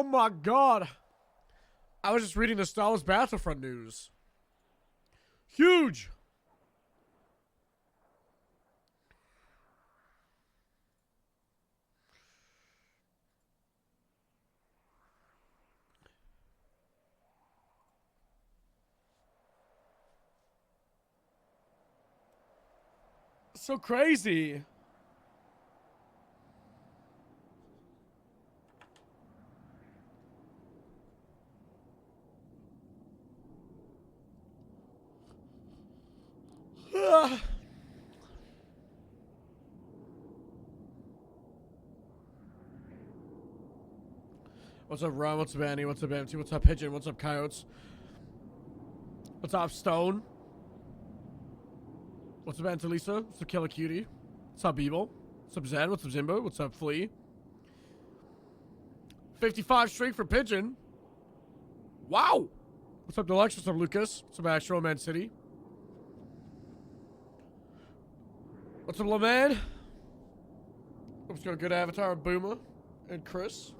Oh my god. I was just reading the Star Wars Battlefront news. Huge. So crazy. What's up, Ron? What's up, Annie? What's up, Empty? What's up, Pigeon? What's up, Coyotes? What's up, Stone? What's up, Antalisa? What's up, Killer Cutie? What's up, Beeble? What's up, Zen? What's up, Zimbo? What's up, Flea? 55 streak for Pigeon. Wow! What's up, Deluxe? What's up, Lucas? What's up, Astro Man City? What's up, LeMan? What's got a good avatar, Boomer and Chris?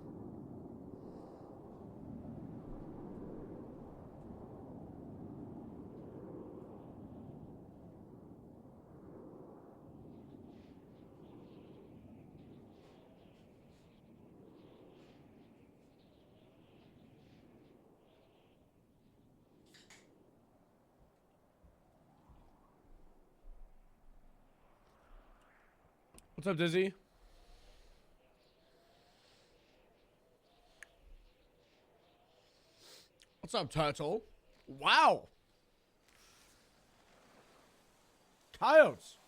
What's up, Dizzy? What's up, Turtle? Wow! Coyotes!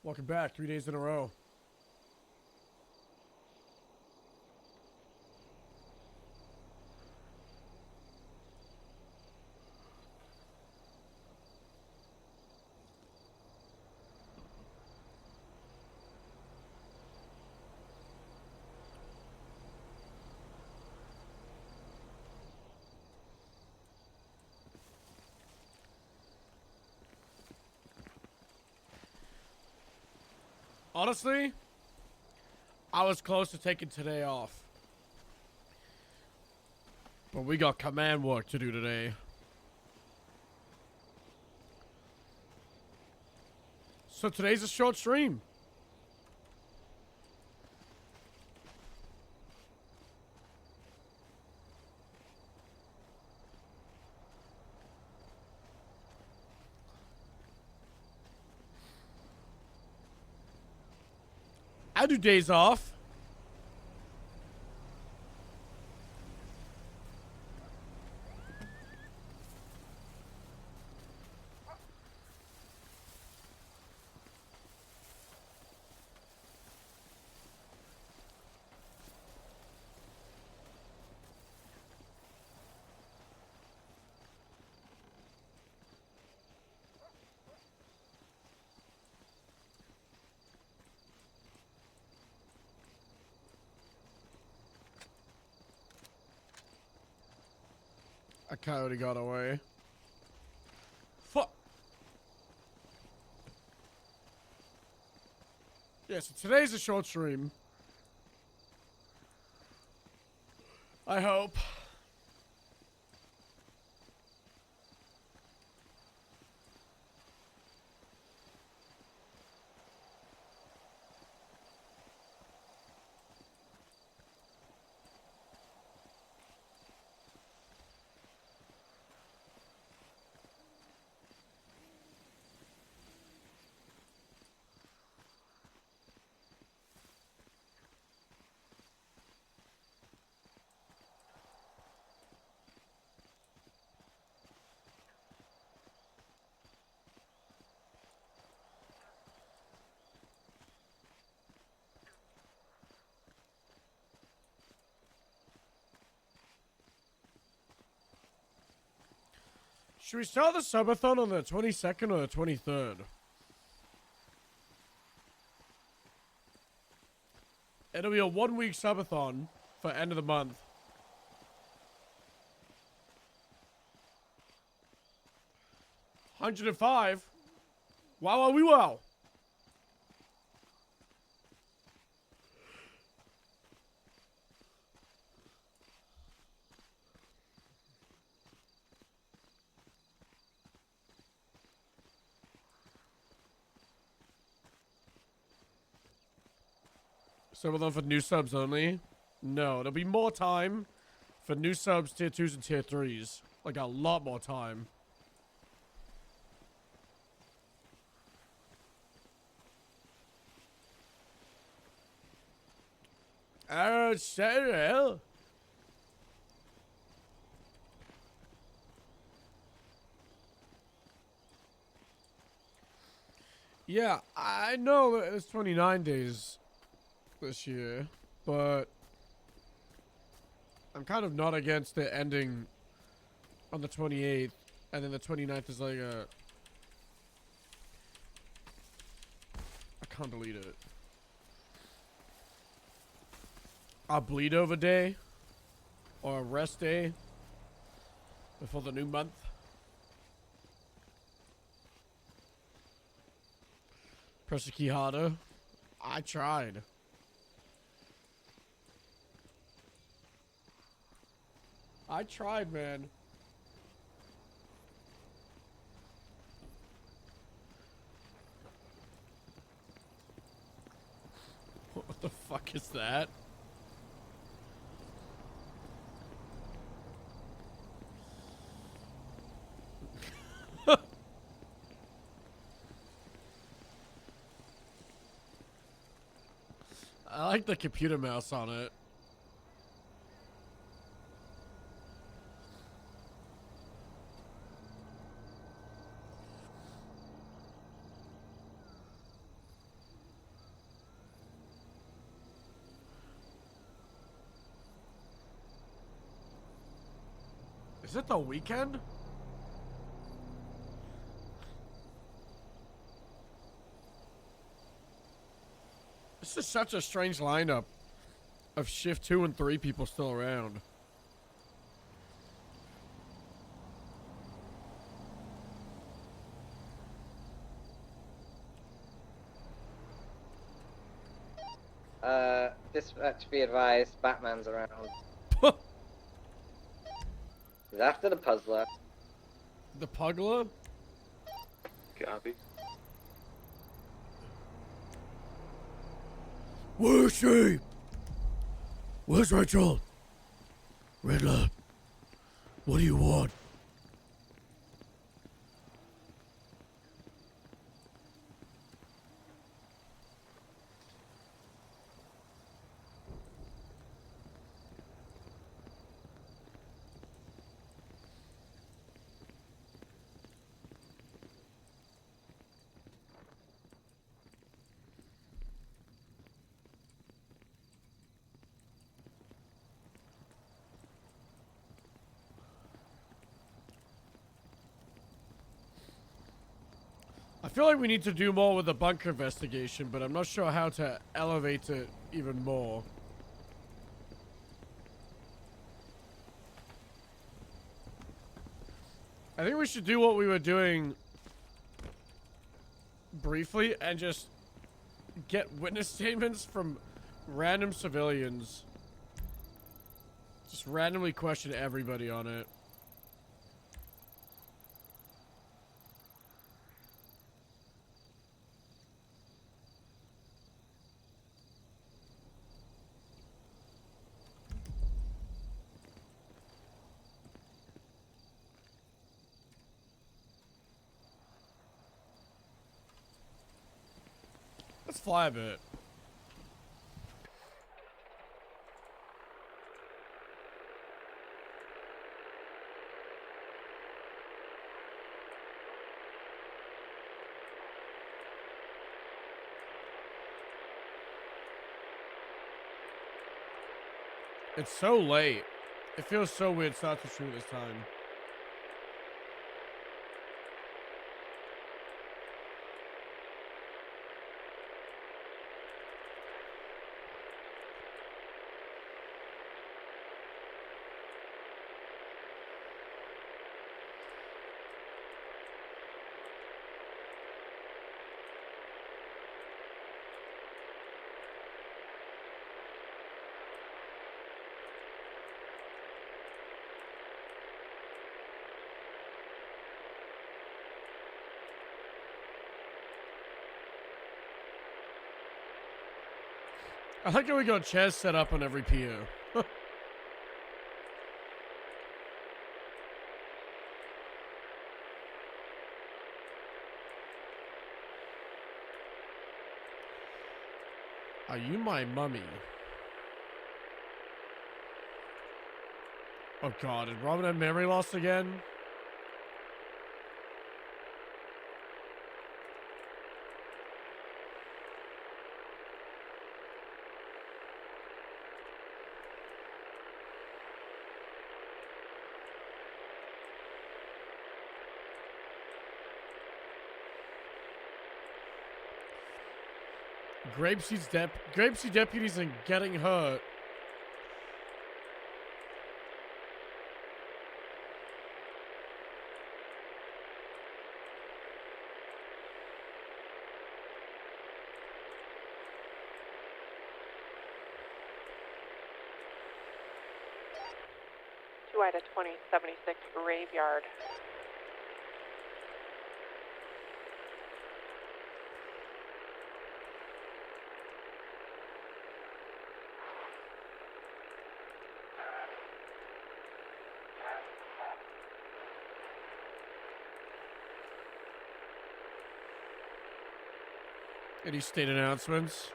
Welcome back, 3 days in a row. Honestly, I was close to taking today off. But we got command work to do today. So today's a short stream. I do days off. A coyote got away. Fuck. Yeah, so today's a short stream. I hope. Should we start the subathon on the 22nd or the 23rd? It'll be a 1 week subathon for end of the month. 105. Wow, we wow. Some of them for new subs only. No, there'll be more time for new subs, tier 2s and tier 3s. Like a lot more time. Sarah. Yeah, I know that it's 29 days this year, but I'm kind of not against it ending on the 28th, and then the 29th is like a... I can't delete it. A bleed over day, or a rest day, before the new month. Press the key harder. I tried. I tried, man. What the fuck is that? I like the computer mouse on it. Is it the weekend? This is such a strange lineup of shift 2 and 3 people still around. Dispatch, be advised, Batman's around. He's after the puzzler. The Pugler? Copy. Where's she? Where's Rachel? Riddler, what do you want? I feel like we need to do more with the bunker investigation, but I'm not sure how to elevate it even more. I think we should do what we were doing briefly and just get witness statements from random civilians. Just randomly question everybody on it. Let's fly a bit. It's so late. It feels so weird to start to shoot this time. I like how we got chairs set up on every pier. Are you my mummy? Oh god, did Robin have memory loss again? Grapeseed deputies and getting hurt. Ida 2076 Graveyard. Any state announcements?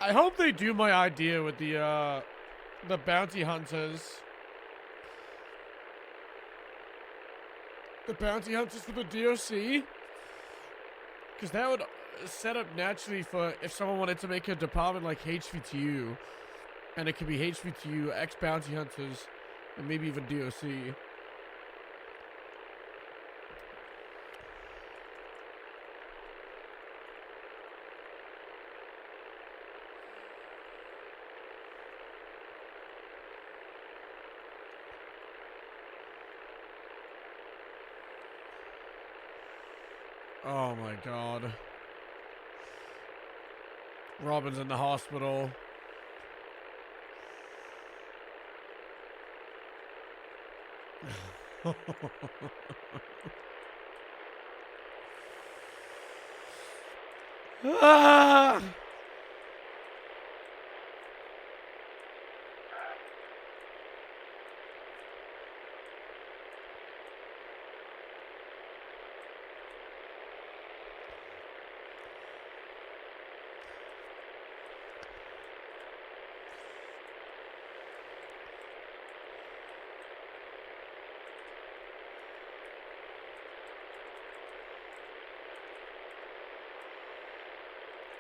I hope they do my idea with the bounty hunters. The bounty hunters for the DOC. Because that would set up naturally for if someone wanted to make a department like HVTU. And it could be HVTU, ex-bounty hunters, and maybe even DOC. Oh my god. Robin's in the hospital. Ah!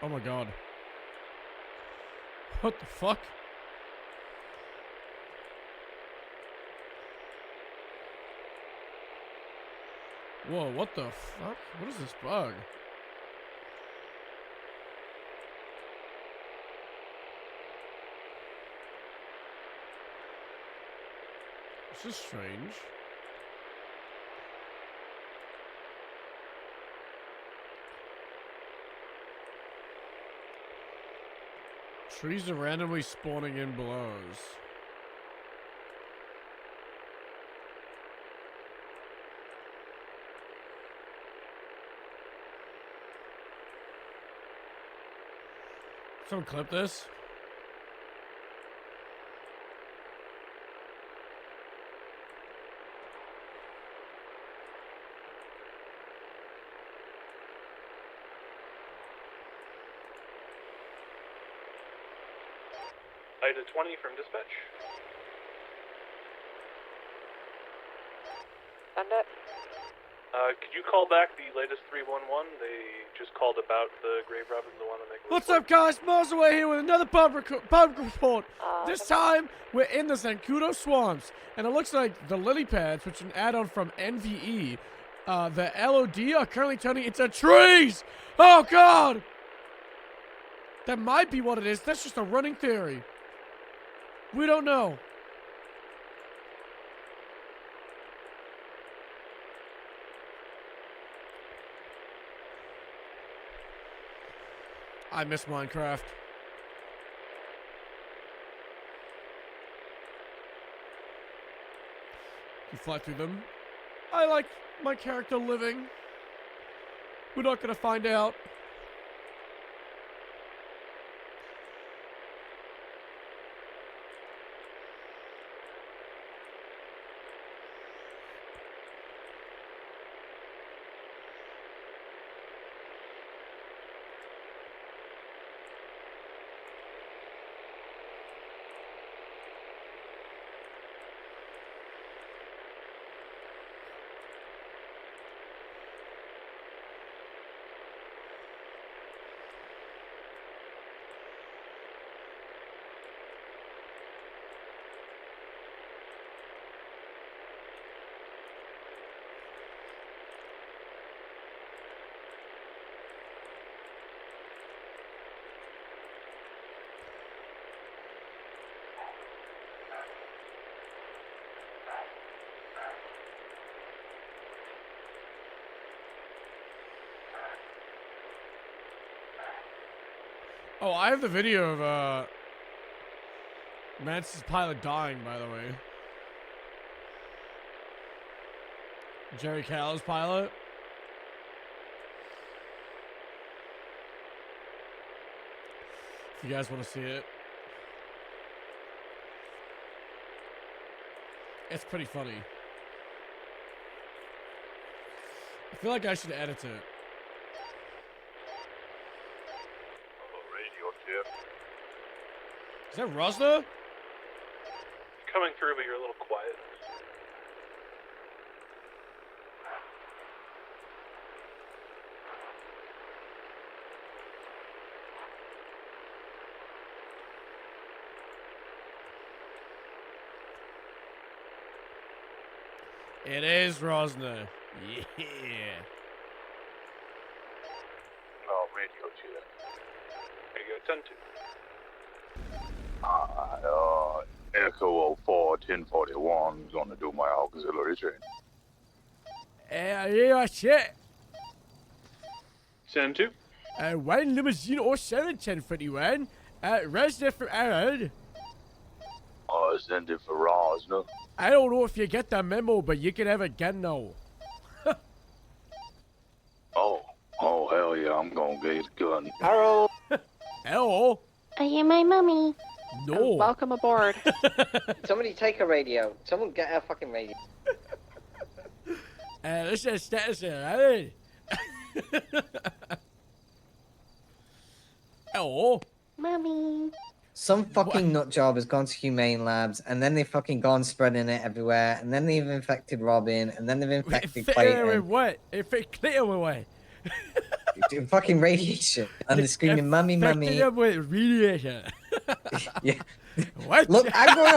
Oh my god. What the fuck? Whoa, what the fuck? What is this bug? This is strange. Trees are randomly spawning in blows. Someone clip this. Ida 20 from dispatch. Send it. Could you call back the latest 311? They just called about the grave robbing, the one that they... What's up, guys? Mars away here with another public report. This time, we're in the Zancudo Swamps, and it looks like the lily pads, which is an add-on from NVE, the LOD are currently turning into trees. Oh, God! That might be what it is. That's just a running theory. We don't know. I miss Minecraft. You fly through them. I like my character living. We're not gonna find out. Oh, I have the video of Mance's pilot dying, by the way. Jerry Call's pilot. If you guys want to see it. It's pretty funny. I feel like I should edit it. Is that Rosner? Coming through, but you're a little quiet. It is Rosner. Yeah. Oh, radio check. There you go, 10-2. Echo 04 1041 is gonna do my auxiliary training. Yeah, shit. 10-2. One limousine 07 1041. Rosner from Aaron. Oh, send it for Rosner. I don't know if you get the memo, but you can have it again now. Oh, hell yeah, I'm gonna get the gun. Harold! Hello? Are you my mummy? No. Welcome aboard. Somebody take a radio. Someone get a fucking radio. This is status here, right? Hello? Mummy. Some fucking nut job has gone to Humane Labs, and then they've fucking gone spreading it everywhere, and then they've infected Robin, and then they've infected With Clayton. what? Infected him with what? Fucking radiation. And they're screaming, mummy, mummy. Infected him with radiation. Yeah. What? Look, I'm going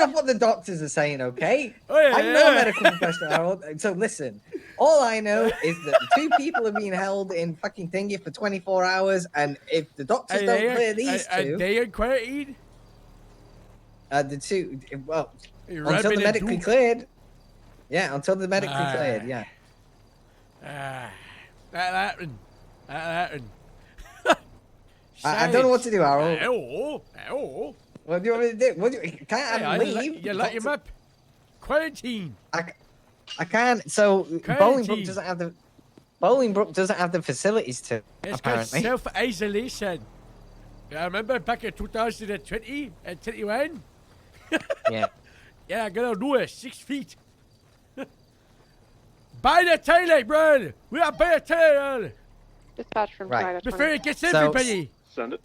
off what the doctors are saying, okay? Oh, yeah, I'm not a medical professional, Harold. So listen, all I know is that the two people are being held in fucking thingy for 24 hours, and if the doctors don't clear these two, they in quarantine? the two, well, You're until rubbing the it medically doop. cleared. Yeah, until the medically cleared, yeah. That happened. That happened. I don't know what to do, Harold. Hello? What do you want me to do? What do you, can't I leave? You let him up. Quarantine. I can't. So Quarantine. Bolingbroke doesn't have the facilities to. It's called apparently. self-isolation. I remember back in 2020 and 21? Yeah. Yeah, I gotta do it. 6 feet. By the toilet, bro. We are by the toilet. Dispatch from Right. China Before 20. it gets So- everybody. Send it.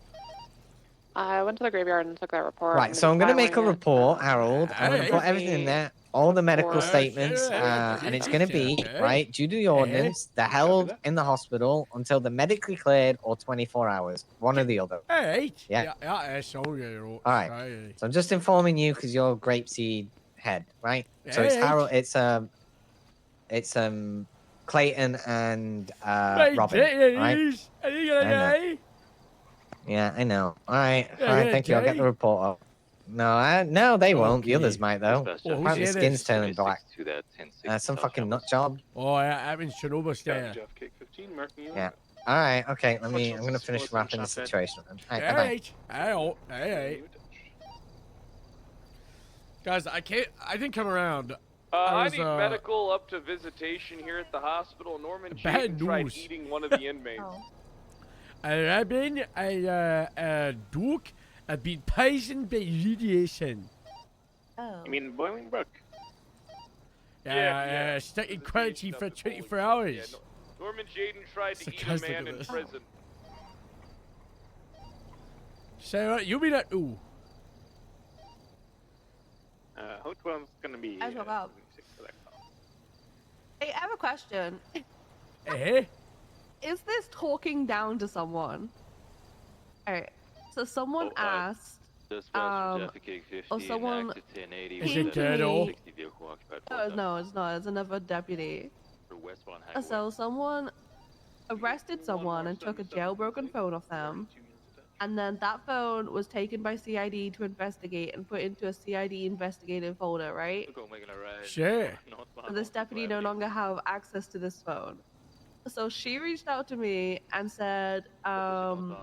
I went to the graveyard and took that report. Right. So I'm gonna make a report, Harold. I'm gonna put Hey. everything in there, all the medical Or- statements, and it's gonna be Okay. right due to the ordinance. They're held in the hospital until they're medically cleared or 24 hours, one or the other. Alright. Yeah. That's all you. All right. So I'm just informing you because you're Grapeseed head, right? So it's Hey. Harold. It's Clayton and Robin, right? Are you gonna I know. die? Yeah, I know. All right, Yeah, all right. yeah, Thank you. I'll get Jay. the report up. No, they won't. The Okay. others might though. Well, who's Apparently, the skin's others? turning black. Some fucking nut job. Oh, yeah, I'm in Chernobyl stare. Jeff Cake 15, marking you. Yeah. All right. Okay. I'm Which gonna one's finish this? wrapping the Shot that? situation. All right. Bye-bye. Alright. Guys, I didn't come around. I was, need medical up to visitation here at the hospital. Norman Bad Jaden tried news. eating one of the inmates. Robin, Duke, I've been poisoned by radiation. Oh. You mean Bolingbroke? Stuck in quarantine for 24 Yeah, hours. Norman Jaden tried to eat a Sarcastic man of in this. prison. Sarah, you mean that? Ooh. Which one's gonna be? I woke up. Hey, I have a question. Eh? Is this talking down to someone? Alright. So someone asked, or someone Is came it to Turtle? me. No, it's not. It's another deputy. So someone arrested someone and took a jailbroken phone off them. And then that phone was taken by CID to investigate and put into a CID investigative folder, right? Sure. So this deputy no longer have access to this phone. So she reached out to me and said, I'm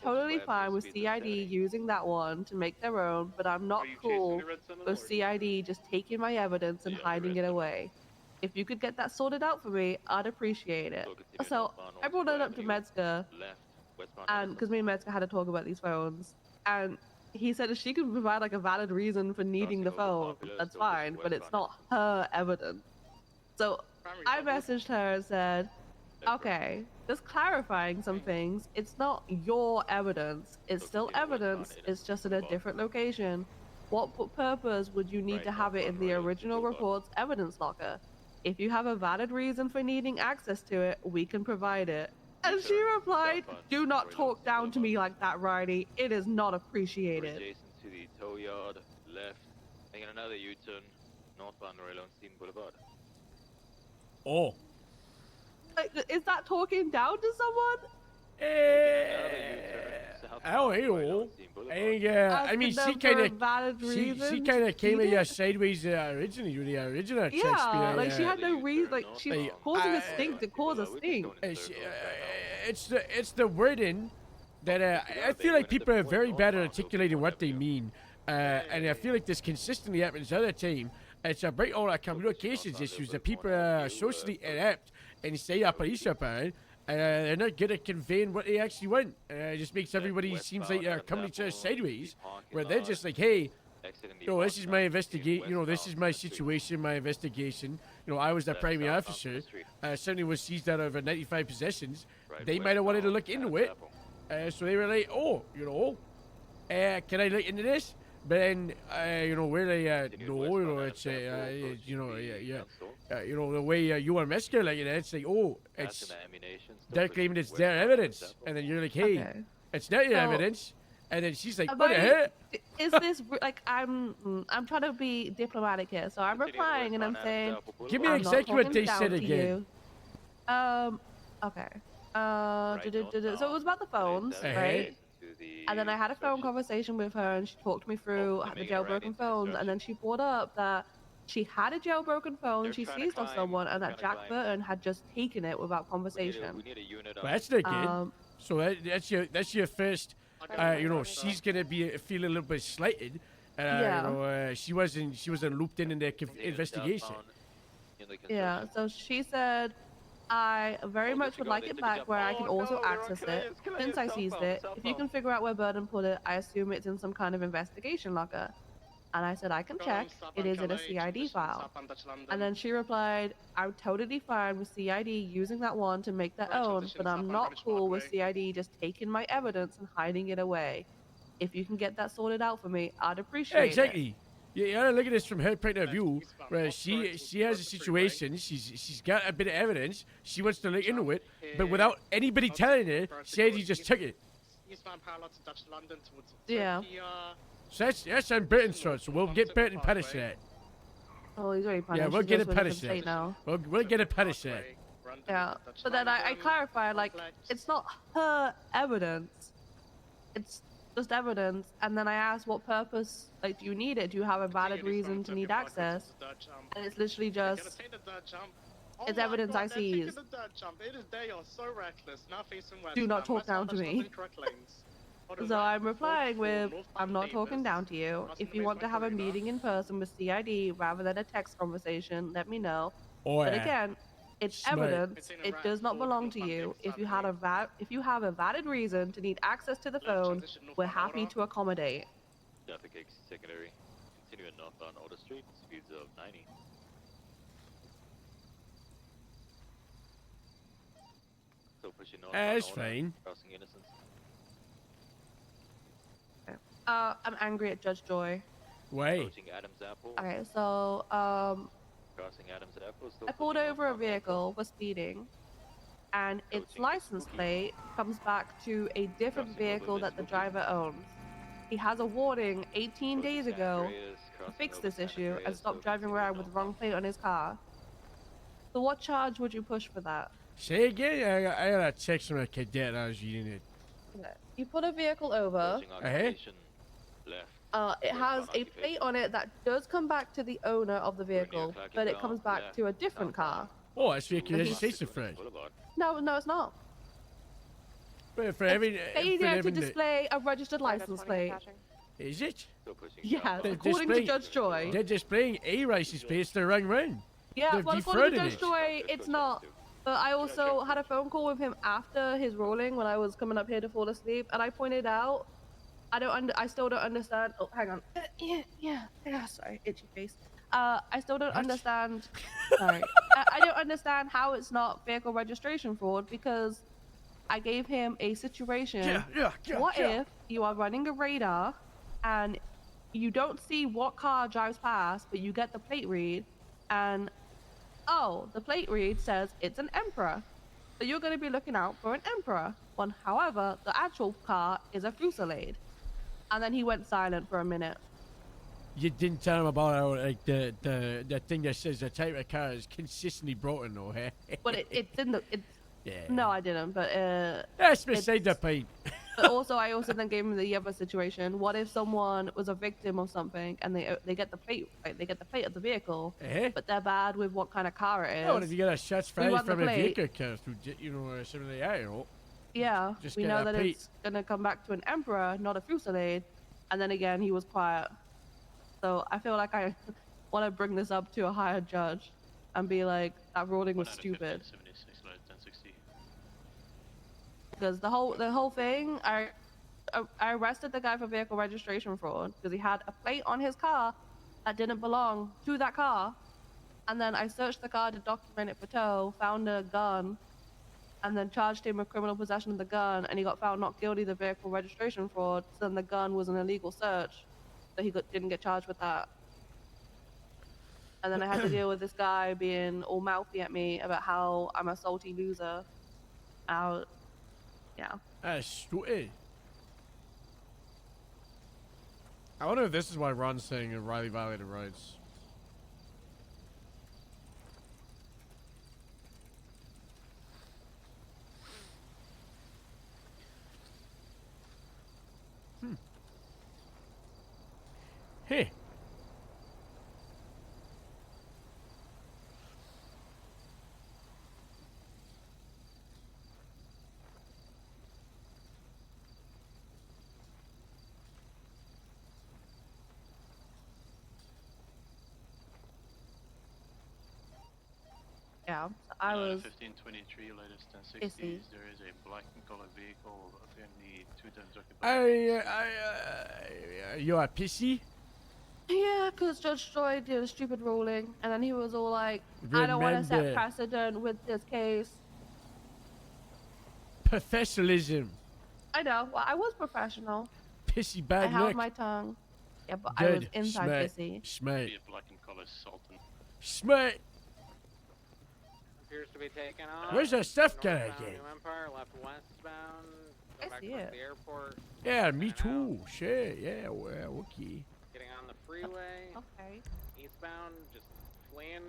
totally fine with CID using that one to make their own, but I'm not cool with CID just taking my evidence and hiding it away. If you could get that sorted out for me, I'd appreciate it. So I brought it up to Metzger, and because me and Metzger had to talk about these phones, and he said if she could provide like a valid reason for needing the phone, that's fine, but it's not her evidence. So I messaged her and said, okay, just clarifying some things. It's not your evidence. It's still evidence. It's just in a different location. What purpose would you need to have it in the original report's evidence locker? If you have a valid reason for needing access to it, we can provide it. And she replied, do not talk down to me like that, Riley. It is not appreciated. Adjacent to the tow yard, left, making another U-turn, northbound Royal Steam Boulevard. Oh. Like, is that talking down to someone? I don't know. I mean, she kind of came at you sideways originally with the original text. Yeah, like she had no reason. Like she's causing a stink to cause a stink. It's the wording that I feel like people are very bad at articulating what they mean, and I feel like this consistently happens other time. It's about all our communications issues that people are socially inept and say a police report. They're not good at conveying what they actually want. It just makes everybody seems like they're coming to us sideways, where they're just like, hey, this is my investigate. This is my situation, my investigation. I was the primary officer. Somebody was seized out of 95 possessions. They might have wanted to look into it, so they were like, can I look into this? But then, we're like, no, it's, the way you are Metzger, like, it's like, they're claiming it's their evidence. And then you're like, hey, it's not your evidence. And then she's like, what the heck? Is this, like, I'm trying to be diplomatic here. So I'm replying and I'm saying, give me exactly what they said again. Okay. So it was about the phones, right? And then I had a phone conversation with her and she talked me through the jailbroken phones, and then she brought up that she had a jailbroken phone she seized off someone and that Jack Burton had just taken it without conversation. Well, that's not good. So that's your first, she's gonna be feeling a little bit slighted. She wasn't looped in the investigation. Yeah, so she said, I very much would like it back where I can also access it. Since I seized it, if you can figure out where Burden put it, I assume it's in some kind of investigation locker. And I said, I can check. It is in a CID file. And then she replied, I'm totally fine with CID using that one to make their own, but I'm not cool with CID just taking my evidence and hiding it away. If you can get that sorted out for me, I'd appreciate it. Exactly. You gotta look at this from her point of view, where she has a situation, she's got a bit of evidence, she wants to look into it, but without anybody telling her, she just took it. Yeah. So that's on Burton's fault, so we'll get Burton punished for that. Oh, he's already punished. Yeah, we'll get it punished for now. We'll get it punished for that. Yeah, but then I clarified, like, it's not her evidence. It's just evidence, and then I asked what purpose, like, do you need it? Do you have a valid reason to need access? And it's literally just, it's evidence I seized. Do not talk down to me. So I'm replying with, I'm not talking down to you. If you want to have a meeting in person with CID rather than a text conversation, let me know. Oh, But yeah. again, it's Smart. evidence. It does not belong to you. If you have a valid reason to need access to the phone, we're happy to accommodate. Traffic exit secondary. Continue northbound Order Street, speeds of 90. So pushing northbound That's Order, fine. crossing Innocence. I'm angry at Judge Joy. Wait. Approaching Adams Apple. Okay, so Crossing Adams Apple. Still I pulled pushing over a northbound Order. vehicle for speeding, and its Coaching license Spooky. plate comes back to a different Crossing over vehicle that the Spooky. driver owns. He has a warning 18 Approaching days San ago Andreas, to crossing fix over this San issue and Andreas, stop so driving continue around with the wrong northbound. plate on his car. So what charge would you push for that? Say again? I got a text from a cadet I was reading it. You put a vehicle over. Approaching occupation. Left. It has a plate on it that does come back to the owner of the vehicle, but it comes back to a different car. Oh, that's for your he's- registration friend. No, it's not. But for every... Failure to display a registered license plate. Is it? Yes, They're according to displaying- Judge Joy. They're displaying a license plate the wrong round. Yeah, They've well, according to defrauded Judge it. Joy, it's not. But I also had a phone call with him after his ruling when I was coming up here to fall asleep, and I pointed out, I still don't understand. Oh, hang on. Yeah. Sorry, itchy face. I still don't understand. Sorry, I don't understand how it's not vehicle registration fraud because I gave him a situation. What if you are running a radar and you don't see what car drives past, but you get the plate read, and oh, the plate read says it's an Emperor. So you're going to be looking out for an Emperor. However, the actual car is a Fusillade. And then he went silent for a minute. You didn't tell him about how, like, the thing that says the type of car is consistently broken, though, eh? But it's in the... Yeah. No, I didn't, but... That's beside the point. But also, I also then gave him the other situation. What if someone was a victim of something and they get the plate, right? They get the plate of the vehicle, but they're bad with what kind of car it is. Oh, if you get a shots We fired want the from a plate. vehicle car through, something like that, you know? Yeah, Just we get know that that plate. it's gonna come back to an Emperor, not a Fusillade. And then again, he was quiet. So I feel like I want to bring this up to a higher judge and be like, that ruling was stupid. Because the whole thing, I arrested the guy for vehicle registration fraud because he had a plate on his car that didn't belong to that car. And then I searched the car to document it for tow, found a gun, and then charged him with criminal possession of the gun, and he got found not guilty of the vehicle registration fraud. So then the gun was an illegal search, so he didn't get charged with that. And then I had to deal with this guy being all mouthy at me about how I'm a salty loser. Yeah. That's stupid. I wonder if this is why Ron's saying that Riley violated rights. Hey. Yeah, so I was 1523, latest 1060s. pissy. There is a black and color vehicle, apparently 2 times occupied. You are pissy? Yeah, because Judge Joy did a stupid ruling, and then he was all like, I don't want to set Remember- precedent with this case. Professionalism. I know, well, I was professional. Pissy I bad held luck. my tongue. Yeah, but I was Good. inside Smart. pissy. Smart. Be a black and color Sultan. Smart. Appears to be taken off. Where's that stuff guy Northbound again? New Empire, left westbound. Go I back see towards it. the airport. Yeah, me too. Shit, yeah, well, okay. Getting on the freeway. Okay. Eastbound, just fleeing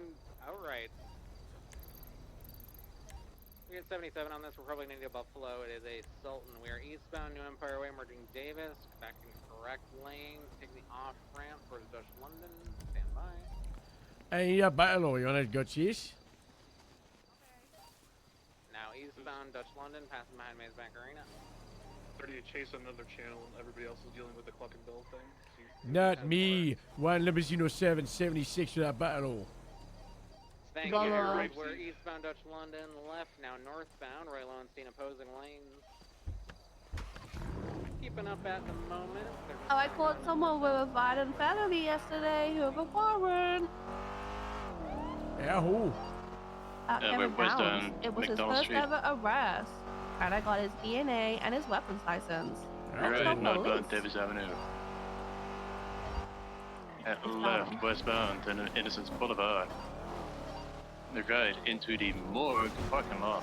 outright. We had 77 on this. We're probably going to Buffalo. It is a Sultan. We are eastbound New Empire Way, merging Davis. Back in correct lane. Take the off ramp for Dutch London. Stand by. Hey, battle, you wanna go cheese? Now eastbound Dutch London, passing behind Maze Bank Arena. 30 to chase another channel, and everybody else is dealing with the cluck and bill thing. Not me. One limousine 776 for that battle. Thank Well, you. uh, We're eastbound Dutch London, left now northbound. Roy Lowenstein opposing lanes. Keeping up at the moment. Oh, I caught someone with a violent felony yesterday who have a warrant. Yeah, who? we're west on It was his McDonald first Street. ever arrest. And I got his DNA and his weapons license. Right, Let's go northbound police. Davis Avenue. At left, westbound, and Innocence Boulevard. The right into the morgue parking lot.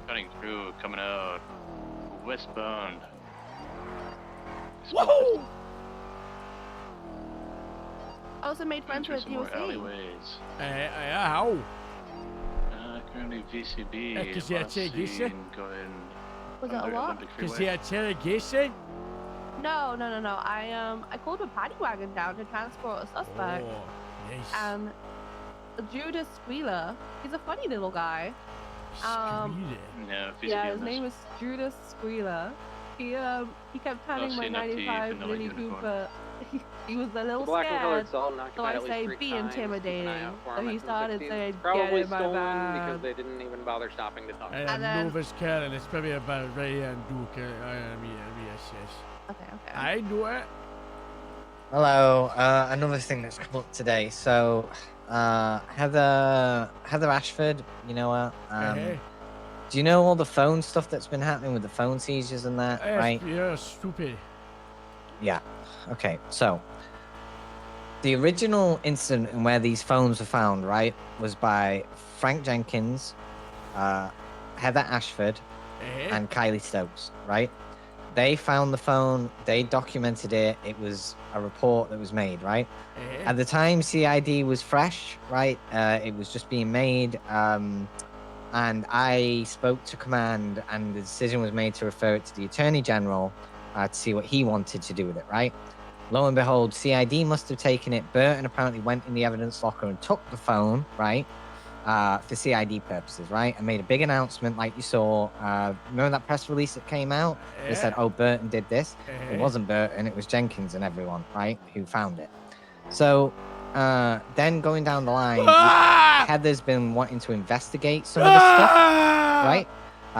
Cutting through, coming out, westbound. Whoa! I also made friends Into with some more DOC. alleyways. Yeah, how? Currently VCB. Because he had last interrogation? seen going Was it a under what? Olympic Because Freeway. he had interrogation? No. I called a paddy wagon down to transport a suspect. Oh, nice. And Judas Squealer, he's a funny little guy. Screed No, VCB Yeah, on his this. name is Judas Squealer. He kept turning my seen that thief 95 in the Mini unicorn. Cooper. He was a little Black and scared. colored salt knocked So him out I at least say, 3 be times. Keep an intimidating. eye out for So him he at started 10:15. saying, get Probably in my stolen because van. they didn't even bother stopping to talk. I And am then- Novus Karen. It's probably about Ray and Duke. I am yes. Okay. I know it. Hello. Another thing that's come up today. So, Heather Ashford. You know what? Hey. Do you know all the phone stuff that's been happening with the phone seizures and that? Right. You're stupid. Yeah. Okay. So, the original incident in where these phones were found, right, was by Frank Jenkins, Heather Ashford, Hey. and Kylie Stokes, right? They found the phone, they documented it, it was a report that was made, right? Hey. At the time, CID was fresh, right? It was just being made, and I spoke to command, and the decision was made to refer it to the Attorney General to see what he wanted to do with it, right? Lo and behold, CID must have taken it. Burton apparently went in the evidence locker and took the phone, right? For CID purposes, right? And made a big announcement like you saw. Remember that press release that came out? They said, oh, Burton did this. It wasn't Burton, it was Jenkins and everyone, right? Who found it. So then going down the line, Heather's been wanting to investigate some of the stuff, right?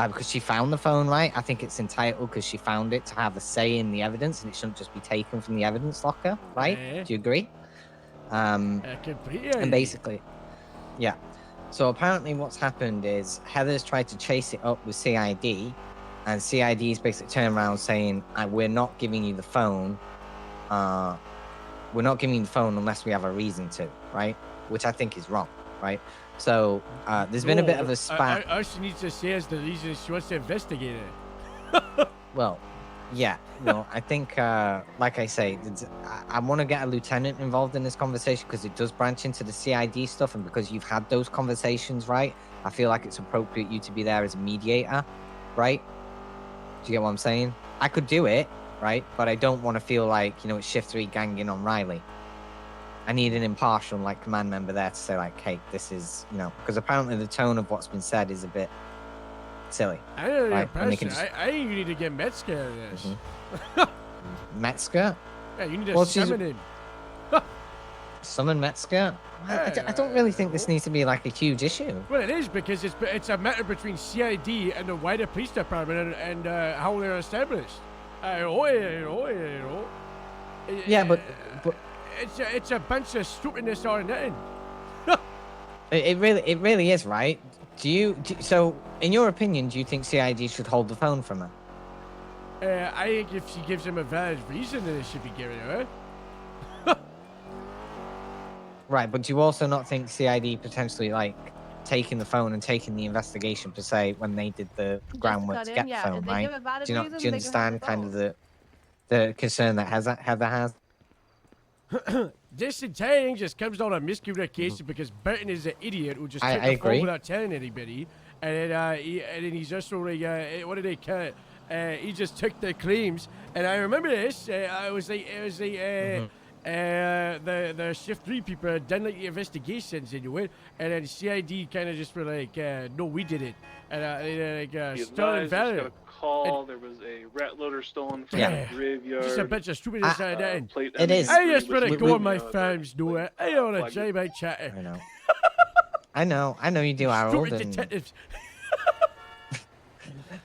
Because she found the phone, right? I think it's entitled because she found it to have a say in the evidence and it shouldn't just be taken from the evidence locker, right? Do you agree? And basically, yeah. So apparently what's happened is Heather's tried to chase it up with CID and CID's basically turned around saying, we're not giving you the phone. We're not giving you the phone unless we have a reason to, right? Which I think is wrong, right? So there's been a bit of a spat. All she needs to say is the reason she wants to investigate it. Well, yeah, no, I think, like I say, I want to get a lieutenant involved in this conversation because it does branch into the CID stuff, and because you've had those conversations, right? I feel like it's appropriate you to be there as a mediator, right? Do you get what I'm saying? I could do it, right? But I don't want to feel like, it's Shift 3 ganging on Riley. I need an impartial, command member there to say, hey, this is, because apparently the tone of what's been said is a bit silly. I don't know, right? And they can I think you need to get Metzger in this. Metzger? Yeah, you need to summon him. Summon Metzger? I don't really think this needs to be a huge issue. Well, it is because it's a matter between CID and the wider police department and how they're established. Yeah, but it's a bunch of stupidness or nothing. it really is, right? So, in your opinion, do you think CID should hold the phone from her? I think if she gives him a valid reason, then it should be given to her. Right, but do you also not think CID potentially taking the phone and taking the investigation per se when they did the groundwork to get the phone, right? Do you understand kind of the concern that Heather has? This entire thing just comes down to miscommunication because Burton is an idiot who just took the phone without telling anybody, and then he's just what did they call it? He just took the claims, and I remember this. the shift 3 people done like the investigations into it, and then CID kind of just were like, no, we did it, and Be Sterling advised, just got Valley. a call. There was a rat loader stolen from Yeah. the graveyard. Just a bunch of stupidness out there. Plate It is. I just was want to used go on my the farms, do it. I don't want to flag- try my chatter. I know. I know you do, Harold. Stupid And detectives.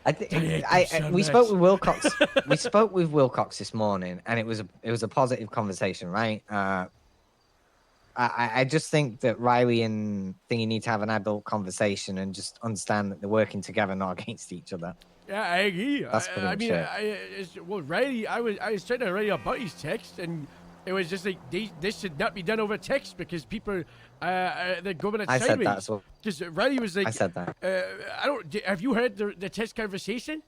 I think hate them so we spoke much. with Wilcox. We spoke with Wilcox this morning, and it was a positive conversation, right? I just think that Riley and Thingy need to have an adult conversation and just understand that they're working together, not against each other. Yeah, I agree. That's pretty I much mean, it. well, Riley, I was trying to write about his text, and it was just like this should not be done over text because people they're going at I said sideways. that as well. Because Riley was like, I said that. I don't. Have you heard the text conversation?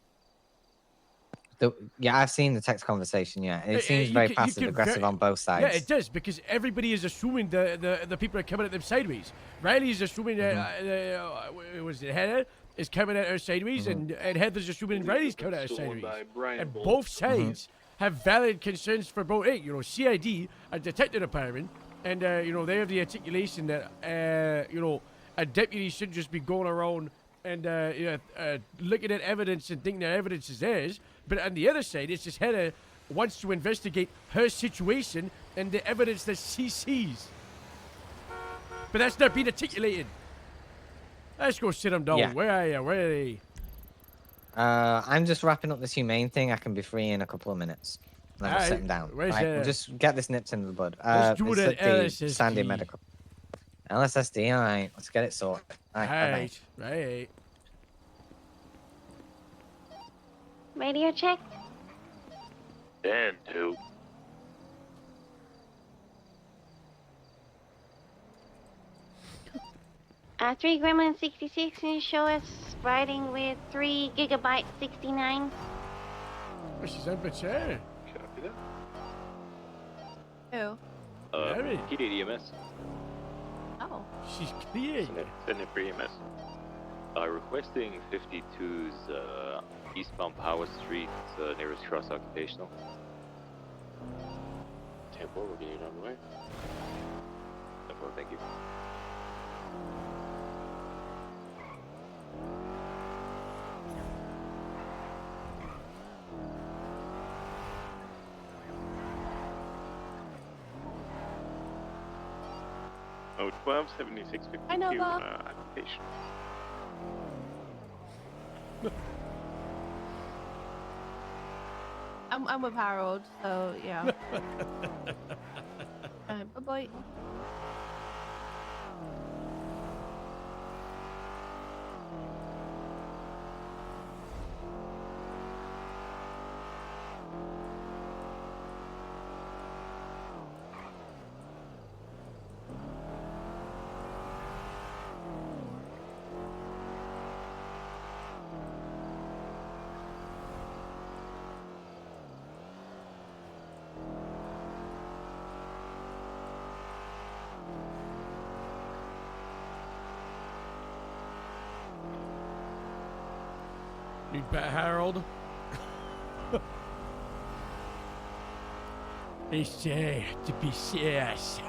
Yeah, I've seen the text conversation. Yeah, it seems you very can passive aggressive on both sides. Yeah, it does because everybody is assuming the people are coming at them sideways. Riley is assuming that was it Heather is coming at her sideways, and Heather's assuming Riley's coming at her Stolen sideways. by Brian And Bolt. both sides have valid concerns for both. Hey, you know, CID, a detective department, and you know they have the articulation that you know a deputy should just be going around and looking at evidence and thinking that evidence is theirs. But on the other side, it's just Heather wants to investigate her situation and the evidence that she sees. But that's not being articulated. Let's go sit them down. Yeah. Where are you? Where are they? I'm just wrapping up this humane thing. I can be free in a couple of minutes. Then we'll Alright, sit him down. where's Right, the- we'll just get this nipped into the bud. Let's do it's it at at the LSSD. Sandy Medical. LSSD, all right. Let's get it sorted. All right, bye-bye. Right. Radio check. And two. Three Gremlin 66, can you show us riding with 3 gigabyte 69? Oh, she's up a chair. Copy that. Who? Mary. Kitty EMS. Oh. She's cleared. Send it for EMS. Requesting 52's eastbound Power Street, nearest cross occupational. Tempo, we're getting it on the way. Tempo, thank you. Oh, 127652 I know that. application. I'm with Harold, so yeah. Bye-bye. Need better Harold. He's to be serious.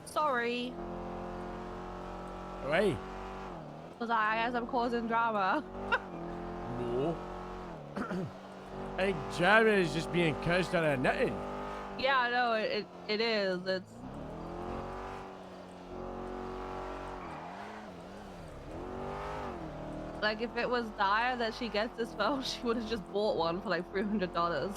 Sorry. Hey. Was I as I'm causing drama? No. I think drama is just being cursed out of nothing. Yeah, I know it is. It's like if it was dire that she gets this phone, she would have just bought one for like $300.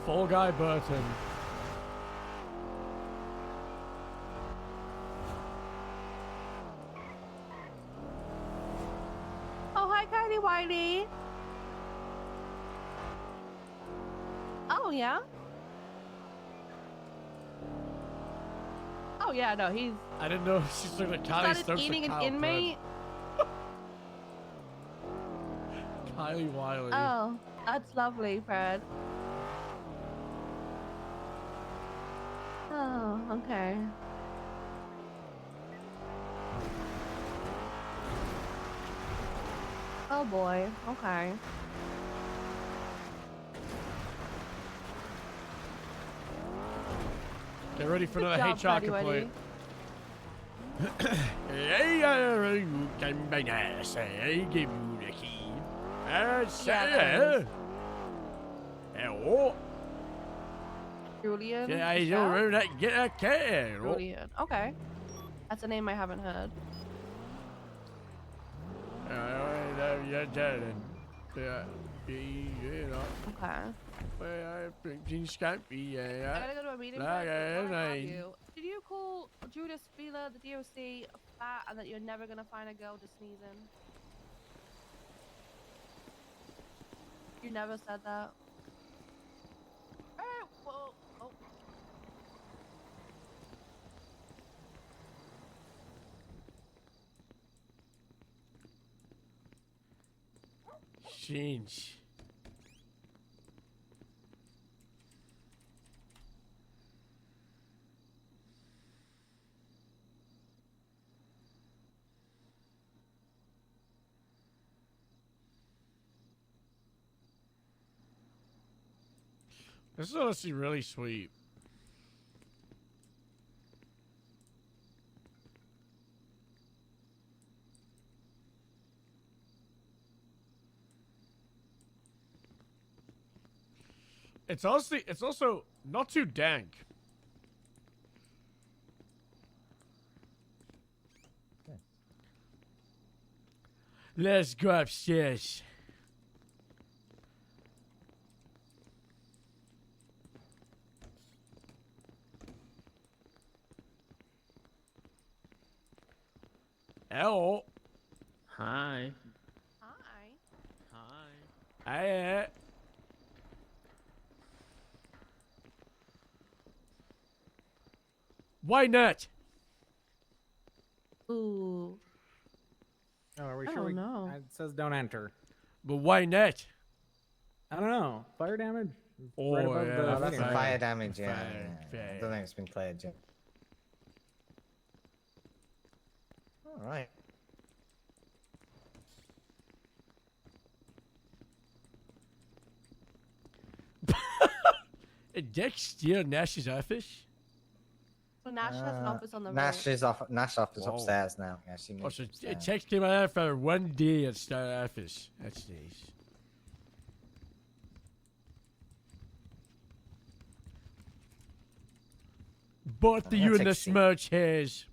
Fall Guy Burton. Oh, hi, Kylie Whitey. Oh, yeah? Oh, yeah, no, he's I didn't know she's looking at Kylie started Stokes eating and an Kyle inmate. Kylie Wiley. Oh, that's lovely, Fred. Okay. Oh boy. Okay. Get ready for Good another job, HR Fatty complaint. Julian. Yeah, I Michelle? don't remember that. Get that cat. Julian. Okay. That's a name I haven't heard. Okay. I gotta go to a meeting. But before I have you, did you call Judas Spieler, the DOC, fat and that you're never gonna find a girl to sneeze in? You never said that. Well, oh. Change. This is honestly really sweet. It's also not too dank. Let's go upstairs. Hello. Hi. Hi. Hi. Hi. Why not? Ooh. Oh, are we I sure don't know. It says don't enter. But why not? I don't know. Fire damage? Oh, Right above yeah, the That's meeting. fire damage, yeah. Fire, yeah. fire. I don't think it's been cleared yet. Alright. Dick steal Nash's office? So Nash has an office on the Nash road. is Nash office Whoa. upstairs now. Yeah, she moved Oh, so upstairs. it takes him out for 1 day at Star Office. That's nice. Both of I'm you gonna in take the a seat. smirch hairs.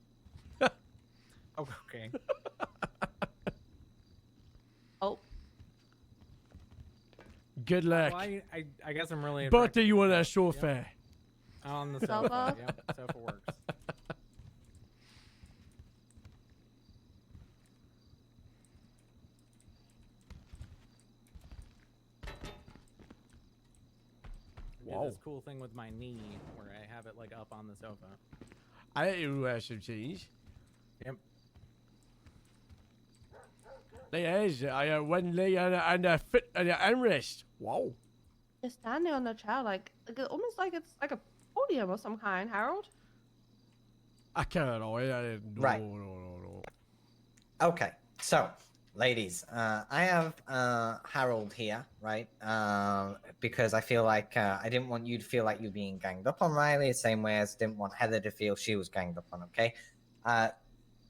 Oh, okay. Oh. Good luck. Well, I guess I'm really Both attracted of you to on that that. sofa. Yep. On the Sofa? sofa. Yep, sofa works. I Wow. do this cool thing with my knee where I have it like up on the sofa. I do some cheese. Yep. There is. I have one leg and a foot and an armrest. Wow. You're standing on the chair like almost like it's like a podium of some kind, Harold. I can't know. I didn't know. Right. No. Okay, so, ladies, I have Harold here, right? Because I feel like I didn't want you to feel like you're being ganged up on Riley, the same way as I didn't want Heather to feel she was ganged up on, okay?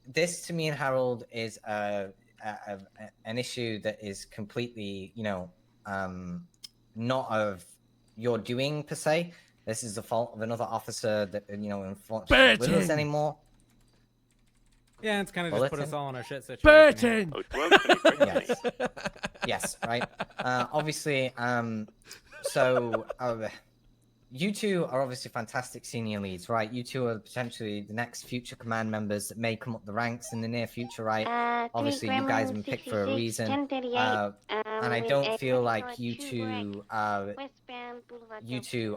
This, to me and Harold, is an issue that is completely, not of your doing, per se. This is the fault of another officer that, unfortunately isn't with us anymore. Yeah, it's kind of just put us all in a shit situation. Burton! Yes. Yes, right. Obviously, so you two are obviously fantastic senior leads, right? You two are potentially the next future command members that may come up the ranks in the near future, right? Obviously, you guys have been picked for a reason. And I don't feel like you two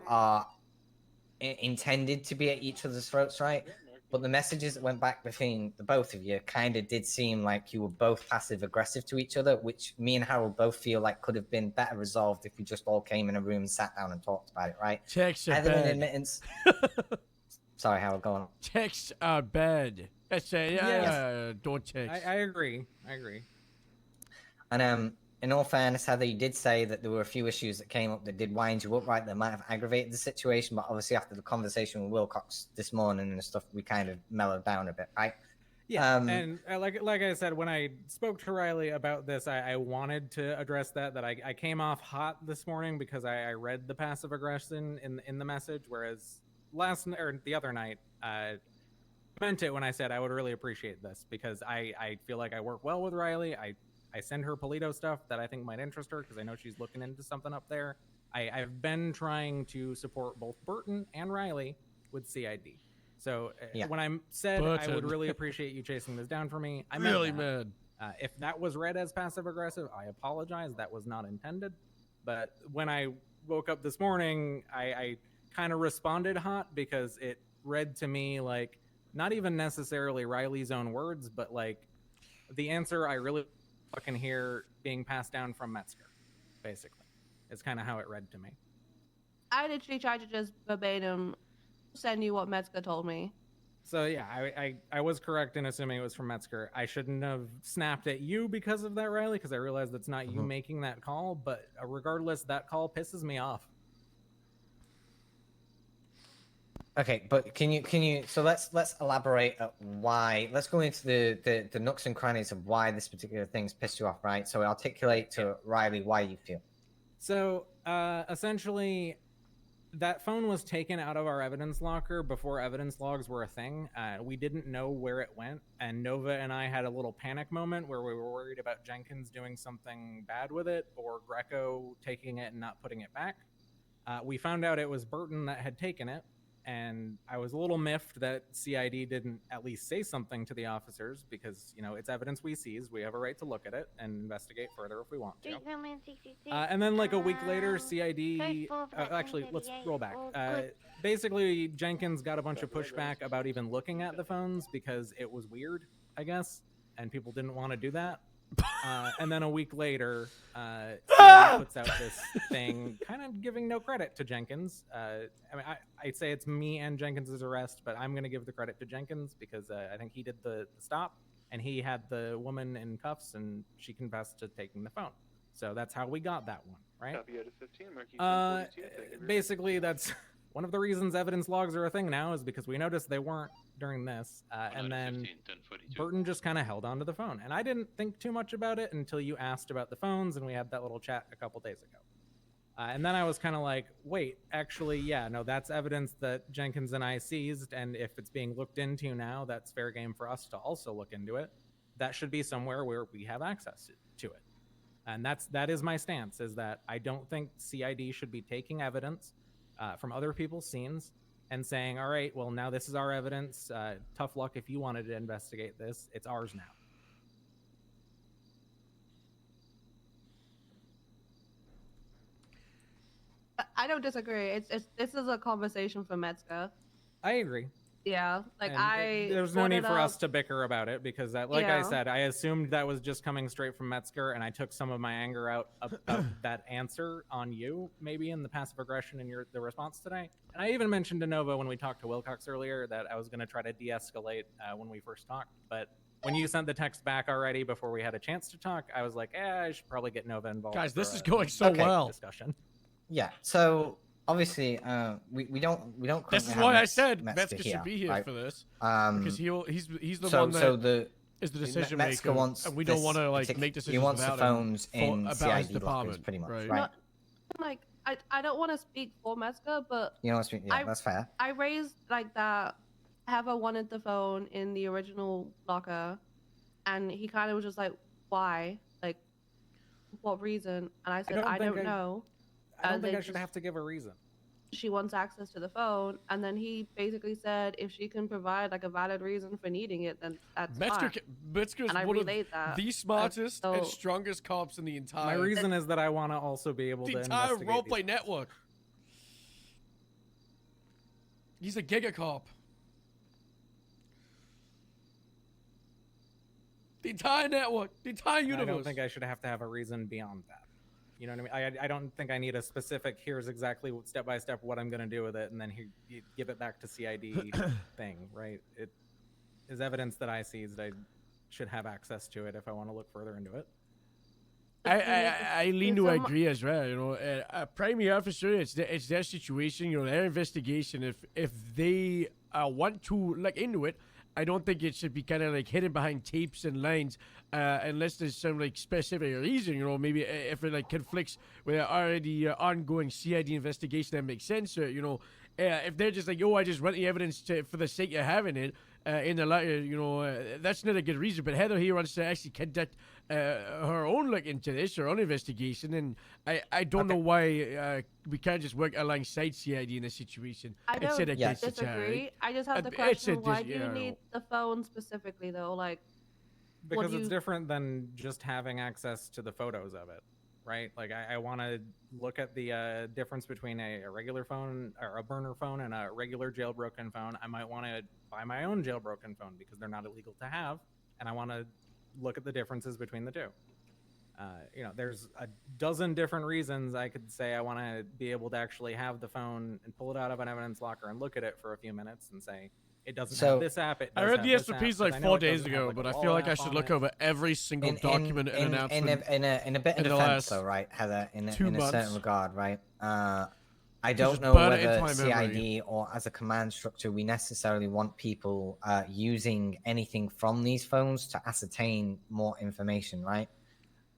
are intended to be at each other's throats, right? But the messages that went back between the both of you kind of did seem like you were both passive aggressive to each other, which me and Harold both feel like could have been better resolved if we just all came in a room, sat down, and talked about it, right? Checks are Heather, in bad. admittance. Sorry, Howard, go on. Texts are bad. Don't text. I agree. I agree. And in all fairness, Heather, you did say that there were a few issues that came up that did wind you up, right? That might have aggravated the situation, but obviously after the conversation with Wilcox this morning and stuff, we kind of mellowed down a bit, right? Yeah, and like I said, when I spoke to Riley about this, I wanted to address that I came off hot this morning because I read the passive aggression in the message, whereas the other night, I meant it when I said I would really appreciate this because I feel like I work well with Riley. I send her Polito stuff that I think might interest her because I know she's looking into something up there. I've been trying to support both Burton and Riley with CID. So when I said I would really appreciate you chasing this down for me, I meant really that. mad. If that was read as passive aggressive, I apologize. That was not intended. But when I woke up this morning, I kind of responded hot because it read to me like not even necessarily Riley's own words, but like the answer I really fucking hear being passed down from Metzger, basically. It's kind of how it read to me. I literally tried to just verbatim send you what Metzger told me. So yeah, I was correct in assuming it was from Metzger. I shouldn't have snapped at you because of that, Riley, because I realized that's not you making that call. But regardless, that call pisses me off. Okay, but can you? So let's elaborate at why. Let's go into the nooks and crannies of why this particular thing's pissed you off, right? So articulate to Riley why you feel. So essentially, that phone was taken out of our evidence locker before evidence logs were a thing. We didn't know where it went, and Nova and I had a little panic moment where we were worried about Jenkins doing something bad with it or Greco taking it and not putting it back. We found out it was Burton that had taken it, and I was a little miffed that CID didn't at least say something to the officers because, you know, it's evidence we seize. We have a right to look at it and investigate further if we want to. And then like a week later, CID... actually, let's roll back. Basically, Jenkins got a bunch of pushback about even looking at the phones because it was weird, I guess, and people didn't want to do that. And then a week later, CID puts out this thing, kind of giving no credit to Jenkins. I mean, I'd say it's me and Jenkins' arrest, but I'm going to give the credit to Jenkins because I think he did the stop, and he had the woman in cuffs, and she confessed to taking the phone. So that's how we got that one, right? Copy out of 15, marking 1042. Basically, that's one of the reasons evidence logs are a thing now is because we noticed they weren't during this, and then 15, Burton just kind of held onto the phone. And I didn't think too much about it until you asked about the phones, and we had that little chat a couple days ago. And then I was kind of like, wait, actually, yeah, no, that's evidence that Jenkins and I seized, and if it's being looked into now, that's fair game for us to also look into it. That should be somewhere where we have access to it. And that is my stance, is that I don't think CID should be taking evidence from other people's scenes and saying, all right, well, now this is our evidence. Tough luck if you wanted to investigate this. It's ours now. I don't disagree. This is a conversation for Metzger. I agree. Yeah, like And there's no need for us to bicker about it because that, like I said, I assumed that was just coming straight from Metzger, and I took some of my anger out of that answer on you, maybe in the passive aggression in the response today. And I even mentioned to Nova when we talked to Wilcox earlier that I was going to try to de-escalate when we first talked, but when you sent the text back already before we had a chance to talk, I was like, I should probably get Nova involved. Guys, this is going so well. Discussion. Yeah. So obviously, we don't. This is why I said Metzger should be here for this, because he's the one that is the decision maker, and we don't want to like make decisions. He wants about the phones him, in about CID his department, pretty much, right? Not, like I don't want to speak for Metzger, but You know, yeah, that's fair. I raised like that. Heather wanted the phone in the original locker, and he kind of was just like, "Why? Like, what reason?" And I said, "I don't know." I don't think I should have to give a reason. She wants access to the phone, and then he basically said if she can provide like a valid reason for needing it, then that's fine. Metzger's and I one of relayed that. the smartest and strongest cops in the entire. My reason is that I want to also be able to entire investigate roleplay network. He's a giga cop. The entire network, the entire universe. I don't think I should have to have a reason beyond that. You know what I mean? I don't think I need a specific, here's exactly step by step what I'm going to do with it, and then you give it back to CID thing, right? It is evidence that I see that I should have access to it if I want to look further into it. I lean to agree as well. You know, a primary officer, it's their situation. You know, their investigation. If they want to look into it, I don't think it should be kind of like hidden behind tapes and lines, unless there's some like specific reason. You know, maybe if it like conflicts with an already ongoing CID investigation that makes sense. You know, if they're just like, oh, I just want the evidence for the sake of having it. In the letter, you know, that's not a good reason. But Heather here wants to actually conduct her own look into this, her own investigation, and I don't know why we can't just work alongside CID in this situation. I don't against disagree. I just have the it's question: why do you need the phone specifically, though? Like, because it's different than just having access to the photos of it, right? Like, I want to look at the difference between a regular phone or a burner phone and a regular jailbroken phone. I might want to buy my own jailbroken phone because they're not illegal to have, and I want to look at the differences between the two. You know, there's a dozen different reasons I could say I want to be able to actually have the phone and pull it out of an evidence locker and look at it for a few minutes and say, it doesn't have this app. It I does read have the this app, SOPs 'cause like I know 4 it days doesn't have, ago, like, but a I wall feel like I app should on look it. over every single document and announcement. In a bit of in the defense, last though, right, Heather? In a 2 certain months. regard, right? I Just don't know burn it into whether my memory. CID or as a command structure we necessarily want people using anything from these phones to ascertain more information, right?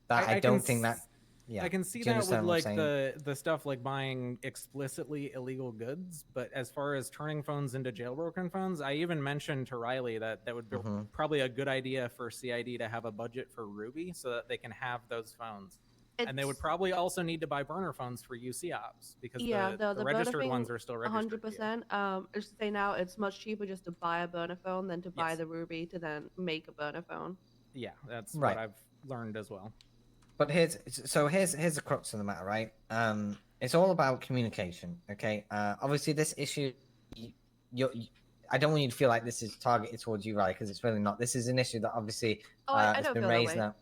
That I don't think that. Yeah, I can see do you that with understand what I'm like saying? the stuff like buying explicitly illegal goods, but as far as turning phones into jailbroken phones, I even mentioned to Riley that would be probably a good idea for CID to have a budget for Ruby so that they can have those phones. And they would probably also need to buy burner phones for UC ops because the registered ones are still registered. 100%. Just to say now, it's much cheaper just to buy a burner phone than to buy the Ruby to then make a burner phone. Yeah, that's Right. what I've learned as well. But here's the crux of the matter, right? It's all about communication, okay? Obviously, this issue, I don't want you to feel like this is targeted towards you, right? Because it's really not. This is an issue that obviously I has don't been feel that raised way. now.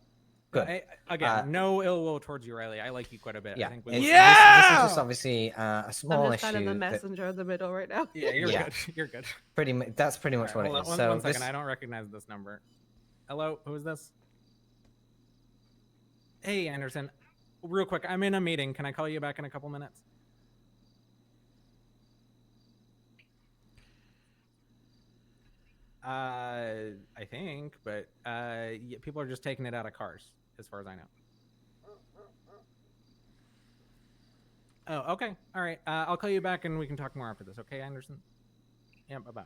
Good. Again, no ill will towards you, Riley. I like you quite a bit. Yeah. I think This is just obviously a small I'm just issue. kind of the that- messenger in the middle right now. Yeah, you're good. You're good. That's pretty much what it is. So One second, this- I don't recognize this number. Hello, who is this? Hey, Anderson. Real quick, I'm in a meeting. Can I call you back in a couple minutes? I think, but yeah, people are just taking it out of cars, as far as I know. Oh, okay. All right. I'll call you back and we can talk more after this. Okay, Anderson? Yeah, bye-bye.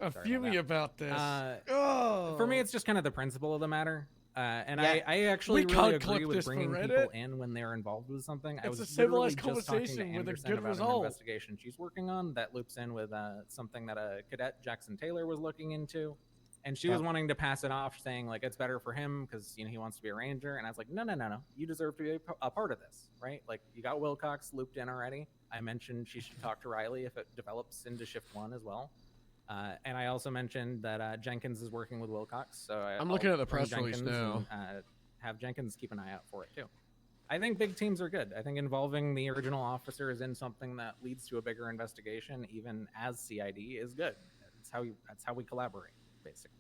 I'm fuming about this. For me, it's just kind of the principle of the matter. And Yeah. I actually We really can't agree clip with this for bringing Reddit. people in when they're involved with something. I It's was a civilized literally just talking to conversation with a Anderson good about result. an investigation she's working on that loops in with something that a cadet, Jackson Taylor, was looking into. And she was Yeah. wanting to pass it off, saying like it's better for him because he wants to be a ranger. And I was like, no, you deserve to be a part of this, right? Like you got Wilcox looped in already. I mentioned she should talk to Riley if it develops into shift 1 as well. And I also mentioned that Jenkins is working with Wilcox. So I'm looking at the press release now. And, have Jenkins keep an eye out for it too. I think big teams are good. I think involving the original officers in something that leads to a bigger investigation, even as CID, is good. That's how we collaborate, basically.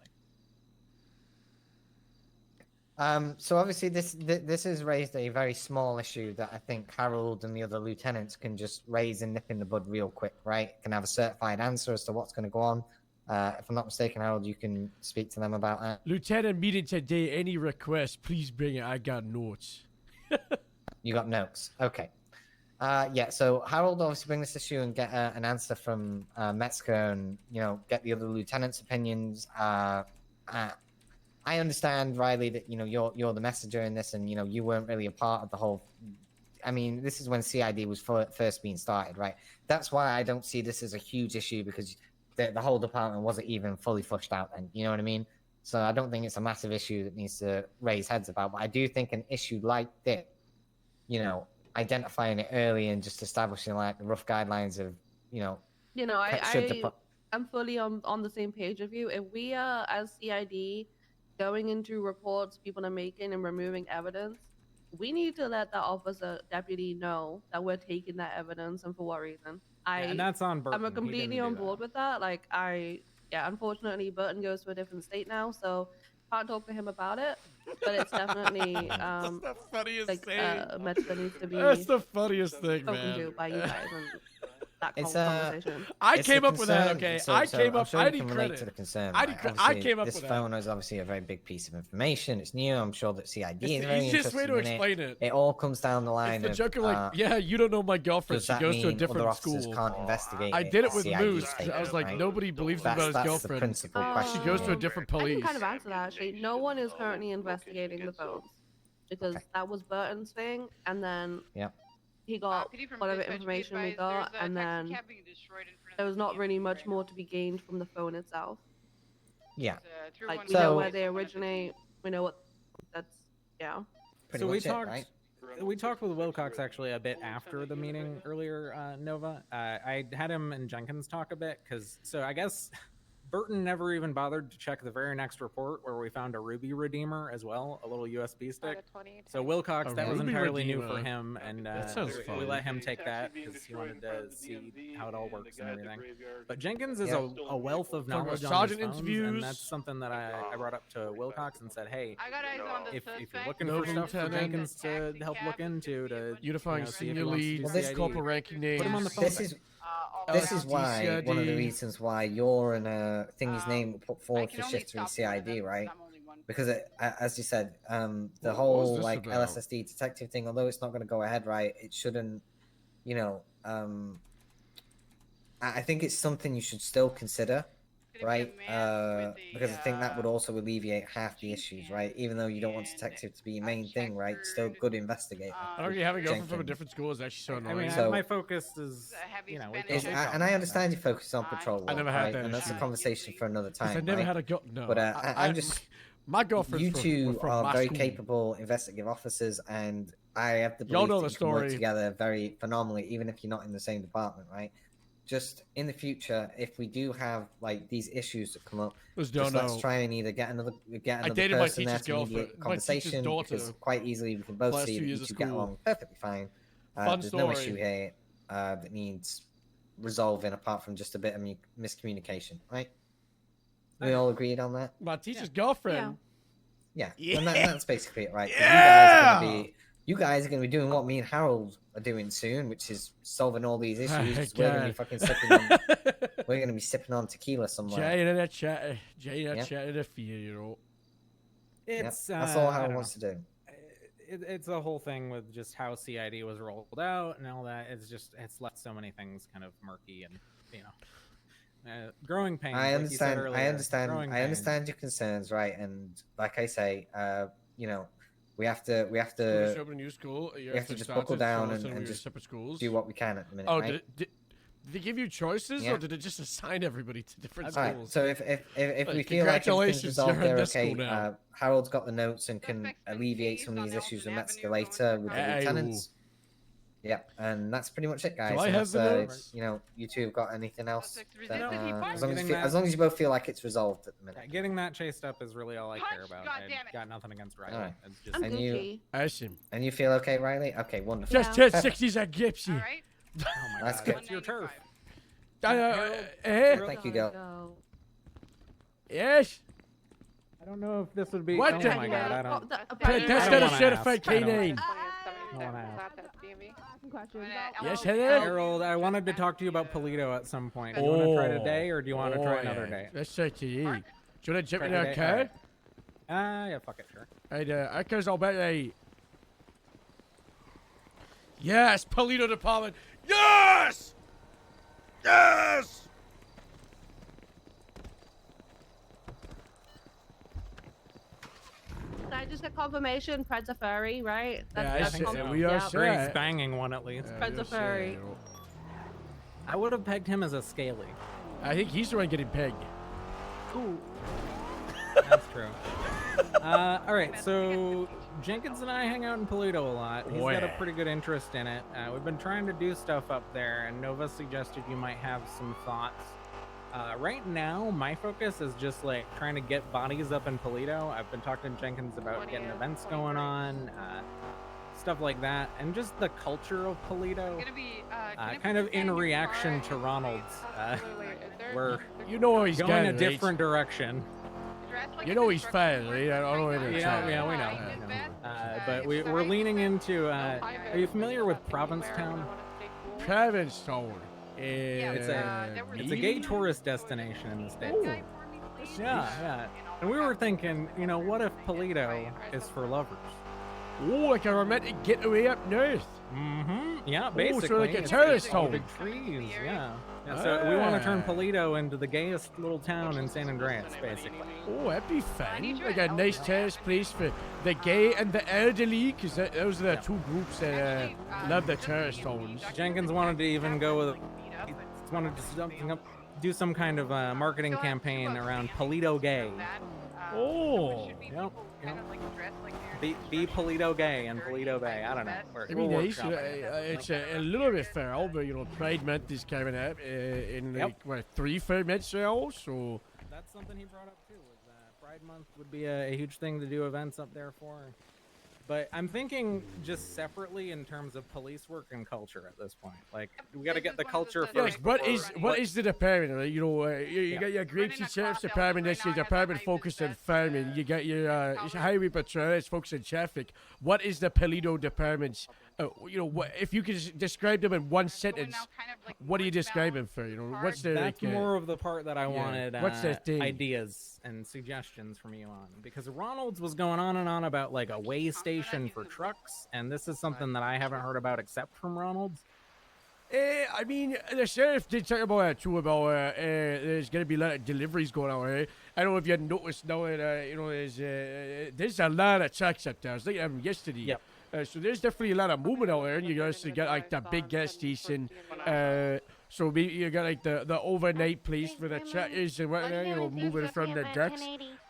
So obviously this has raised a very small issue that I think Harold and the other lieutenants can just raise and nip in the bud real quick, right? Can have a certified answer as to what's going to go on. If I'm not mistaken, Harold, you can speak to them about that. Lieutenant, meeting today. Any requests, please bring it. I got notes. You got notes. Okay. Yeah, so Harold obviously bring this issue and get an answer from Metzger and, get the other lieutenants' opinions. I understand, Riley, that, you're the messenger in this and, you weren't really a part of the whole... I mean, this is when CID was first being started, right? That's why I don't see this as a huge issue because the whole department wasn't even fully flushed out then. You know what I mean? So I don't think it's a massive issue that needs to raise heads about. But I do think an issue like this, identifying it early and just establishing like the rough guidelines of, I'm fully on the same page with you. If we are, as CID, going into reports people are making and removing evidence, we need to let that officer deputy know that we're taking that evidence and for what reason. And that's on Burton. I'm He completely didn't on do board with that. Like unfortunately Burton goes to a different state now, so can't talk to him about it. But it's definitely That's the funniest like thing. a matter that needs to be That's the funniest thing, spoken man. to by you guys and that It's conversation. I it's came a up with that. concern, Okay, so- I so came I'm up. sure I you need can relate credit. to the concern. I right? came Obviously, up this with phone that. is obviously a very big piece of information. It's new. I'm sure that CID It's is the very easiest way interested to in explain it. It all comes down the line It's the of joke of like, yeah, you don't know my girlfriend. does She that goes to a mean other different officers school. can't investigate I did it with CID Moose. take I was it, like, right? nobody believes him That's about his the girlfriend. principal question. She goes to a here. different I can police. kind of answer that actually. No one is currently investigating the phones because that was Burton's thing, and then Yep. he got whatever information we got, and then there was not really much more to be gained from the phone itself. Yeah. Like we know So- where they originate, we know what. That's yeah. Pretty So we much it, talked. right? We talked with Wilcox actually a bit after the meeting earlier, Nova. I had him and Jenkins talk a bit because I guess Burton never even bothered to check the very next report where we found a Ruby Redeemer as well, a little USB stick. So Wilcox, A that was Ruby entirely new Redeemer. for him, and That sounds we fun. let him take that because he wanted to see how it all works and everything. But Jenkins is Yeah. a wealth of Talking about knowledge on sergeant these phones, interviews. and that's something that I brought up to Wilcox and said, hey, if you're looking No for stuff for lieutenant. Jenkins to help look into to Unifying see if he senior wants to do leads, Well, this CID, corporal ranking names. put him on the phone. This is LSD, why one of the CID. reasons why you're in a thingy's name put forward for shift 3 CID, right? Because as you said, the What whole was this like about? LSSD detective thing, although it's not going to go ahead, right? It shouldn't, you know. I think it's something you should still consider, right? Because I think that would also alleviate half the issues, right? Even though you don't want detective to be your main thing, right? Still good investigator. I don't having a girlfriend from a Jenkins. different school is actually so I annoying. mean, So- my focus is, you know, And I understand you focus on patrol I never work, had right? that And that's a issue. conversation for another 'Cause time. I never right? had a girl. No, But I'm just. My girlfriend's You from, two were from are my very school. capable investigative officers, and I have the Y'all belief know that the you can work story. together very phenomenally, even if you're not in the same department, right? Just in the future, if we do have like these issues that come up, Just just don't let's know. try and either get another dated my person there teacher's to mediate girlfriend- the my teacher's conversation, daughter because quite easily we can both last see 2 that you years of two get school. along perfectly fine. Fun There's no story. issue here that needs resolving apart from just a bit of miscommunication, right? We all agreed on that. My teacher's girlfriend. Yeah, Yeah. and that's basically it, right? 'Cause Yeah! You guys are gonna be doing what me and Harold are doing soon, which is solving all these issues. 'Cause we're gonna be God. fucking sipping on, we're gonna be sipping on tequila somewhere. Jay and that chat. Jay and that Yep. chat in a few. Yep, It's that's all I Harold don't wants know. to do. It's a whole thing with just how CID was rolled out and all that. It's left so many things kind of murky and growing pains. I like you said understand. earlier, I understand. growing I pains. understand your concerns, right? And like I say, you know, we have to We're just opening a new school. we have to just buckle down and just separate schools. do what we can at the minute. Oh, right? did they give you choices, Yeah. or did it just assign everybody to different All right. schools? So if we Like, feel like everything's congratulations, resolved, you're in they're this okay. school now. Harold's got the notes and can alleviate some of these issues and escalator with the Hey, lieutenants. Yeah, and that's pretty much it, guys. I Unless, have the notes? you know, you two have got anything else? That, as, Getting that- as long as you both feel like it's resolved at the minute. Getting that chased up is really all I care about. I got nothing against Riley. All right. It's just I'm And you- Gucci. Awesome. And you feel okay, Riley? Okay, wonderful. Just hit 60s at Gypsy. Oh my That's God, good. It's your turf. Thank you, girl. Go. Yes. I don't know if this would be. What Oh the- my God, I don't. That's I not don't a wanna certified ask. I don't- canine. I don't wanna ask. Yes, hello. Harold, I wanted to talk to you about Polito at some point. Do you want to try today, or do you want to try another day? That's up to you. Do you want to jump Try in our today? car? Alright. Yeah, fuck it, sure. I cares all about a. Yes, Polito Department. Yes! Yes! Can I just get confirmation? Fred's a furry, right? Yeah, I that's said- confirmed. we are Yeah. Greg's banging one at least. Fred's a furry. I would have pegged him as a scaly. I think he's the one getting pegged. Ooh. That's true. All right, so Jenkins and I hang out in Polito a lot. He's got a yeah. pretty good interest in it. We've been trying to do stuff up there, and Nova suggested you might have some thoughts. Right now, my focus is just like trying to get bodies up in Polito. I've been talking to Jenkins about getting events going on. stuff like that, and just the culture of Polito. Kind of in reaction to Ronald's, we're he's going getting, a right? different direction. He's fine, right? I don't know anything. Yeah, we know. But we're leaning into. Are you familiar with Provincetown? Provincetown. It's a gay tourist destination in the state. Yeah. And we were thinking, what if Polito is for lovers? Oh, like a romantic getaway up north. Mm-hmm. Yeah, basically. so like a It's tourist all home. big trees. Yeah. So we want to turn Polito into the gayest little town in San Andreas, basically. Oh, that'd be fun. Like a nice tourist place for the gay and the elderly, because those are the two groups that love the tourist towns. Jenkins wanted to even go with, wanted to do some kind of marketing campaign around Polito Gay. Oh. Yep. Be Polito Gay and Polito Bay. I don't know. I mean, it's a little bit feral, but Pride Month is coming up in like 3-4 months now, so. That's something he brought up too. Was Pride Month would be a huge thing to do events up there for. But I'm thinking just separately in terms of police work and culture at this point. Like, we got to get the culture first. Yes, what is the department? Right? You got your Grapeseed Sheriff's Department, that's your department focused on farming. You got your highway patrol, that's focused on traffic. What is the Polito department's? If you could describe them in one sentence, what are you describing for? What's the? That's more of the part that I wanted. What's the thing? Ideas and suggestions from you on, because Ronald's was going on and on about like a way station for trucks, and this is something that I haven't heard about except from Ronald's. I mean, the sheriff did talk about it too. About there's gonna be a lot of deliveries going on. Right? I don't know if you had noticed now that there's a lot of trucks up there. I was looking at them yesterday. Yep. So there's definitely a lot of movement out there, and you guys got like the big gas station. So maybe you got like the overnight place for the truckers and whatnot, moving from the decks.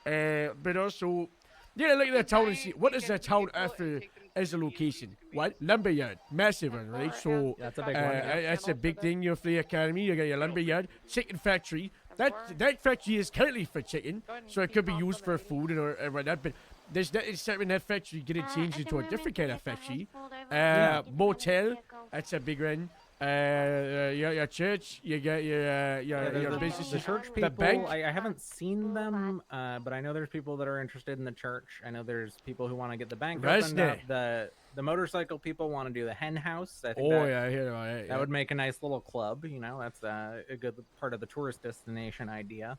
But also, look at the town and see what is the town offer as a location. What? Lumberyard, massive one, right? So that's a big one. That's a big thing. For the academy, you got your lumberyard, chicken factory. That factory is currently for chicken, so it could be used for food or whatnot. But there's something that factory getting changed into a different kind of factory. Motel, that's a big one. Your church, you got your business. The church people, the bank. I haven't seen them, but I know there's people that are interested in the church. I know there's people who want to get the bank opened up. The motorcycle people want to do the hen house. I think I hear about it. That would make a nice little club. That's a good part of the tourist destination idea.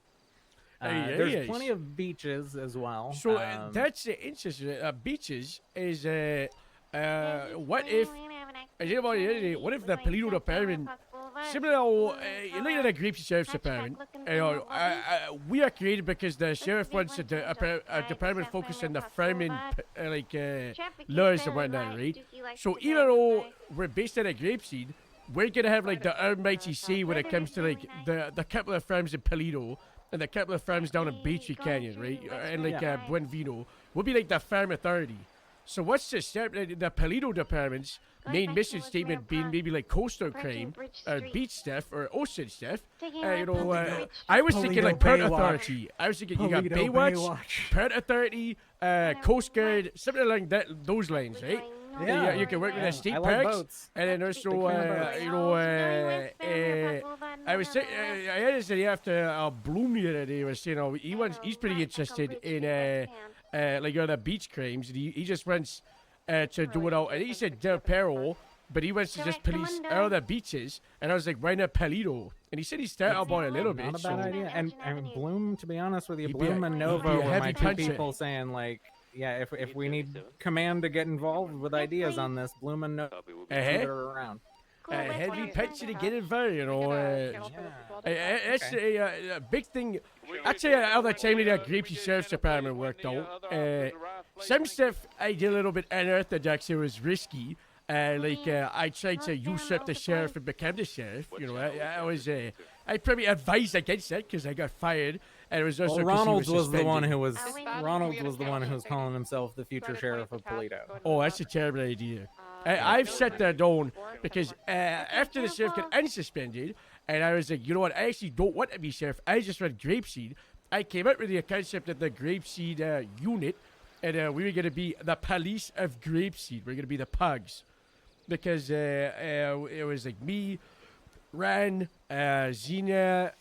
There's plenty of beaches as well. So that's interesting. Beaches is what if? What if the Polito department, similar to look at the Grapeseed Sheriff's Department, we are created because the sheriff wants a department focused on the farming laws and whatnot, right? So even though we're based out of Grapeseed, we're gonna have like the almighty say when it comes to like the couple of farms in Polito and the couple of farms down in Beachy Canyon, right? And like Buenvino, we'll be like the farm authority. So what's the Polito department's main mission statement being maybe like coastal crime, or beach stuff, or ocean stuff? I was thinking like Port Authority. I was thinking you got Baywatch, Port Authority, Coast Guard, something along those lines, right? Yeah, you can work with the state like parks, boats. and then also, I was saying, I had this idea after Bloom the other day was saying, he's pretty interested in the beach crimes. And he just wants to do it out. And he said Del Perro, but he wants to just police all the beaches. And I was like, why not Polito? And he said he started about it a little bit. Not a bad idea. And Bloom, to be honest with you, He'd be Bloom a- and he'd be Nova a were my heavy two puncher. people saying like, yeah, if we need command to get involved with ideas on this, Bloom and Nova are around. A heavy pitcher to get involved, It's a big thing. I'd say all the time that Grapeseed Sheriff's Department worked out. Some stuff I did a little bit unorthodox. It was risky. I tried to usurp the sheriff and become the sheriff. I probably advised against that because I got fired. And it was also 'cause he Ronald's was the suspended. one who was calling himself the future sheriff of Polito. Oh, that's a terrible idea. I've set that down because after the sheriff got unsuspended, and I was like, you know what, I actually don't want to be sheriff. I just want Grapeseed. I came up with the concept of the Grapeseed unit, and we were gonna be the police of Grapeseed. We're gonna be the pugs, because it was like me, Ran, Xenia,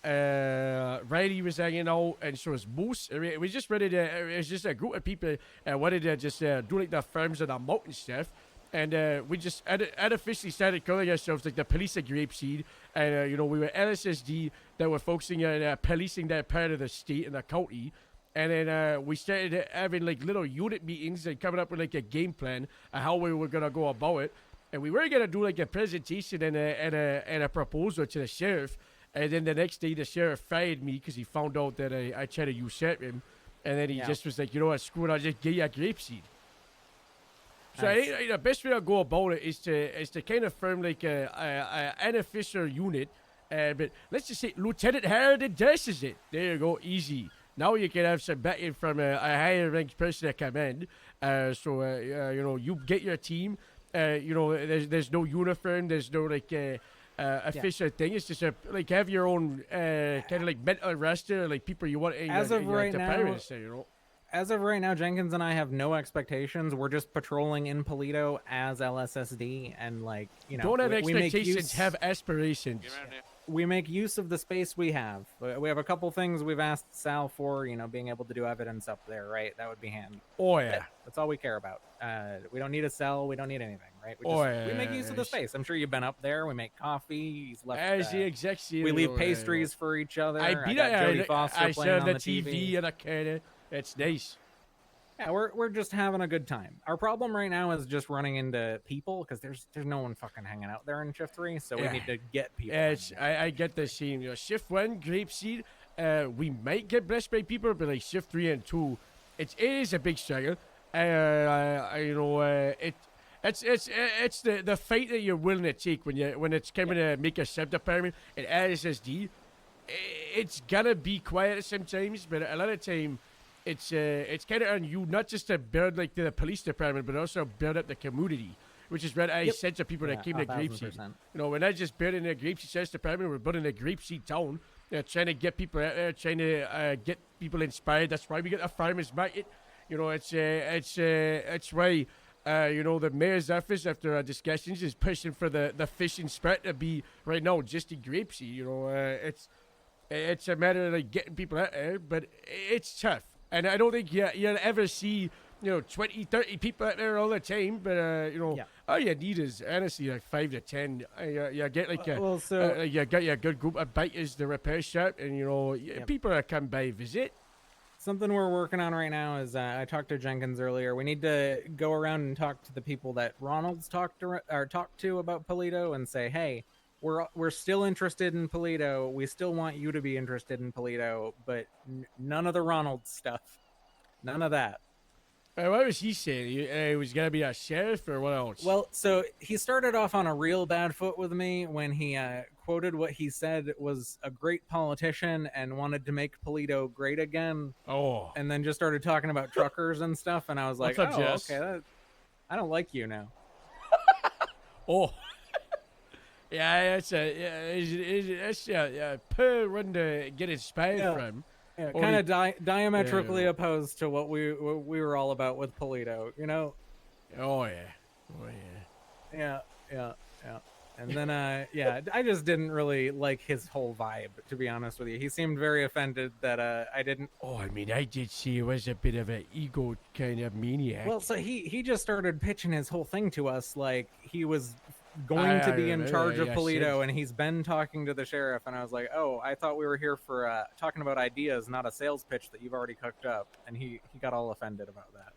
Riley was hanging out, and so was Moose. It was just ready to. It was just a group of people wanted to just do like the farms and the mountain stuff. And we just unofficially started calling ourselves like the police of Grapeseed. And, we were LSSD that were focusing on policing that part of the state and the county. And then we started having like little unit meetings and coming up with like a game plan of how we were going to go about it. And we were going to do like a presentation and a proposal to the sheriff. And then the next day the sheriff fired me because he found out that I tried to usurp him. And then he just was like, you know what, screw it, I'll just give you a Grapeseed. So Nice. I think the best way to go about it is to kind of form like a unofficial unit, but let's just say Lieutenant Harridan dashes it. There you go, easy. Now you can have some backing from a higher ranked person at command. You get your team. There's no uniform. There's no like official thing. It's just like have your own kind of like mental roster, like people you want in As your, of in your right now, department, you know. As of right now, Jenkins and I have no expectations. We're just patrolling in Polito as LSSD, and don't have we make expectations, use, have aspirations. we make use of the space we have. We have a couple things we've asked Sal for, being able to do evidence up there, right? That would be handy. Oh yeah, that's all we care about. We don't need a cell. We don't need anything, right? We make use of the space. I'm sure you've been up there. We make coffee. He's left. As the exec CEO, we leave pastries for each other. I got Jodie Foster I playing serve on the the TV and I kind of. It's nice. Yeah, we're just having a good time. Our problem right now is just running into people because there's no one fucking hanging out there in shift 3, so we need to get people. I get the same. Shift 1, Grapeseed, we might get blessed by people, but like shift 3 and 2, it is a big struggle. It's the fight that you're willing to take when it's coming to make a sub department and SSD. It's gonna be quiet sometimes, but a lot of time. It's kind of on you not just to build like the police department, but also build up the community, which is what I said to people that came to Grapeseed. We're not just building a Grapeseed Science department; we're building a Grapeseed town. Trying to get people out there, trying to get people inspired. That's why we get a farmers market. It's why the mayor's office, after our discussions, is pushing for the fishing spot to be right now just in Grapeseed. It's a matter of like getting people out there, but it's tough. And I don't think you'll ever see, 20, 30 people out there all the time. But, all you need is, honestly, like 5 to 10. You get like you got your good group of bikers, the repair shop, and, people that come by visit. Something we're working on right now is I talked to Jenkins earlier. We need to go around and talk to the people that Ronald's talked to about Polito and say, hey, we're still interested in Polito. We still want you to be interested in Polito, but none of the Ronald stuff. None of that. What was he saying? He was going to be a sheriff or what else? Well, so he started off on a real bad foot with me when he quoted what he said was a great politician and wanted to make Polito great again. Oh. And then just started talking about truckers and stuff, and I was like, okay, I don't like you now. Oh. Yeah, it's a poor one to get inspired from. Yeah, kind of diametrically opposed to what we were all about with Polito, Oh yeah. Yeah. And then I just didn't really like his whole vibe, to be honest with you. He seemed very offended that I didn't. Oh, I mean, I did see he was a bit of an ego kind of maniac. Well, so he just started pitching his whole thing to us like he was going to be in charge of Polito, and he's been talking to the sheriff, and I was like, oh, I thought we were here for talking about ideas, not a sales pitch that you've already cooked up. And he got all offended about that.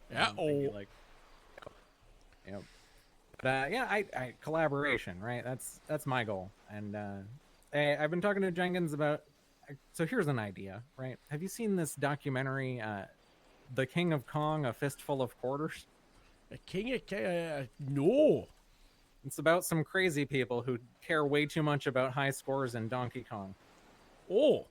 But I collaboration, right? That's my goal. And I've been talking to Jenkins about. So here's an idea, right? Have you seen this documentary, "The King of Kong: A Fistful of Quarters"? The King of Kong? No. It's about some crazy people who care way too much about high scores in Donkey Kong. Oh.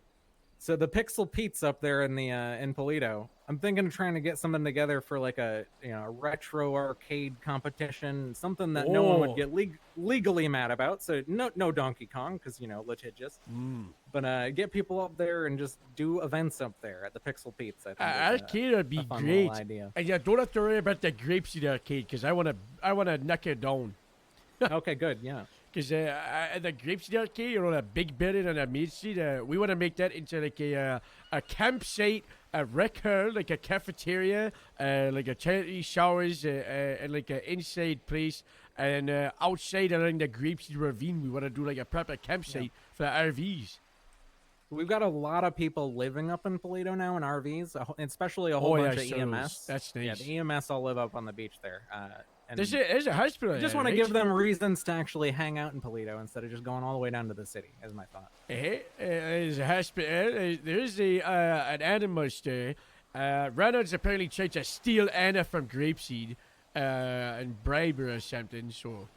So the Pixel Pete's up there in the in Polito. I'm thinking of trying to get something together for like a retro arcade competition, something that no one Oh. would get legally mad about. So no Donkey Kong because litigious. But get people up there and just do events up there at the Pixel Pete's. I think Arcade would be a fun great. little idea. And you don't have to worry about the Grapeseed arcade because I wanna knock it down. Okay, good, yeah. Because the Grapeseed arcade, the big building on the Main Street, we want to make that into like a campsite, a record, like a cafeteria, like a charity showers, and like an inside place. And outside around the Grapeseed ravine, we want to do like a proper campsite for the RVs. We've got a lot of people living up in Paleto now in RVs, especially a whole bunch of EMS. That's nice. Yeah, the EMS all live up on the beach there. And There's a hospital. I just want to give them reasons to actually hang out in Paleto instead of just going all the way down to the city, is my thought. There's a hospital. There's an animal store. Reynolds apparently tried to steal Anna from Grapeseed and bribe her or something. So,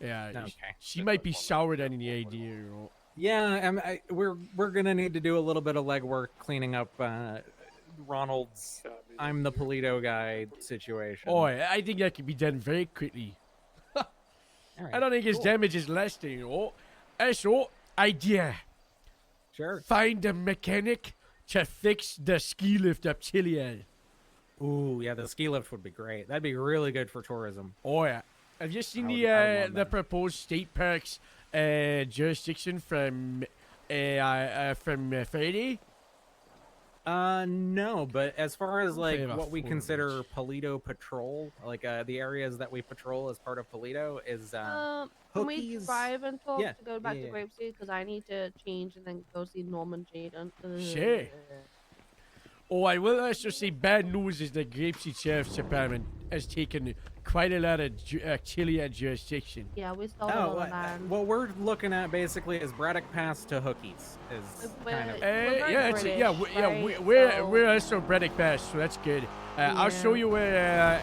yeah, Okay. she might be soured on the idea. Yeah, we're gonna need to do a little bit of legwork cleaning up Ronald's "I'm the Paleto guy" situation. Oh, I think that can be done very quickly. I don't think his damage is lasting. So, idea. Sure. Find a mechanic to fix the ski lift up Chiliad. Ooh, yeah, the ski lift would be great. That'd be really good for tourism. Oh yeah. Have you seen I would love the proposed state parks jurisdiction from Friday? No, but as far as like They have a what we full consider Paleto patrol, like the areas that we patrol as part of Paleto is Can we Hookies. drive and talk Yeah, to go back yeah. to Grapeseed? Because I need to change and then go see Norman Jaden. Sure. Oh, I will also say bad news is the Grapeseed Sheriff's Department has taken quite a lot of Chiliad jurisdiction. Yeah, we stole all the land. what we're looking at basically is Braddock Pass to Hookies. Is kind of We're also Braddock Bass, so that's good. I'll show you where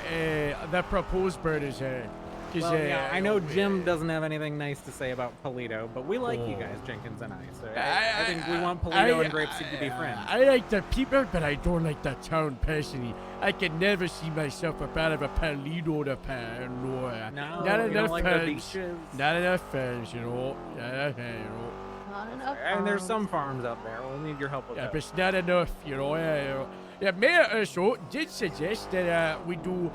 the proposed borders are. Well, I know Jim doesn't have anything nice to say about Paleto, but we like you guys, Jenkins and I. So I think we want Paleto and Grapeseed to be friends. I like the people, but I don't like the town personally. I can never see myself a part of a Paleto to Paranoia. No, not you enough don't like the farms. beaches? Not enough farms, Not enough, Not enough. And there's some farms out there. We'll need your help with Yeah, that. but it's not enough, Yeah, Mayor also did suggest that we do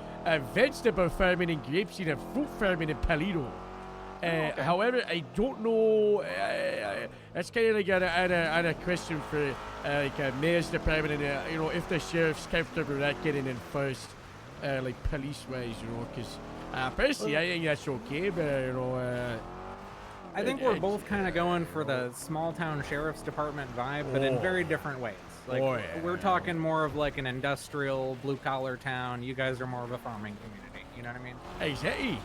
vegetable farming in Grapeseed and fruit farming in Paleto. However, I don't know. That's kind of like a question for like a mayor's department, and if the sheriff's comfortable with that getting in first, like police-wise, because personally I think that's okay, but I think we're both kind of going for the small town sheriff's department vibe, but in very different ways. Like we're talking more of like an industrial blue collar town. You guys are more of a farming community. You know what I mean? Exactly.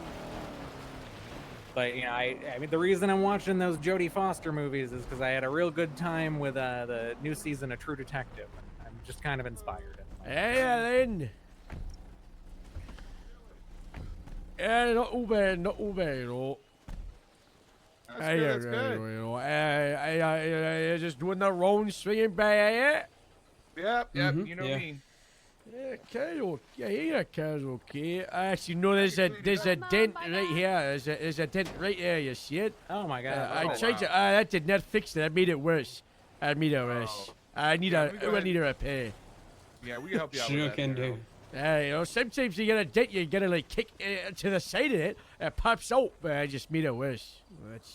But I mean, the reason I'm watching those Jodie Foster movies is because I had a real good time with the new season of True Detective. And I'm just kind of inspired. Yeah, then. Yeah, not too bad, That's good. I just doing the wrong swinging by it. Yep, you know me. Yeah, car's okay. Actually, no, there's a dent right here. There's a dent right there. You see it? Oh my god! I tried to. That did not fix it. I made it worse. I need a repair. Yeah, we can help you out. Sure with can that, do. Sometimes you get a dent, you gotta like kick to the side of it. It pops out, but I just made it worse. I mean,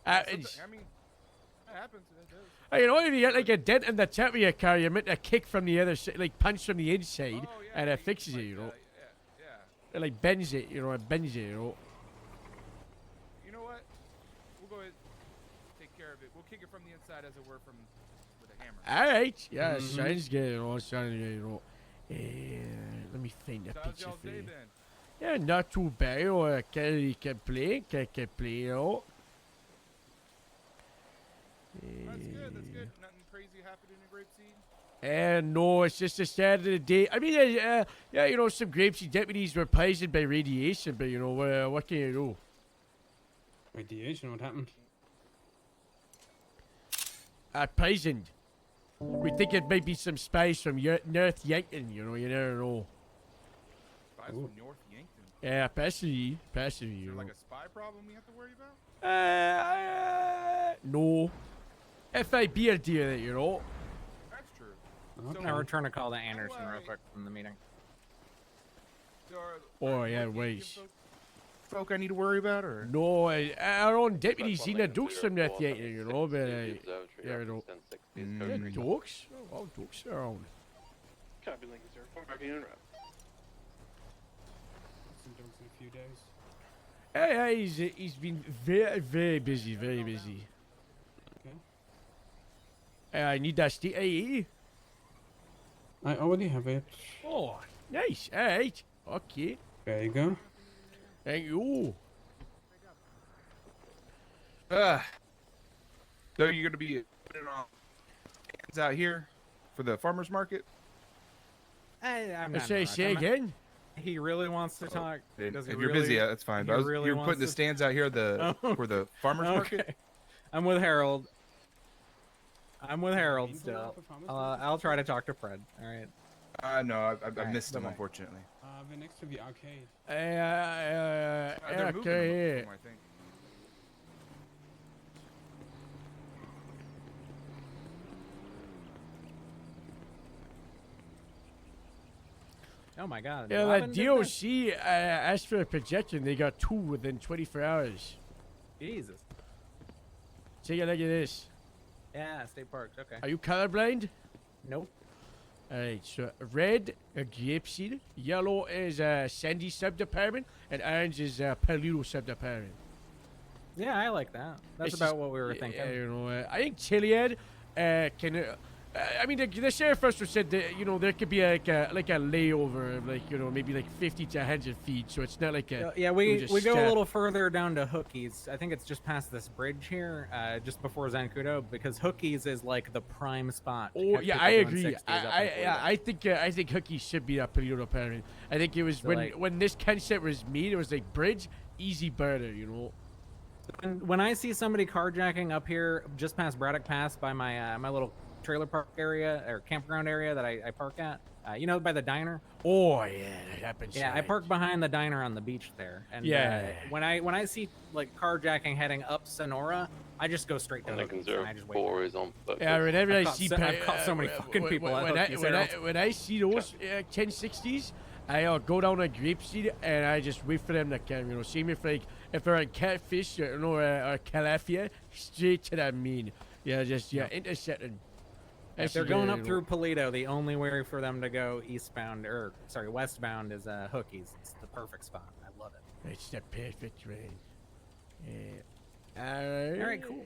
that happens. It does. If you get like a dent in the top of your car, you're meant to kick from the other side, like punch from the inside, and it fixes it. Yeah. It like bends it. It bends it. You know what? We'll go ahead and take care of it. We'll kick it from the inside, as it were, with a hammer. All right. Yeah, sounds good. Sounds good. Let me find a So how's picture y'all's for day you. been? Yeah, not too bad. Can't complain. That's good. Nothing crazy happening in Grapeseed? And no, it's just a start of the day. I mean, some Grapeseed deputies were poisoned by radiation, but what can you do? Radiation? What happened? Poisoned. We think it might be some spies from North Yankton, you know, you never know. Spies from North Yankton. Yeah, possibly, you Is there know. like a spy problem we have to worry about? No. FIB deal it, you know. That's true. Can I return a call to Anderson real quick from the meeting? So are Oh, yeah, wait. folk I need to worry about, or? No, our own deputy seen the Dukes from North Yankton, you know, but, yeah, you know. The Dukes? Oh, Dukes are on. Copy, Lincoln, sir. Back in interrupt. Some jokes in a few days. Yeah, he's been very, very busy, very busy. Okay. I need that state ID. I already have it. Oh, nice. Alright. Okay. There you go. Thank you. So you're gonna be putting on stands out here for the farmers market? I'm not. Say again. He really wants to talk. Does he If you're really, busy, that's fine. But you're putting the stands out here for the farmers market? I'm with Harold. Still. I'll try to talk to Fred. All right. No, I missed him, unfortunately. We're next to the arcade. They're moving okay. them, I think. Oh my God. Yeah, Robin that did DOC asked for a projection. They got 2 within 24 hours. Jesus. Take a look at this. Yeah, state parks. Okay. Are you colorblind? Nope. Alright, so red, a Grapeseed. Yellow is Sandy sub-department. And orange is Palito sub-department. Yeah, I like that. That's It's about just- what we were thinking. You know, I think Chiliad can. I mean, the sheriff first said that, you know, there could be like a layover of like, you know, maybe like 50 to 100 feet. So it's not like a. Yeah, we just go a stop. little further down to Hookies. I think it's just past this bridge here, just before Zancudo, because Hookies is like the prime spot. to Oh catch yeah, people I doing agree. 60s up in Florida. I think Hookie should be a Palito department. I think it was So, when this concept was made, it was like bridge, easy burner, you know. When I see somebody carjacking up here, just past Braddock Pass by my my little trailer park area or campground area that I park at, you know, by the diner. Oh yeah, that happens. Yeah, I park behind the diner on the beach there, and Yeah. when I see like carjacking heading up Sonora, I just go straight to Hookies and I just wait. Is on foot. Yeah, whenever I I've caught see I've caught so many fucking people at Hookies. when I see those 1060s, I'll go down a Grapeseed and I just wait for them to come. You know, see me if they're on catfish or or tilapia, straight to that mean. Yeah, just intercepting. If they're going up through Polito, the only way for them to go eastbound westbound is Hookies. It's the perfect spot. I love it. It's the perfect way. All right, cool.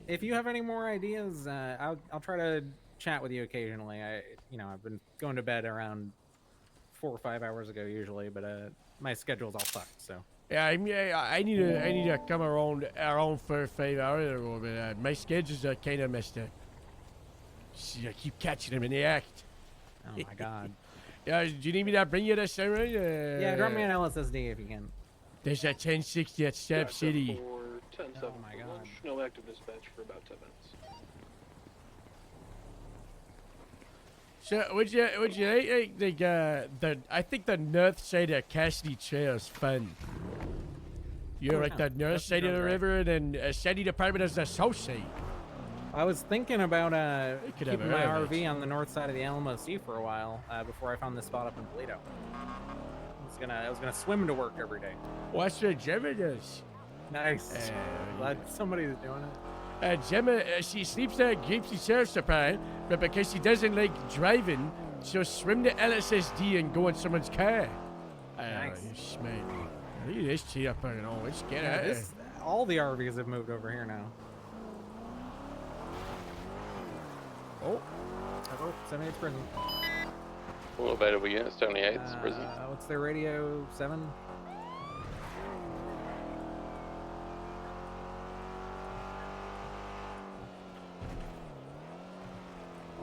If you have any more ideas, I'll try to chat with you occasionally. I've been going to bed around 4 or 5 hours ago usually, but my schedule's all fucked. So Yeah, I need to come around 4 or 5 hours ago, but my schedules are kind of messed up. See, I keep catching them in the act. Oh my God. Yeah, do you need me to bring you this around? Yeah, drop me an LSSD if you can. There's that 1060 at Step City. For 10 Oh my God. No active dispatch for about 10 minutes. So would you like I think the north side of Cassidy Trail is fun. You're like the north side of the river, and then Sandy Department is the south side. I was thinking about could keeping have my heard of RV on the north side of the Alamo Sea for a while before I found this spot up in Toledo. I was gonna swim to work every day. What's what Gemma does? Nice. Glad somebody's doing it. Gemma, she sleeps at Grapeseed Sheriff's Department, but because she doesn't like driving, she'll swim to LSSD and go in someone's car. Nice. You smart. Look at this cheat up and all. Let's get Yeah, out. all the RVs have moved over here now. Oh. 78's prison. All available units, 78's prison. What's their radio? 7?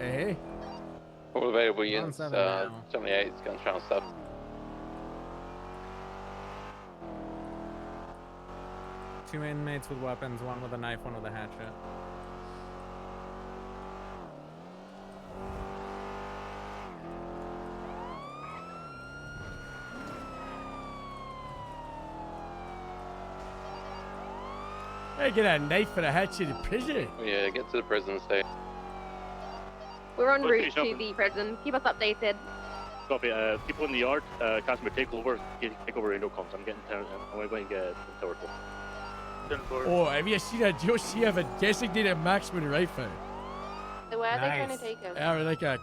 Hey. All available units, 7 now. 78's guns round sub. Two inmates with weapons, one with a knife, one with a hatchet. I get a knife and a hatchet in prison. Yeah, get to the prison state. We're en Well, route finish to up. the prison. Keep us updated. Copy. People in the yard, Casimir, take over radio comms. I'm going to get tower 4. Oh, have you seen a DOC have a designated marksman rifle? So where are they trying to take him? Like a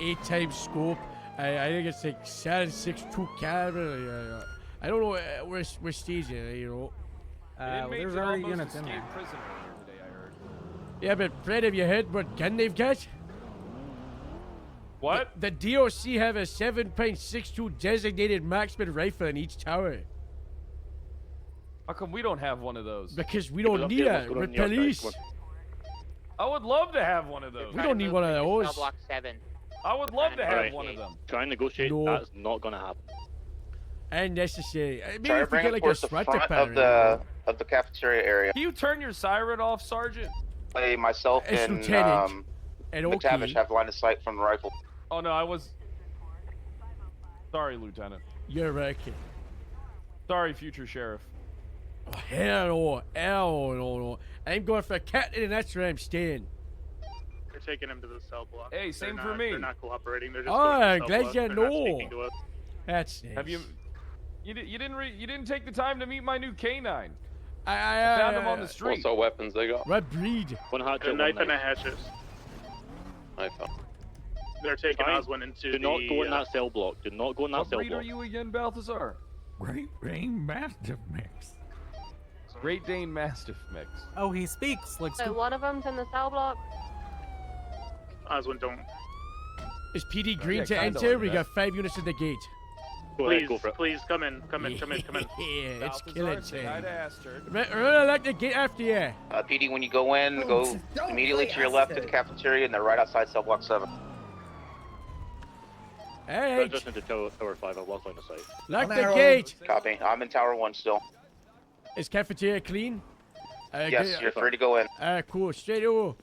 8x scope. I think it's like 7.62 caliber. I don't know where staging it, you know. There's already units in there. Yeah, but Fred, have you heard what gun they've got? What? The DOC have a 7.62 designated marksman rifle in each tower. How come we don't have one of those? Because we don't need it. We're police. I would love to have one of those. We don't need one of those. Block 7. I would love to have Alright, one of them. Try and negotiate. No. That's not going to happen. Unnecessary. Maybe Sorry, if we bring get it like a towards the sweater front pattern. of the cafeteria area. Can you turn your siren off, Sergeant? Play myself It's and Lieutenant. And McTavish okay. have line of sight from the rifle. Oh no, I was. Sorry, Lieutenant. You're right. Sorry, future sheriff. Oh, hell no. I'm going for a captain and that's where I'm staying. They're taking him to the cell block. Hey, same for me. They're not cooperating. They're just Oh, going to the I'm cell glad block. you They're not know. speaking to us. That's nice. Have you? You didn't take the time to meet my new canine. I found him on the street. What sort of weapons they got? What breed? One A hatchet, knife one and a knife. hatchet. I found. They're taking Fine. Oswin into Do not the, go in that cell block. Do not go in that What cell breed block. are you again, Balthazar? Great Dane Mastiff mix. Great Dane Mastiff mix. Oh, he speaks like. So one of them's in the cell block. Oswin, don't. Is PD green yeah, to kinda enter? like We that. got 5 units at the gate. Go Please, ahead, go for it. please, come in. Yeah, it's Balthazar, killing say hi time. to Astrid. Run like the gate after you. PD, when you go in, go immediately to your left to the cafeteria, and they're right outside cell block 7. Hey, Just into tower 5. I'll walk line of sight. lock the gate. Copy. I'm in Tower 1 still. Is cafeteria clean? Yes, you're free to go in. Cool. Straight over.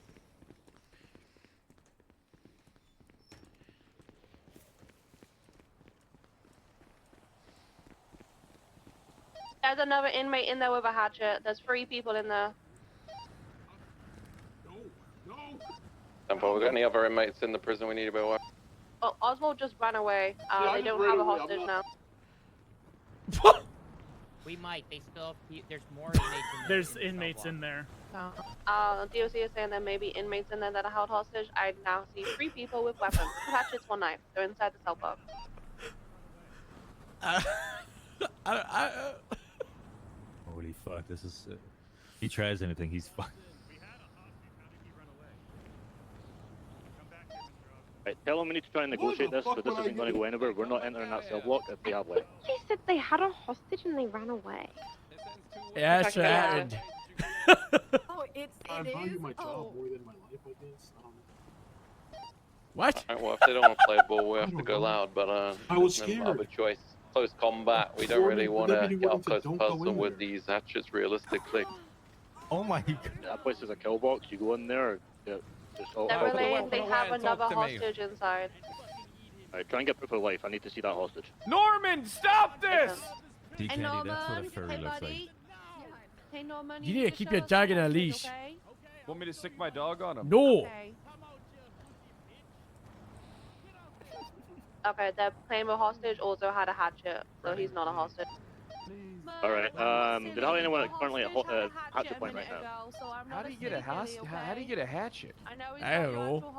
There's another inmate in there with a hatchet. There's 3 people in there. Temple, we got any other inmates in the prison we need to be aware? Oh, Oswald just ran away. They don't have a hostage now. We might. They still. There's more inmates in there. There's inmates in there. DOC is saying there may be inmates in there that are held hostage. I now see 3 people with weapons. 2 hatchets, 1 knife. They're inside the cell block. Holy fuck, this is. He tries anything, he's fucked. Right, tell them we need to try and negotiate this, but this isn't going to go anywhere. We're not entering that cell block if they have light. They said they had a hostage and they ran away. Yeah, that's what happened. Oh, it value is? my job Oh. more than my life, I guess. What? Alright, well, if they don't want to play ball, we have to go loud, but I was there's no scared. other choice. Close combat, we don't really want to deputy get up wanted to close don't go person in with there. these hatchets realistically. Oh my god. That place is a kill box. You go in there. Yeah, just all. They're Alright, relaying they have another hostage inside. try and get proof of life. I need to see that hostage. Norman, stop this! See, Candy, that's what a furry looks like. Hey Norman, You need to keep your dog in a leash. Want me to stick my dog on him? No. Okay, the claimer hostage also had a hatchet, so he's not a hostage. Alright, do you have anyone currently at hatchet point right now? How do you get a How do you get a hatchet? I don't know.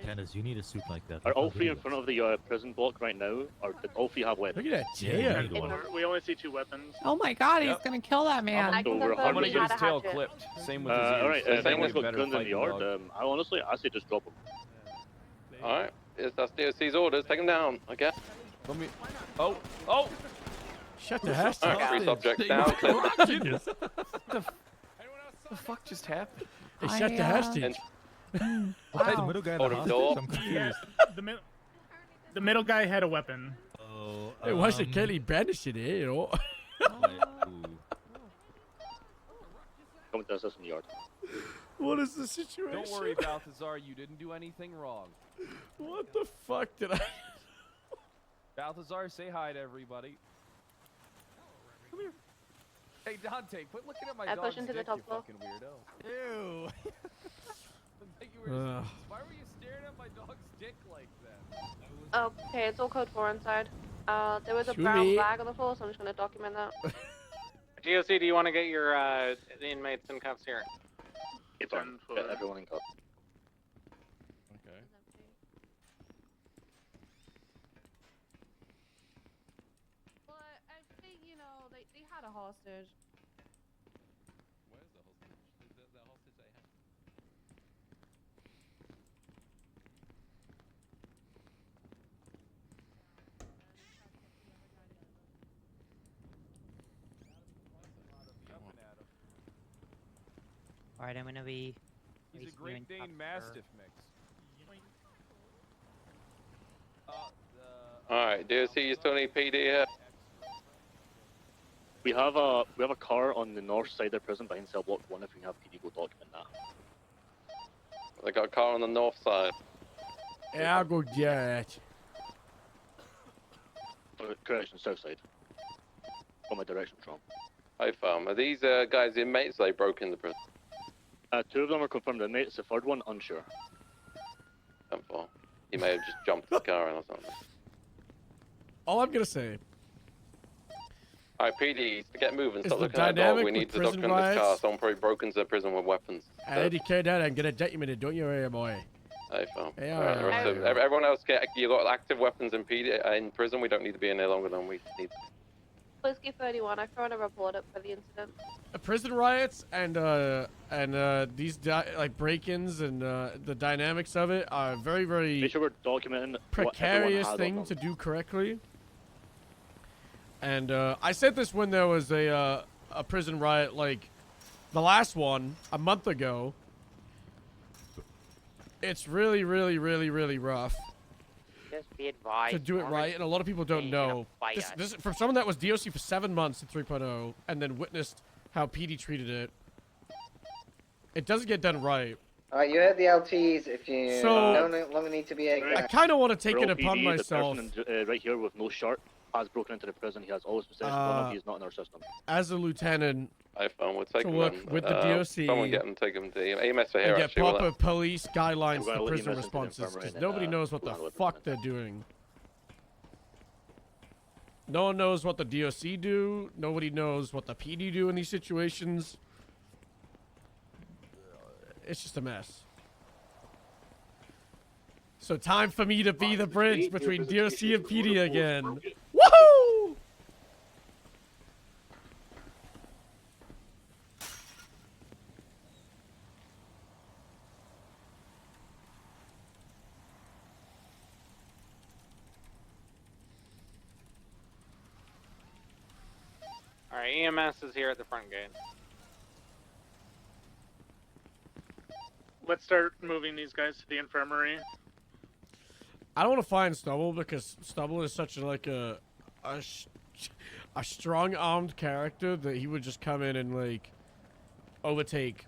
Candace, you need a suit like that. Are all 3 in front of the prison block right now? Or did all 3 have weapons? Look at that Yeah, tail. you need one. We only see 2 weapons. Oh my god, Yep. he's gonna kill that man. I can So we're confirm I'm gonna he get had his a tail hatchet. clipped. Same with his ears. Alright, So if anyone's he's a got better guns in the fighting yard, dog. I say just drop them. Alright, that's DOC's orders, take them down, okay? Let me. Oh! Shut the hostage. Alright, 3 subjects down, clear. What the fuck just happened? They shut the hostage. What's the middle guy in the Hold him door. hostage? I'm confused. The middle guy had a weapon. Oh, It wasn't Kelly Bandishing it, you know. Come to us in the yard. What is the situation? Don't worry, Balthazar. You didn't do anything wrong. What the fuck did I? Balthazar, say hi to everybody. Come here. Hey Dante, quit looking at my I dog's push into the dick, top you floor. fucking weirdo. Ew. Like you were why were you staring at my dog's dick like that? Okay, it's all code 4 inside. There was a Excuse brown me. flag on the floor, so I'm just gonna document that. GOC, do you want to get your the inmates in cuffs here? It's on for everyone in cuffs. Okay. But I think, you know, they had a hostage. Where's the hostage? The hostage I have. Alright, I'm gonna be. He's a Great Dane Mastiff mix. Alright, DOC, you still need PD here? We have a car on the north side of the prison behind cell block 1 if we have PD, go document that. They got a car on the north side. Yeah, I'll go get it. Correction, south side. From my direction from. Hi, farm. Are these guys inmates? They broke in the prison. 2 of them are confirmed inmates, the 3rd one, unsure. Simple. He may have just jumped the car in or something. All I'm gonna say Alright, PD, to get moving, Is stop the looking at the dog. dynamic We with need to prison document this car. riots- Someone probably broke into the prison with weapons. I already carried that. I'm gonna document it. Don't you worry, boy. Hey, farm. Yeah, Alright, the rest of- everyone else, you got active weapons in PD in prison. We don't need to be in there longer than we need. Whiskey 31, I've thrown a report up for the incident. Prison riots and these like break-ins and the dynamics of it are very, very Make sure we're documenting what precarious everyone had thing on to them. do correctly. And I said this when there was a prison riot, like the last one a month ago. It's really, really, really, really rough Just be advised. to do it right, and a lot of people don't know. This from someone that was DOC for 7 months at 3.0 and then witnessed how PD treated it. It doesn't get done right. Alright, you heard the LTs. If you So- don't longer need to be a I kind of want to take For it all upon PD, myself. The person right here with no shirt has broken into the prison. He has always possessed one of these, not in our system. As a lieutenant, Hi, farm. We'll take to him work in. with the DOC Someone get him, take him to EMS for and here, get actually. will proper it? police guidelines We're gonna for let prison EMS into the responses, infirmary because and nobody then, knows what the we'll handle it fuck they're doing. No one knows what the DOC do. Nobody knows what the PD do in these situations. It's just a mess. So time for me to be the bridge between DOC and PD again. Woohoo! Alright, EMS is here at the front gate. Let's start moving these guys to the infirmary. I don't want to find Stubble because Stubble is such a strong-armed character that he would just come in and like overtake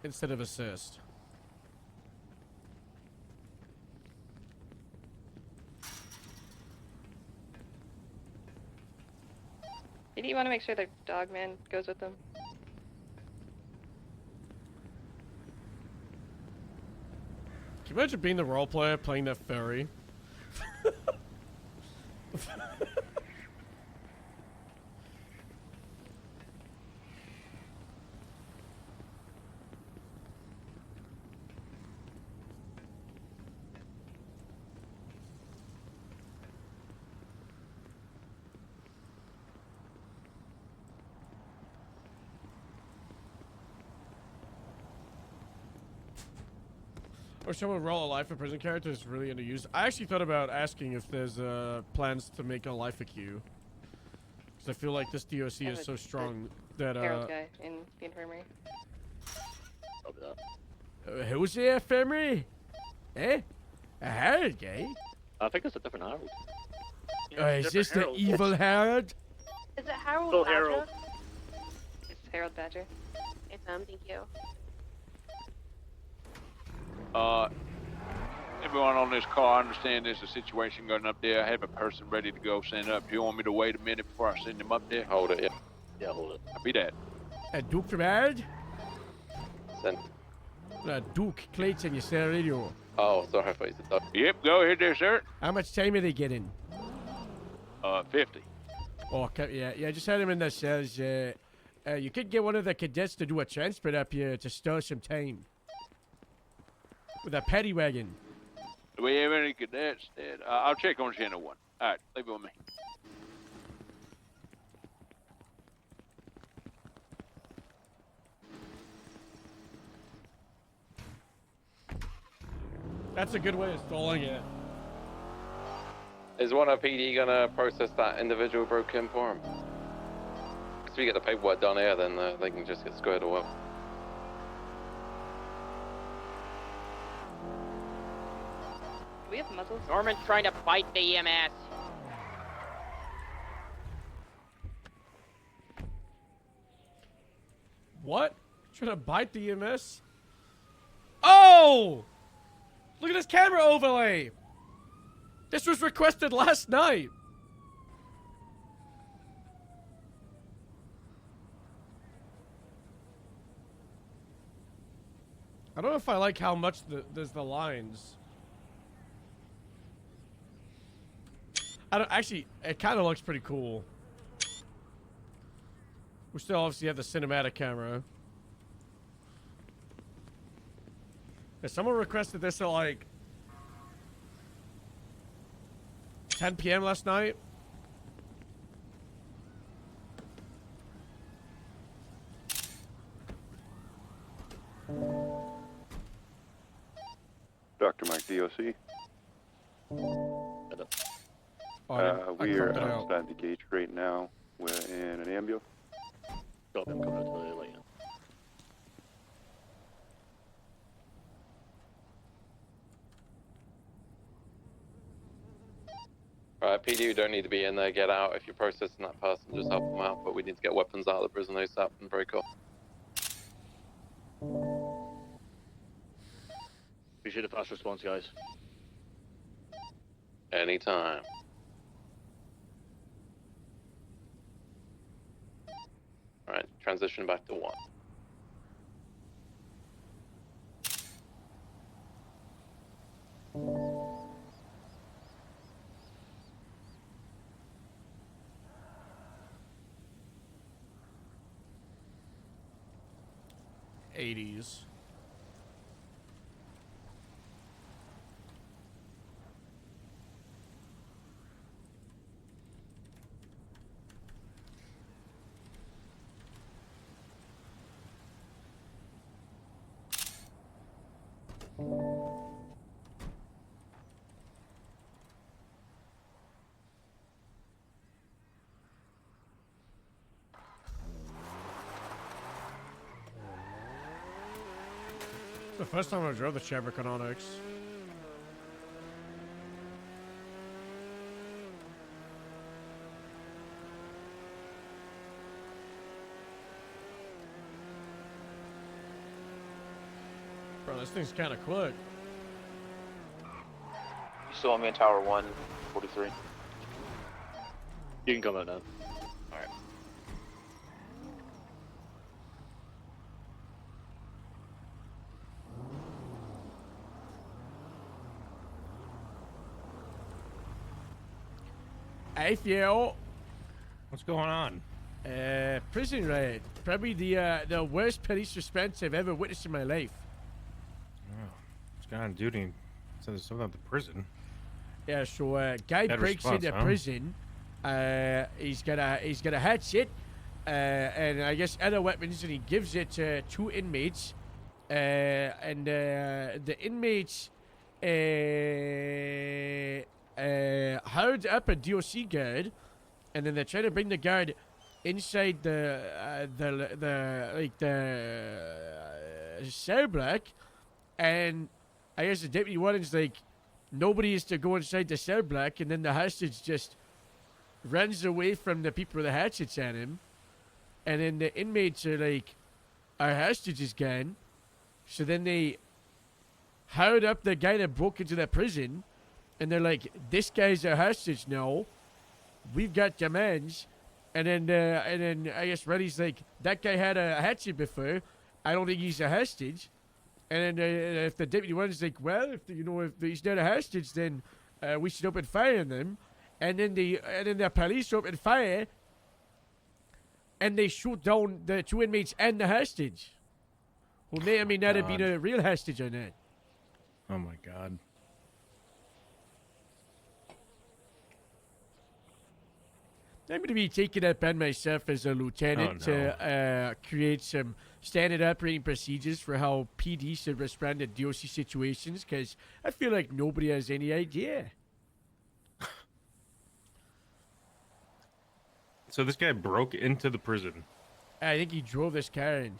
instead of assist. Did you want to make sure the dog man goes with them? Can you imagine being the role player playing that fairy? Or someone roll a life for prison character is really underused. I actually thought about asking if there's plans to make a life a queue. Because I feel like this DOC is so strong that Harold guy in the infirmary. who's the infirmary? Eh? A Harold guy? I think it's a different Harold. Is this the evil Harold? Is it Harold Bill Badger? Harold. It's Harold Badger. It's thank you. Everyone on this car, I understand there's a situation going up there. I have a person ready to go send up. Do you want me to wait a minute before I send him up there? Hold it, yeah. Yeah, hold it. Copy that. Duke from Ard? Send. Duke Clayton, you say radio. Oh, sorry, I thought you said Doug. Yep, go ahead there, sir. How much time are they getting? 50. Oh, yeah, just had him in that says, you could get one of the cadets to do a transport up here to store some time. With a paddy wagon. Do we have any cadets? I'll check on Channel 1. All right, leave it with me. That's a good way of stalling it. Is one of PD gonna process that individual broke in for him? Because if we get the paperwork done here, then they can just get squared away. Do we have muzzles? Norman's trying to bite the EMS. What? Trying to bite the EMS? Oh! Look at this camera overlay! This was requested last night! I don't know if I like how much there's the lines. I don't actually. It kind of looks pretty cool. We still obviously have the cinematic camera. Yeah, someone requested this at like 10 p.m. last night. Dr. Mike, DOC. We are outside the gate right now. We're in an ambulance. Got them coming out to the lane. Alright, PD, you don't need to be in there. Get out. If you're processing that person, just help them out. But we need to get weapons out of the prison ASAP and break off. Appreciate the fast response, guys. Anytime. Alright, transition back to 1. '80s. The first time I drove the Chevrolet Canonics. Bro, this thing's kind of quick. You still want me in Tower 1, 43? You can come out now. Alright. Hey, Theo. What's going on? Prison riot. Probably the worst police suspense I've ever witnessed in my life. Oh, this guy on duty said there's something at the prison. Yeah, so guy Bad breaks response, into huh? prison. He's got a hatchet, and I guess other weapons, and he gives it to 2 inmates. And the inmates hired up a DOC guard, and then they're trying to bring the guard inside the cell block, and I guess the deputy warden's like, nobody is to go inside the cell block, and then the hostage just runs away from the people with the hatchets on him, and then the inmates are like, our hostage is gone, so then they hired up the guy that broke into the prison, and they're like, this guy's a hostage now, we've got demands, And then I guess Reddy's like, that guy had a hatchet before. I don't think he's a hostage. And then if the deputy one is like, well, if he's not a hostage, then we should open fire on them. And then the police open fire, and they shoot down the 2 inmates and the hostage, who may or may not have been a real hostage or not. Oh my god. I'm going to be taking it upon myself as a lieutenant to create some standard operating procedures for how PD should respond to DOC situations, because I feel like nobody has any idea. So this guy broke into the prison. I think he drove this car in.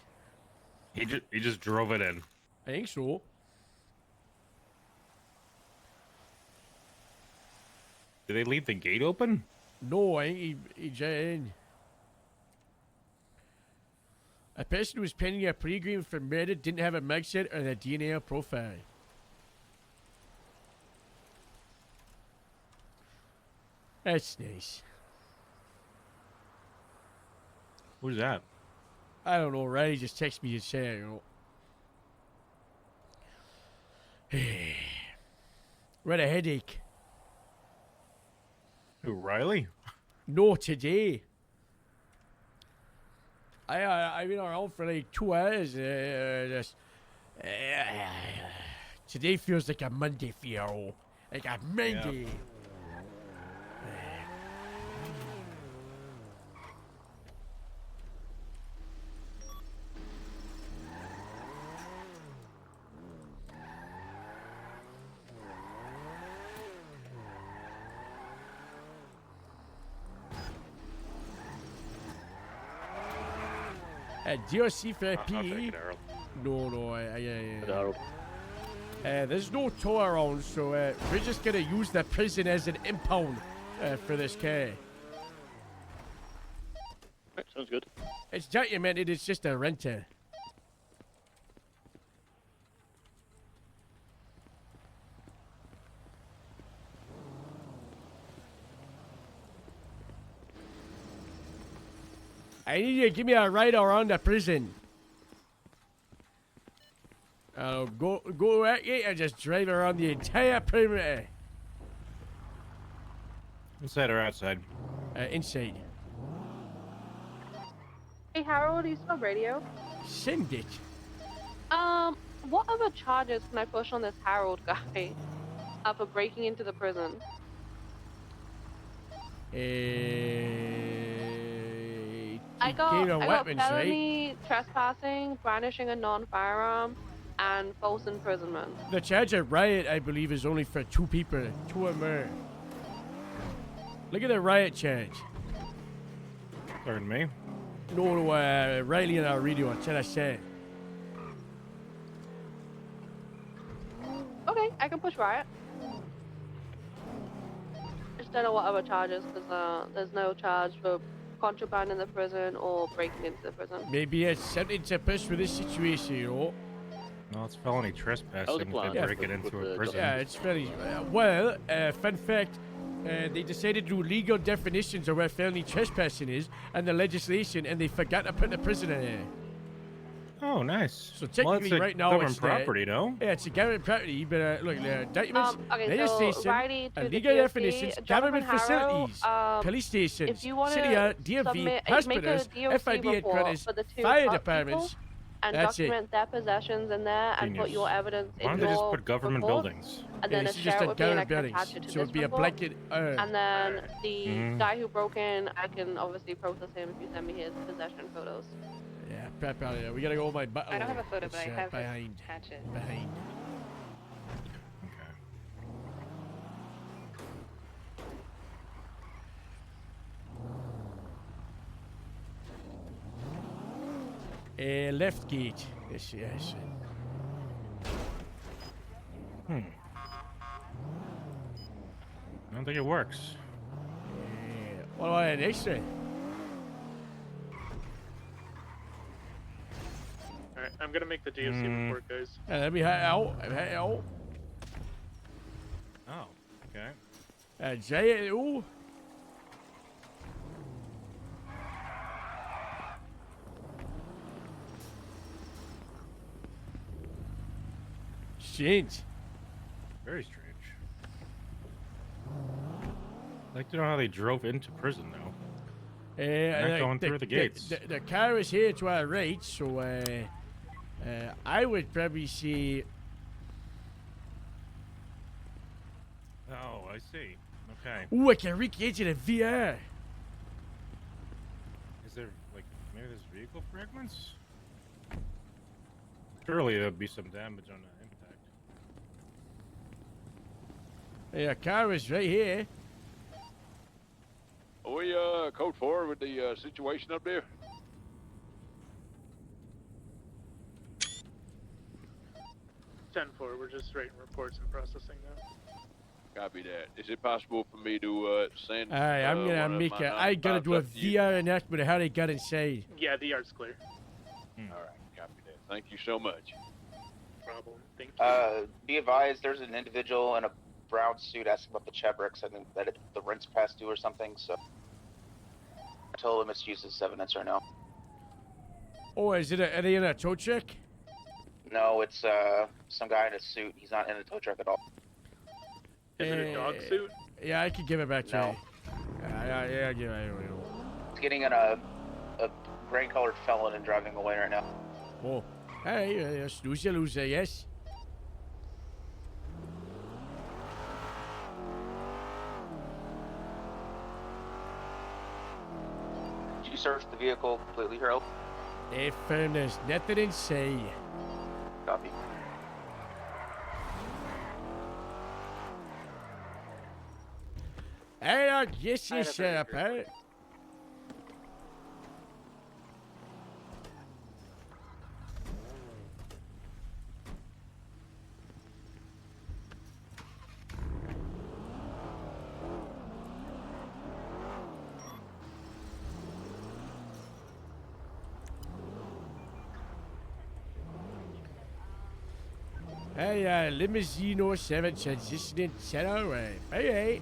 He just drove it in. I think so. Did they leave the gate open? No, I think he got in. A person who was pending a plea agreement for murder didn't have a mugshot or a DNA profile. That's nice. Who's that? I don't know, right? He just texted me to say, Read a headache. Who, Riley? No, today. I've been around for like 2 hours. Today feels like a Monday for you. Like a Monday. DRC for PE? No, there's no tow around, so we're just gonna use the prison as an impound for this car. Right, sounds good. It's documented, it's just a renter. I need you to give me a ride around the prison. Go at it and just drive around the entire perimeter. Inside or outside? Inside. Hey Harold, do you still have radio? Send it. What other charges can I push on this Harold guy for breaking into the prison? I got weapons, felony trespassing, brandishing a non-firearm, and false imprisonment. The charge of riot, I believe, is only for 2 people, 2 or more. Look at the riot charge. Pardon me? No, Riley and our radio, that's what I said. Okay, I can push riot. I just don't know what other charges, because there's no charge for contraband in the prison or breaking into the prison. Maybe it's something to push for this situation, you know? No, it's felony trespassing if they break it into a prison. Yeah, it's very... fun fact, they decided to do legal definitions of what felony trespassing is and the legislation, and they forgot to put the prison in there. Oh, nice. So technically, right now, government property, no? Yeah, it's a government property, but look, documents, okay, legislation, so legal DOC, definitions, government facilities, police stations, if you wanna city, DMV, hospitals, FIB headquarters, for the 2 fire up departments. people, and That's document their possessions in there and put Genius. your evidence Why in don't they your just put government report, buildings? and then this a is just share a would be, and I government can buildings, attach it to so it'd this be a report. blanket. And then the guy who broke in, I can obviously process him if you send me his possession photos. Yeah, prep out here. We gotta go with my butt. I don't have a photo, It's, but I have behind. his hatchet. Behind. Left gate. Yes. I don't think it works. What about an X-ray? Alright, I'm gonna make the DOC report, guys. Yeah, let me head out. Oh, okay. Jay, ooh. strange. Very strange. I'd like to know how they drove into prison, though. They're not going through the gates. The car is here to our right, so I would probably say. Oh, I see. Okay. Ooh, I can re-engage in a VR. Is there, like, maybe there's vehicle fragments? Surely there'd be some damage on the impact. Yeah, car is right here. Are we, code 4 with the, situation up there? We're just writing reports and processing now. Copy that. Is it possible for me to, send, Alright, I'm gonna one of make my I gotta do a 955 to you? VR enactment of how they got inside. Yeah, the yard's clear. Alright, copy that. Thank you so much. Problem. Thank you. Be advised, there's an individual in a brown suit asking about the Chebricks. I think that the rent's past due or something, so. I told him it's used as evidence right now. Oh, is it are they in a tow truck? No, it's some guy in a suit. He's not in a tow truck at all. Is it a dog suit? Yeah, I could give it back to No. you. Yeah, give it. He's getting in a gray-colored felon and driving away right now. Oh, hey, snoozer loser, yes. Did you search the vehicle completely, Harold? They found there's nothing inside. Copy. Hey, I guess you shut up, eh? Hey, limousine 07 transitioning center way. Hey.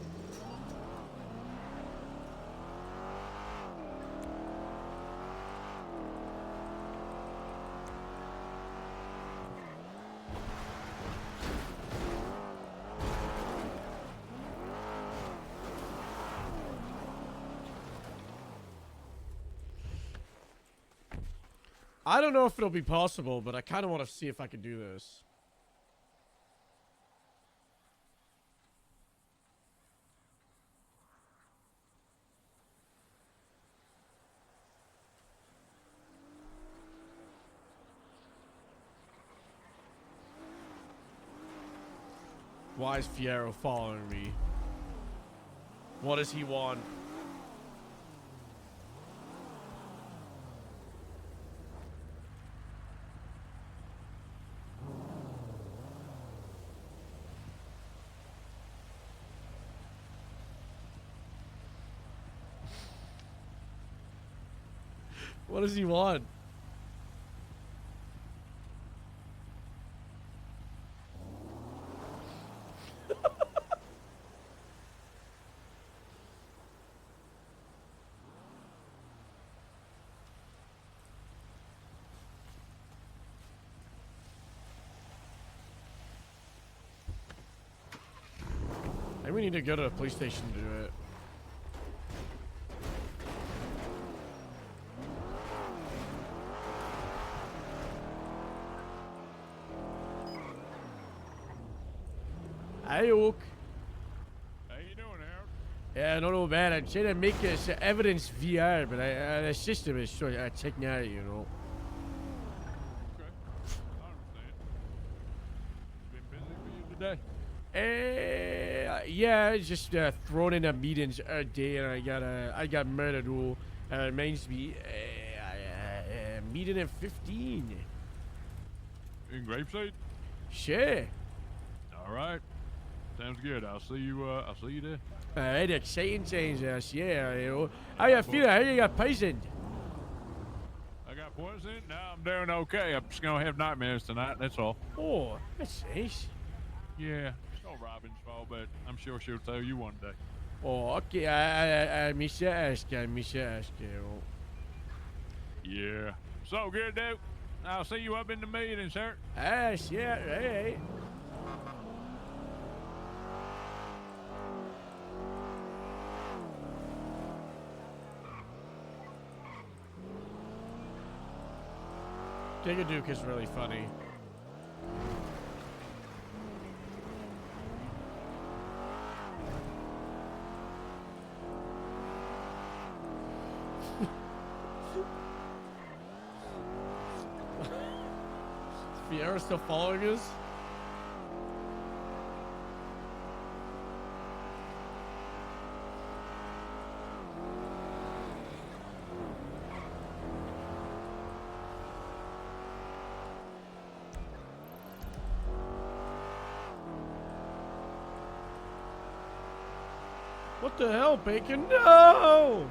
I don't know if it'll be possible, but I kind of want to see if I can do this. Why is Fierro following me? What does he want? What does he want? Maybe we need to go to the police station to do it. Hey, Oak. How you doing, Harold? Yeah, not bad. I'm trying to make this evidence VR, but the system is so technology, you know. Okay. I understand. Been busy for you today? Yeah, just thrown in a meetings a day, and I got murdered. Who reminds me, meeting at 15. In Grapeseed? Sure. All right. Sounds good. I'll see you there. Alright, exciting times, yeah, you know. How you feeling? How you got poisoned? I got poisoned. Now I'm doing okay. I'm just gonna have nightmares tonight. That's all. Oh, that's nice. Yeah, it's no Robin's fault, but I'm sure she'll tell you one day. Oh, okay. I miss you ask. You know. Yeah. So good, dude. I'll see you up in the meeting, sir. Yeah, right. Digaduke is really funny. Is Fiera still following us? What the hell, Bacon? No!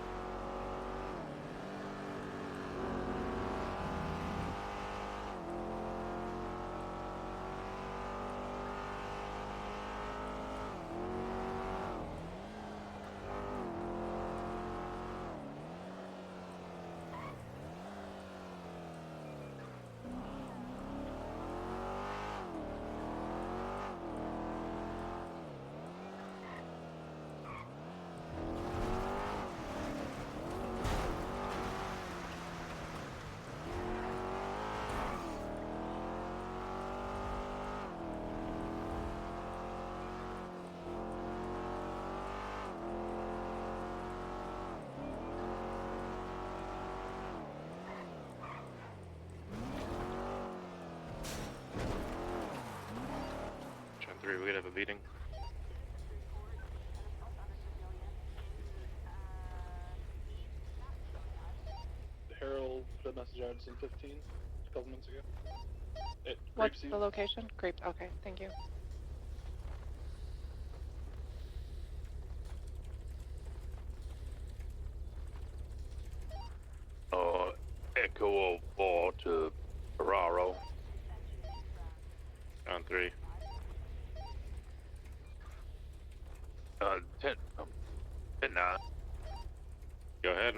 John 3, we could have a meeting. Harold put a message out in 15 a couple minutes ago. What's the location? Grape. Okay, thank you. Echo 04 to Ferraro. John 3. 10 9. Go ahead.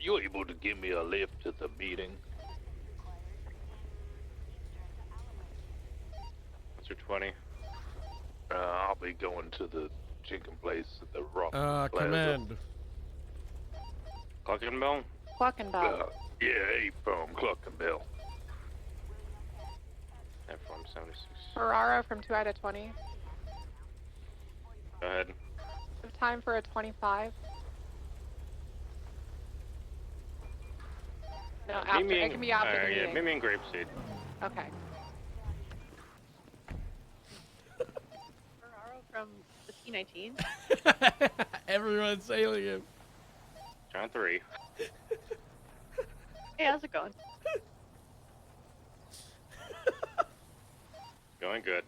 You able to give me a lift to the meeting? What's your 20? I'll be going to the chicken place at the Rock Plaza. Command. Cluckenbell? Cluckenbell. Yeah, A from Cluckenbell. F1 76. Ferraro from 2 out of 20. Go ahead. Time for a 25. No, after. It can be after the meeting. Meet me in Grapeseed. Okay. Ferraro from the T19. Everyone's sailing him. John 3. Hey, how's it going? Going good.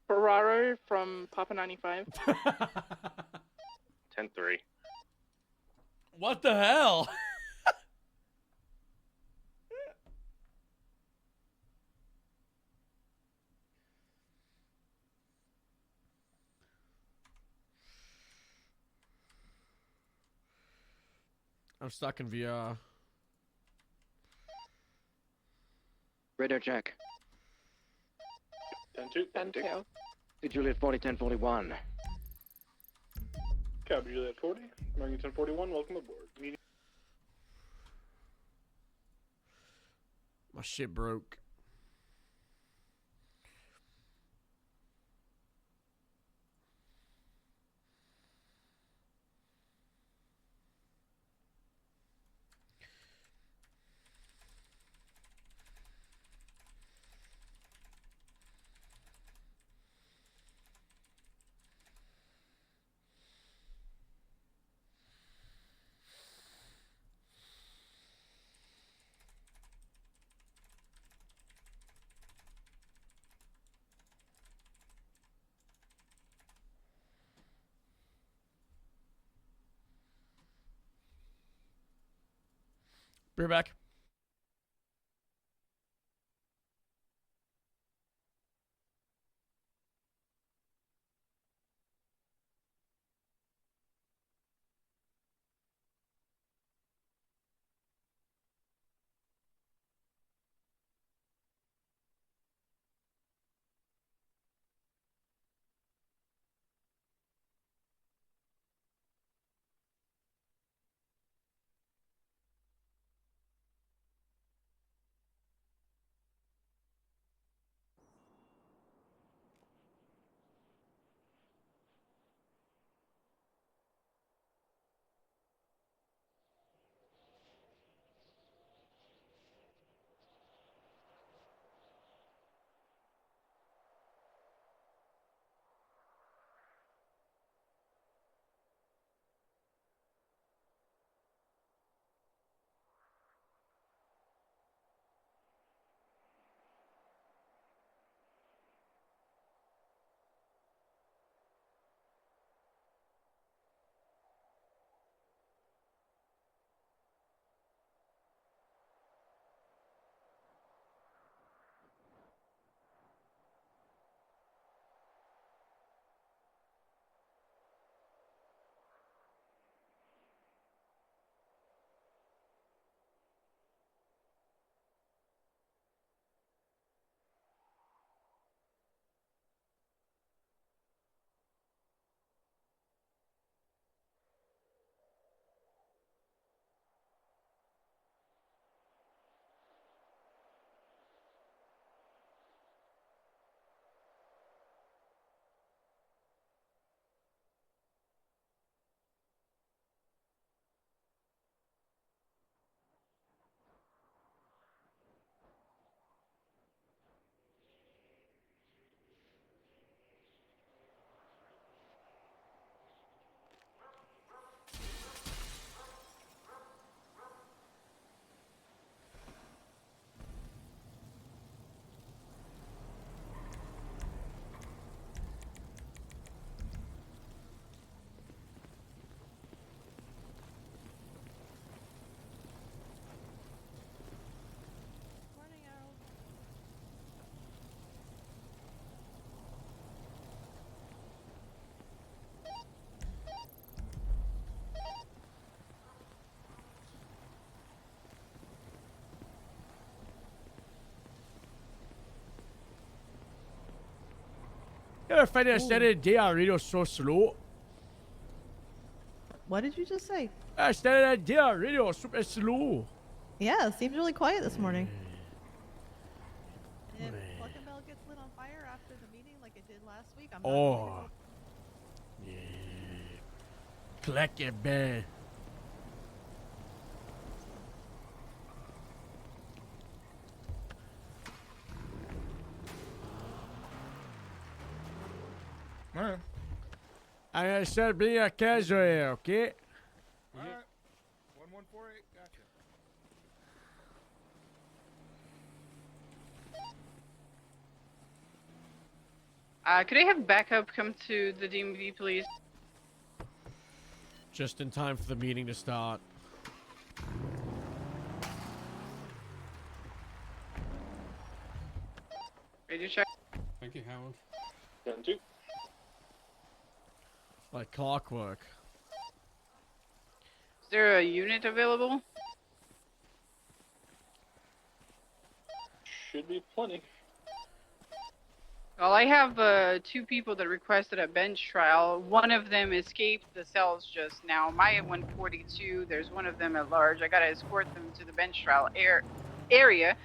Ferraro from Papa 95. 10-3. What the hell? I'm stuck in VR. Radio check. 10-2. 10-2. To Juliet 40, 1041. Copy Juliet 40. American 1041, welcome aboard. Meeting. My shit broke. Be right back. You ever find that standard day on radio so slow? What did you just say? Standard day on radio super slow. Yeah, it seems really quiet this morning. If Pluckin' Bell gets lit on fire after the meeting like it did last week, I'm not going to go. Yeah. Pluckin' Bell. Alright. I'm gonna start being a casual here, okay? Alright. 1148, gotcha. Could I have backup come to the DMV, please? Just in time for the meeting to start. Radio check. Thank you, Howard. 10-2. Like clockwork. Is there a unit available? Should be plenty. Well, I have 2 people that requested a bench trial. One of them escaped the cells just now. Maya 142. There's one of them at large. I gotta escort them to the bench trial area.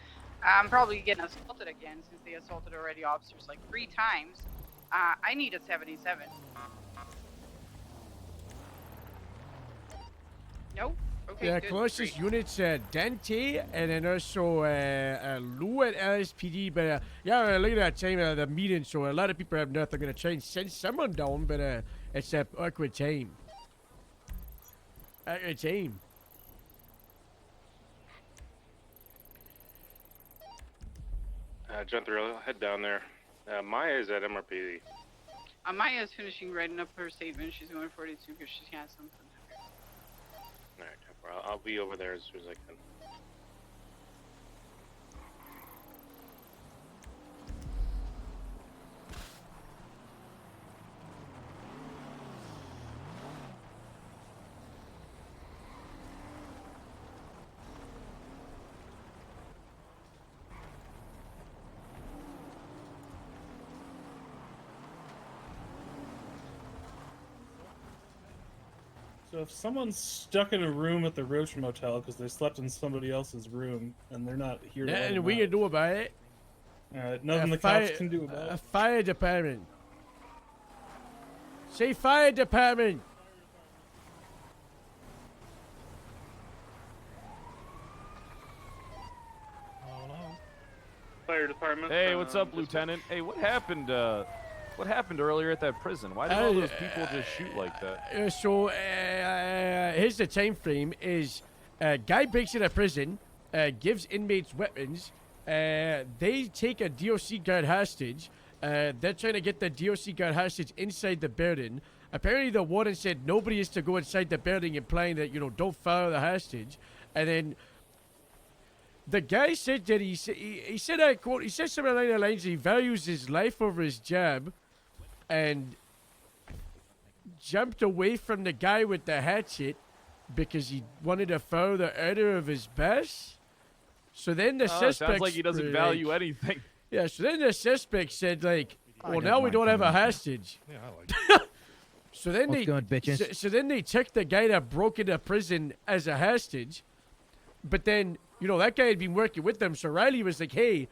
I'm probably getting assaulted again since they assaulted already officers like 3 times. I need a 77. Nope. Okay, Yeah, good. closest units Dante and then also Lou at LSPD. But yeah, look at that time the meeting. So a lot of people have nothing. They're gonna try and send someone down, but it's a awkward time. Awkward time. John 3, I'll head down there. Maya is at MRPD. Maya's finishing writing up her statement. She's going 42 because she has something. Alright, I'll be over there as soon as I can. So if someone's stuck in a room at the Roach Motel because they slept in somebody else's room and they're not here to let Nothing them we out. can do about it. Alright, nothing the cops can do about it. Fire department. Say fire department. Fire department. Hey, what's up, Lieutenant? Hey, what happened earlier at that prison? Why did all those people just shoot like that? So here's the time frame: is a guy breaks into prison, gives inmates weapons. They take a DOC guard hostage. They're trying to get the DOC guard hostage inside the building. Apparently, the warden said nobody is to go inside the building, implying that don't follow the hostage. And then the guy said that he said, I quote, he said something along the lines, he values his life over his job, and jumped away from the guy with the hatchet because he wanted to follow the order of his boss. So then the suspect sounds like he doesn't value anything. Yeah, so then the suspect said, like, well, now we don't have a hostage. Yeah, I like it. So then What's going, bitches? So then they took the guy that broke into prison as a hostage. But then, that guy had been working with them. So Riley was like, hey,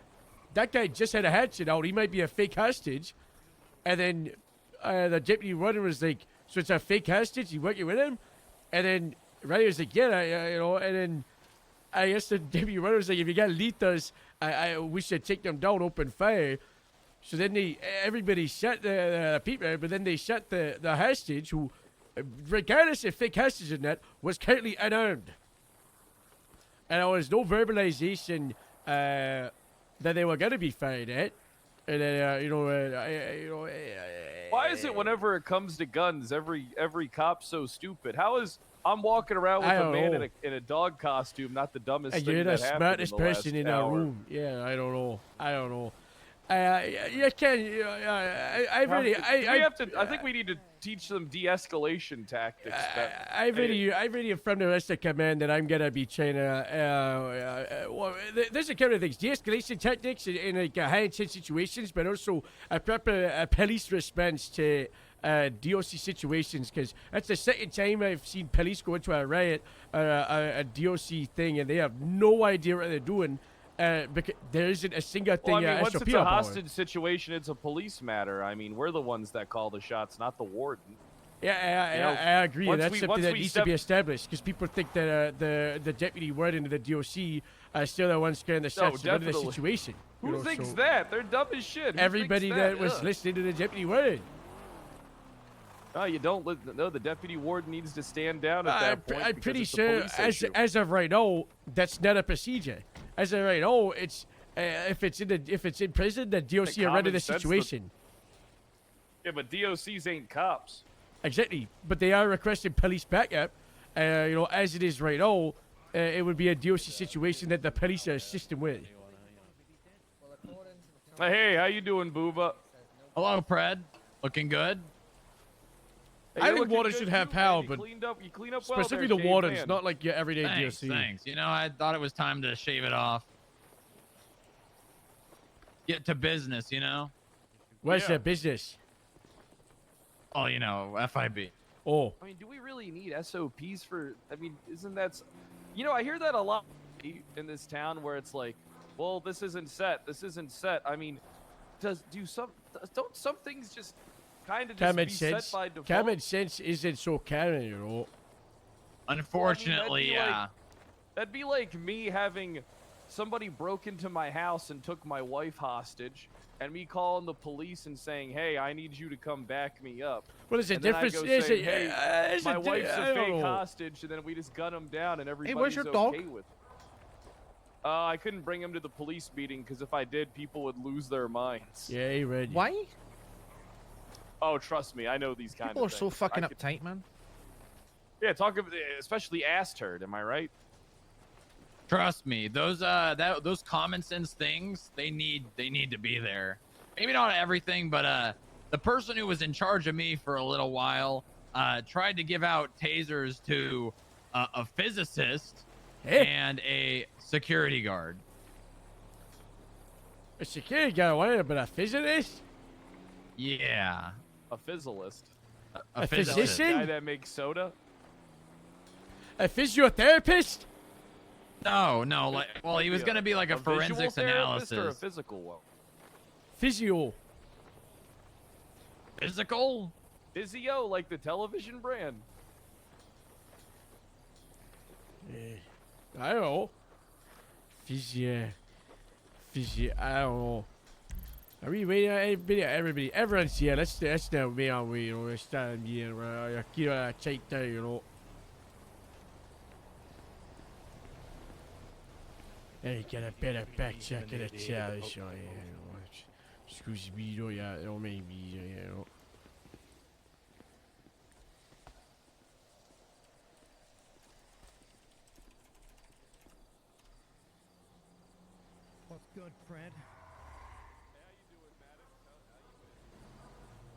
that guy just had a hatchet out. He might be a fake hostage. And then the deputy warden was like, so it's a fake hostage? You working with him? And then Riley was like, yeah, and then I guess the deputy warden was like, if you got lethals, we should take them down, open fire. So then everybody shot the people, but then they shot the hostage, who, regardless if fake hostage or not, was currently unarmed. And there was no verbalization that they were going to be fired at. And then, Why is it whenever it comes to guns, every cop's so stupid? How is I'm walking around with a man in a dog costume, not the dumbest thing you're that the happened smartest in the person last in that hour. room. Yeah, I don't know. You can. I really. I think we need to teach them de-escalation tactics. I've already from the rest of command that I'm gonna be trying to. Well, there's a couple of things: de-escalation tactics in like high intense situations, but also a proper police response to DOC situations. Because that's the second time I've seen police go into a riot, a DOC thing, and they have no idea what they're doing. Because there isn't a single thing. Well, I mean, once SOP it's a about it. hostage situation, it's a police matter. I mean, we're the ones that call the shots, not the warden. Yeah, I agree. That's something that needs to be established because people think that the deputy warden of the DOC are still the ones scaring the shots in the situation. Who thinks that? They're dumb as shit. Who Everybody thinks that was listening to the deputy warden. No, you don't. No, the deputy warden needs to stand down at that point. I'm because pretty it's a sure, police issue. as of right now, that's not a procedure. As of right now, it's if it's in prison, the DOC are running the situation. Yeah, but DOCs ain't cops. Exactly, but they are requesting police backup. As it is right now, it would be a DOC situation that the police are assisting with. Hey, how you doing, Booba? Hello, Pred. Looking good? I think wardens should have power, but you clean up well specifically there, the Shane, wardens, man. not like your everyday Thanks, DOC. thanks. You know, I thought it was time to shave it off. Get to business, you know? Where's the business? Oh, you know, FIB. Oh. I mean, do we really need SOPs for? I mean, isn't that? I hear that a lot in this town where it's like, well, this isn't set. This isn't set. I mean, don't some things just kind of just Common be sense. set by default? Common sense isn't so common, you know. Unfortunately, yeah. That'd be like me having somebody broke into my house and took my wife hostage, and me calling the police and saying, "Hey, I need you to come back me up." Well, there's a And then I difference. go Is say, it- "Hey, is my it- wife's I a don't fake know. hostage," and then we just gun him down, and everybody's where's your okay dog? with it. I couldn't bring him to the police meeting because if I did, people would lose their minds. Yeah, he ready. Why? Oh, trust me, I know these kind People of are so things. fucking I could- uptight, man. Yeah, especially ass turd. Am I right? Trust me, those common sense things, they need to be there. Maybe not everything, but the person who was in charge of me for a little while tried to give out tasers to a physicist and a security guard. A security guard, what? But a physicist? Yeah. A fizzleist. A physician? Guy that makes soda. A physiotherapist? No, well, he was gonna be like a visual forensics therapist analysis. or a physical one. Physio. Physical? Physio, like the television brand. I don't know. Physio, I don't know. Are we waiting? Everybody, everyone's here. Let's not wait on we, you know. Let's stand here. Keep tight there, you know. Hey, get a better back check in the chair. Excuse me, yeah, maybe, you know. What's good, Fred?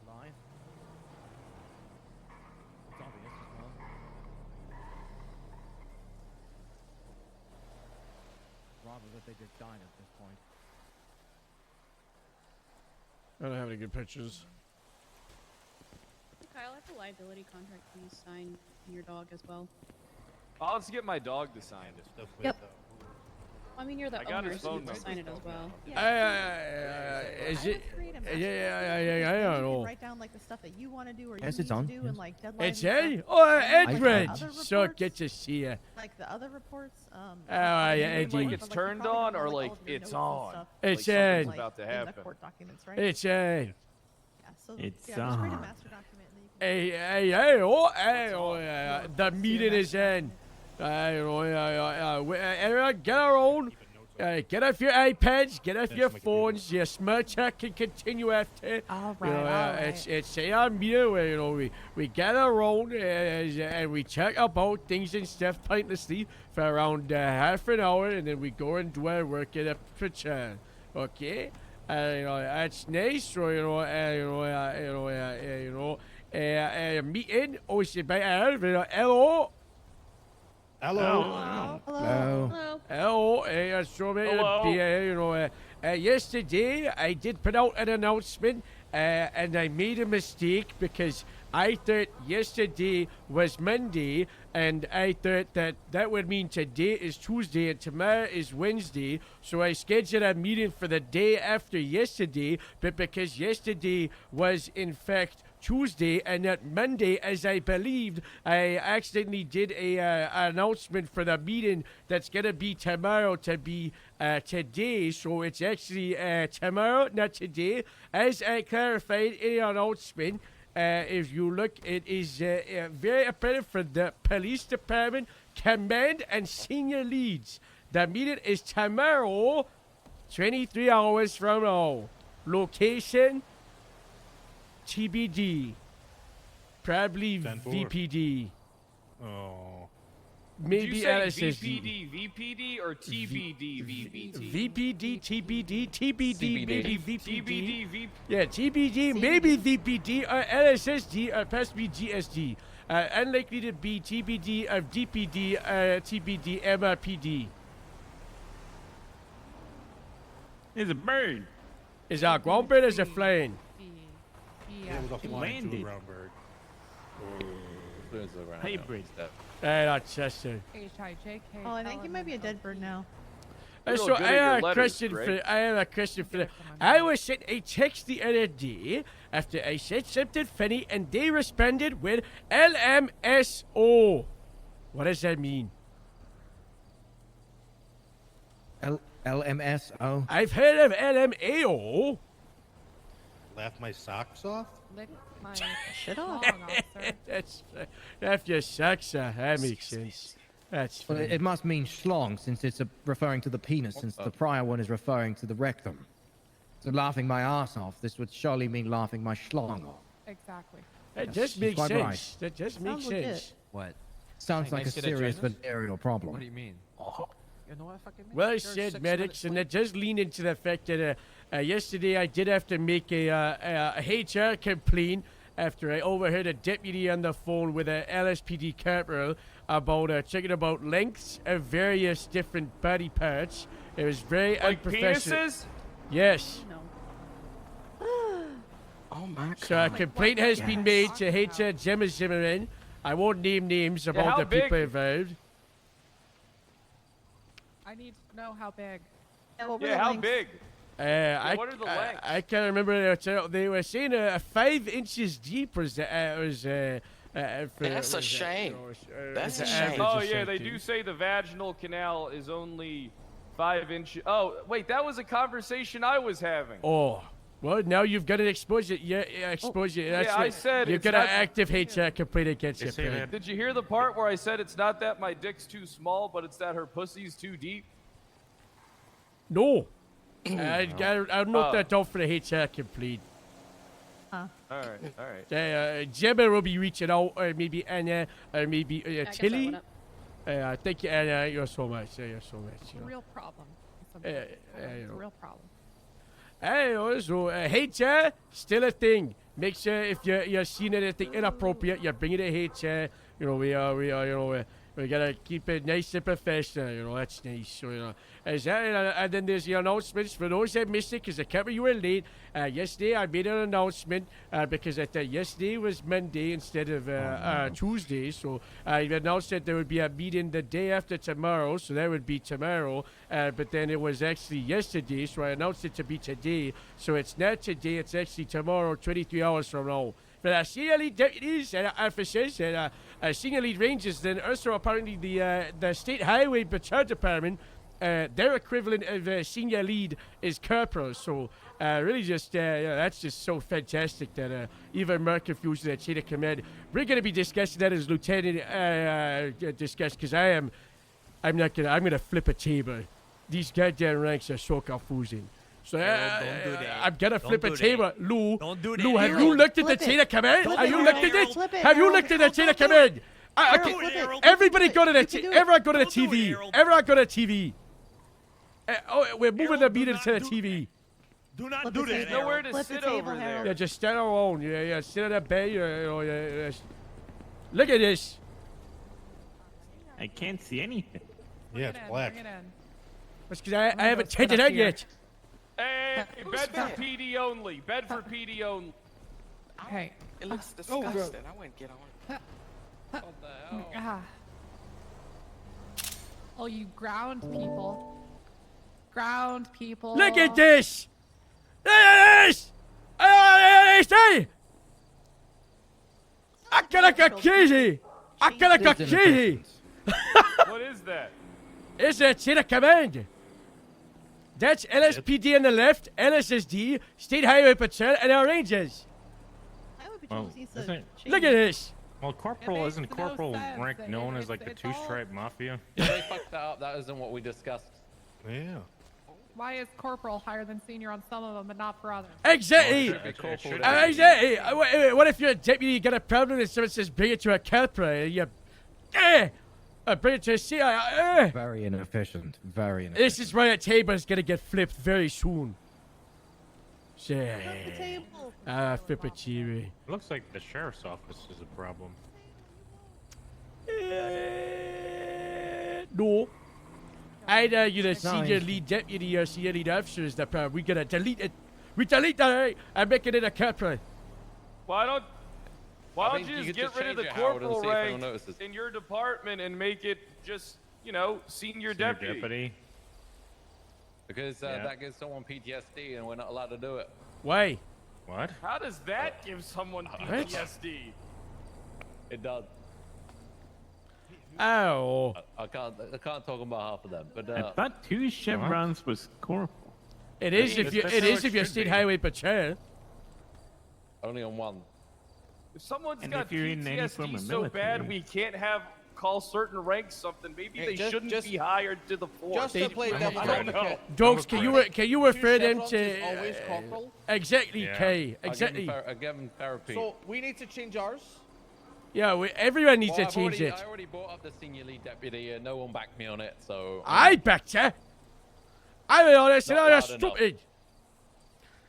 Live? It's obvious as well. Rather that they just died at this point. I don't have any good pictures. Kyle, I have a liability contract. Please sign your dog as well. Oh, let's get my dog to sign it. Yep. I mean, you're the I got owner, his so you phone have to sign it number. as well. Is it? Yeah, I You don't can know. write down like the stuff that you want to do or Yes, you it's need on, to do yes. and like deadlines. It's and Ed? stuff. Oh, And then, like, Edred. other So reports, good to see you. Like the other reports. Oh, yeah, Eddie. Like it's turned on or like it's on? It's like Ed. something's about to in the happen. court documents, right? It's Ed. Yeah, so It's yeah, just create a on. master document and then you Hey, the meeting is in. Everyone, get around. Get off your iPads, get off your phones. Your smart chat can continue after. All You know, right. it's our meeting where, you know, we gather around and we talk about things and stuff pointlessly for around half an hour, and then we go and do our work at a return. Okay? You know, that's nice. So, meeting hosted by hello. Hello. So yesterday I did put out an announcement, and I made a mistake because I thought yesterday was Monday, and I thought that would mean today is Tuesday and tomorrow is Wednesday. So I scheduled a meeting for the day after yesterday, but because yesterday was in fact Tuesday and not Monday, as I believed, I accidentally did a announcement for the meeting that's gonna be tomorrow to be today. So it's actually tomorrow, not today. As I clarified in the announcement, if you look, it is very apparent for the police department, command, and senior leads. The meeting is tomorrow, 23 hours from now. Location, TBD. Probably 10-4. VPD. Oh. Did you Maybe say LSSD. VPD or TBD VPD? VPD, TBD, TBD, maybe VPD. TBD VP. Yeah, TBD, maybe VPD, or LSSD, or possibly GSD. Unlikely to be TBD, or DPD, TBD, MRPD. It's a bird. Is that a ground bird or is it flying? Yeah, it was a flying to a brown bird. Hybrid. That's just it. Oh, I think you might be a dead bird now. So I have a question for that. I was sent a text the other day after I said something funny, and they responded with LMSO. What does that mean? LMSO. I've heard of LMAO. Laugh my socks off? Lick my shit off. That's if your socks off. That makes sense. That's Well, funny. it must mean schlong since it's referring to the penis, since the prior one is referring to the rectum. So laughing my ass off, this would surely mean laughing my schlong off. Exactly. That Yes, just she's makes quite sense. right. That just Sounds makes legit. sense. What? Sounds like a serious venereal problem. What do you mean? You know what I fucking mean? Well You're said, 6 medics, minutes and late. that does lean into the fact that yesterday I did have to make a HR complaint after I overheard a deputy on the phone with a LSPD corporal about checking about lengths of various different body parts. It was very Like unprofessional. penises? Yes. Oh my god. So a complaint has been made to HR Gemma Zimmerman. I won't name names about how the people big? involved. I need to know how big. Yeah, how big? What are the lengths? I can't remember. They were saying 5 inches deep was That's a shame. That's a shame. Oh yeah, they do say the vaginal canal is only 5 inches. Oh wait, that was a conversation I was having. Oh, well, now you've got to expose it. Yeah, expose it. That's yeah, I it. said you've it's got an not- active HR complaint against you. Billy. Did you hear the part where I said it's not that my dick's too small, but it's that her pussy's too deep? No. I'll note Oh. that down for the HR complaint. All right. Gemma will be reaching out, or maybe Anna, or maybe guess I Tilly. went Thank you, Anna. You're so much. You're so much. It's a real problem. It's you a know. real problem. So HR still a thing. Make sure if you're seeing anything inappropriate, you're bringing it to HR. You know we gotta keep it nice and professional. You know that's nice. So and then there's the announcements for those that missed it because I can't you were late. Yesterday I made an announcement because I thought yesterday was Monday instead of Tuesday. So I announced that there would be a meeting the day after tomorrow. So that would be tomorrow. But then it was actually yesterday. So I announced it to be today. So it's not today. It's actually tomorrow, 23 hours from now. But senior lead deputies and officers and senior lead rangers, then also apparently the state highway patrol department, their equivalent of senior lead is corporal. So really just that's just so fantastic that even more confused that chain of command. We're going to be discussing that as lieutenant discuss because I'm gonna flip a table. These goddamn ranks are so confusing. So don't do that. I'm gonna flip Don't a do table. that. Lou, Don't do that, Lou, have Harold. you looked at the Flip chain it. of command? Flip Have it, you Harold. looked at it? Flip it, Have you Harold. looked at the chain of Harold, command? Harold, Okay, flip it. everybody go to the do it. everyone go to the Don't do it, TV. Harold. Everyone go to the TV. We're moving the meeting to the TV. Do not Flip do the that. table. There's nowhere to Flip the sit table, over there. Harold. Yeah, just stand alone. Yeah, sit at that bay. Look at this. I can't see anything. Yeah, it's black. Bring it in. That's because I haven't Let's taken put it up out here. yet. Hey, Bedford PD only. Bedford PD only. Hey. It looks disgusting. I wouldn't get on it. What the hell? Ah. Oh, you ground people. Ground people. Look at this. Look at this. Hey! I gotta go crazy. I gotta go crazy. What is that? It's a chain of command. That's LSPD on the left, LSSD, State Highway Patrol, and our Rangers. Highway Patrol Well, needs to isn't- change. Look at this. Well, Corporal makes isn't no Corporal sense. rank known as like the It's all- two-stripe mafia? Yeah, they fucked that up. That isn't what we discussed. Yeah. Why is corporal higher than senior on some of them, but not for others? Exactly. It should Exactly. What if you're a deputy, you got a problem, and someone says bring it to a corporal, and you, bring it to a CI. Very inefficient. Very inefficient. This is why that table is gonna get flipped very soon. Flip the table. Flip it, Cheery. Looks like the sheriff's office is a problem. No. Either you're the No, senior he's- lead deputy or senior lead officer is the problem. We gotta delete it. We delete that and make it in a corporal. Why don't I mean, you you just could get just rid of change the it, Howard, and corporal see if anyone rank notices. in your department and make it just, senior Senior deputy? Because Yeah. that gives someone PTSD and we're not allowed to do it. Why? What? How does that give someone PTSD? It does. Oh. I can't talk on behalf of them, but I thought 2 chevrons was corporal. It is That's if you. how It is it if you're should state be. highway patrol. only on one. If someone's And got if you're in any form PTSD of so bad military. we can't call certain ranks something, maybe Hey, they just- shouldn't just- be hired to the force. Just to play devil's I don't advocate. know. Dogs, can you refer them chevrons to? is always corporal? Exactly, Yeah. Kay. Exactly. I give them therapy. So we need to change ours. Yeah, everyone needs Well, to change it. I already brought up the senior lead deputy and no one backed me on it, so... I backed you. I mean, honest, Not you're loud enough. stupid.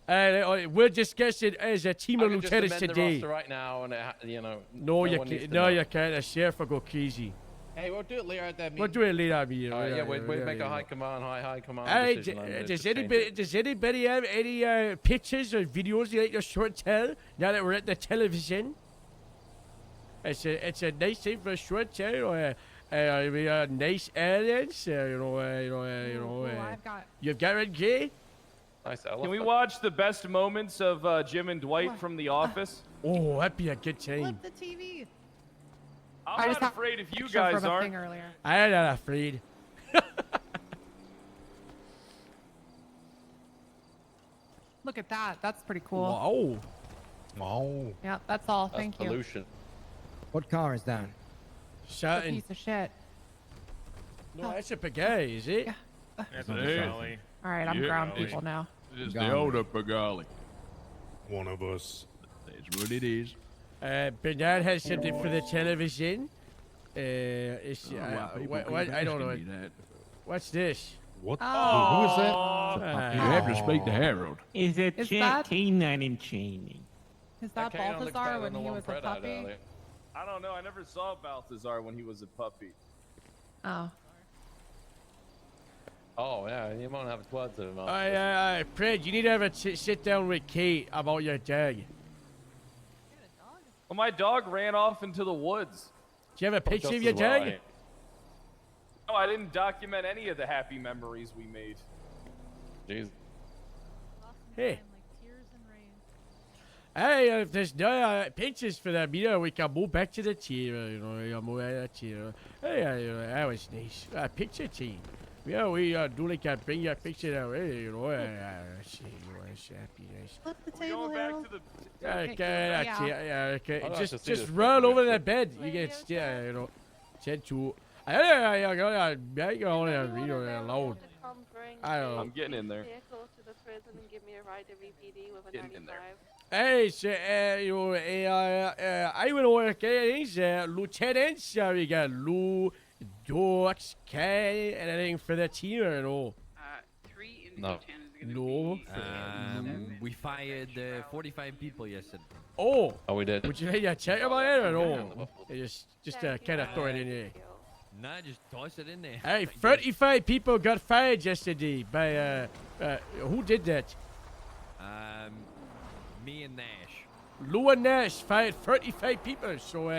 We're discussing as a team I of can just lieutenants amend the today. roster right now and, No, no you one needs can't. to No, know. you can't. The sheriff will go crazy. Hey, we'll do it later at that meeting. We'll do it later, me. Yeah, we make a high command Hey, decision on it, does just change anybody it. does anybody have any pictures or videos you like to short tell now that we're at the television? It's a nice thing for a short tell, or nice aliens, I've got. You've got it, Jay? Nice. Can we watch the best moments of Jim and Dwight from The Office? Oh, that'd be a good time. Flip the TV. I'm just not have afraid if you picture guys from a aren't. thing earlier. I'm not afraid. Look at that. That's pretty cool. Wow. Wow. Yeah, that's all. That's Thank you. pollution. What car is that? It's a Shouting. piece of shit. No, that's a Pagay, is it? Yeah. That's It on is. Sally. All right, I'm Yeah, ground it's- people now. It's Golly. the older Pagali. One of us. That's what it is. Bernard has something for the television. It's, I don't know. What's this? What? Oh. Who is that? Uh, You have to speak to Harold. Is it Is that- canine and chaining? Is that Canine looks Balthazar better when than he the one was a Fred had puppy? earlier. I don't know. I never saw Balthazar when he was a puppy. Oh. Oh, yeah, you might have words with him. Fred, you need to have a sit down with Kate about your dog. Well, my dog ran off into the woods. Do you have a picture Just of your as well, dog? eh? No, I didn't document any of the happy memories we made. Jeez. Hey. Like tears and rain. Hey, if there's no pictures for them, we can move back to the chair, move out of the chair. Hey, that was nice. Picture team. Yeah, we do like bring your picture that way, see, it's happy, nice. Flip the We're table, going back Harold. to the. Okay. I'd like to see Just this roll picture. over that bed. You get, send to. I go on and read it alone. I don't know. I'm getting in there. Vehicle to the prison and give me a ride to VPD with a Getting in 95. there. Hey, so, I will work things, lieutenants, we got Lou, Dorks, Kay, and anything for the team or no? 3 No. lieutenants No. We fired 45 people yesterday. Oh. Oh, we did. Would you yeah, check about it or no? Just kind of throw it in there. Nah, just toss it in there. Hey, 35 people got fired yesterday by who did that? Me and Nash. Lou and Nash fired 35 people. So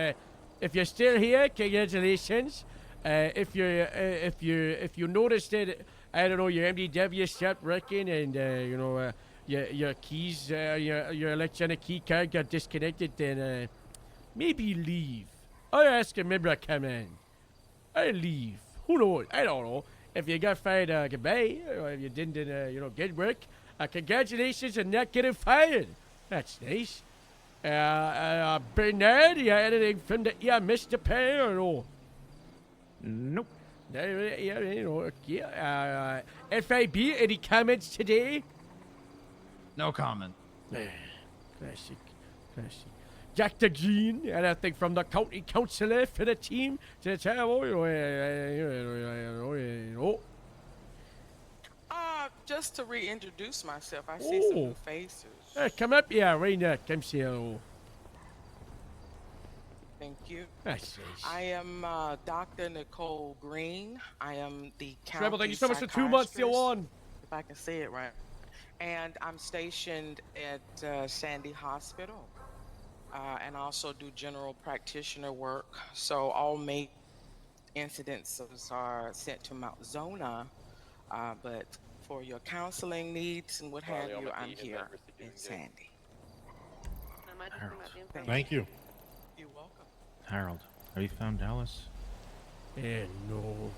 if you're still here, congratulations. If you noticed that, I don't know, your MDW stopped working and you know your keys, your electronic key card got disconnected, then maybe leave. Or ask a member to come in. Or leave. Who knows? I don't know. If you got fired, goodbye. Or if you didn't, you know, get work. Congratulations on not getting fired. That's nice. Bernard, you had anything from the Mr. Pay or no? Nope. Yeah, you know, yeah. FIB, any comments today? No comment. Classic. Dr. Green, anything from the county councillor for the team to tell you? Just to reintroduce myself, I see some new faces. Come up here, Raina. Come say hello. Thank you. That's nice. I am Dr. Nicole Green. I am the county Treble, thank you so much for 2 months, you're on. If I can say it right. And I'm stationed at Sandy Hospital. And also do general practitioner work. So all major incidences are sent to Mount Zona. But for your counseling needs and what have you, I'm here in Sandy. Harold. Thank you. You're welcome. Harold, have you found Dallas? No.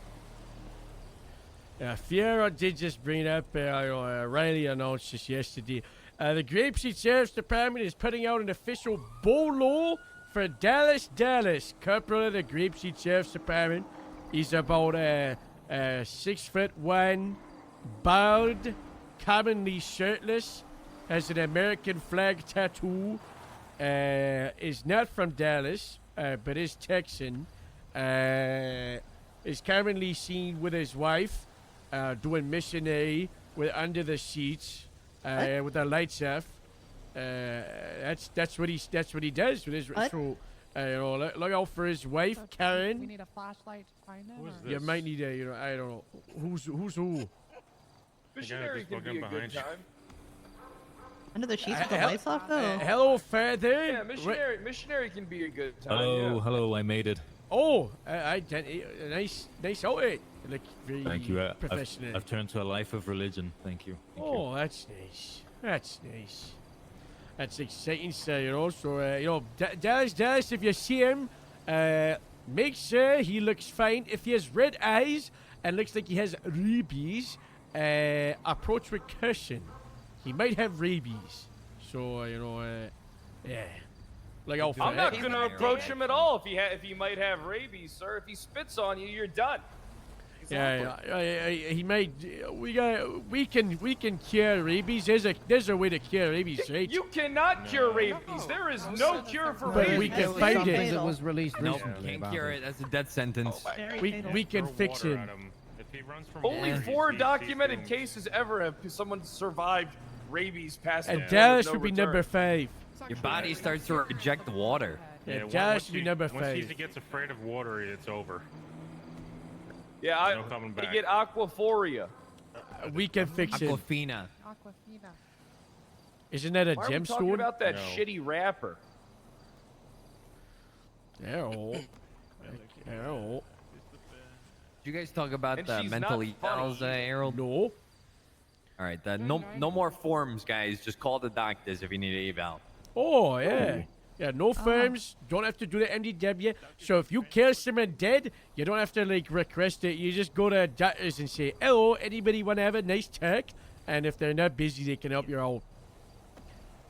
Fiera did just bring it up. Riley announced this yesterday. The Grapeseed Sheriff's Department is putting out an official bolo for Dallas. Corporal of the Grapeseed Sheriff's Department. He's about 6'1", bald, commonly shirtless, has an American flag tattoo, is not from Dallas, but is Texan, is currently seen with his wife, doing missionary with Under the Sheets, with the lights off. That's what he does with his. So, you know, look out for his wife, Karen. We need a flashlight to find him. You might need a, you know, I don't know. Who's who? Missionary can be a good time. Under the sheets with the lights off, though. Hello, Father. Yeah, missionary can be a good time. Hello, yeah. hello, I made it. Oh, nice outfit. Like very Thank you. professional. I've turned to a life of religion. Thank you. Thank you. That's nice. That's nice. That's exciting, sir. You know, so you know, Dallas. If you see him, make sure he looks fine. If he has red eyes and looks like he has rabies, approach with caution. He might have rabies. So you know, yeah. Like I'm not gonna approach him at all if he might have rabies, sir. If he spits on you, you're done. Yeah, he might. We can cure rabies. There's a way to cure rabies, right? You cannot cure rabies. There is no cure for But rabies. we can find it. That was released No, recently can't about cure it. it. That's a death sentence. We can fix him. If he runs from Only water, 4 he's documented doomed. cases ever have someone survived rabies past And the Dallas point would of be no number return. 5. Your body starts to reject water. Yeah, once Dallas should be he- number Once 5. he gets afraid of water, it's over. Yeah, No coming you back. get aquaphoria. We can fix it. Aquafina. Aquafina. Isn't that a Why are we talking gemstone? about that shitty rapper? Did Did you guys talk about And the she's mental not evals, Harold? No. All right, no more forms, guys. Just call the doctors if you need an eval. Oh, yeah. Yeah, no firms. Don't have to do the MDW. So if you kill someone dead, you don't have to, like, request it. You just go to doctors and say, hello, anybody want to have a nice talk? And if they're not busy, they can help you out.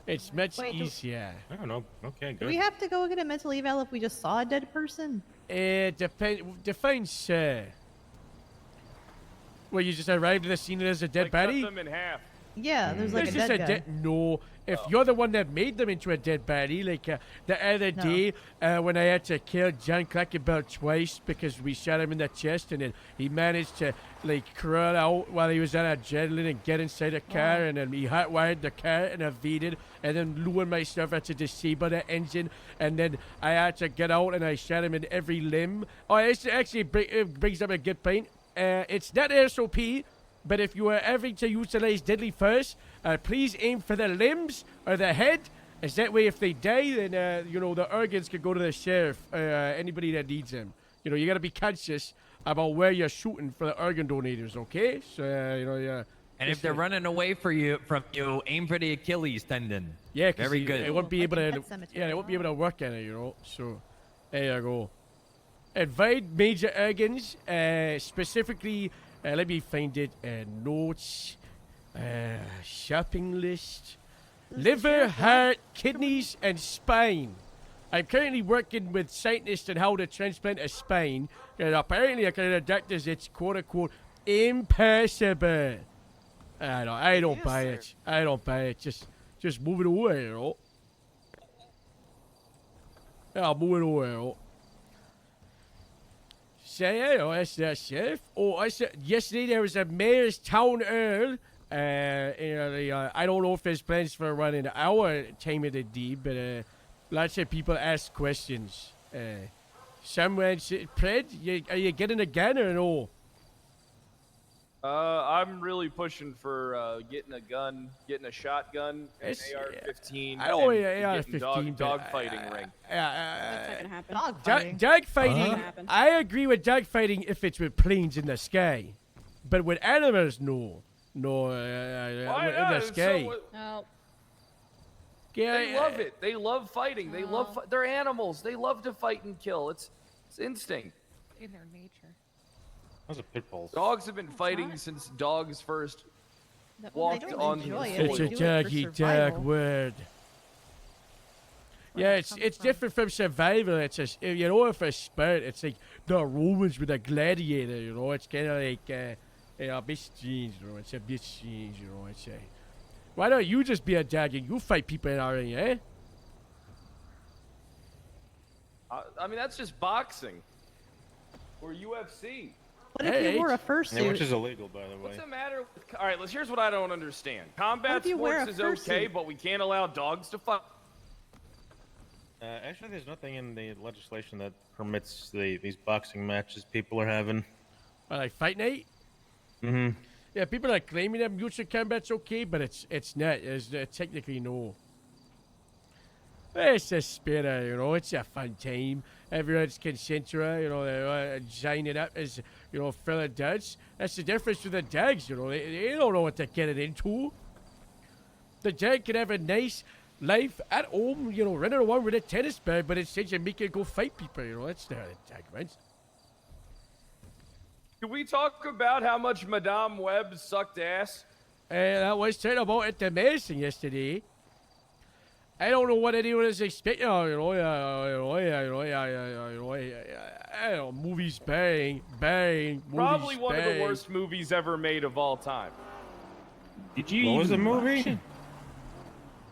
It's much easier. I don't know. Okay, Do good. we have to go get a mental eval if we just saw a dead person? Define, sir. Well, you just arrived at the scene and there's a dead body? Cut them in half. Yeah, there's like It's a just dead a guy. dead. No, if you're the one that made them into a dead body, like the other No. day when I had to kill John Crackerbell twice because we shot him in the chest and then he managed to like crawl out while he was on adrenaline and get inside a car and then he hotwired the car and evaded and then lured myself had to disable the engine and then I had to get out and I shot him in every limb. Oh, it actually it brings up a good point. It's not SOP. But if you are ever to utilize deadly force, please aim for the limbs or the head. As that way, if they die, then, you know, the organs can go to the sheriff, anybody that needs them. You know, you got to be conscious about where you're shooting for the organ donators, okay? So, you know, yeah. And if they're running away from you, aim for the Achilles tendon. Yeah, because very good. It won't be able to. cemetery. Yeah, they won't be able to work on it, you know. So, there you go. Avoid major organs, specifically. Let me find it. Notes. Shopping list. Liver, heart, kidneys, and spine. I'm currently working with scientists on how to transplant a spine. And apparently, according to doctors, it's quote-unquote impossible. I don't buy it. I don't buy it. Just move it away, you know. Yeah, move it away, you know. That's sheriff. Oh, I said yesterday there was a mayor's town hall. I don't know if there's plans for running our time of the day, but lots of people ask questions. Someone said, Pred, are you getting a gun or no? I'm really pushing for getting a gun, getting a shotgun, an AR-15. I don't want and an getting AR-15. dog fighting ring. That's not gonna happen. Dogfighting. I agree with dogfighting if it's with planes in the sky, but with animals, no. No, in the sky. No. They love it. They love fighting. They love. They're animals. They love to fight and kill. It's instinct. In their nature. Those are pit bulls. Dogs have been fighting since dogs first Well, walked on the It's a soil. doggy dog word. Yeah, it's different from survival. It's a, you know, if a sport, it's like the Romans with a gladiator. You know, it's kind of like a bit strange. You know, it's a bit strange. You know, it's a. Why don't you just be a dog and you fight people in our ring, eh? I mean, that's just boxing or UFC. What if you wore a fursuit? Yeah, which is illegal, by the way. What's the matter with? All right, here's what I don't understand. Combat if you wear sports a is okay, fursuit? but we can't allow dogs to fight. Actually, there's nothing in the legislation that permits these boxing matches people are having. Like fight night? Mm-hmm. Yeah, people are claiming that mutual combat's okay, but it's not. It's technically no. It's a spitter, you know. It's a fun time. Everyone's consensual, you know. They're signing up as, you know, fellow dogs. That's the difference with the dogs, you know. They don't know what they're getting into. The dog can have a nice life at home, you know, running around with a tennis bag, but instead you make it go fight people, you know. That's not a dog, man. Can we talk about how much Madame Web sucked ass? That was talking about at the Madison yesterday. I don't know what anyone is expecting. I don't know, movies bang, movies Probably one of the bang. worst movies ever made of all time. Did you? What was the movie?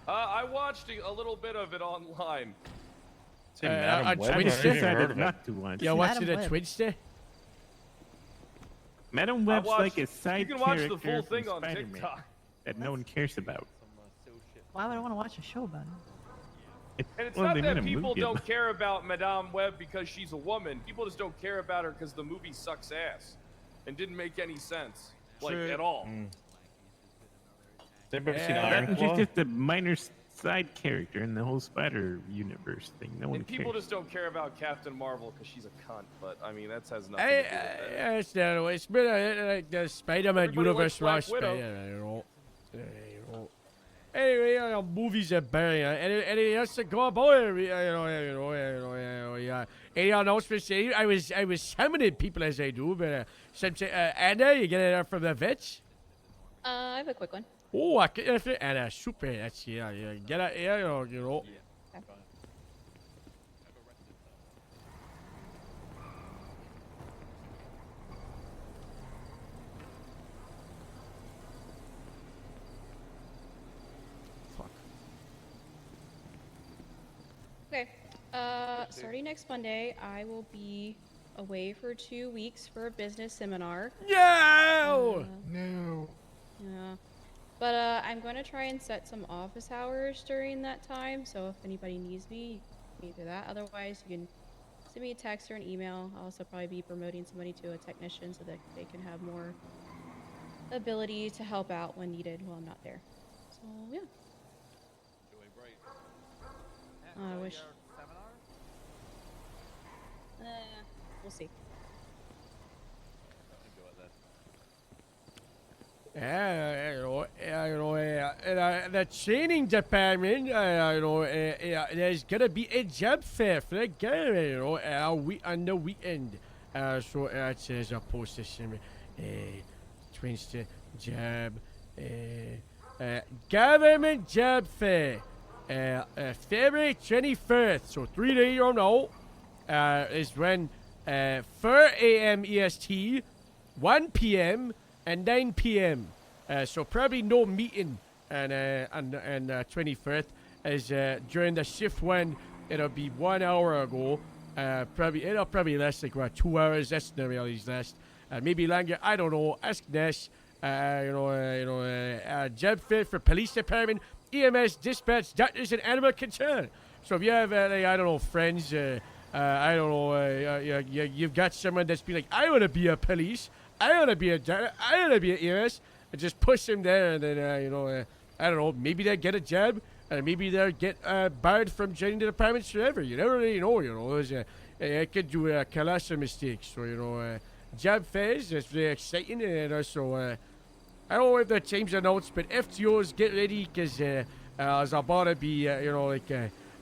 I watched a little bit of it online. On Twitch. Yeah, watched it on Twitch. Madam Web's like a side You can watch character the full from thing on Spider-Man TikTok. that no one cares about. Why would I want to watch a show about it? And it's Well, not they that made a people movie don't about care about Madame Web because she's a woman. People just don't care about her because the movie sucks ass and didn't make any sense, like at all. Anybody seen That Iron was Claw? just a minor side character in the whole Spider Universe thing. No one And people cares. just don't care about Captain Marvel because she's a cunt. But I mean, that has nothing to do with that. It's not. It's been like the Spider-Man Everybody universe likes was Black Widow. Spider-Man, you know. Anyway, movies are bang. Anything else to go about it? Any announcements? I was summoning people as I do, but Anna, you get it from the vets? I have a quick one. Oh, I get it. Anna, super. That's yeah. Get it here, you know. Starting next Monday, I will be away for 2 weeks for a business seminar. No! No. Yeah. But I'm going to try and set some office hours during that time, so if anybody needs me, you can do that. Otherwise, you can send me a text or an email. I'll also probably be promoting somebody to a technician so that they can have more ability to help out when needed while I'm not there. So, yeah. I wish. We'll see. The training department, there's gonna be a job fair for the government, on the weekend. So it says a position, Twinston job, government job fair, February 21st. So 3 days from now, is when 4 a.m. EST, 1 p.m. and 9 p.m. So probably no meeting on 21st, as during the shift when it'll be 1 hour ago. It'll probably last like what, 2 hours. That's not really last. Maybe longer. I don't know. Ask Nash. Job fit for police department, EMS, dispatch, doctors, and animal control. So if you have, I don't know, friends, I don't know, you've got someone that's be like, I want to be a police, I want to be a doctor, I want to be an EMS, and just push them there, and then, I don't know, maybe they'll get a job, and maybe they'll get barred from joining the departments forever. You never really know, I could do colossal mistakes. So, job fairs, that's very exciting, and also, I don't know if the team's announced, but FTOs, get ready, because there's about to be,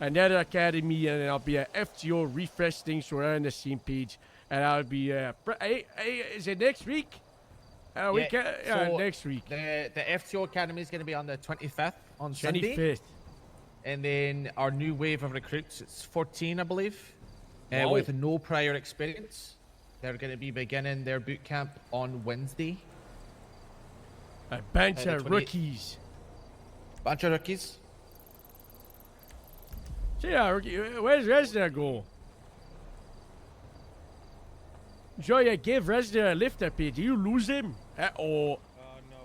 another academy, and I'll be a FTO refresh thing, so we're on the same page. And I'll be, is it next week? Next week. The FTO Academy is going to be on the 25th, on Sunday. 25th. And then our new wave of recruits, it's 14, I believe, Wow. with no prior experience. They're going to be beginning their boot camp on Wednesday. A bunch of rookies. Bunch of rookies. So yeah, where's Resner go? Joy, I gave Resner a lift up here. Do you lose him? No,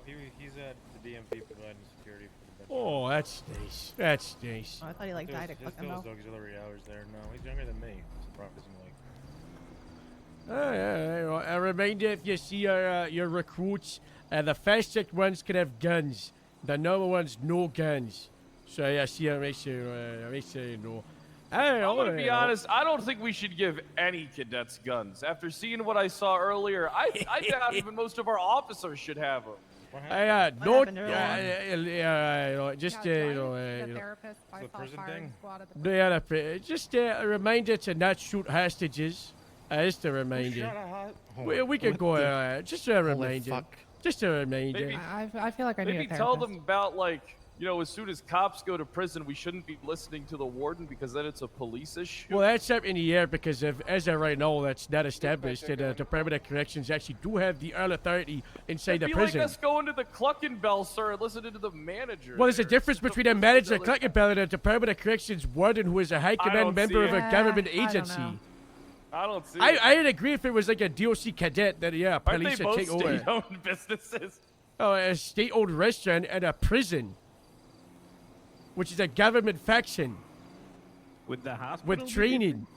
he's at the DMV providing security for the bench. Oh, that's nice. That's nice. Oh, I thought he like died at His clicking though. auxiliary hours there. No, he's younger than me. Surprisingly. A reminder, if you see your recruits, the fast-checked ones can have guns. The normal ones, no guns. So yeah, see, make sure you know. I'm gonna be honest. I don't think we should give any cadets guns. After seeing what I saw earlier, I doubt even most of our officers should have them. Just Just a reminder to not shoot hostages. Just a reminder. We can go. Just a reminder. Just a reminder. Maybe, I feel like I need a maybe therapist. tell them about, like, as soon as cops go to prison, we shouldn't be listening to the warden because then it's a police issue. Well, that's up in the air because as of right now, that's not established. The Department of Corrections actually do have the authority inside the prison. Like us going to the Clucking Bell, sir, and listening to the manager. Well, there's a difference between a manager of Clucking Bell and a Department of Corrections warden who is a high command member of a government agency. I don't see it. I'd agree if it was like a DOC cadet that, police would take over. Aren't they both state-owned businesses? Oh, a state-owned restaurant and a prison, which is a government faction. With the hospital? With training.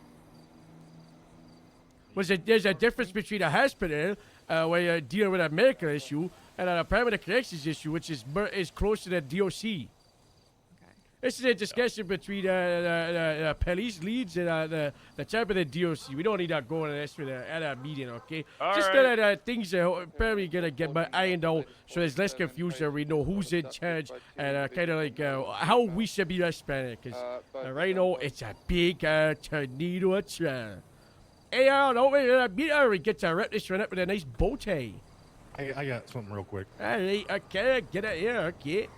There's a difference between a hospital, where you deal with a medical issue, and a Department of Corrections issue, which is close to the DOC. This is a discussion between the police leads and the top of the DOC. We don't need to go into this at a meeting, okay? Just that things are probably going to get ironed out so there's less confusion. We know who's in charge and kind of like how we should be responding. Because right now, it's a big tornado trial. Hey, we get to wrap this one up with a nice bow tie. I got something real quick. All right, okay, get it here, okay.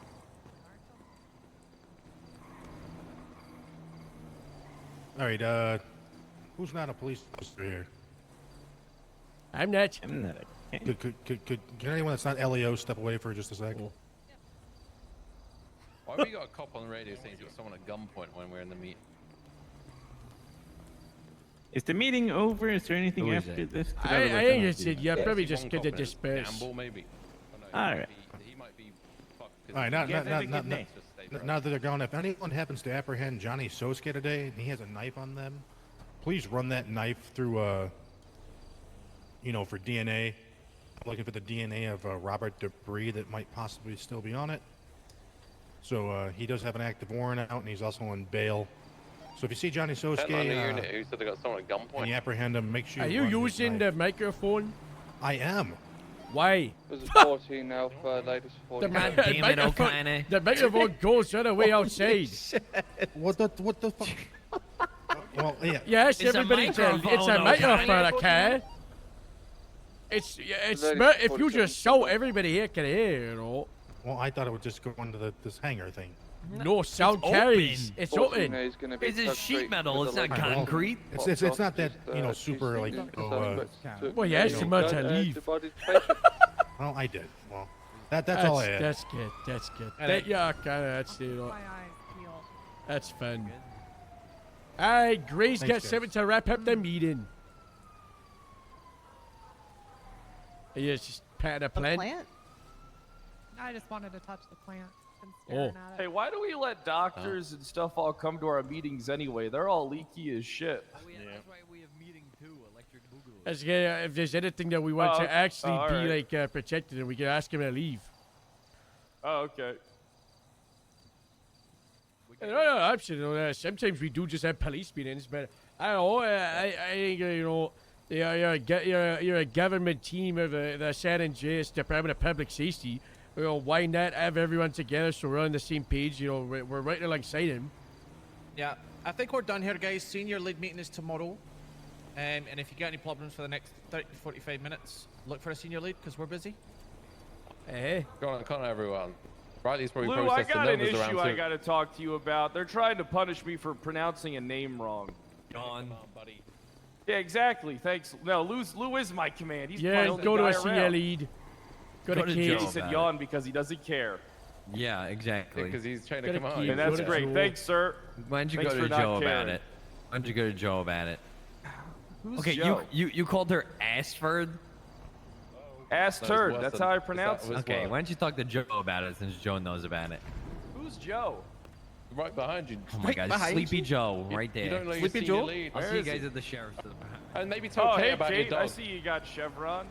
All right, who's not a police officer here? I'm not. Could anyone that's not LEO step away for just a second? Why have we got a cop on the radio saying he's got someone at gunpoint when we're in the meet? Is the meeting over? Is there anything Who is after it? this? 'Cause I otherwise think don't it's do it. that. Yeah, probably One just get to comment. disperse. Gamble, maybe. All right. He might be fucked. All right, now Good day. that they're gone, if anyone happens to apprehend Johnny Sosuke today and he has a knife on them, please run that knife through, for DNA. I'm looking for the DNA of Robert Debris that might possibly still be on it. So he does have an active warrant out, and he's also on bail. So if you see Johnny Sosuke unit who said they got someone at gunpoint. and you apprehend him, make sure Are you you run his using knife. the microphone? I am. Why? Was it 14 Alpha, latest 14? The microphone goes right away outside. What the fuck? Well, yeah. Yes, It's a everybody. It's a microphone, okay? It's if you just shout, everybody here can hear, you know. Well, I thought it would just go into this hangar thing. No, sound carries. It's open. It's a sheet metal. It's not concrete. It's not that super like. Well, yeah, it's too much to leave. Well, I did. Well, that's all I had. That's good. That's good. That's that's fun. All right, Grace Thanks, got 7 to wrap up the meeting. Yeah, just patting a plant. I just wanted to touch the plant. Been Oh. staring at it. Hey, why do we let doctors and stuff all come to our meetings anyway? They're all leaky as shit. That's why we have meeting too, electric boogaloo. That's good. If there's anything that we want to actually be alright. like protected, and we can ask him to leave. Oh, okay. No, absolutely. Sometimes we do just have police meetings, but I don't know. I think you're a government team of the San Andreas Department of Public Safety. Why not have everyone together so we're on the same page? We're right alongside him. Yeah, I think we're done here, guys. Senior lead meeting is tomorrow. And if you get any problems for the next 30 to 45 minutes, look for a senior lead because we're busy. Hey. Go on, everyone. Riley's probably Lou, I processed the got an numbers around issue I too. got to talk to you about. They're trying to punish me for pronouncing a name wrong. John. Come on, buddy. Yeah, exactly. Thanks. No, Lou is my command. He's Yeah, my go to guy a senior around. lead. Go Go to to Keith. Joe. He said about yawn because he doesn't care. Yeah, exactly. Because he's trying to Gotta come out. keep- And that's Go to great. Joe. Thanks, sir. Why don't you Thanks go for to not Joe about caring. it? Why don't you go to Joe about it? Who's Okay, Joe? you called her Ashford? Ass That was turd. worse That's than- how I that pronounce was it. Okay, worse. why don't you talk to Joe about it since Joe knows about it? Who's Joe? Right behind you. Oh my God, Sleepy Joe, right You there. don't know your Sleepy senior Joe? lead. I'll Where see you is guys he? at the sheriff's department. And maybe tell Oh, Kate hey, about your Kate. I dog. see you got chevrons.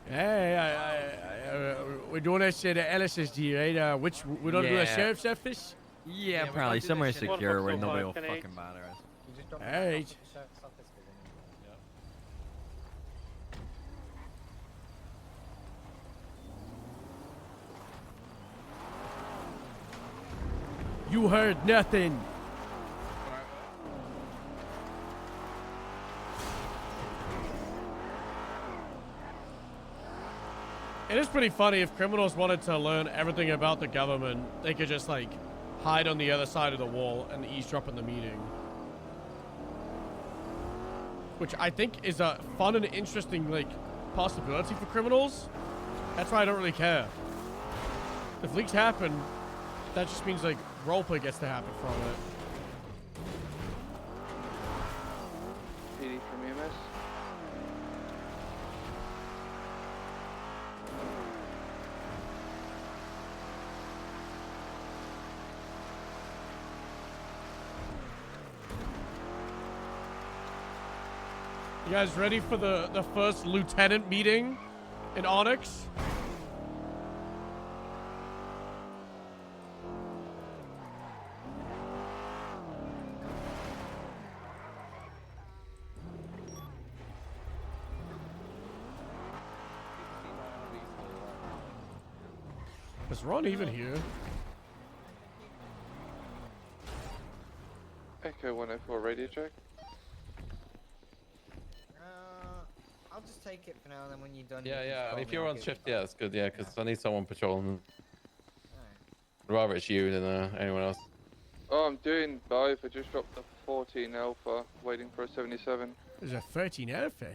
Hey, we're doing this at LSSD, right? We don't do a Yeah. sheriff's office? Yeah, probably somewhere secure where nobody will fucking bother us. Alright. You heard nothing. It is pretty funny if criminals wanted to learn everything about the government, they could just like hide on the other side of the wall and eavesdrop in the meeting. Which I think is a fun and interesting like possibility for criminals. That's why I don't really care. If leaks happen, that just means like roleplay gets to happen from it. PD from EMS. You guys ready for the first lieutenant meeting in Onyx? Is Ron even here? Echo 104 radio check. I'll just take it for now, and then when you're done. Yeah, you can yeah. call If me, you're I'll on give shift, it yeah, back. that's good. Yeah, because I need someone patrolling. I'd rather it's you than anyone else. Oh, I'm doing both. I just dropped the 14 Alpha, waiting for a 77. There's a 13 Alpha.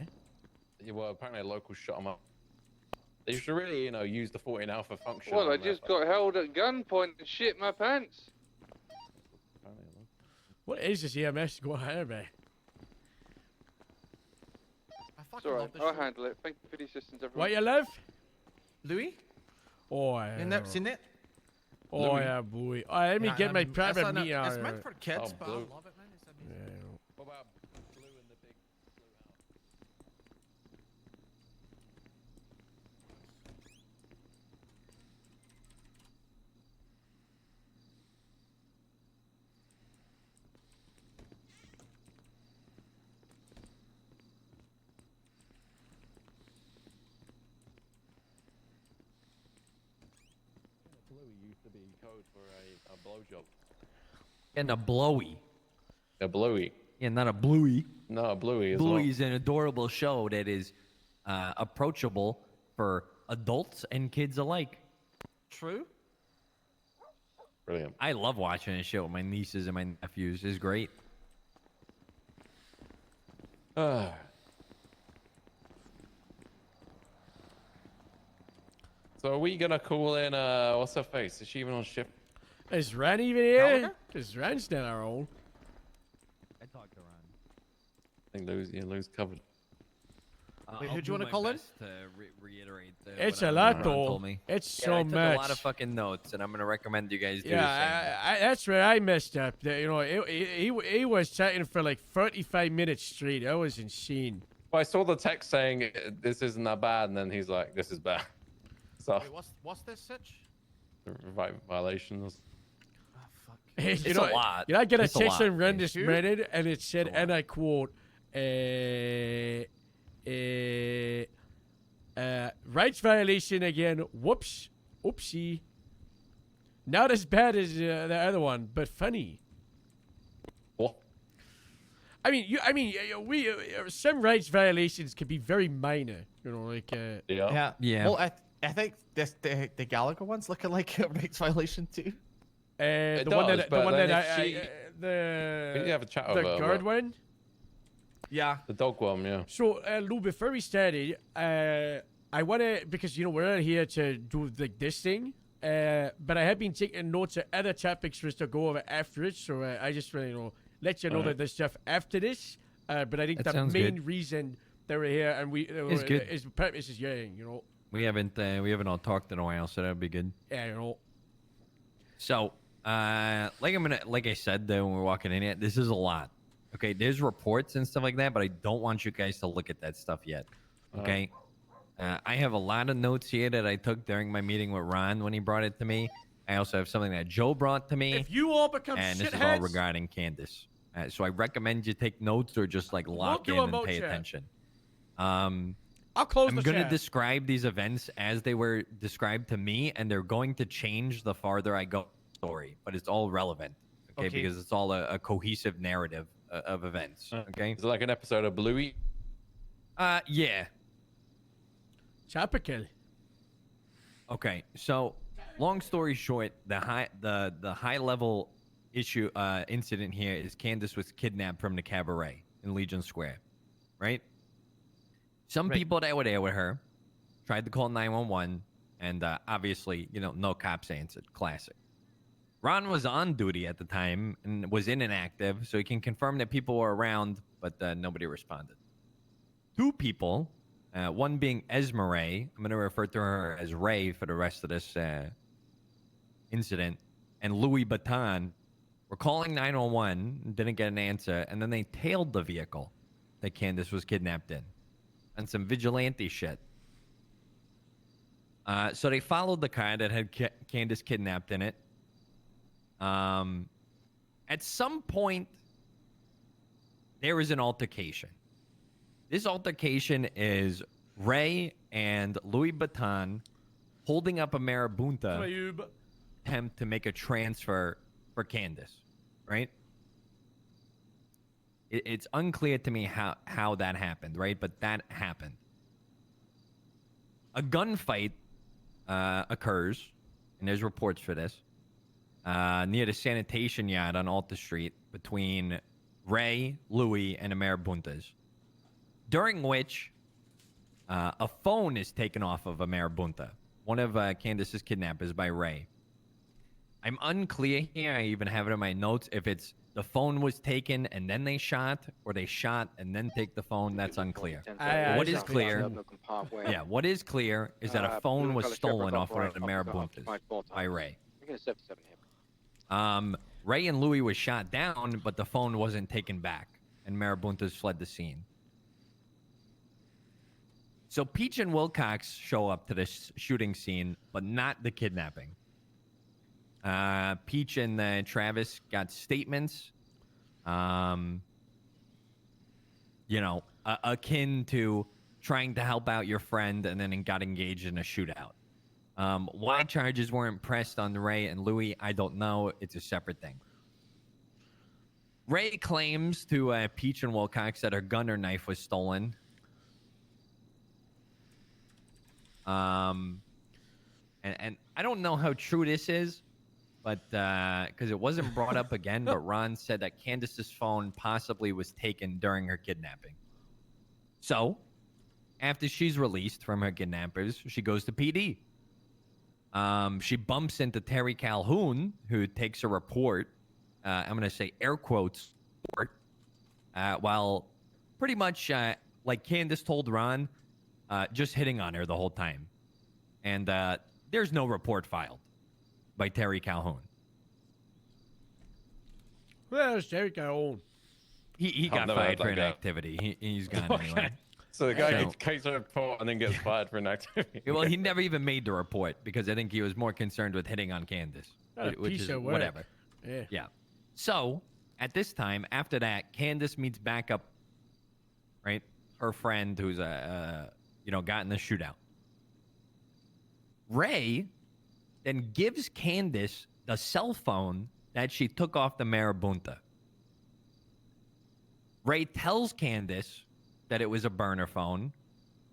Yeah, well, apparently a local shot him up. They should really, use the 14 Alpha function. Well, I just got held at gunpoint and shit my pants. What is this EMS going on, man? It's alright, I'll handle it. Thank you for the assistance, everyone. Where you live? Louis? Oh, yeah. You never seen it? Oh, yeah, boy. Let me get my private meat out. It's meant for kids, but I love it, man. It's amazing. Yeah. What about Blue and the big Blue house? Bluey used to be code for a blowjob. And a blowy. A Bluey. Yeah, not a bluey. No, a Bluey as Bluey well. is an adorable show that is approachable for adults and kids alike. True. Brilliant. I love watching this show with my nieces and my nephews. It's great. So are we gonna call in, what's her face? Is she even on shift? Is Ren even here? Because Ren's not our own. I talked to Ron. I think Lou's covered. Wait, who do you want to call in? To reiterate It's what a lot, Ron though. told me. It's Yeah, so I took much. a lot of fucking notes, and I'm gonna recommend you guys do the same. Yeah, that's where I messed up. You know, he was chatting for like 35 minutes straight. That was insane. Well, I saw the text saying this isn't that bad, and then he's like, this is bad. So, Wait, what's this sitch? violations. You It's know, a lot. You know, I get a It's a text lot. from Ren this minute, and it said, and I quote, rights violation again. Whoops. Oopsie. Not as bad as the other one, but funny. What? I mean, some rights violations can be very minor. You know, like Yeah. Yeah. Well, I think the Gallagher one's looking like a rights violation too. the does, one that but then if I she- the We need to have a chat the over it, guard but- one. Yeah. The dog one, yeah. So, Lou, before we started, I want to, because, you know, we're not here to do like this thing, but I have been taking notes of other topics for us to go over after it, so I just want to, you know, let you know that there's stuff after this, but I think That the sounds main good. reason that we're here and we It's good. is the purpose is yang, you know. We haven't all talked in a while, so that'd be good. Yeah, you know. So, like I said though, when we're walking in here, this is a lot. Okay, there's reports and stuff like that, but I don't want you guys to look at that stuff yet. Okay, I have a lot of notes here that I took during my meeting with Ron when he brought it to me. I also have something that Joe brought to me, If you all become and this is all shitheads, regarding Candace. So I recommend you take notes or just like lock do in a and moat pay chat. attention. I'll close I'm the going to chat. describe these events as they were described to me, and they're going to change the farther I go in the story, but it's all relevant, okay? Because it's all a cohesive narrative of events, okay? Is it like an episode of Bluey? Yeah. Tropical. Okay, so long story short, the high level issue incident here is Candace was kidnapped from the cabaret in Legion Square, right? Some people that were there with her tried to call 911, and obviously, you know, no cops answered. Classic. Ron was on duty at the time and was inactive, so he can confirm that people were around, but nobody responded. Two people, one being Esmeralda, I'm going to refer to her as Ray for the rest of this incident, and Louis Baton were calling 911, didn't get an answer, and then they tailed the vehicle that Candace was kidnapped in. And some vigilante shit. So they followed the car that had Candace kidnapped in it. At some point, there was an altercation. This altercation is Ray and Louis Baton holding up a marabunta attempt to make a transfer for Candace, right? It's unclear to me how that happened, right? But that happened. A gunfight occurs, and there's reports for this, near the sanitation yard on Alta Street between Ray, Louis, and the Marabuntas, during which a phone is taken off of a Marabunta, one of Candace's kidnappers by Ray. I'm unclear here, I even have it in my notes, if it's the phone was taken and then they shot, or they shot and then take the phone. That's unclear. What is clear? Yeah, what is clear is that a phone was stolen off one of the Marabuntas by Ray. Ray and Louis was shot down, but the phone wasn't taken back, and Marabuntas fled the scene. So Peach and Wilcox show up to this shooting scene, but not the kidnapping. Peach and Travis got statements, akin to trying to help out your friend, and then got engaged in a shootout. Why charges weren't pressed on Ray and Louis, I don't know. It's a separate thing. Ray claims to Peach and Wilcox that her gun or knife was stolen. And I don't know how true this is, but because it wasn't brought up again, but Ron said that Candace's phone possibly was taken during her kidnapping. So, after she's released from her kidnappers, she goes to PD. She bumps into Terry Calhoun, who takes a report. I'm going to say air quotes, report, while pretty much like Candace told Ron, just hitting on her the whole time. And there's no report filed by Terry Calhoun. Where's Terry Calhoun? He got fired for inactivity. He's gone anyway. So the guy takes a report and then gets fired for inactivity. Well, he never even made the report because I think he was more concerned with hitting on Candace, which is whatever. Yeah. So at this time, after that, Candace meets back up, right? Her friend who's got in the shootout. Ray then gives Candace the cell phone that she took off the Marabunta. Ray tells Candace that it was a burner phone.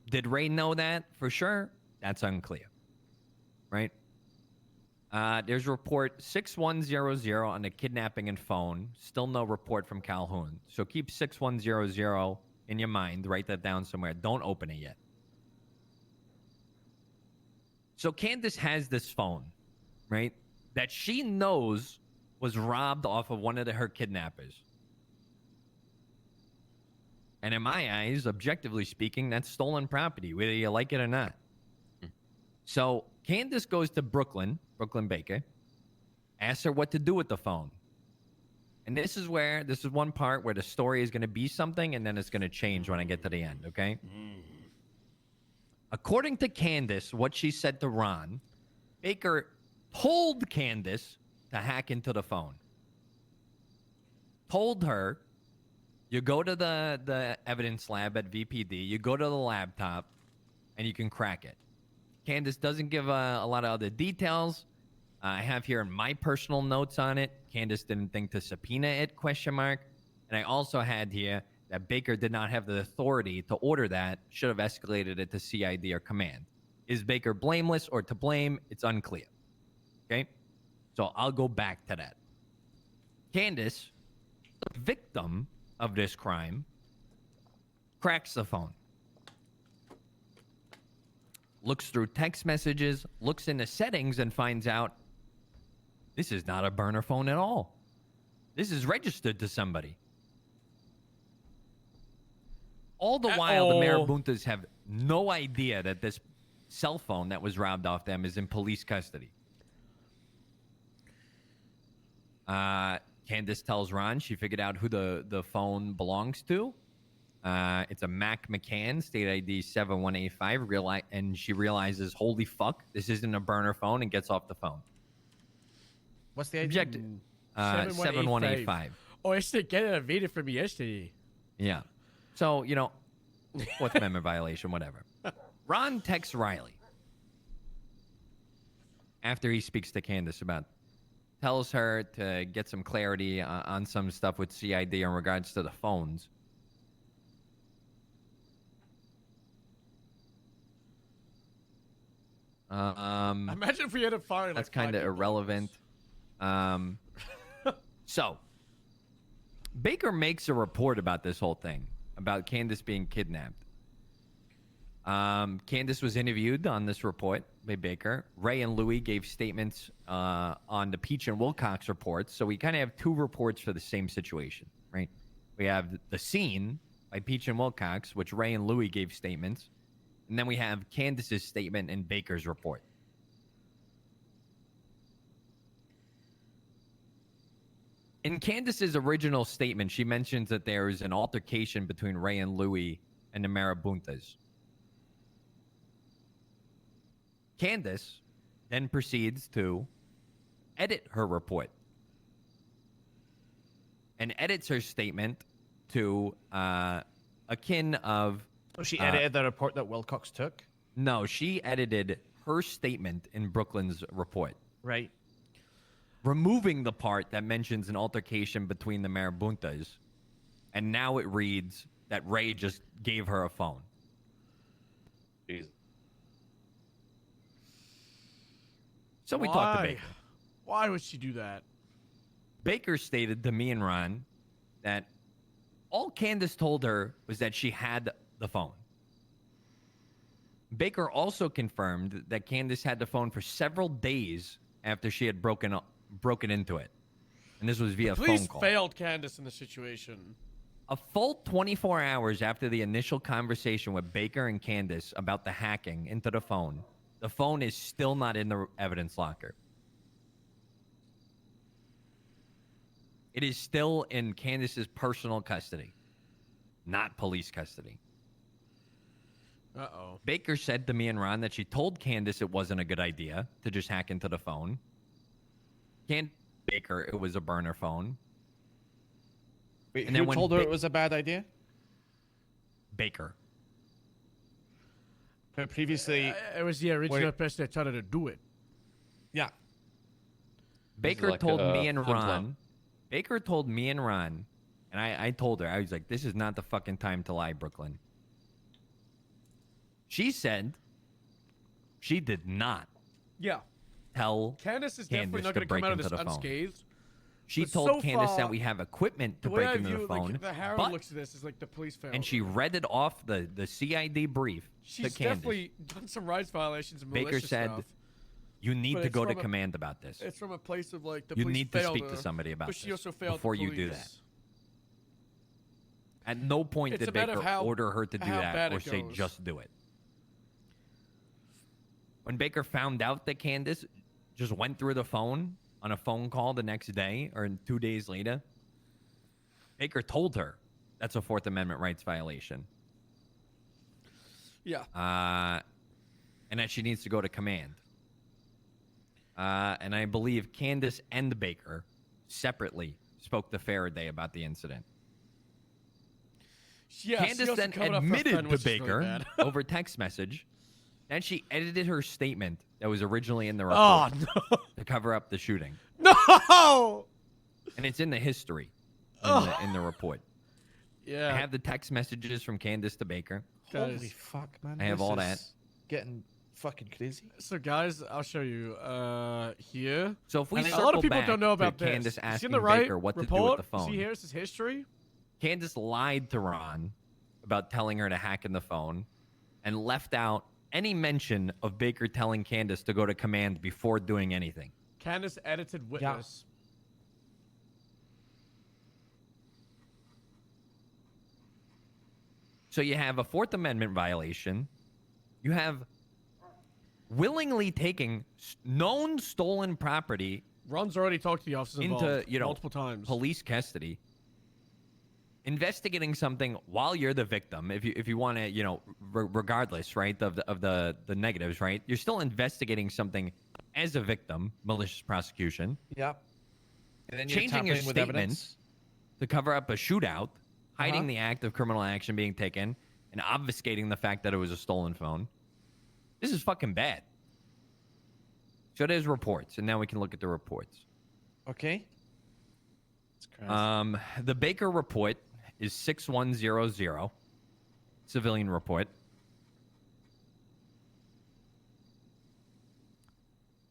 Did Ray know that for sure? That's unclear, right? There's report 6100 on the kidnapping and phone. Still no report from Calhoun. So keep 6100 in your mind. Write that down somewhere. Don't open it yet. So Candace has this phone, right, that she knows was robbed off of one of her kidnappers. And in my eyes, objectively speaking, that's stolen property, whether you like it or not. So Candace goes to Brooklyn Baker, asks her what to do with the phone. And this is one part where the story is going to be something, and then it's going to change when I get to the end, okay? According to Candace, what she said to Ron, Baker told Candace to hack into the phone. Told her, you go to the evidence lab at VPD, you go to the laptop, and you can crack it. Candace doesn't give a lot of other details. I have here my personal notes on it. Candace didn't think to subpoena it, ? And I also had here that Baker did not have the authority to order that, should have escalated it to CID or command. Is Baker blameless or to blame? It's unclear. Okay? So I'll go back to that. Candace, the victim of this crime, cracks the phone. Looks through text messages, looks into settings, and finds out this is not a burner phone at all. This is registered to somebody. All the while, the Marabuntas have no idea that this cell phone that was robbed off them is in police custody. Candace tells Ron she figured out who the phone belongs to. It's a Mac McCann, state ID 7185, and she realizes, holy fuck, this isn't a burner phone, and gets off the phone. What's the ID? Objective. 7185. Oh, I still get a video from yesterday. Yeah. So, Fourth Amendment violation, whatever. Ron texts Riley after he speaks to Candace tells her to get some clarity on some stuff with CID in regards to the phones. Imagine if we had a fire. That's kind of irrelevant. So, Baker makes a report about this whole thing, about Candace being kidnapped. Candace was interviewed on this report by Baker. Ray and Louie gave statements on the Peach and Wilcox reports. So we kind of have two reports for the same situation, right? We have the scene by Peach and Wilcox, which Ray and Louie gave statements. And then we have Candace's statement in Baker's report. In Candace's original statement, she mentions that there is an altercation between Ray and Louie and the Marabuntas. Candace then proceeds to edit her report and edits her statement to akin of... So she edited the report that Wilcox took? No, she edited her statement in Brooklyn's report. Right. Removing the part that mentions an altercation between the Marabuntas, and now it reads that Ray just gave her a phone. Jesus. So we talked to Baker. Why would she do that? Baker stated to me and Ron that all Candace told her was that she had the phone. Baker also confirmed that Candace had the phone for several days after she had broken into it. And this was via phone call. Failed Candace in the situation. A full 24 hours after the initial conversation with Baker and Candace about the hacking into the phone is still not in the evidence locker. It is still in Candace's personal custody, not police custody. Uh-oh. Baker said to me and Ron that she told Candace it wasn't a good idea to just hack into the phone. Baker, it was a burner phone. Wait, and who then told her it was a bad idea? Baker. But previously... it was the original person that told her to do it. Yeah. Baker told me and Ron... Baker told me and Ron, and I told her, I was like, this is not the fucking time to lie, Brooklyn. She said she did not tell Candace is definitely not to going to come break out of into this the phone. unscathed. She But told so Candace far, that we have equipment to the way break I into view, the phone, like, the Harold but, looks at this is like the police failed. and she read it off the CID brief She's to Candace. definitely done some rights violations and Baker malicious said, stuff. you need But to it's go to from a- command about this. It's from a place of like the You police need to failed speak to her, somebody about but she this also failed before the you do police. that. At no point It's did a matter Baker of how- order her to do how that bad or it say goes. just do it. When Baker found out that Candace just went through the phone on a phone call the next day or 2 days later, Baker told her that's a Fourth Amendment rights violation. Yeah. And that she needs to go to command. And I believe Candace and Baker separately spoke to Faraday about the incident. Yeah, she Candace also then covered up her admitted friend, to which is really Baker bad. over text message. Then she edited her statement that was originally in the Oh, report to cover up the shooting. No! And it's in the history in the report. Yeah. I have the text messages from Candace to Baker. Holy fuck, man. I have this all is that. Getting fucking crazy. So guys, I'll show you here. So if we a lot circle of people back don't know to about this. Candace You see asking on the right Baker what to do with report? the phone. See here, this is history. Candace lied to Ron about telling her to hack in the phone and left out any mention of Baker telling Candace to go to command before doing anything. Candace edited witness. So you have a Fourth Amendment violation. You have willingly taking known stolen property. Ron's already talked to the officers into involved you know multiple times. Police custody. Investigating something while you're the victim, if you want to, regardless, right, of the negatives, right, you're still investigating something as a victim, malicious prosecution. Yep. And then you're Changing your tampering with statement evidence. to cover up a shootout, hiding the act of criminal action being taken, and obfuscating the fact that it was a stolen phone. This is fucking bad. So there's reports, and now we can look at the reports. Okay. The Baker report is 6100, civilian report.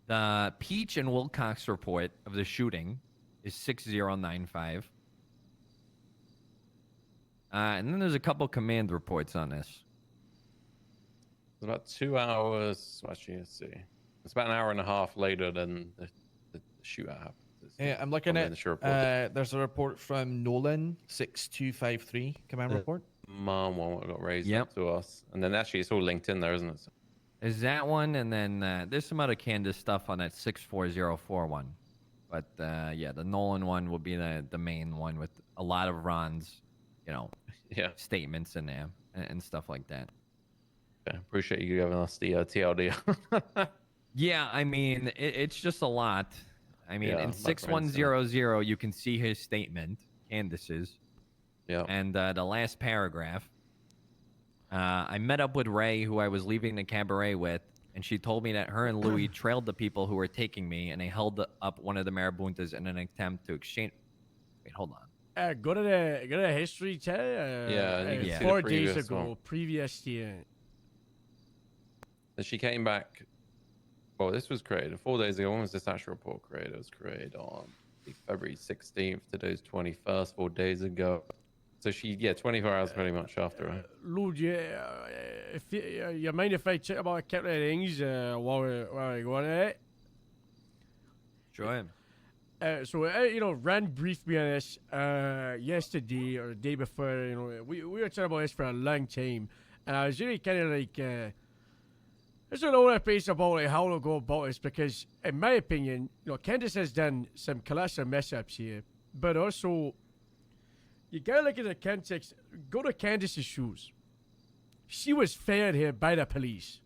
The Peach and Wilcox report of the shooting is 6095. And then there's a couple command reports on this. It's about 2 hours. Actually, let's see. It's about an hour and a half later than the shootout happened. Yeah, I'm looking at. The report. There's a report from Nolan 6253 command report. Mom one got raised up to us, and then actually it's all linked in there, isn't it? Is that one, and then there's some other Candace stuff on that 64041. But yeah, the Nolan one will be the main one with a lot of Ron's, statements in there and stuff like that. Yeah, appreciate you giving us the TLD. Yeah, I mean, it's just a lot. I mean, Yeah, in my 6100, you can see his statement, Candace's. Yeah. And the last paragraph, I met up with Ray, who I was leaving the cabaret with, and she told me that her and Louis trailed the people who were taking me, and they held up one of the marabuntas in an attempt to exchange. Wait, hold on. Go to the history tab. Yeah, you can see 4 the days previous ago, one. previous year. Then she came back. Well, this was created 4 days ago. When was this actual report created? It was created on February 16th. Today's 21st, 4 days ago. So 24 hours pretty much after, right? Lord, if you mind if I check about a couple of things while we're going at it? Sure. So, Rand briefed me on this yesterday or the day before. We were talking about this for a long time, and I was really kind of like, there's a lot of place about how to go about this because, in my opinion, Candace has done some colossal mess ups here, but also, you gotta look at the context. Go to Candace's shoes. She was fired here by the police.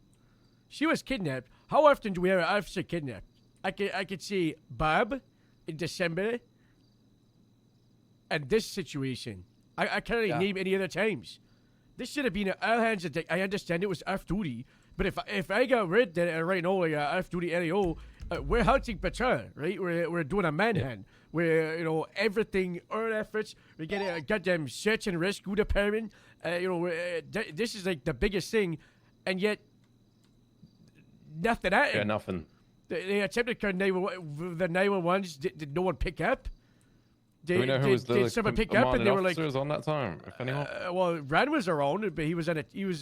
She was kidnapped. How often do we have an officer kidnapped? I could say Bob in December, and this situation. I can't really name any other times. This should have been all hands on deck. I understand it was off duty, but if I got rid of it right now, like off duty LEO, we're hunting patrol, right? We're doing a manhunt. We're everything, our efforts. We get a goddamn search and rescue department. This is like the biggest thing, and yet nothing happened. Yeah, nothing. They attempted to call the 911s. Did no one pick up? Do we know who was the someone pick up and they were like, officers on that time? If anyone? Well, Rand was around, but he was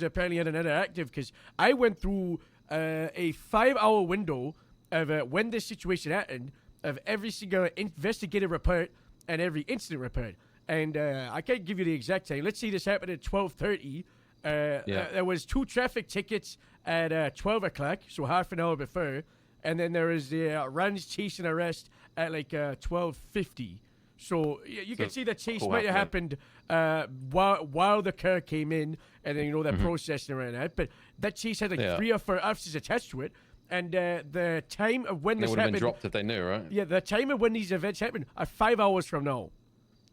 apparently in another active because I went through a 5-hour window of when this situation happened, of every single investigative report and every incident report. And I can't give you the exact time. Let's say this happened at 12:30. There was 2 traffic tickets at 12 o'clock, so half an hour before. And then there was the Rand's chase and arrest at like 12:50. So you can see the chase might have happened while the car came in, and then that process and around that. But that chase had like 3 or 4 officers attached to it, and the time of when this would have happened been dropped if they knew, right? Yeah, the time of when these events happened are 5 hours from now,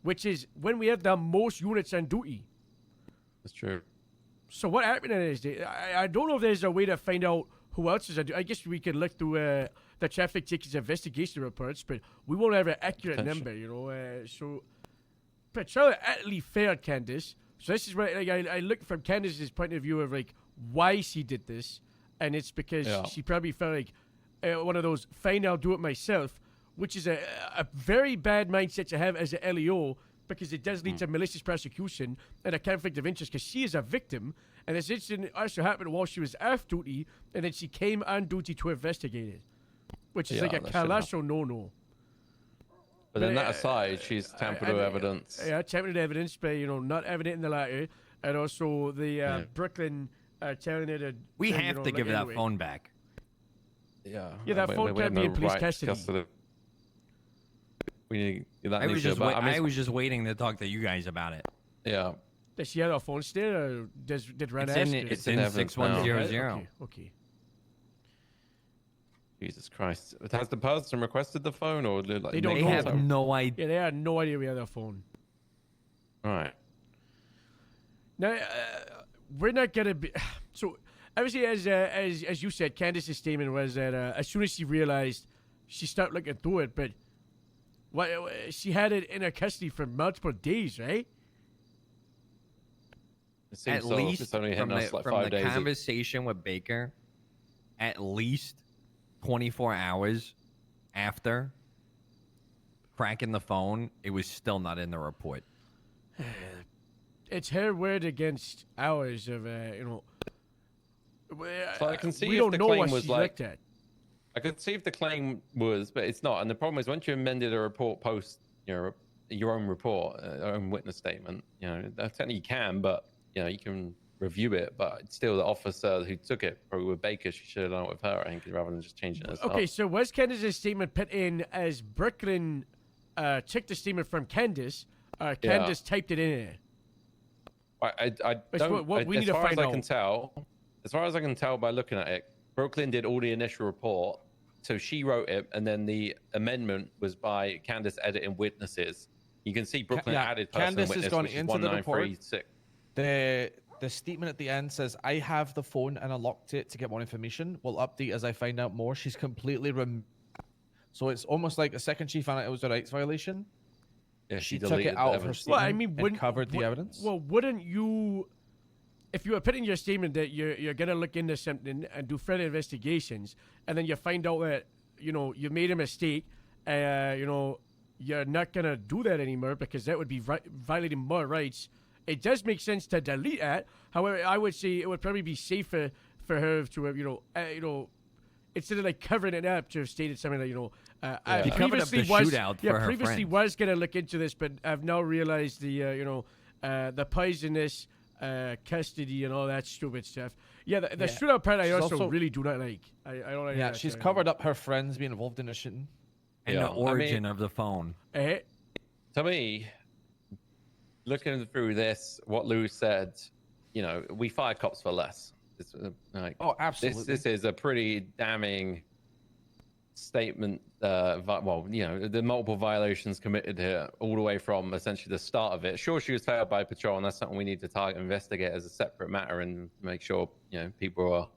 which is when we have the most units on duty. That's true. So what happened in this day? I don't know if there's a way to find out who else is on duty. I guess we could look through the traffic tickets investigation reports, but we won't have an accurate number, So Patrol utterly failed Candace. So this is where I look from Candace's point of view of why she did this, and it's because she probably felt like one of those fine, I'll do it myself, which is a very bad mindset to have as a LEO, because it does lead to malicious prosecution and a conflict of interest, because she is a victim, and this incident also happened while she was off duty, and then she came on duty to investigate it, which is like a colossal no-no. But then that aside, she's tampered with evidence. Yeah, tampered with evidence, but not evident in the latter, and also the Brooklyn telling her to. We have to give that phone back. Yeah. Yeah, that phone can't be in police custody. We need that. I was just waiting to talk to you guys about it. Yeah. Does she have a phone still, or did Ren ask? It's in 6100. Okay. Jesus Christ! Has the person requested the phone, or they have no idea? Yeah, they had no idea we had a phone. All right. Now we're not gonna be. So obviously, as you said, Candace's statement was that as soon as she realized, she started looking through it, but. She had it in her custody for multiple days, right? At least from the conversation with Baker, at least 24 hours after cracking the phone, it was still not in the report. It's her word against ours of, So I can see we if don't the know claim what was she like. looked at. I could see if the claim was, but it's not. And the problem is, once you amended a report post, your own report, own witness statement, technically you can, but you can review it. But it's still the officer who took it, probably with Baker, she should have done it with her, I think, rather than just changing it herself. Okay, so was Candace's statement put in as Brooklyn took the statement from Candace? Candace typed it in there. I don't. What we need as to far find as I out. can tell, as far as I can tell by looking at it, Brooklyn did all the initial report, so she wrote it, and then the amendment was by Candace editing witnesses. You can see Brooklyn added person Candace witness, has gone which is into the report. 1936. The statement at the end says, "I have the phone and I locked it to get more information. Will update as I find out more." She's completely so it's almost like a second she found out it was a rights violation. Yeah, she took it out of her statement. Well, I mean, and covered the evidence. Well, wouldn't you, if you were putting your statement that you're gonna look into something and do further investigations, and then you find out that you made a mistake, you're not gonna do that anymore because that would be violating more rights. It does make sense to delete that. However, I would say it would probably be safer for her to have, instead of like covering it up, to have stated something like, She covered up the shootout for her previously friends. was gonna look into this, but I've now realized the poisonous custody and all that stupid stuff. Yeah, the shootout part I She's also really do not like. I don't like. Yeah, that she's kind of- covered up her friends being involved in the shooting. And the origin of the phone. To me, looking through this, what Lou said, we fire cops for less. It's, absolutely. This is a pretty damning statement. The multiple violations committed here, all the way from essentially the start of it. Sure, she was failed by patrol, and that's something we need to target, investigate as a separate matter, and make sure people are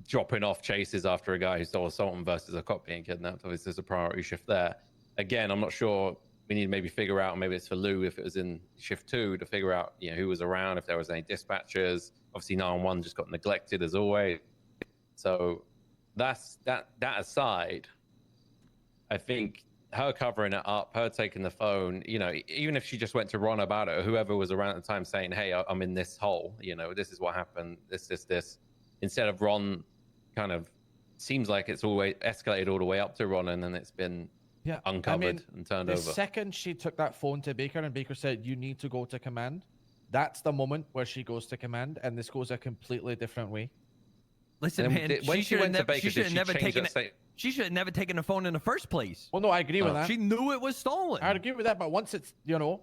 dropping off chases after a guy who stole someone versus a cop being kidnapped. Obviously, there's a priority shift there. Again, I'm not sure. We need to maybe figure out, maybe it's for Lou if it was in shift 2, to figure out who was around, if there was any dispatchers. Obviously 911 just got neglected as always. So that aside, I think her covering it up, her taking the phone, even if she just went to Ron about it, or whoever was around at the time saying, "Hey, I'm in this hole, this is what happened, this, instead of Ron kind of seems like it's always escalated all the way up to Ron, and then it's been uncovered and turned over. The second she took that phone to Baker and Baker said, "You need to go to command," that's the moment where she goes to command, and this goes a completely different way. Listen, man, she should have never taken it. She should have never taken the phone in the first place. Well, no, I agree with that. She knew it was stolen. I agree with that, but once it's, the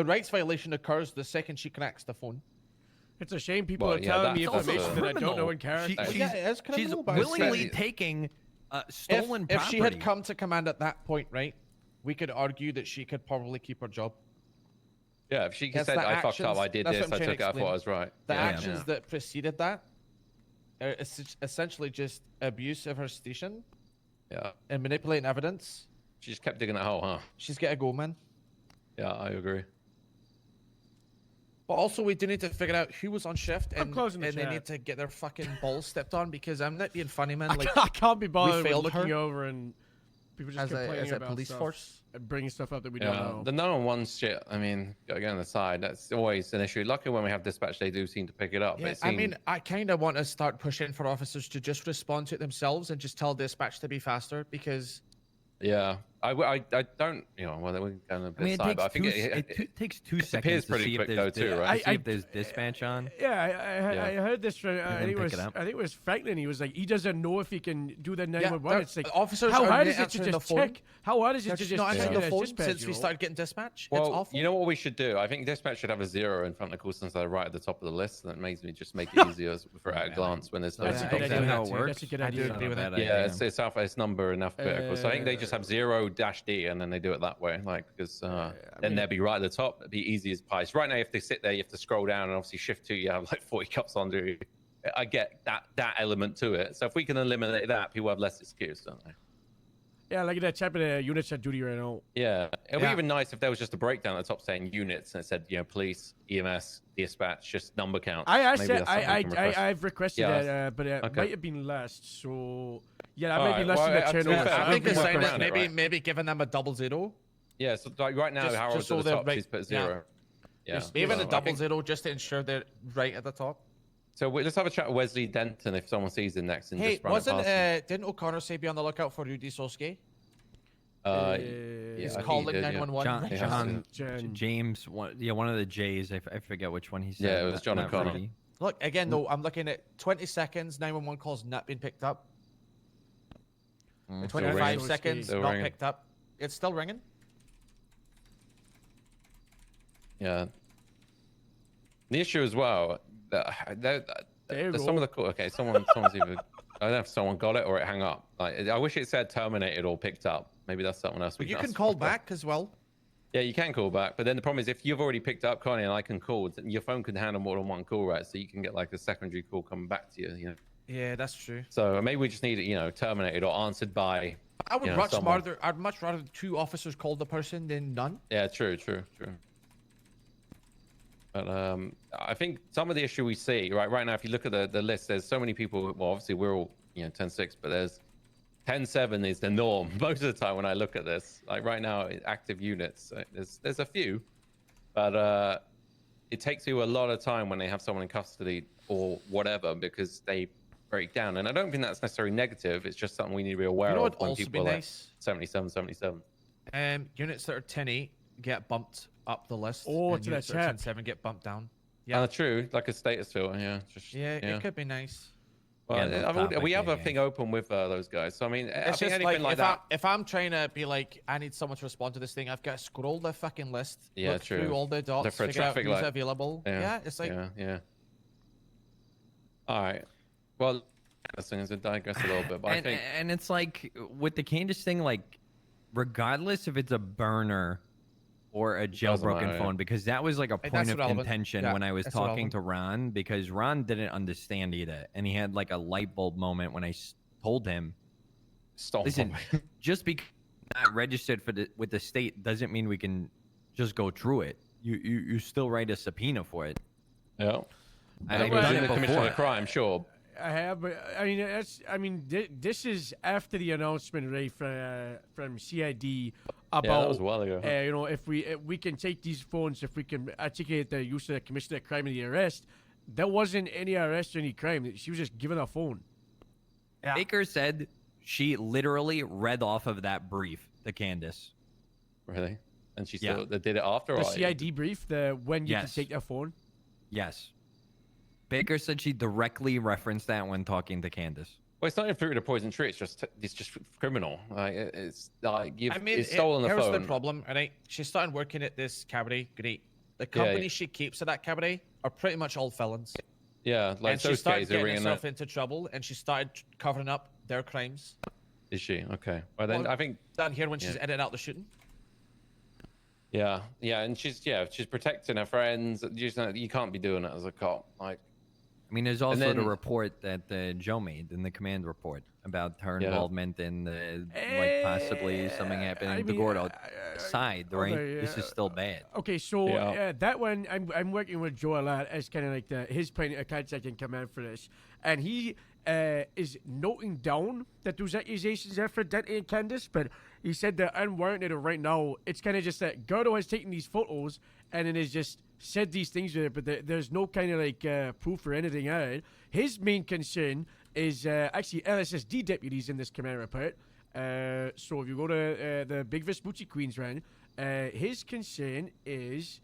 rights violation occurs the second she connects the phone. It's a shame people are telling me information that I don't know in character. She's willingly taking stolen property. If she had come to command at that point, right, we could argue that she could probably keep her job. Yeah, if she said, "I fucked up, I did this, I took it, I thought I was right." The actions that preceded that are essentially just abuse of her station. Yeah. And manipulating evidence. She just kept digging a hole, huh? She's got to go, man. Yeah, I agree. But also, we do need to figure out who was on shift, and they need to get their fucking balls stepped on, because I'm not being funny, man. Like, I can't be bothered with failed looking her over and people just complaining about police stuff force. and bringing stuff up that we don't know. The 911 shit, I mean, gotta go on the side. That's always an issue. Luckily, when we have dispatch, they do seem to pick it up. Yeah, I mean, I kind of want to start pushing for officers to just respond to it themselves and just tell dispatch to be faster, because... Yeah, I don't, well, we're going a bit side, but I think it takes 2 seconds appears to pretty see quick if though, there's, too, right? see if there's dispatch on. Yeah, I heard this from, I think pick it up. it was Franklin. He was like, he doesn't know if he can do the 911. Yeah, It's like, officers how are hard is it to answering the just phone. check? How hard is it to just not check answering the that phone dispatch, since we started getting dispatch? Well, it's awful. you know what we should do? I think dispatch should have a 0 in front of the call center right at the top of the list. That makes me just make it easier for at a glance when there's no. That's a good idea. That's a good idea. I do agree with that. Yeah, it's number enough vehicles. So I think they just have 0-D and then they do it that way, because then they'll be right at the top. It'd be easy as pie. So right now, if they sit there, you have to scroll down, and obviously shift 2, you have like 40 cops under you. I get that element to it. So if we can eliminate that, people have less excuse, don't they? Yeah, like that type of units on duty right now. Yeah, it'd be even nice if there was just a breakdown at the top saying units and it said, police, EMS, dispatch, just number counts. I've requested that, but it might have been last. So yeah, that might be less than the turnover. I think it's saying that maybe giving them a 00. Yeah, so like right now, Harold's at the top, she's put 0. Yeah. Even a 00 just to ensure they're right at the top. So let's have a chat with Wesley Denton if someone sees him next and Hey, just run it past him. didn't O'Connor say be on the lookout for Rudy Sosuke? Yeah, He's I think calling he did, yeah. 911. James, one of the J's. I forget which one he said. Yeah, it was John O'Connor. Rudy. Look, again, though, I'm looking at 20 seconds, 911 calls not been picked up. Still 25 ringing. seconds, Still not ringing. picked up. It's still ringing. Yeah. The issue as well, some of the call. Okay, someone's either. I don't know if someone got it or it hung up. Like, I wish it said terminated or picked up. Maybe that's someone else. But you can call back as well. Yeah, you can call back, but then the problem is if you've already picked up Connie and I can call, then your phone can handle more than one call, right? So you can get like a secondary call coming back to you, you know. Yeah, that's true. So maybe we just need it, you know, terminated or answered by. I would someone. I'd much rather 2 officers call the person than none. Yeah, true. But I think some of the issue we see right now, if you look at the list, there's so many people. Well, obviously we're all 10-6, but there's 10-7 is the norm most of the time when I look at this. Like right now, active units, there's a few, but it takes you a lot of time when they have someone in custody or whatever because they break down. And I don't think that's necessarily negative. It's just something we need to be aware of when people are nice? 77. Units that are 10-8 get bumped up the list. Oh, and to units that that are chat. 10-7 get bumped down. Yeah, True. Like a status filter. Yeah. it could be nice. Well, we have a thing open with those guys. So I mean, I It's think just anything like that. if I'm trying to be like, I need someone to respond to this thing, I've got to scroll the fucking list, look through all the dots, For a figure out traffic who's light. available. Yeah, it's like yeah. All right. Well, this thing is a digress a little bit, but I think And it's like with the Candace thing, like regardless if it's a burner or a jailbroken matter, phone, yeah. because that was like a Hey, point that's of irrelevant. contention Yeah, when I was that's talking irrelevant. to Ron, because Ron didn't understand either, and he had like a light bulb moment when I told him, listen, just because you're not registered with the state doesn't mean we can just go through it. You still write a subpoena for it. Yeah. I've Well, done in it the commission of before. the crime, sure. I have, but I mean, this is after the announcement, right, from CID about that was a while ago. you know, if we can take these phones, if we can articulate the use of the commission of crime in the arrest, there wasn't any arrest or any crime. She was just given a phone. Baker said she literally read off of that brief to Candace. Really? And she Yeah. still they did it after. The or CID brief, the when you Yes. can take a phone. Yes. Baker said she directly referenced that when talking to Candace. Well, it's not even fruit of the poison tree. It's just criminal. Like it's like you've I mean, it's stolen the here's phone. the problem, right? She started working at this cabaret. Great. The company yeah. she keeps at that cabaret are pretty much all felons. Yeah, like and she those started guys are getting ringing herself that. into trouble, and she started covering up their crimes. Is she? Okay. Well, then Well, I think. Down here when she's Yeah. editing out the shooting. Yeah, and she's protecting her friends. You can't be doing it as a cop. Like, I mean, there's also then- the report that Joe made in the command report about her Yeah. involvement in the like possibly something happening to Gordo. Aside, right? This is still bad. Okay, so Yeah. that one, I'm working with Joe a lot as kind of like his point of contact in command for this, and he is noting down that those accusations are for Dente and Candace, but he said they're unwarranted right now. It's kind of just that Gordo has taken these photos and then has just said these things with it, but there's no kind of like proof or anything at it. His main concern is actually LSSD deputies in this command report. So if you go to the Big Vespucci Queens run, his concern is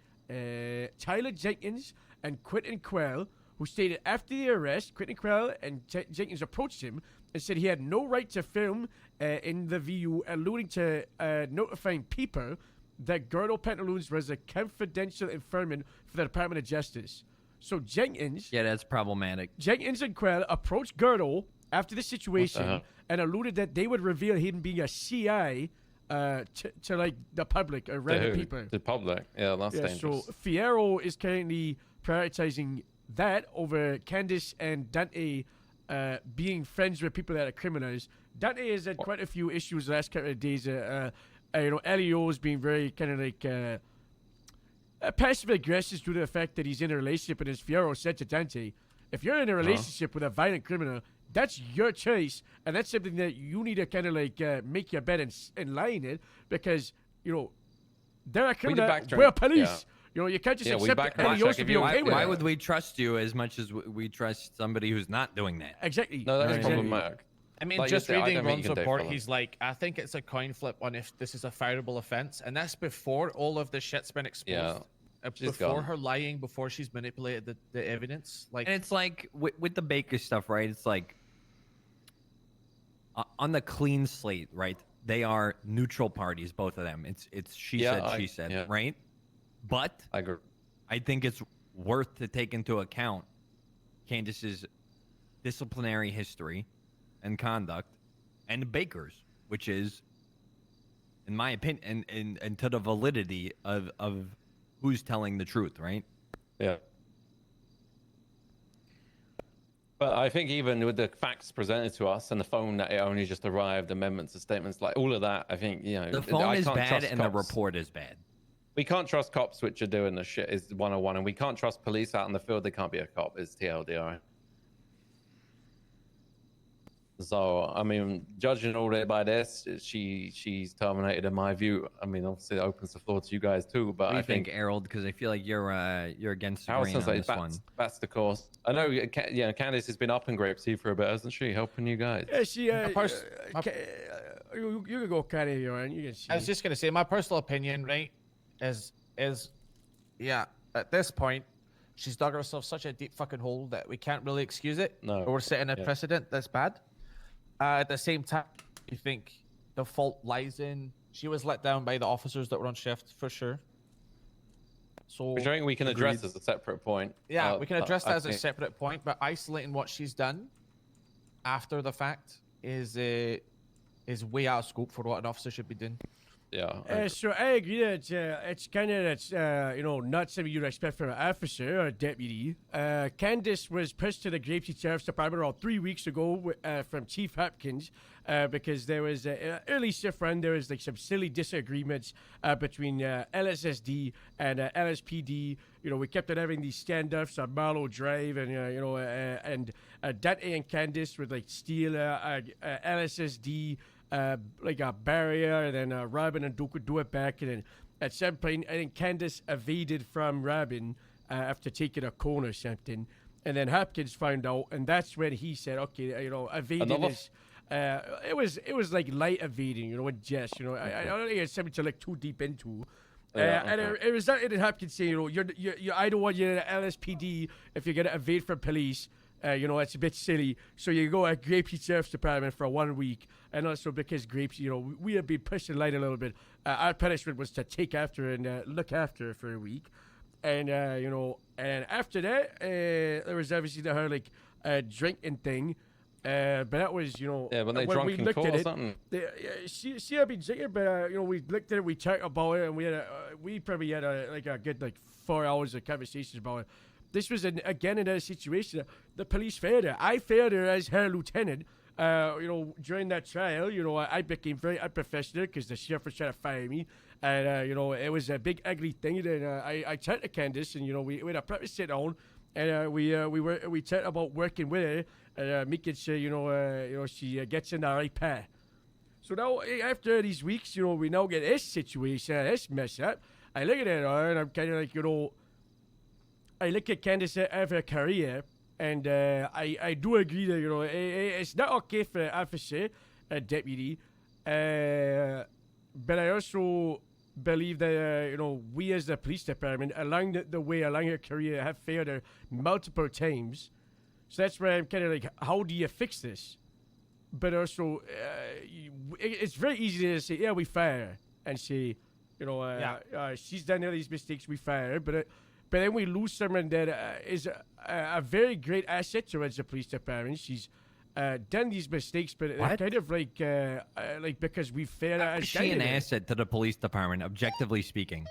Tyler Jenkins and Quentin Quell, who stated after the arrest, Quentin Quell and Jenkins approached him and said he had no right to film in the VU, alluding to notifying people that Gordo Pantaloons was a confidential informant for the Department of Justice. So Jenkins... Yeah, that's problematic. Jenkins and Quell approached Gordo after the situation hell? and alluded that they would reveal him being a CI to like the public or random who? people. The public. Yeah, that's dangerous. So Fierro is currently prioritizing that over Candace and Dante being friends with people that are criminals. Dante has had quite a few issues the last couple of days. Elio is being very kind of like passive aggressive due to the fact that he's in a relationship, and as Fierro said to Dante, if you're in a relationship with a violent criminal, that's your choice, and that's something that you need to kind of like make your bed and lie in it, because they're a criminal. backtrack- We're police. yeah. You know, you can't just Yeah, we accept it. background And you check should if be you- okay with Why it. would we trust you as much as we trust somebody who's not doing that? Exactly. No, that's Exactly. problematic. I mean, Like you just said, I reading don't think Ron's you can do it report, for them. he's like, I think it's a coin flip on if this is a fireable offense, and that's before all of the shit's been exposed. Yeah, she's Before gone. her lying, before she's manipulated the evidence. Like, And it's like with the Baker stuff, right? It's like on the clean slate, right? They are neutral parties, both of them. It's she said, right? But I agree. I think it's worth to take into account Candace's disciplinary history and conduct, and Baker's, which is, in my opinion, and to the validity of who's telling the truth, right? Yeah. But I think even with the facts presented to us and the phone that it only just arrived, amendments and statements, like all of that, I think, you know, The phone I is can't bad trust and the cops. report is bad. We can't trust cops which are doing the shit is 101, and we can't trust police out in the field. They can't be a cop is TLDR. So, I mean, judging all day by this, she's terminated in my view. I mean, obviously it opens the floor to you guys too, but What do I you think, Harold? Because I feel like you're against the grain Harrison's on like, this one. that's the course. I know, yeah, Candace has been up in Grapeseed for a bit, hasn't she? Helping you guys. Yeah, she. You can go, Kenny. You can see. I was just gonna say, my personal opinion, right, is yeah, at this point, she's dug herself such a deep fucking hole that we can't really excuse it. No. Or we're setting a Yeah. precedent that's bad. At the same time, you think the fault lies in she was let down by the officers that were on shift for sure. So Which I think we can address agreed. as a separate point. Yeah, we can address that I as a think- separate point, but isolating what she's done after the fact is way out of scope for what an officer should be doing. Yeah. So I agree that it's kind of not something you'd expect from an officer or a deputy. Candace was pushed to the Grapeseed Sheriff's Department around 3 weeks ago from Chief Hopkins because there was an early shift run. There was like some silly disagreements between LSSD and LSPD. You know, we kept on having these standoffs on Marlow Drive, and and Dante and Candace would like steal LSSD. Like a barrier, and then Robin and Duke would do it back, and then at some point, I think Candace evaded from Robin after taking a cone or something, and then Hopkins found out, and that's when he said, okay, evading is. It was like light evading, with Jess, I don't think it's something to look too deep into. And it resulted in Hopkins saying, you're I don't want you in LSPD if you're gonna evade from police. It's a bit silly. So you go at Grapeseed Sheriff's Department for 1 week, and also because Grapes, we have been pushing light a little bit. Our punishment was to take after her and look after her for a week, and and after that, there was obviously the whole drinking thing. But that was, when they drunk we in looked court at or it, something. She had been drinking, but we looked at it, we talked about it, and we probably had a good 4 hours of conversations about it. This was again another situation. The police failed her. I failed her as her lieutenant. During that trial, I became very unprofessional because the sheriff was trying to fire me, and it was a big ugly thing. And I turned to Candace, and we had a proper sit down, and we talked about working with her and making sure she gets in the right path. So now after these weeks, we now get this situation, this mess up. I look at her, and I'm kind of like, I look at Candace of her career, and I do agree that it's not okay for an officer, a deputy, but I also believe that we as the police department along her career have failed her multiple times. So that's where I'm kind of like, how do you fix this? But also, it's very easy to say, yeah, we fire her, and say, she's done all these mistakes, we fire her, but then we lose someone that is a very great asset towards the police department. She's done these mistakes, but they're kind of like because we failed her. Is she an asset to the police department, objectively speaking?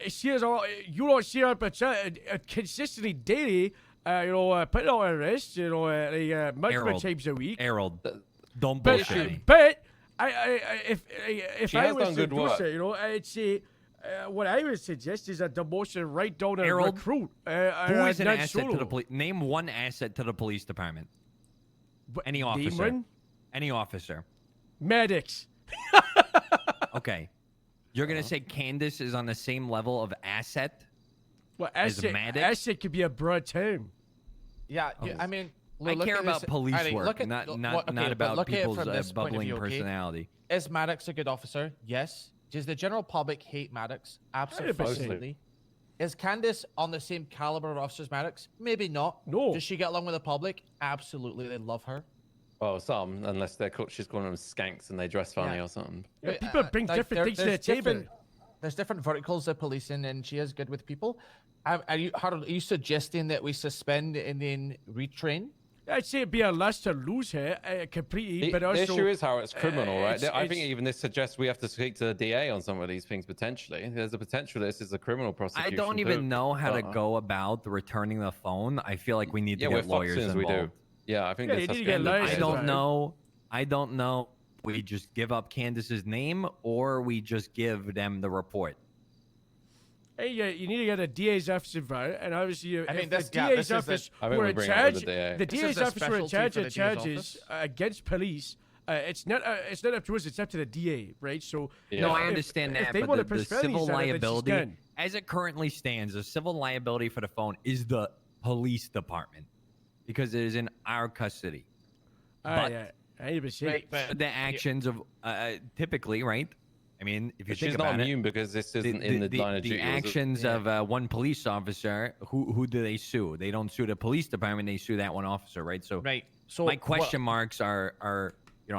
She is all. You don't see her, but consistently daily. Putting on her wrist. Multiple times a week. Harold, don't bullshit me. But if She I has was done to good do work. so, I'd say. What I would suggest is a demotion right down a Harold, recruit. who is an not asset to solo. the police? Name one asset to the police department. Any name officer. one? Any officer. Medics. Okay. You're going to say Candace is on the same level of asset Well, as a medic. Essex could be a broad term. Yeah, I mean, I look care at about this- police alright, work, look at- not look- not okay, not but about look at it people's from this point of bubbling view, okay? personality. Is Maddox a good officer? Yes. Does the general public hate Maddox? 100%. Absolutely. Is Candace on the same caliber of officer as Maddox? Maybe not. No. Does she get along with the public? Absolutely. They love her. Well, some, unless she's calling them skanks and they dress funny or something. Yeah, people bring different things to the table. There's different verticals of policing, and she is good with people. Are you suggesting that we suspend and then retrain? I'd say it'd be a loss to lose her completely, but also... The issue is how it's criminal, right? I think it's- even this suggests we have to speak to the DA on some of these things potentially. There's a potential this is a criminal I prosecution. don't even know how to go about returning the phone. I feel like we need to Yeah, get we're lawyers fucked as we involved. do. Yeah, I think Yeah, this you has need to to get end lawyers up- I don't Right. know. I don't know. We just give up Candace's name, or we just give them the report. Hey, you need to get a DA's office involved, and obviously, I mean, if this- the yeah, DA's this is the- office I think were we in bring it with charge, the DA. the This is DA's the office were in specialty charge for of the DA's charges office. against police. It's not up to us. It's up to the DA, right? So Yeah. No, I if- understand if that, they but wanna the push felonies civil on her, then she's liability, done. as it currently stands, the civil liability for the phone is the police department because it is in our custody. But yeah, 100%. Right, but the actions of typically, right? I mean, if you But think she's about not it, immune because this isn't in the line of duty. the is it? actions of one police officer, who do they sue? They don't sue the police department; they sue that one officer, right? So, Right. So my question marks are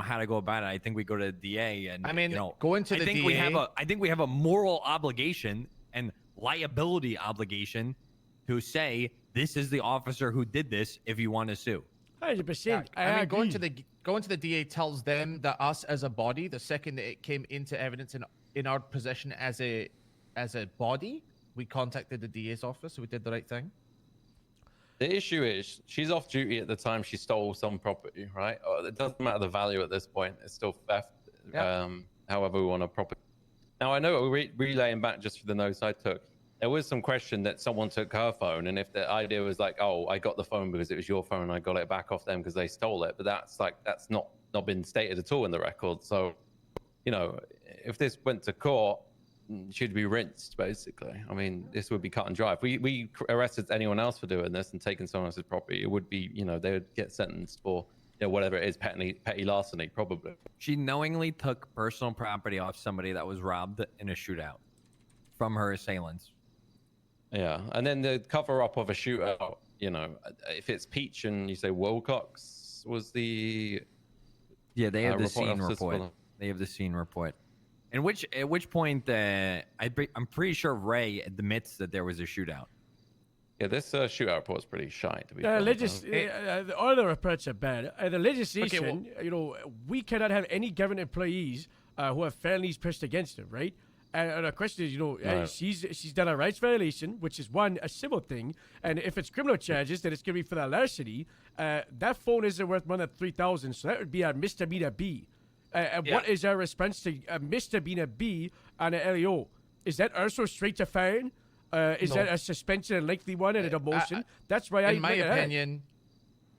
how to go about it. I think we go to the DA, and I mean, you know, going to I the think we have DA I think we have a moral obligation and liability obligation to say this is the officer who did this. If you want to sue, 100%. I I mean, agree. going to the DA tells them that us as a body, the second that it came into evidence in our possession as a body, we contacted the DA's office. So we did the right thing. The issue is she's off duty at the time she stole some property, right? It doesn't matter the value at this point; it's still theft. Yeah. However we want to property. Now I know relaying back just for the notes I took. There was some question that someone took her phone, and if the idea was like, "Oh, I got the phone because it was your phone, and I got it back off them because they stole it," but that's not been stated at all in the record. So, you know, if this went to court, she'd be rinsed basically. I mean, this would be cut and dry. If we arrested anyone else for doing this and taking someone else's property, it would be, you know, they would get sentenced for, you know, whatever it is, petty larceny probably. she knowingly took personal property off somebody that was robbed in a shootout from her assailants. Yeah, and then the cover up of a shootout, you know, if it's Peach and you say Wilcox was the Yeah, they have the report scene officers for report. them. They have the scene report. At which point, I'm pretty sure Ray admits that there was a shootout. Yeah, this shootout report is pretty shy to be The fair. all the reports are bad. The legislation, you know, we cannot have any government employees who have felonies pushed against them, right? And the question is, you know, Right. she's done a rights violation, which is a civil thing, and if it's criminal charges, then it's gonna be for the larceny. That phone isn't worth more than $3,000, so that would be a misdemeanor B. What is our response to a misdemeanor B on an LEO? Is that also straight to fine? Is No. that a suspension, a lengthy one, and a demotion? That's why in my opinion,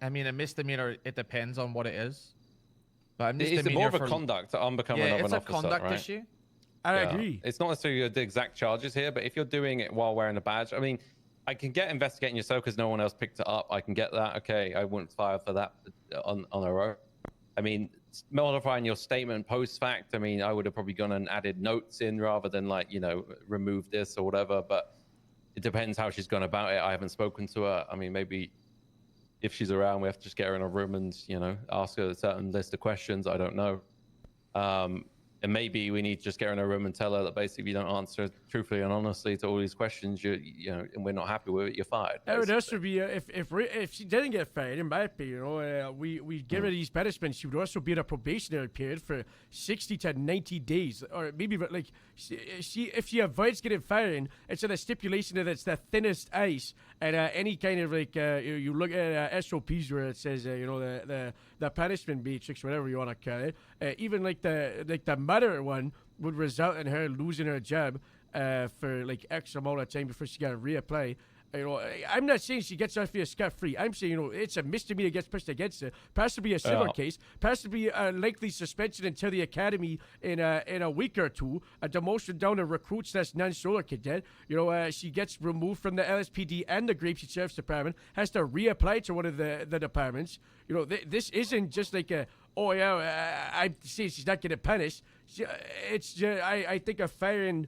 I mean, a misdemeanor, it depends on what it is. But a It's misdemeanor more of a for- conduct unbecoming yeah, of it's an a officer, conduct right? issue. I Yeah. agree. It's not necessarily the exact charges here, but if you're doing it while wearing a badge, I mean, I can get investigating yourself because no one else picked it up. I can get that. Okay, I wouldn't fire for that on a row. I mean, modifying your statement post fact. I mean, I would have probably gone and added notes in rather than like, you know, remove this or whatever. But it depends how she's gone about it. I haven't spoken to her. I mean, maybe if she's around, we have to just get her in a room and, you know, ask her a certain list of questions. I don't know. And maybe we need to just get her in a room and tell her that basically if you don't answer truthfully and honestly to all these questions, you know, and we're not happy with it, you're fired. That would also be if she didn't get fired, in my opinion, you know, we give her these punishments. She would also be in a probationary period for 60 to 90 days, or maybe like if she avoids getting fired, it's a stipulation that it's the thinnest ice, and any kind of like you look at SOPs where it says you know the punishment matrix, whatever you want to call it, even like the mother one would result in her losing her job for like X amount of time before she got to reapply. You know, I'm not saying she gets off here scot-free. I'm saying, you know, it's a misdemeanor gets pushed against her. Possibly a civil case. Possibly a likely suspension until the academy in a week or two. A demotion down to recruits that's non-solar cadet. You know, she gets removed from the LSPD and the Grapeseed Sheriff's Department. Has to reapply to one of the departments. You know, this isn't just like a, oh yeah, I'm saying she's not getting punished. I think a firing...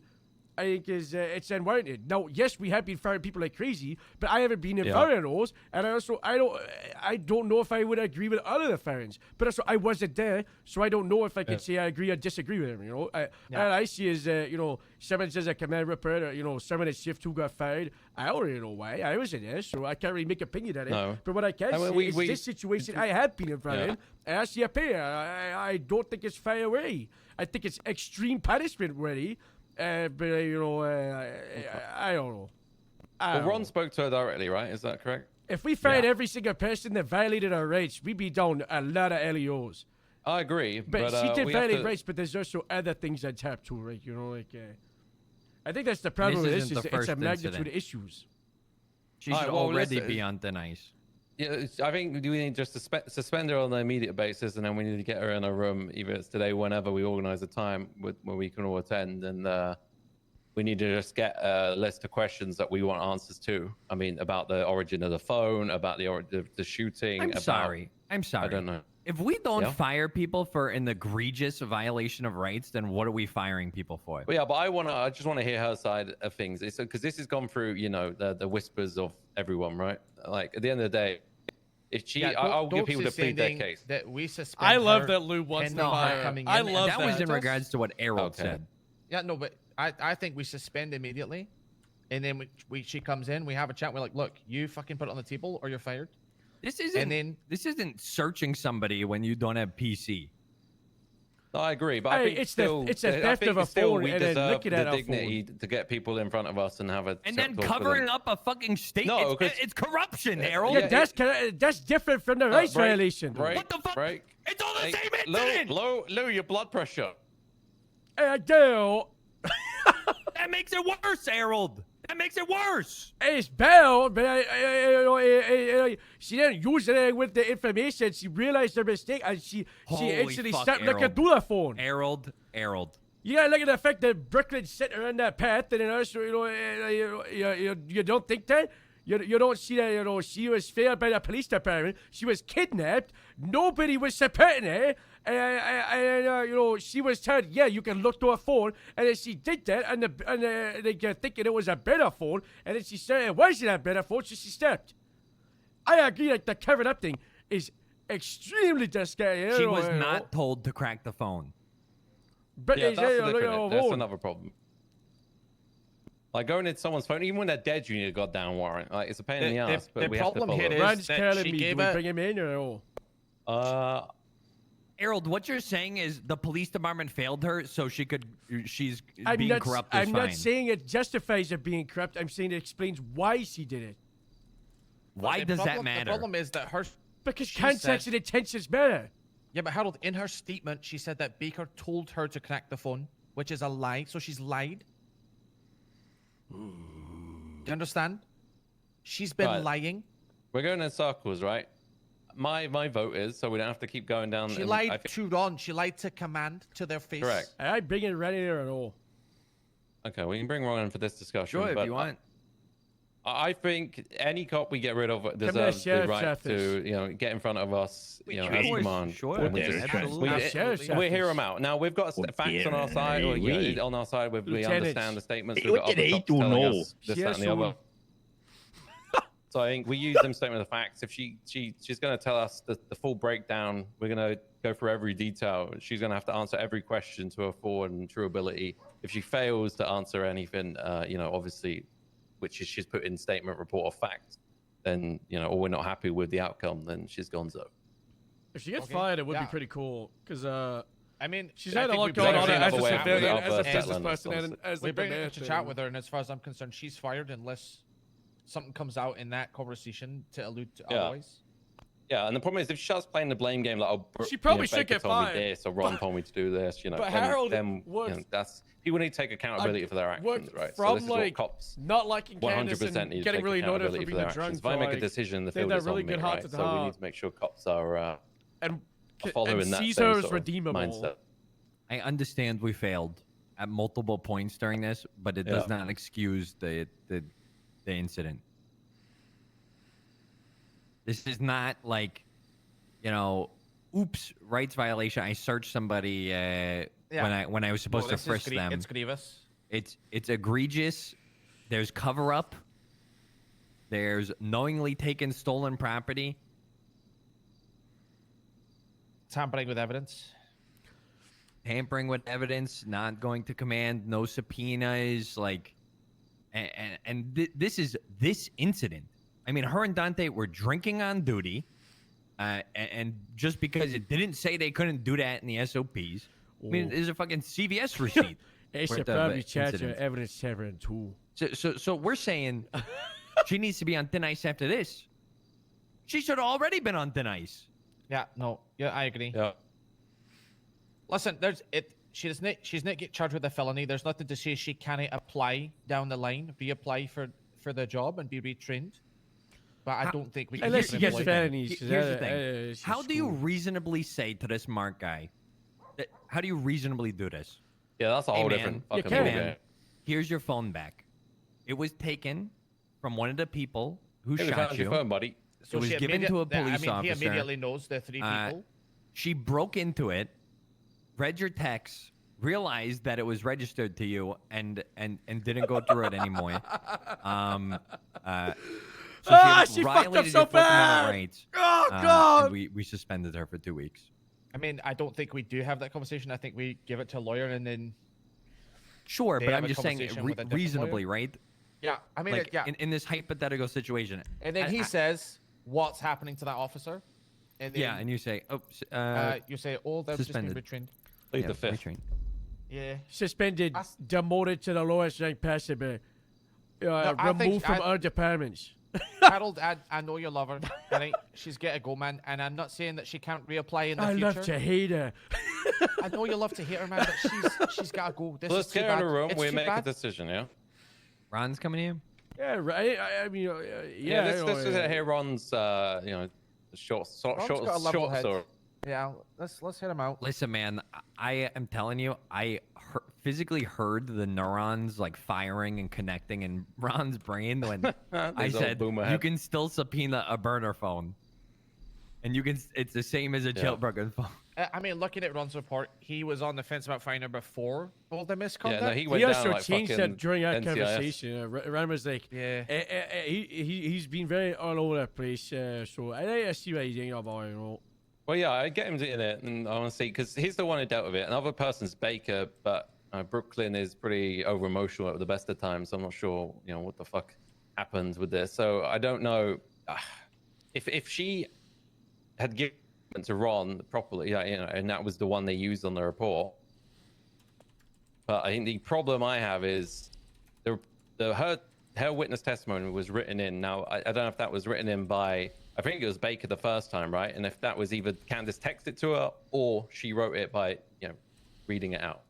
I think it's unwarranted. Now, yes, we have been firing people like crazy, but I haven't been in firing those, and I don't know if I would agree with all of the firings. But also, I wasn't there, so I don't know if I can say I agree or disagree with them. You know, all I see is you know, someone says a command report, or you know, someone at shift 2 got fired. I don't really know why. I wasn't there, so I can't really make opinion on it. No. But what I can say is this situation I have been in firing, and I see a pay. I don't think it's fair way. I think it's extreme punishment worthy. But you know, I don't know. Well, Ron spoke to her directly, right? Is that correct? If we fired every single person that violated our rights, we'd be down a lot of LEOs. I agree, but she did violate rights, but there's also other things on tap too, right? You know, like I think that's the problem with this. It's a magnitude of issues. She should already be on thin ice. Yeah, I think we need just to suspend her on an immediate basis, and then we need to get her in a room, either it's today, whenever we organize a time where we can all attend, and we need to just get a list of questions that we want answers to. I mean, about the origin of the phone, about the shooting. I'm sorry. I don't know. If we don't fire people for an egregious violation of rights, then what are we firing people for? Well, yeah, but I just want to hear her side of things. It's because this has gone through, you know, the whispers of everyone, right? Like at the end of the day, if she, I'll give people to plead their case. That we suspend I love that Lou wants to fire. I love that. That was in regards to what Errol said. Yeah, no, but I think we suspend immediately, and then she comes in, we have a chat. We're like, look, you fucking put it on the table, or you're fired. This isn't searching somebody when you don't have PC. No, I agree, but I think it's a theft of a phone, we and then deserve looking at the our dignity phone. to get people in front of us and have a and then covering up a fucking state. No, it's corruption, Errol. Yeah, that's different from the rights violation. What the fuck? It's all the same incident. Low your blood pressure. I do. That makes it worse, Errol. That makes it worse. It's bad, but she didn't use it with the information. She realized her mistake, and she actually stopped looking through the phone. Errol. You gotta look at the fact that Brooklyn sent her on that path, and also, you don't think that? You don't see that, you know, she was failed by the police department. She was kidnapped. Nobody was supporting her. And you know, she was told, yeah, you can look to her phone. And then she did that, and they thinking it was a better phone. And then she said it wasn't a better phone, so she stopped. I agree that the covered up thing is extremely disgusting. She was not told to crack the phone. But yeah, that's another problem. Like going into someone's phone, even when they're dead, you need a goddamn warrant. Like it's a pain in the ass, but we have to follow. Ryan's telling me, do we bring him in or no? Harold, what you're saying is the police department failed her, so she's being corrupt. I'm not saying it justifies her being corrupt. I'm saying it explains why she did it. Why does that matter? The problem is that because context and intentions matter. Yeah, but Harold, in her statement, she said that Baker told her to crack the phone, which is a lie. So she's lied. Do you understand? She's been lying. We're going in circles, right? My vote is, so we don't have to keep going down. She lied to Ron. She lied to command, to their face. Correct. I bring it right here at all. Okay, we can bring Ron in for this discussion. Sure, if you want. I think any cop we get rid of deserves the right to, get in front of us, as command. Sure, we hear them out. Now we've got facts on our side, on our side. We understand the statements. We've got other cops telling us this, that, and the other. So I think we use them statement of facts. If she's going to tell us the full breakdown, we're going to go through every detail. She's going to have to answer every question to her full and true ability. If she fails to answer anything, obviously, which is she's put in statement, report, or fact, then, or we're not happy with the outcome, then she's gonzo. If she gets fired, it would be pretty cool, because, I mean, she's had a lot going on as a civilian, as a business person, and as a bring her to chat with her, and as far as I'm concerned, she's fired unless something comes out in that conversation to allude to otherwise. Yeah, and the problem is if she starts playing the blame game, like, oh, She probably should Baker get told me fired. this, or Ron told me to do this, But Harold that's people need to take accountability for their actions, right? So From this is like what cops not liking Candace 100% and need to getting take really annoyed at her for accountability for being their a drunk. actions. If I make a decision in the field, they're it's really on me, good heart right? to So we heart. need to make sure cops are and following that sees same her as sort of redeemable. mindset. I understand we failed at multiple points during this, but it does not excuse the incident. This is not like, you know, oops, rights violation. I searched somebody when I was supposed to frisk them. It's grievous. It's egregious. There's cover up. There's knowingly taken stolen property. Tampering with evidence. Tampering with evidence, not going to command, no subpoenas, like, this incident. I mean, her and Dante were drinking on duty, and just because it didn't say they couldn't do that in the SOPs, I mean, there's a fucking CVS receipt. They for should the probably charge her incident. evidence tampering too. So we're saying she needs to be on thin ice after this. She should have already been on thin ice. Yeah, no, yeah, I agree. Yeah. Listen, she's not get charged with a felony. There's nothing to say she can't apply down the line, reapply for the job and be retrained. But I don't think we can. Unless she gets employ felonies. Here's the thing. How do you reasonably say to this Mark guy? How do you reasonably do this? Yeah, that's a Hey, whole man, different you fucking can. ballgame. Here's your phone back. It was taken from one of the people who Hey, we shot found you. your phone, buddy. It was given to a police He officer. immediately knows the three people. She broke into it, read your text, realized that it was registered to you, and didn't go through it anymore. She fucked up so Fundamental bad. rights, Oh God! and we suspended her for 2 weeks. I mean, I don't think we do have that conversation. I think we give it to a lawyer and then. Sure, they but have I'm a just saying conversation with a different reasonably, lawyer. right? Yeah, I mean, Like, yeah. in this hypothetical situation. And then he says, "What's happening to that officer?" And then, Yeah, and you say, oh, you say, "Oh, they've just been suspended. retrained." Plead the fifth. retrained. Yeah. Suspended, demoted to the lowest rank possible, I think removed from other departments. Harold, I know you love her, right? She's got to go, man. And I'm not saying that she can't reapply in the I future. love to hate her. I know you love to hate her, man, but she's got to go. This Let's is too get her in bad. a room. It's We too make bad. a decision, yeah? Ron's coming here. Yeah, right. I mean, yeah. This is it here. Ron's, short Ron's got a level head. story. Yeah, let's hit him out. Listen, man, I am telling you, I physically heard the neurons like firing and connecting in Ron's brain when I These old said boomer you heads. can still subpoena a burner phone, and you can. It's the same as a jailbroken phone. I mean, looking at Ron's report, he was on the fence about finding her before all the misconduct. Yeah, no, he went He down also like changed fucking that during that NCIS. conversation. Ron was like, yeah, he's been very all over the place. So I see what he's doing about, you know. Well, yeah, I get him in it, and I want to see because he's the one who dealt with it. Another person's Baker, but Brooklyn is pretty over emotional at the best of times. So I'm not sure, what the fuck happened with this. So I don't know if she had given it to Ron properly, and that was the one they used on the report. But I think the problem I have is her witness testimony was written in. Now I don't know if that was written in by. I think it was Baker the first time, right? And if that was either Candace texted to her or she wrote it by, reading it out.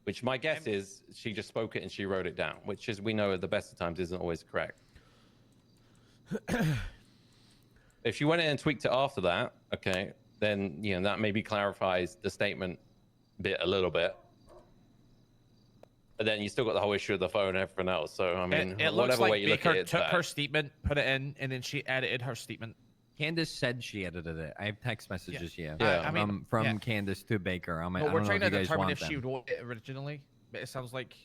Which my guess is she just spoke it and she wrote it down, which is we know at the best of times isn't always correct. If she went in and tweaked it after that, okay, then that maybe clarifies the statement bit a little bit. But then you still got the whole issue of the phone and everything else. So I mean, it looks whatever like way you look Baker at it, it's took bad. her statement, put it in, and then she edited her statement. Candace said she edited it. I have text messages here. Yeah. I mean, from yeah. Candace to Baker. I But don't we're know trying if to you guys determine want if she them. wrote it originally. But it sounds like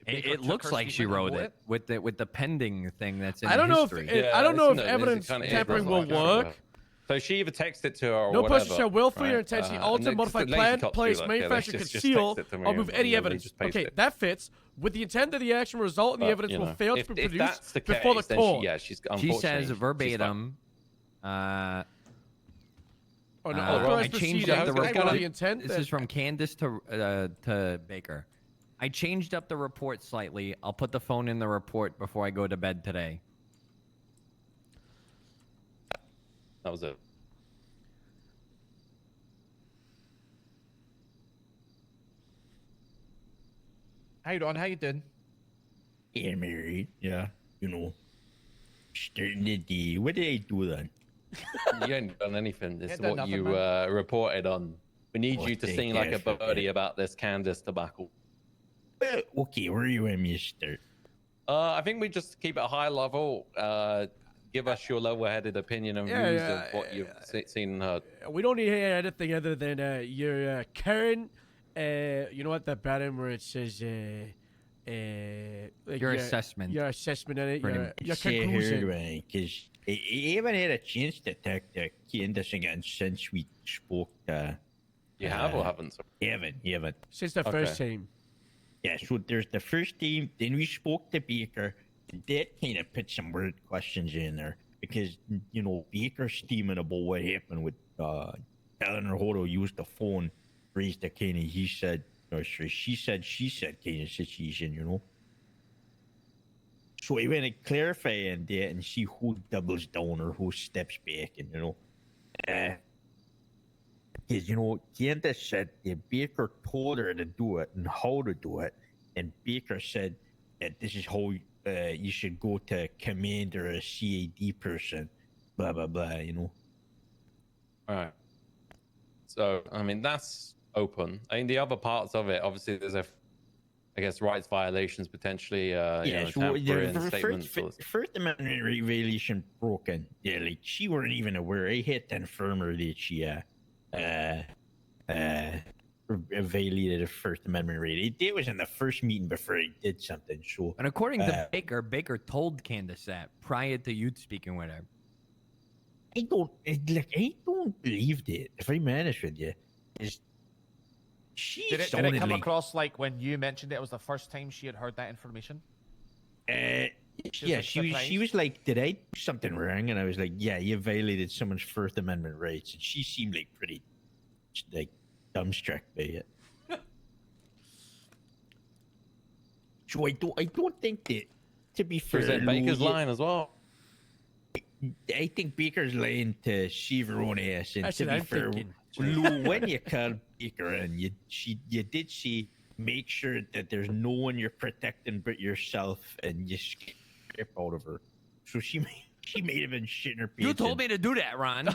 Baker It took looks her like she statement and wrote it with the pending thing that's in I don't know history. I don't know if evidence tampering will work. So she either texted to her or No whatever. person shall willfully or right? intentionally And alter, then modify, just the lazy plan, cops do place, that. manufacture, They just conceal, text it to me or move and any then they evidence. just paste Okay, it. that fits. With the intent that the action will result in the But, evidence will fail to be if produced that's the before the case, then court. she's She says unfortunately, verbatim. Or an I authorized changed procedure up the with report. the intent This that- is from Candace to Baker. I changed up the report slightly. I'll put the phone in the report before I go to bed today. That was it. How you doing? How you doing? Yeah, married. Yeah, you know, starting the day. What did I do then? You ain't done anything. This Yeah, is done what nothing, you man. reported on. We need you to thank sing like a God for birdie about this Candace debacle. Okay, where you want me to start? I think we just keep it high level. Give us your level-headed opinion and views of what you've seen and heard. We don't need to hear anything other than your current, you know, at the bottom where it says, like Your assessment. Your assessment in it. Pretty Your Say here, conclusion. because I haven't had a chance to talk to Candace again since we spoke. You have or haven't? Sir? Haven't. Since the first time. Yeah, so there's the first time, then we spoke to Baker, and that kind of put some weird questions in there because, you know, Baker's steaming about what happened with telling her how to use the phone, raised the kind of he said, or she said kind of situation, you know. So I went to clarify on that and see who doubles down or who steps back, and, you know. Because, you know, Candace said that Baker told her to do it and how to do it. And Baker said that this is how you should go to command or a CAD person, blah, blah, blah, you know. All right. So, I mean, that's open. I mean, the other parts of it, obviously, there's I guess, rights violations potentially, tampering statements. First Amendment violation broken. Yeah, like, she weren't even aware. I had to inform her that she, violated a First Amendment right. It was in the first meeting before I did something. So, and according to Baker told Candace that prior to you speaking with her. I don't believe that. If I'm honest with you, Did it come across like when you mentioned it was the first time she had heard that information? She was like, "Did I do something wrong?" And I was like, "Yeah, you violated someone's First Amendment rights." And she seemed like pretty, like, dumbstruck by it. So I don't think that. To be fair, Was that Baker's line as well? I think Baker's lying to shave her own ass. And That's to what be I'm fair, thinking. Lou, when you called Baker and you did say make sure that there's no one you're protecting but yourself, and you skip out of her. So she may have been shitting her pants. You told me to do that, Ron.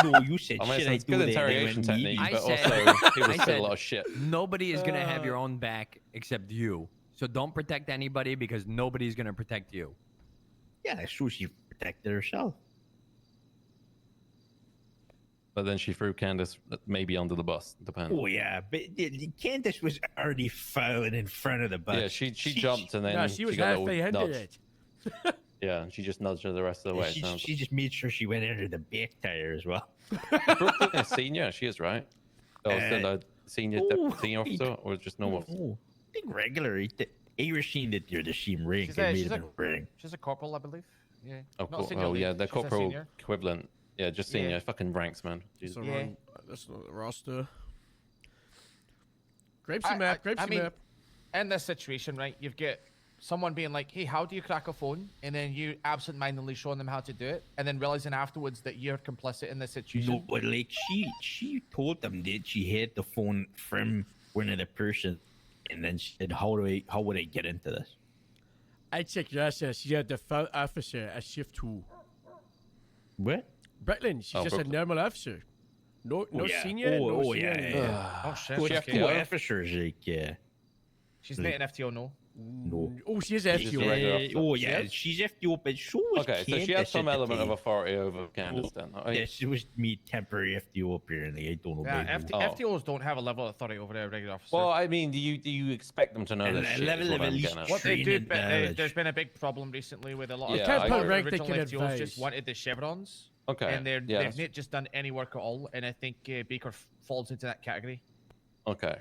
No, you said I mean, should I it's do good that? interrogation technique, I but said, also people I said said, a lot of shit. Nobody is gonna have your own back except you. So don't protect anybody because nobody's gonna protect you. Yeah, so she protected herself. But then she threw Candace maybe under the bus. Depends. Oh yeah, but Candace was already falling in front of the bus. Yeah, she jumped and then No, she was got a halfway little into nudge. it. Yeah, and she just nudged her the rest of the way. She just made sure she went under the back tire as well. Brooklyn is senior. She is right. Oh, so senior officer or just normal? Oh, I think regular. I was seeing that you're the same rank. She's a corporal, I believe. Yeah. Oh, Not cool. senior Oh, lead, yeah, the she's a corporal senior. equivalent. Yeah, just senior. Yeah. Fucking ranks, man. That's Jesus. the wrong. That's not the roster. Grapeseed map. Grapeseed I mean, map. in this situation, right, you've got someone being like, "Hey, how do you crack a phone?" And then you absent-mindedly showing them how to do it, and then realizing afterwards that you're complicit in the situation. No, but like she told them that she had the phone from one of the person, and then she said, "How would I get into this?" I checked your SS. She's a default officer at shift 2. What? Brooklyn. She's just a Brooklyn. normal officer. No yeah. senior. Oh, no oh, senior. yeah. Oh shit. So she's it's two officers, like, yeah. She's not an FTO, no. No. Oh, she is FTO. Oh, yeah, she's FTO, but so was Okay, so she Candace has some at the element of time. authority over Candace then. Oh, yeah. Yes, it was me temporary FTO apparently. I don't know. Yeah, about who. FTOs don't have a level of authority over their regular officer. Well, I mean, do you expect them to know A this shit? level is what of I'm at getting at. What they do, Training but knowledge. there's been a big problem recently with a lot Yeah, of I agree. rank original taking FTOs advice. just wanted the chevrons. Okay. And they've yes. not just done any work at all, and I think Baker falls into that category. Okay.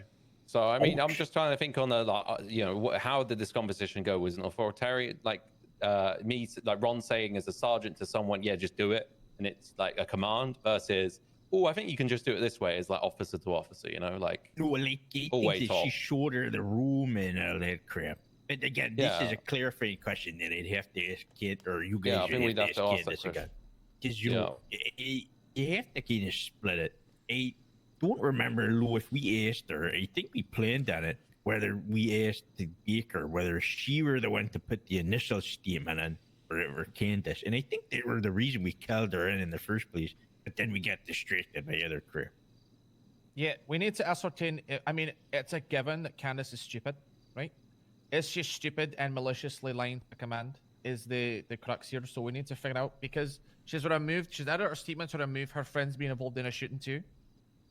So I mean, I'm just trying to think on the how did this conversation go? Was an authoritarian like Ron saying as a sergeant to someone, yeah, just do it, and it's like a command versus, oh, I think you can just do it this way, is like officer to officer, like. No, like I way think that tall. she showed her the room and all that crap. But again, this is a clarifying question that I'd have to ask Kid or you guys. Yeah, I think would we'd have ask to ask that Candace question. again. because you know you have to kind of split it. I don't remember, Lou, if we asked her. I think we planned on it. Whether we asked the baker whether she were the one to put the initial statement in, or it were Candace, and I think they were the reason we called her in the first place. But then we got distracted by other crew. Yeah, we need to ascertain. I mean, it's a given that Candace is stupid, right? Is she stupid and maliciously lying to command? Is the crux here? So we need to figure out, because she's added her statement to remove her friends being involved in a shooting too.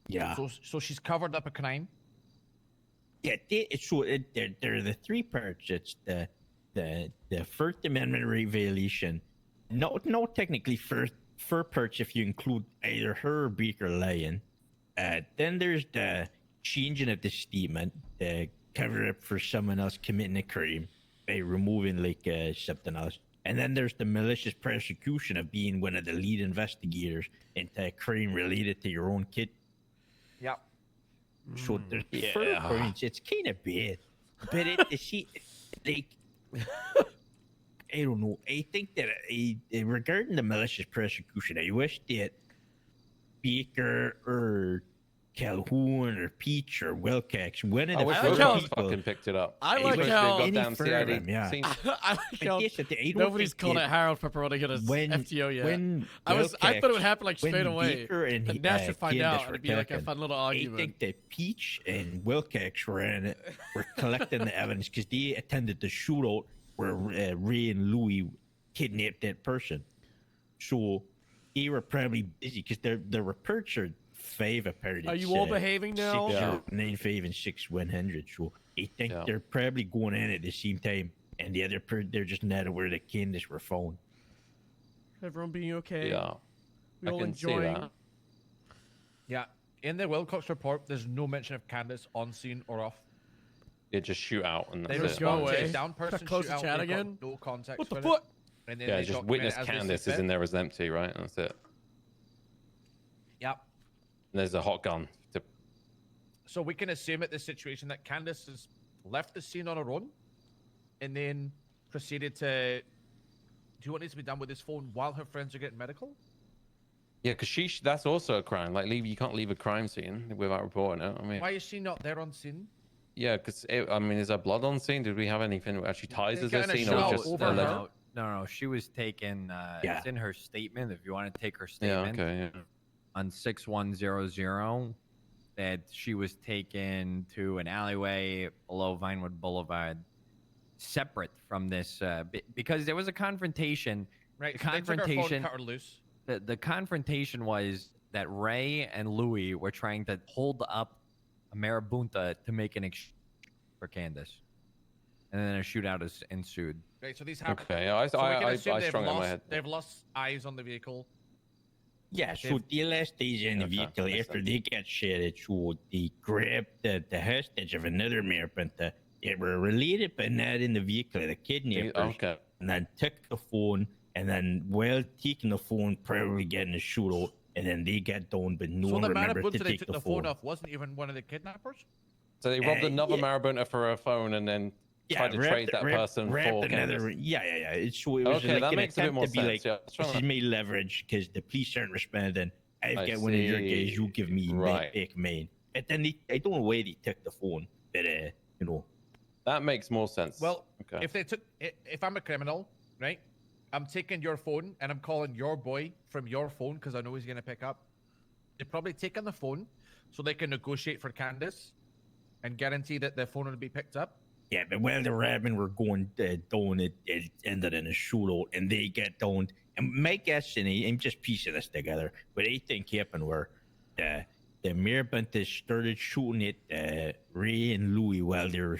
Yeah. So she's covered up a crime. Yeah, they're the three parts. It's the First Amendment right violation. No, technically first parts if you include either her or Baker lying. Then there's the changing of the statement, the cover up for someone else committing a crime by removing something else. And then there's the malicious prosecution of being one of the lead investigators into a crime related to your own kid. Yep. So there's four points. It's kind of bad, but I don't know. I think that regarding the malicious prosecution, I wish that Baker or Calhoun or Peach or Wilcox, one of the people fucking picked it up. I like how goddamn CID. I like how nobody's called it Harold Pepperoni on his FTO yet. I thought it would happen like straight away. And Nash should find out and it'd be like a fun little argument. I think that Peach and Wilcox were collecting the evidence because they attended the shootout where Ray and Louie kidnapped that person. So they were probably busy because their reports are 5 apart. Are you all behaving now? 9, 5, and 6, 100. So I think they're probably going in at the same time, and the other they're just not aware that Candace were phone. Everyone being okay. Yeah, we all I can enjoying. see that. Yeah, in the Wilcox report, there's no mention of Candace on scene or off. Yeah, just shoot out and They that's it. go away. Down person Close shoot the out, chat they've got again? No context. What the with fuck? It. And then Yeah, they just document witness it as they see Candace fit. is in there as empty, right? That's it. Yep. And there's a hot gun. So we can assume at this situation that Candace has left the scene on her own, and then proceeded to do what needs to be done with this phone while her friends are getting medical. Yeah, because that's also a crime. Like, you can't leave a crime scene without reporting it. I mean, Why is she not there on scene? yeah, because I mean, is there blood on scene? Did we have anything that actually ties us to kinda scene, show or just over No, no. She was taken. It's in her statement. If you want to take her statement, on 6100, that she was taken to an alleyway below Vinewood Boulevard, separate from this, because there was a confrontation. Right. The so they took her phone, confrontation. cut her loose. The confrontation was that Ray and Louie were trying to hold up a marabunta to make an exchange for Candace, and then a shootout ensued. Right. So these happen. Okay, so we can I assume strung it in my head. they've lost eyes on the vehicle. Yeah, so the last days in the vehicle after they got shot, so they grabbed the hostage of another marabunta. They were related but not in the vehicle, the kidnappers. Okay. And then took the phone, and then while taking the phone, probably getting a shootout, and then they got down, but no So one the remembered marabunta to they take took the the phone. phone off wasn't even one of the kidnappers. So they robbed another yeah. marabunta for her phone, and then tried to trade that person for another. Candace. Yeah. So it was Okay, like that an makes a bit attempt more to be sense. like, Yeah, this is my leverage because the police aren't responding. I've I got one of your see. guys. You give me Right. back mine. And then I don't know why they took the phone, but you know. That makes more sense. Well, okay. if I'm a criminal, right, I'm taking your phone and I'm calling your boy from your phone because I know he's gonna pick up. They're probably taking the phone so they can negotiate for Candace and guarantee that the phone will be picked up. Yeah, but while the rabbin were going down, it ended in a shootout, and they get down. And my guess, and I'm just piecing this together, but I think happened where the marabuntas started shooting at Ray and Louie while they were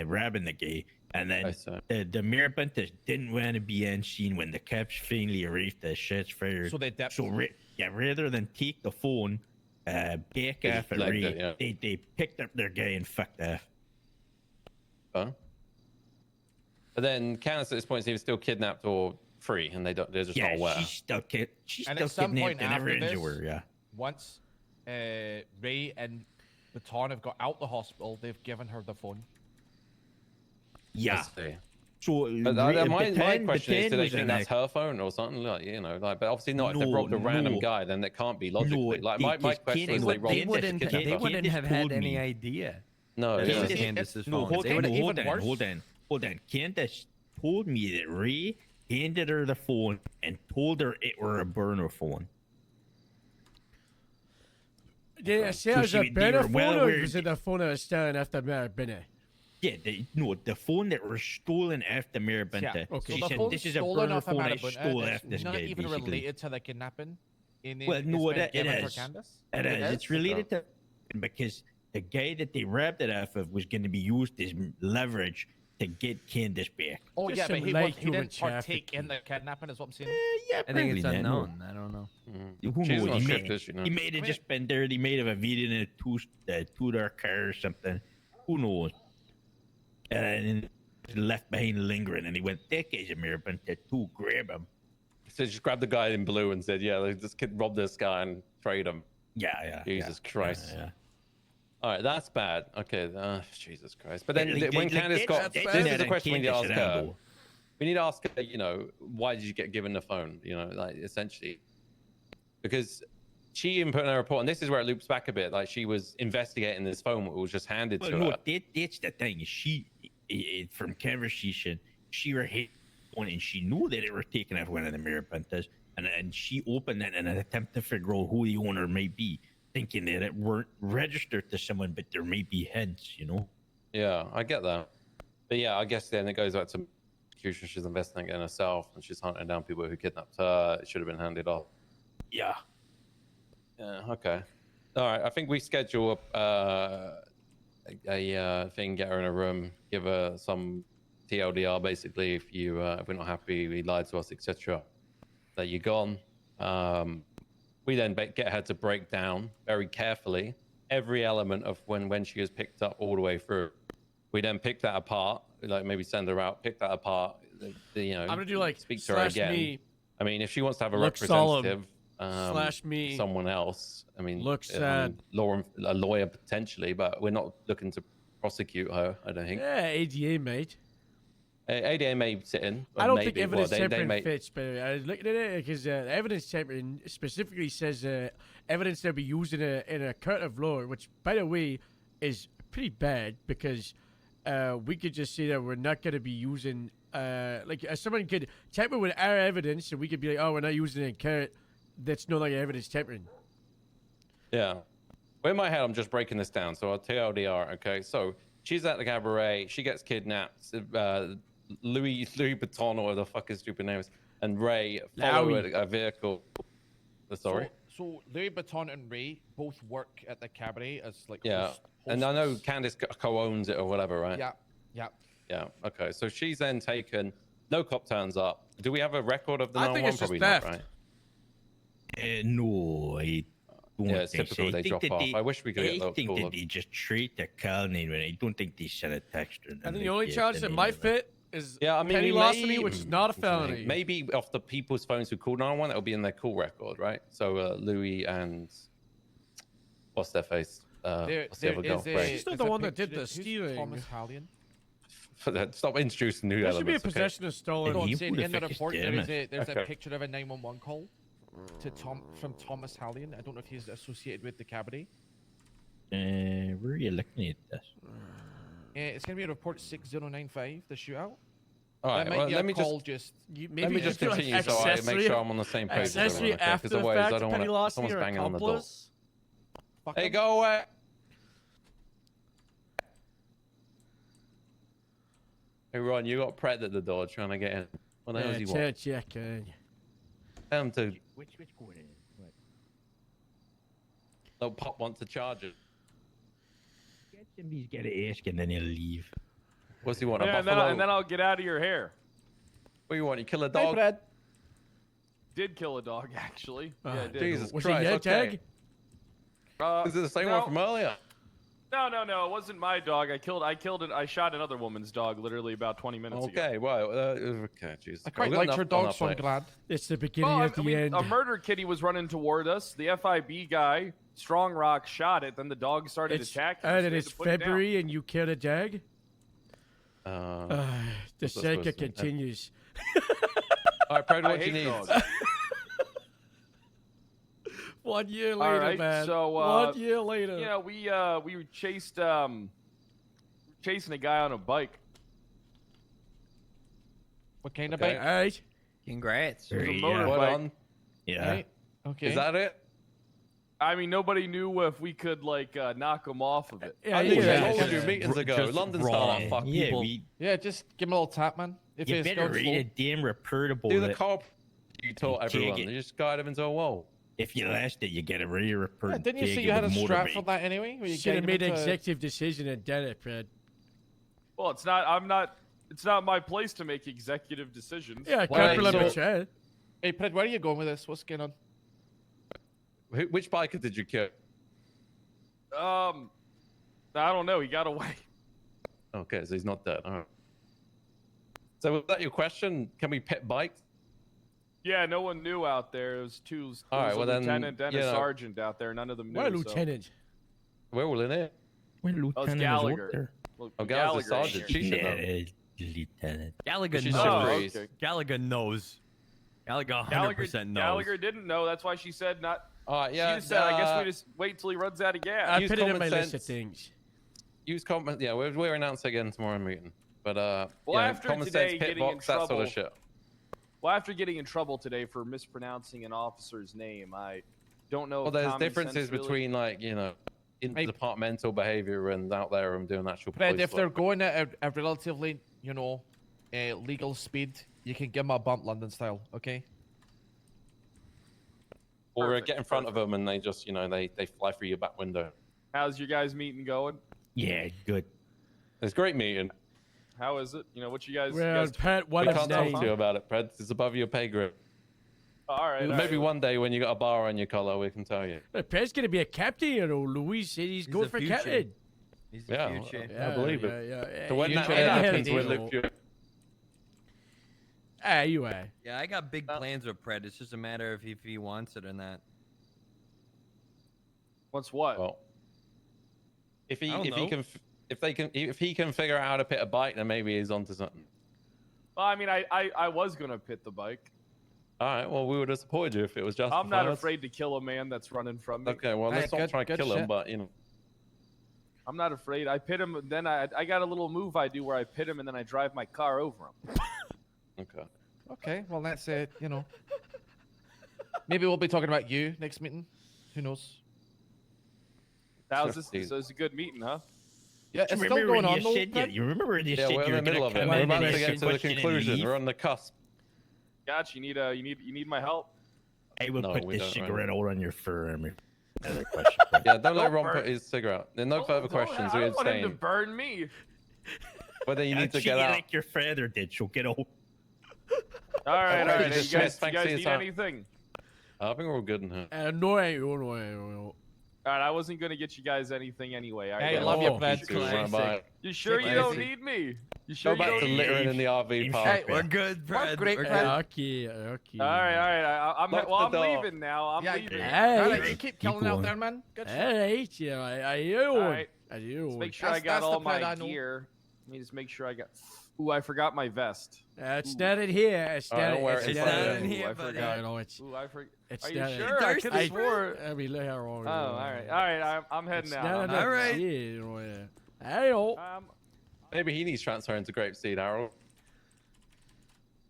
rabbing the guy, and then the marabuntas didn't want to be on scene when the cops finally arrived. The shots fired. So they dipped. So rather than take the phone back off at Ray, they picked up their guy and fucked off. Huh? But then Candace at this point seems still kidnapped or free, and they're just not aware. she's still she's And still at some kidnapped point and never after this, injured her. Yeah. once Ray and Baton have got out the hospital, they've given her the phone. Yeah. So my question is, do they was think an that's her phone or something? Like, you know, like, but obviously not. If they robbed a random guy, then that can't be logically. Like, my question is, they wouldn't have had any idea. No, that it yeah. was Candace's No, phone. hold on. Candace told me that Ray handed her the phone and told her it were a burner phone. Did it say it was a burner phone, or was it the phone that was stolen after Marabina? Yeah, the phone that was stolen after Marabunta. Yeah, okay. She So the said, phone this is a stolen burner off of phone I Marabunta, stole it's after this not guy, even basically. related to the kidnapping. Well, no, it given for is. Candace? It is. It's related to because the guy that they robbed it off of was going to be used as leverage to get Candace back. Oh Just yeah, but some he light didn't human partake in the kidnapping, is what I'm saying. Yeah, I think it's probably not, no. unknown. I don't know. Who She's knows? not He shipped, may, is she, no? he may have just been there. He may have a video in a two-door car or something. Who knows? And left behind lingering, and he went, that guy's a Marabunta too. Grab him. So just grabbed the guy in blue and said, "Yeah, this kid robbed this guy and trade him." Yeah. Jesus Christ. Yeah. All right, that's bad. Okay, Jesus Christ. But then Like, when like, Candace got, that's this is bad the on question we need to Candace ask her. Rambo. We need to ask her, you know, why did you get given the phone? You know, like essentially, because she even put in her report, and this is where it loops back a bit. Like she was investigating this phone, that was just handed Well, to no, her. that's the thing. She, from conversation, she were hit on, and she knew that it were taken off one of the Marabuntas, and she opened it in an attempt to figure out who the owner might be, thinking that it weren't registered to someone, but there may be hints, you know. Yeah, I get that. But yeah, I guess then it goes back to execution. She's investigating herself, and she's hunting down people who kidnapped her. It should have been handed off. Yeah. Yeah. Okay. All right. I think we schedule a thing. Get her in a room. Give her some TLDR. Basically, if we're not happy, we lied to us, etc. That you're gone. We then get her to break down very carefully every element of when she was picked up all the way through. We then pick that apart, like maybe send her out, pick that apart. You know, I'm gonna do like speak to her again. Me, I mean, if she wants to have a look representative, me, someone else. I mean, look sad. A lawyer potentially, but we're not looking to prosecute her. I don't think. Yeah, ADA, mate. ADA may sit in. I don't maybe. think evidence they tampering may... fits, but I was looking at it because evidence tampering specifically says evidence they'll be used in a court of law, which, by the way, is pretty bad because we could just say that we're not going to be using someone could tamper with our evidence, and we could be like, oh, we're not using it in court. That's no longer evidence tampering. Yeah. Well, in my head, I'm just breaking this down. So I'll TLDR. Okay, so she's at the cabaret. She gets kidnapped. Louis Vuitton, or the fuck his stupid name is, and Ray follow a vehicle. Sorry. So Louis Vuitton and Ray both work at the cabaret as like and I know Candace co-owns it or whatever, right? Yeah. Okay, so she's then taken. No cop turns up. Do we have a record of the I 911? think it's just Probably theft. not, right? No, I don't Yeah, it's think typical so. they drop off. I wish we could get I those think call that up. they just treat the call name, and I don't think they send a text. I think the only charge that might fit is petty we larceny, may- which is not a felony. Maybe off the people's phones who called 911, it'll be in their call record, right? So Louis and what's their face? What's the other girl? Ray. She's not the one that did the stealing. Thomas Hallion. Stop introducing new That elements. should be a possession of stolen. No, I'm saying in the report there's a Okay. picture of a 911 call to from Thomas Hallion. I don't know if he's associated with the cabaret. Where are you looking at this? It's gonna be a report 6095, the shootout. All right, That might well, be let a me call just maybe let me just continue so I make sure I'm on the same page. with Accessory everyone, okay? 'Cause after the otherwise I fact, don't petty wanna- larceny someone's or banging on the door. accomplice. Hey, go away. Hey, Ron, you got Pret at the door trying to get in. What the hell does he want? Check. Tell him to. Which corner? No, Pop wants to charge it. Get him, he's got to ask, and then he'll leave. What's he want? A Yeah, and buffalo? then I'll get out of your hair. What do you want? You kill a dog? Did kill a dog actually. Yeah, I did. Jesus Was Christ. it your okay. tag? Is it the same no. one from earlier? No, it wasn't my dog. I shot another woman's dog literally about 20 minutes ago. Okay, well, okay, Jesus. I quite We've got liked her enough on dog, our so I'm plate. glad. It's the beginning Well, of the I mean, end. a murder kitty was running toward us. The FIB guy, Strong Rock, shot it. Then the dog started attacking. us. And We it had is to put it down. February, and you killed a jag. The What's that supposed saga to mean? continues. All right, Pred, I what do you hate need? dogs. 1 year All later, right, man. so 1 year later. yeah, we were chasing a guy on a bike. What kind of Okay. bike? All right. Congrats. It was a Yeah. motorbike. What on? Yeah. Right. Okay. Is that it? I mean, nobody knew if we could like knock him off of it. Yeah, I think yeah, I told yeah. you meetings ago. Just London raw. style like fuck Yeah, people. Yeah, just give him a little tap, man. If you it's better going read slow. a damn reportable. Do the that car you taught You everyone. take it. You just guide them into a wall. if you lost it, you get a rear report. Yeah, didn't you say you had a strap for that anyway? Where you Should have guide him made an into- executive decision and done it, Fred. Well, it's not. It's not my place to make executive decisions. Yeah, Well, Corporal so- Lambert's Hey, Pred, where are you going with this? What's going on? Which biker did you kill? I don't know. He got away. Okay, so he's not dead. All right. So was that your question? Can we pit bikes? Yeah, no one knew out there. It was two. All right, a well then, lieutenant and you a know- sergeant out there. None of them knew. Why, so- Lieutenant? We're all in it. When Oh, it's Lieutenant is Gallagher. up there. Well, Oh, Gallagher's a Gallagher. sergeant. She should know. Yeah, Lieutenant. Gallagher She's knows. Oh, Raise. okay. Gallagher knows. Gallagher 100% Gallagher, knows. Gallagher didn't know. That's why she said not. All right, yeah. She just said, I guess we just wait till he runs out of gas. I Use put it in common my list of sense. things. Use common. Yeah, we're announcing again tomorrow meeting. But Well, you know, after common today, sense, pit getting in box, that sort trouble- of shit. Well, after getting in trouble today for mispronouncing an officer's name, I don't know. Well, if there's common differences sense really- between like interdepartmental behavior and out there and doing actual Fred, police if they're work. going at a relatively, legal speed, you can give them a bump London style, okay? Or Perfect, get in front of them and they just, they fly through your back window. How's your guys' meeting going? Yeah, good. It's a great meeting. How is it? What you guys? Well, Pat, We what can't is talk name? to you about it, Fred. It's above your pay grade. All right. Maybe one day when you got a bar on your collar, we can tell you. Pat's going to be a captain, Louis said he's going the for future. captain. He's the Yeah, future. I believe yeah, it. yeah. So when that Future happens, captain. we'll look you. You are. Yeah, I got big plans with Pred. It's just a matter of if he wants it or not. What's what? Well, if I don't know. if he can figure out how to pit a bike, then maybe he's onto something. Well, I mean, I was gonna pit the bike. All right. Well, we would have supported you if it was justified. I'm not afraid to kill a man that's running from me. Okay. Well, Hey, let's not good- try to good kill him, shit. but I'm not afraid. I pit him, then I got a little move I do where I pit him and then I drive my car over him. Okay. Okay, well, that's it, Maybe we'll be talking about you next meeting. Who knows? How's this? So it's a good meeting, huh? Yeah, it's still Remember going when on, you though. said Fred? you remember when you Yeah, said we're you were in the middle gonna of it. come We're in about and to ask get a to the question and conclusion. leave? We're on the cusp. Gotcha. You need my help. I would No, put we this don't, cigarette right? out on your forearm. Another question. Yeah, don't let Don't Ron burn- put his cigarette. There are no further questions. I We don't want him to abstain. burn me. Whether you need to Treat get you out. like your father did. She'll get old. All right, all right. You Just guys, thanks for your need time. anything? I think we're all good in here. No. All right, I wasn't gonna get you guys anything anyway. All right, Hey, guys. love you, Oh, Fred. You sure you don't need me? You sure Go you back to don't need littering me? in the RV Hey, park. We're good, Pred. great, We're Pred. good. Okay. All right. I'm Lock the I'm door. leaving now. I'm Yeah, leaving. Hey. You keep killing out there, man. Good shit. Hey, yeah, I do. All right. I do. Let's make sure That's- I got that's the all plan I my know. gear. Let me just make sure I got. Ooh, I forgot my vest. It's not in here. It's All right, not don't worry, it's it's not not in in here. here, I buddy. forgot. It's Ooh, I forgot. it's Are you not- sure? I could have swore. I mean, look how Oh, all right. I'm heading It's out. not I'm in heading All right. out. Hey, Maybe he needs transferring to Grapeseed, Harold.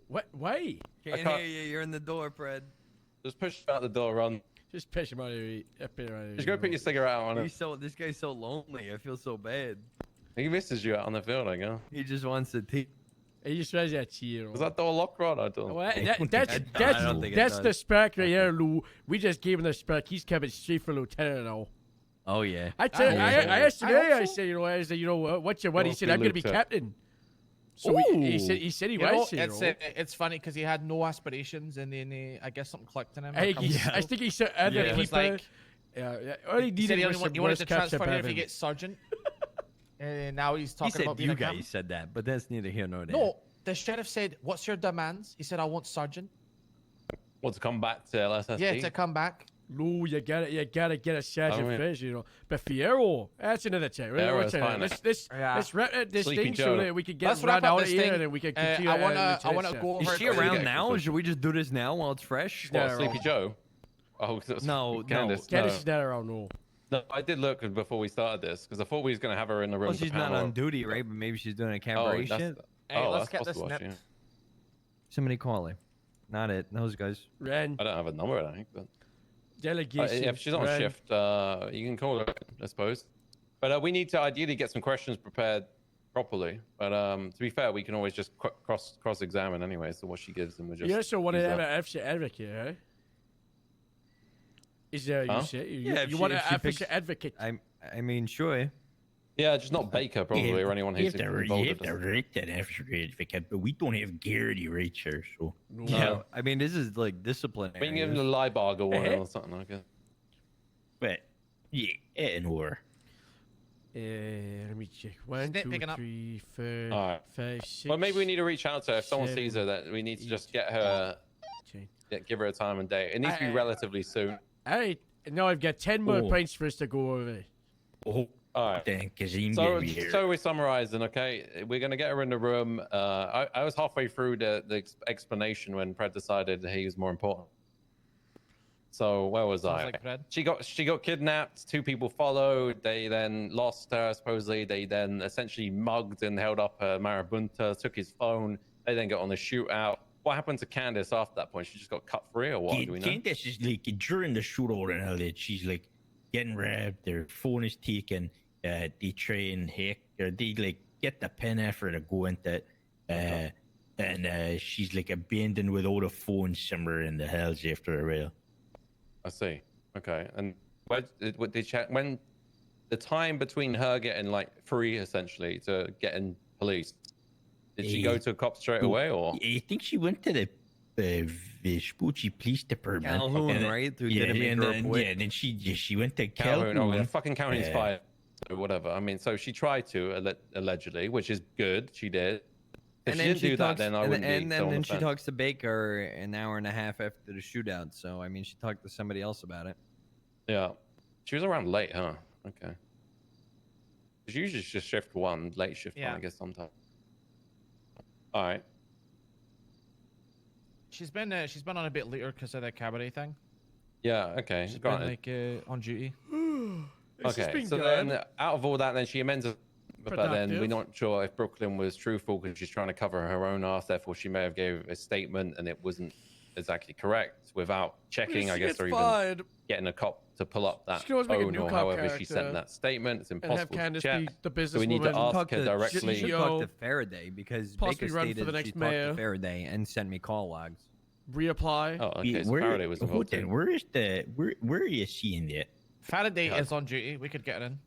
what? Wait. Can't can't- hear you. You're in the door, Pred. Just push him out the door, Ron. Just piss him out of here. Just go put your cigarette out on He's him. this guy's so lonely. I feel so bad. He misses you out on the field, I guess. He just wants to tea. He just says that to you. Was that door locked, Ron? I don't. Well, I don't think it that's does. the spec right here, Lou. We just gave him the spec. He's coming straight for lieutenant now. Oh yeah. I said, I asked him I today. hope I so. said, what's your what? He Well, said, be I'm gonna be lieutenant. captain. So he said he You know, was. it's funny because he had no aspirations, and then I guess something clicked in him. I think he said other Yeah. He was people. like- all he He needed said he, was only, some he wanted worst to catch transfer up here if he heaven. gets sergeant. And now he's He talking said about being you a captain. guys said that, but that's neither here nor there. No, the sheriff said, "What's your demands?" He said, "I want sergeant." Want to come back to LSSD? Yeah, to come back. No, you gotta get a sergeant mean- first, you know. But Fierro, that's another check. Right? Fierro's Let's fine. let's wrap this Sleepy thing so Joe. that we can get Let's run wrap up out of this here thing. and then we can continue. I wanna Lieutenant go Chef. over. Is she around now? Or should we just do this now while it's fresh? What, Sleepy Joe? Oh, No, Candace. Candace is not around, no. No, I did look before we started this because I thought we was gonna have her in the room. Well, with the she's not panel. on duty, right? But maybe she's doing a Oh, cabaret that's, shit. Hey, let's that's get this possible, nipped. actually. Somebody call her. Not it. Those guys. Ren, I don't have a number, I think. But delegation. if she's on Ren. shift, you can call her, I suppose. But we need to ideally get some questions prepared properly. But to be fair, we can always just cross examine anyway. So what she gives them, we just. You also want to use have that. an officer advocate, right? Is there Huh? you say Yeah, you want an officer advocate? I mean, sure. Yeah, just not Baker probably or anyone You who's have to, involved. you with have to this. write that after advocate, but we don't have Garrity right here, so. Yeah. I mean, this is like disciplinary. We can give him the lie barger one Eh? or something like that. But, yeah, and or. Let me check. 1, Snip 2, picking up. 3, 4, All right. 5, 6. Well, maybe we need to reach out to her. If someone 7, sees her, that we need to just get her, give her a time and date. It needs to be relatively soon. All right. Now I've got 10 more Oh. points for us to go over. Oh, all right. Then, because he's So, gonna be here. so we're summarizing, okay? We're gonna get her in the room. I was halfway through the explanation when Pred decided that he was more important. So where was Sounds I? like Pred. She got kidnapped. 2 people followed. They then lost her. Supposedly, they then essentially mugged and held up Marabunta. Took his phone. They then got on the shootout. What happened to Candace after that point? She just got cut free, or what? Do we know? Candace is like, during the shootout and all that, she's like getting robbed, their phone is taken, they try and hack, or they like get the pen after to go into it, and she's like abandoned without a phone somewhere in the hills after a while. I see. Okay. And when the time between her getting like free essentially to getting police, did she go to a cop straight away, or? I think she went to the Vespucci Police Department. Calhoun, and then- right? Who yeah, didn't make and her then, report. yeah, and then she went to Calhoun. Calhoun. Oh, yeah, fucking Calhoun's uh, fired. So whatever. I mean, so she tried to allegedly, which is good. She did. If she didn't do that, then I wouldn't and be so on then the she fence. talks to Baker an hour and a half after the shootout. So I mean, she talked to somebody else about it. Yeah, she was around late, huh? Okay. It's usually just shift 1, late shift 1, Yeah. I guess sometimes. All right. She's been on a bit later because of the cabaret thing. Yeah. Okay. She's granted. been like on duty. Okay, so then out of all that, then she amends it, but then Productive. we're not sure if Brooklyn was truthful because she's trying to cover her own ass. Therefore, she may have gave a statement and it wasn't exactly correct without checking, I she guess, gets or even fired. getting a cop to pull up that She can always make a phone new or cop however she sent character that statement. It's and have impossible to Candace check. be the So we need to businesswoman. ask her directly. She should talk to Faraday because Possibly Baker run stated for the that next she talked mayor. to Faraday and sent me call logs. Reapply. Oh, okay. Yeah, So Faraday was involved hold on, too. where are you seeing that? Faraday Yeah. is on duty. We could get her in.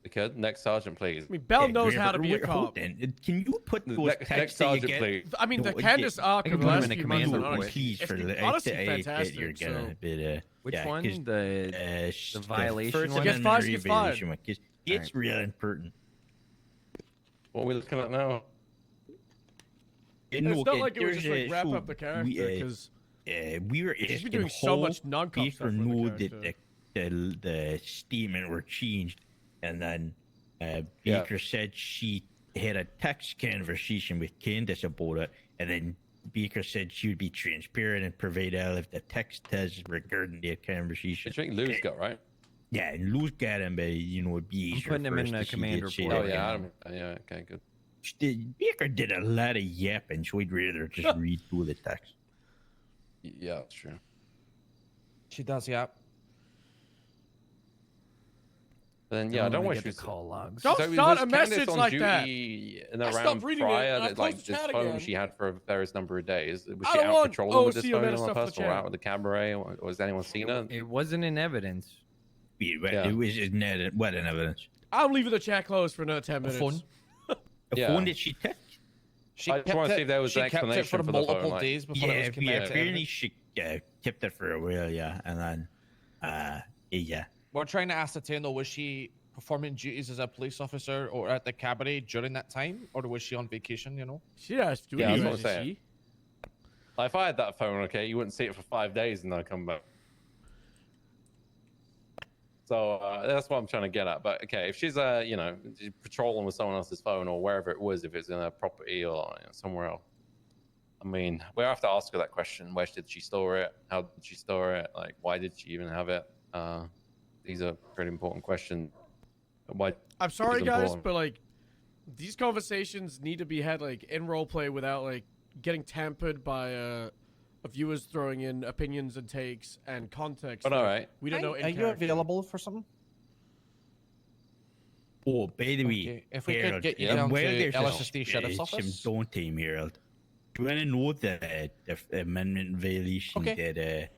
We could. Next sergeant, please. I mean, Bell knows how to be a Wait, hold cop. on. Can you put those Next texts that you sergeant, get? please. I mean, the No, Candace arc I of can the put him last in a few command months, report. honestly, Please, for it's the honestly I get fantastic. you're gonna, So. but, Which yeah, one? 'cause, The violation First one? She gets Amendment fired, she gets fired. revision one, 'cause it's real important. What are we looking at now? It's not like it was just like wrap up the character because we were she's asking been doing so how much non-cop Baker stuff with knew the that character. the statement were changed, and then Yeah. Baker said she had a text conversation with Candace about it, and then Baker said she would be transparent and provide all of the text has regarding that conversation. I think Lou's got right. Yeah, and Lou's got him, but it'd be I'm easier putting him for in us the to see command that shit report. Oh again. yeah, Adam. Yeah. Okay, good. Baker did a lot of yapping, so I'd rather just read through the text. Yeah, that's true. She does, yeah. But then yeah, I don't wanna wish get we the call logs. Don't So start was a message Candace on like that. duty in I around stopped reading it, prior and I that, closed like the this chat phone again. she had for various number of days. Was I she don't out want patrolling with this OC phone amount on of her stuff to person, or chat. out with the cabaret, or has anyone seen her? It wasn't in evidence. It was not what in evidence. I'm leaving the chat closed for another 10 minutes. phone. The Yeah. phone that she took. She I just want to see if there was she an kept it explanation for for the multiple phone. Like, days before it Yeah, was yeah, committed to apparently evidence. she kept it for a while, yeah, and then, yeah. We're trying to ascertain though, was she performing duties as a police officer or at the cabaret during that time, or was she on vacation? You know. She has to. Yeah, I was gonna say. Like, if I had that phone, okay, you wouldn't see it for 5 days and then I come back. So that's what I'm trying to get at. But okay, if she's she's patrolling with someone else's phone or wherever it was, if it's in a property or somewhere else, I mean, we have to ask her that question. Where did she store it? How did she store it? Like, why did she even have it? These are pretty important questions. Why? I'm sorry, guys, but like, these conversations need to be had like in roleplay without like getting tampered by viewers throwing in opinions and takes and context. But all right, we don't know. Are you available for something? Oh, by the way, Okay, if we could Harold, get you down while to there's LSSD Sheriff's Office. some time, Harold. Do you want to know the amendment violation that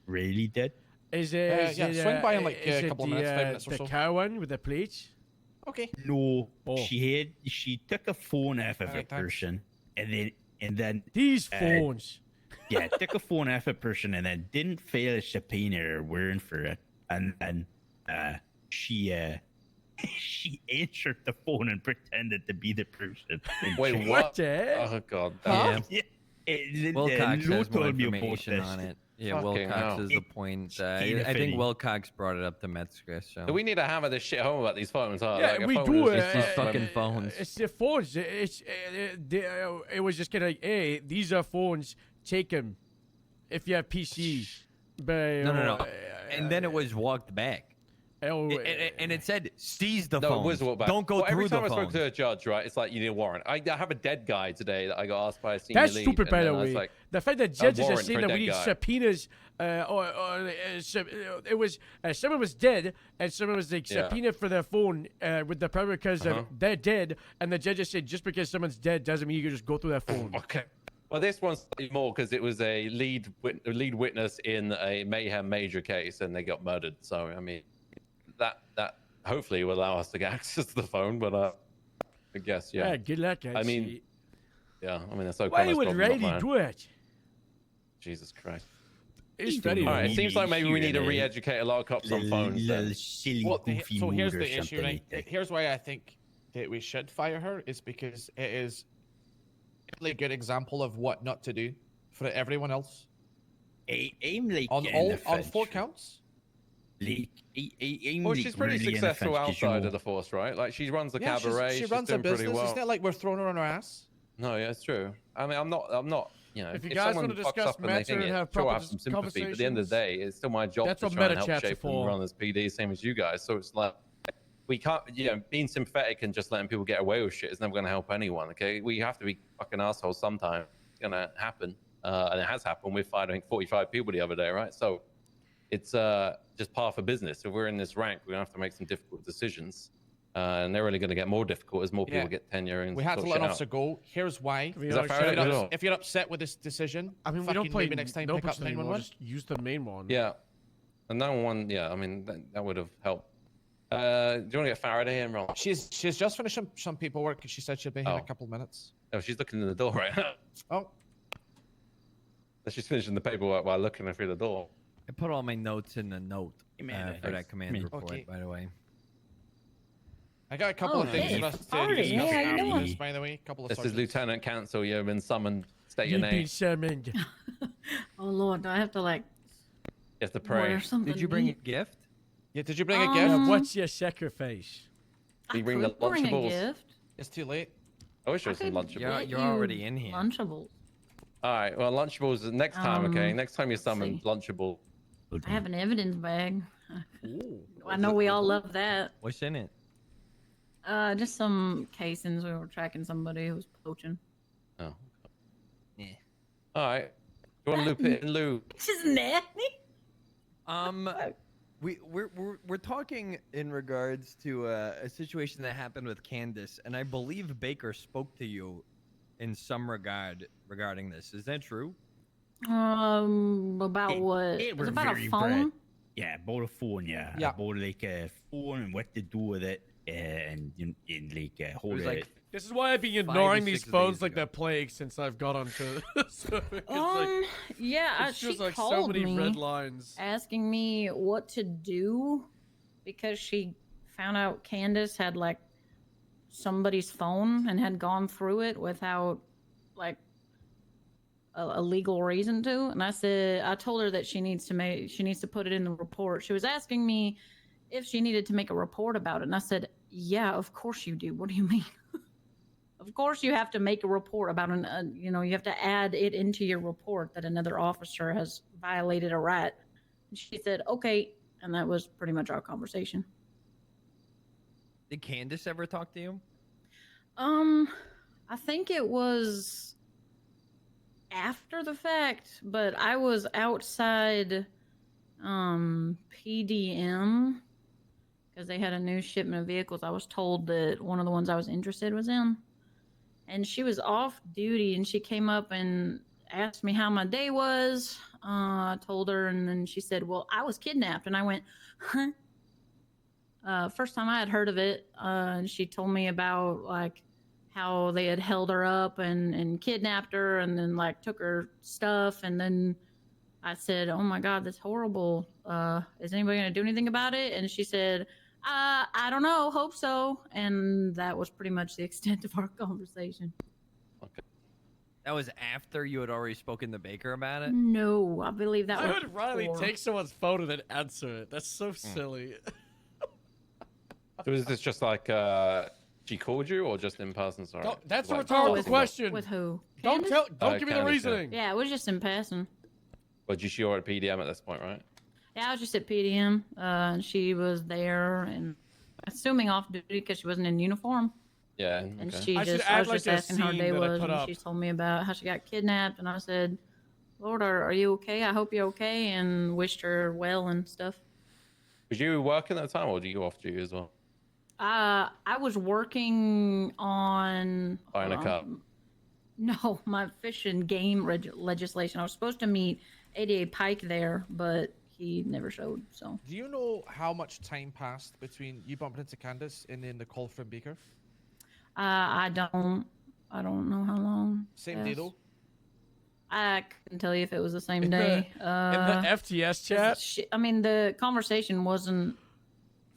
Riley did? Is it? Swing by in like is a couple of minutes, 5 minutes or the so. cow one with the plates? Okay. No, Oh. she took a phone off of a Alright, thanks. person and then These phones. Yeah, took a phone off a person and then didn't file a subpoena or warrant for it, and then she answered the phone and pretended to be the person. Wait, what? Oh god. Yeah. Yeah. Wilcox Lou has more told me about information this. on it. Yeah, Fucking Wilcox hell. is the point. I Pedophile. think Wilcox brought it up to Metzger. So Do we need to hammer this shit home about these phones? Huh? Yeah, Like, a we phone do. is It's just these not- fucking phones. It's the phones. It was just kind of like, hey, these are phones. Take them if you have PC. But, no. And then it was walked back. And it said, seize the No, phone. it was walk back. Don't go Well, through every time the I spoke phone. to a judge, right, it's like you need a warrant. I have a dead guy today that I got asked by a senior That's lead, stupid, and by then the I was way. like, The fact that a judges are warrant saying for a that we dead need guy. subpoenas, it was someone was dead and someone was like Yeah. subpoenaed for their phone with the problem because they're dead, and the judge just said just because someone's dead doesn't mean you can just go through their phone. Okay. Well, this one's slightly more because it was a lead witness in a mayhem major case, and they got murdered. So I mean, that hopefully will allow us to get access to the phone. But I guess yeah. Good luck, guys. I mean, yeah. I mean, that's so. Why would Riley do it? Jesus Christ. It's very. All right. It seems like maybe we need to re-educate a lot of cops on phones. Then. So here's the issue, right? Here's why I think that we should fire her is because it is a really good example of what not to do for everyone else. I'm like on 4 counts. Well, she's pretty successful outside of the force, right? Like she runs the cabaret. She she's runs a doing pretty business. well. It's not like we're throwing her on her ass. No, yeah, it's true. I mean, I'm not. You know, If you if guys someone wanna fucks discuss up and they matter think and it, have sure, I proper have some sympathy. But at the end of the day, it's still my job That's to what try and meta help chats are shape and for. run this PD, same as you guys. So it's like we can't, being sympathetic and just letting people get away with shit is never going to help anyone. Okay, we have to be fucking assholes sometime. It's going to happen, and it has happened. We fired, I think, 45 people the other day, right? So it's just par for business. If we're in this rank, we're going to have to make some difficult decisions. And they're really going to get more difficult as more people get tenure. And We had to sort let an shit officer out. go. Here's why. Is that fair? If you're upset with this decision, I mean, we don't play maybe next time no pick up person anymore. 911. Just use the main one. Yeah. And that one, yeah, I mean, that would have helped. Do you want to get Faraday in, Ron? She's just finished some paperwork. She said she'll be here in a couple of minutes. Oh, she's looking in the door right now. Oh. She's finishing the paperwork while looking through the door. I put all my notes in the note man, for that command report, Okay. by the way. I got a couple of things hey, for us to Faraday, discuss how you after doing? this, by the way. A couple of This is sergeants. Lieutenant Counsel. You've been summoned. State your You've name. been summoned. Oh Lord, do I have to like You have to order pray. something? Did you bring a eat? gift? Yeah, did you bring a gift? What's your sacrifice? Do you bring the Could bring a Lunchables? gift. It's too late. I wish there was some could Lunchables. You're, get you're you already in here. Lunchables. All right. Well, Lunchables is next time, okay? Next time you're summoned, see. Lunchable. I have an evidence bag. I know we all love that. What's in it? Just some casings. We were tracking somebody who was poaching. Oh. Yeah. All right. You want to loop it in, Lou? She's nasty. We're talking in regards to a situation that happened with Candace, and I believe Baker spoke to you in some regard regarding this. Is that true? About what? It It's were about a very phone. Yeah, about a phone. Yeah, Yeah. about like a phone and what to do with it, and like hold was it. like This is why I've been 5 or ignoring these 6 phones days like ago. the plague since I've got onto. So, Yeah, it's she just like so called many me red lines. asking me what to do because she found out Candace had like somebody's phone and had gone through it without like a legal reason to. And I told her that she needs to put it in the report. She was asking me if she needed to make a report about it. And I said, yeah, of course you do. What do you mean? Of course you have to make a report about you have to add it into your report that another officer has violated a right. And she said, okay. And that was pretty much our conversation. Did Candace ever talk to you? I think it was after the fact, but I was outside PDM because they had a new shipment of vehicles. I was told that one of the ones I was interested was in, and she was off duty, and she came up and asked me how my day was. I told her, and then she said, well, I was kidnapped. And I went, huh? First time I had heard of it, and she told me about like how they had held her up and kidnapped her and then like took her stuff. And then I said, oh my God, that's horrible. Is anybody going to do anything about it? And she said, I don't know, hope so. And that was pretty much the extent of our conversation. Okay. That was after you had already spoken to Baker about it? No, I believe that I was would Riley before. take someone's phone and then answer it. That's so silly. So is this just like she called you or just in person? Sorry. That's a Like, rhetorical question. With who? Don't Candace? give me the Candace, reasoning. Yeah, it was just in passing. But you were at PDM at this point, right? Yeah, I was just at PDM, and she was there, and assuming off duty because she wasn't in uniform. Yeah. And okay. she I should just, add, I was like, just a asking how her scene day that I was, put and up. she told me about how she got kidnapped, and I said, Lord, are you okay? I hope you're okay, and wished her well and stuff. Was you working at the time, or do you off duty as well? I was working on... Buying a car. No, my fish and game legislation. I was supposed to meet ADA Pike there, but he never showed, so... Do you know how much time passed between you bumping into Candace and then the call from Baker? I don't know how long. Same day, though? I couldn't tell you if it was the same In the- day. in the FTS chat? I mean, the conversation wasn't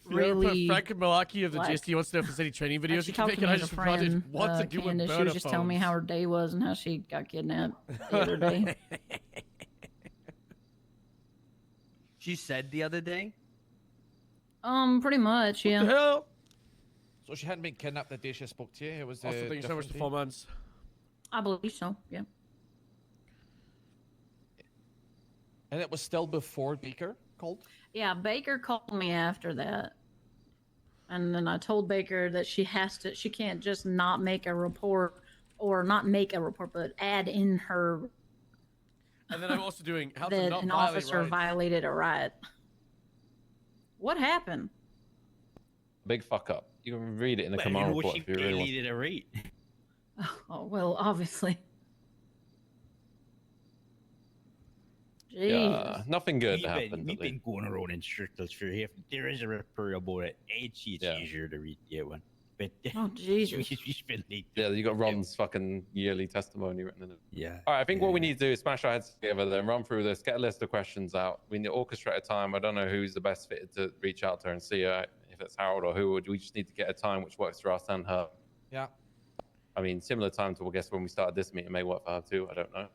really... Frank Milwaukee of the like- GST wants to know if there's any training videos She you can talked make, to and me I as a just responded, friend, what to do with Candace. She was just telling me how her day was and how she got kidnapped the other day. She said the other day? Pretty much, yeah. What the hell? So she hadn't been kidnapped the day she spoke to you? It was Also, thank you so much different for day? 4 months. I believe so, yeah. And it was still before Baker called? Yeah, Baker called me after that. And then I told Baker that she can't just not make a report, or not make a report, but add in her And then I'm also doing how to that not an violate officer rights. violated a right. What happened? Big fuck up. You can read it in the Well, command you know, report she if you really want. violated a right. Oh, well, obviously. Yeah, nothing good We've happened. We've at least. been going around in circles for half. There is a report about it. It's easier to read that one. But Oh, Jesus. we've been like, Yeah, you got Ron's fucking yearly testimony written in it. yeah. All right, I think what we need to do is smash our heads together, then run through this, get a list of questions out. We need to orchestrate a time. I don't know who's the best fitted to reach out to her and see her, if it's Harold or who. We just need to get a time which works for us and her. Yeah. I mean, similar time to, I guess, when we started this meeting may work for her too. I don't know.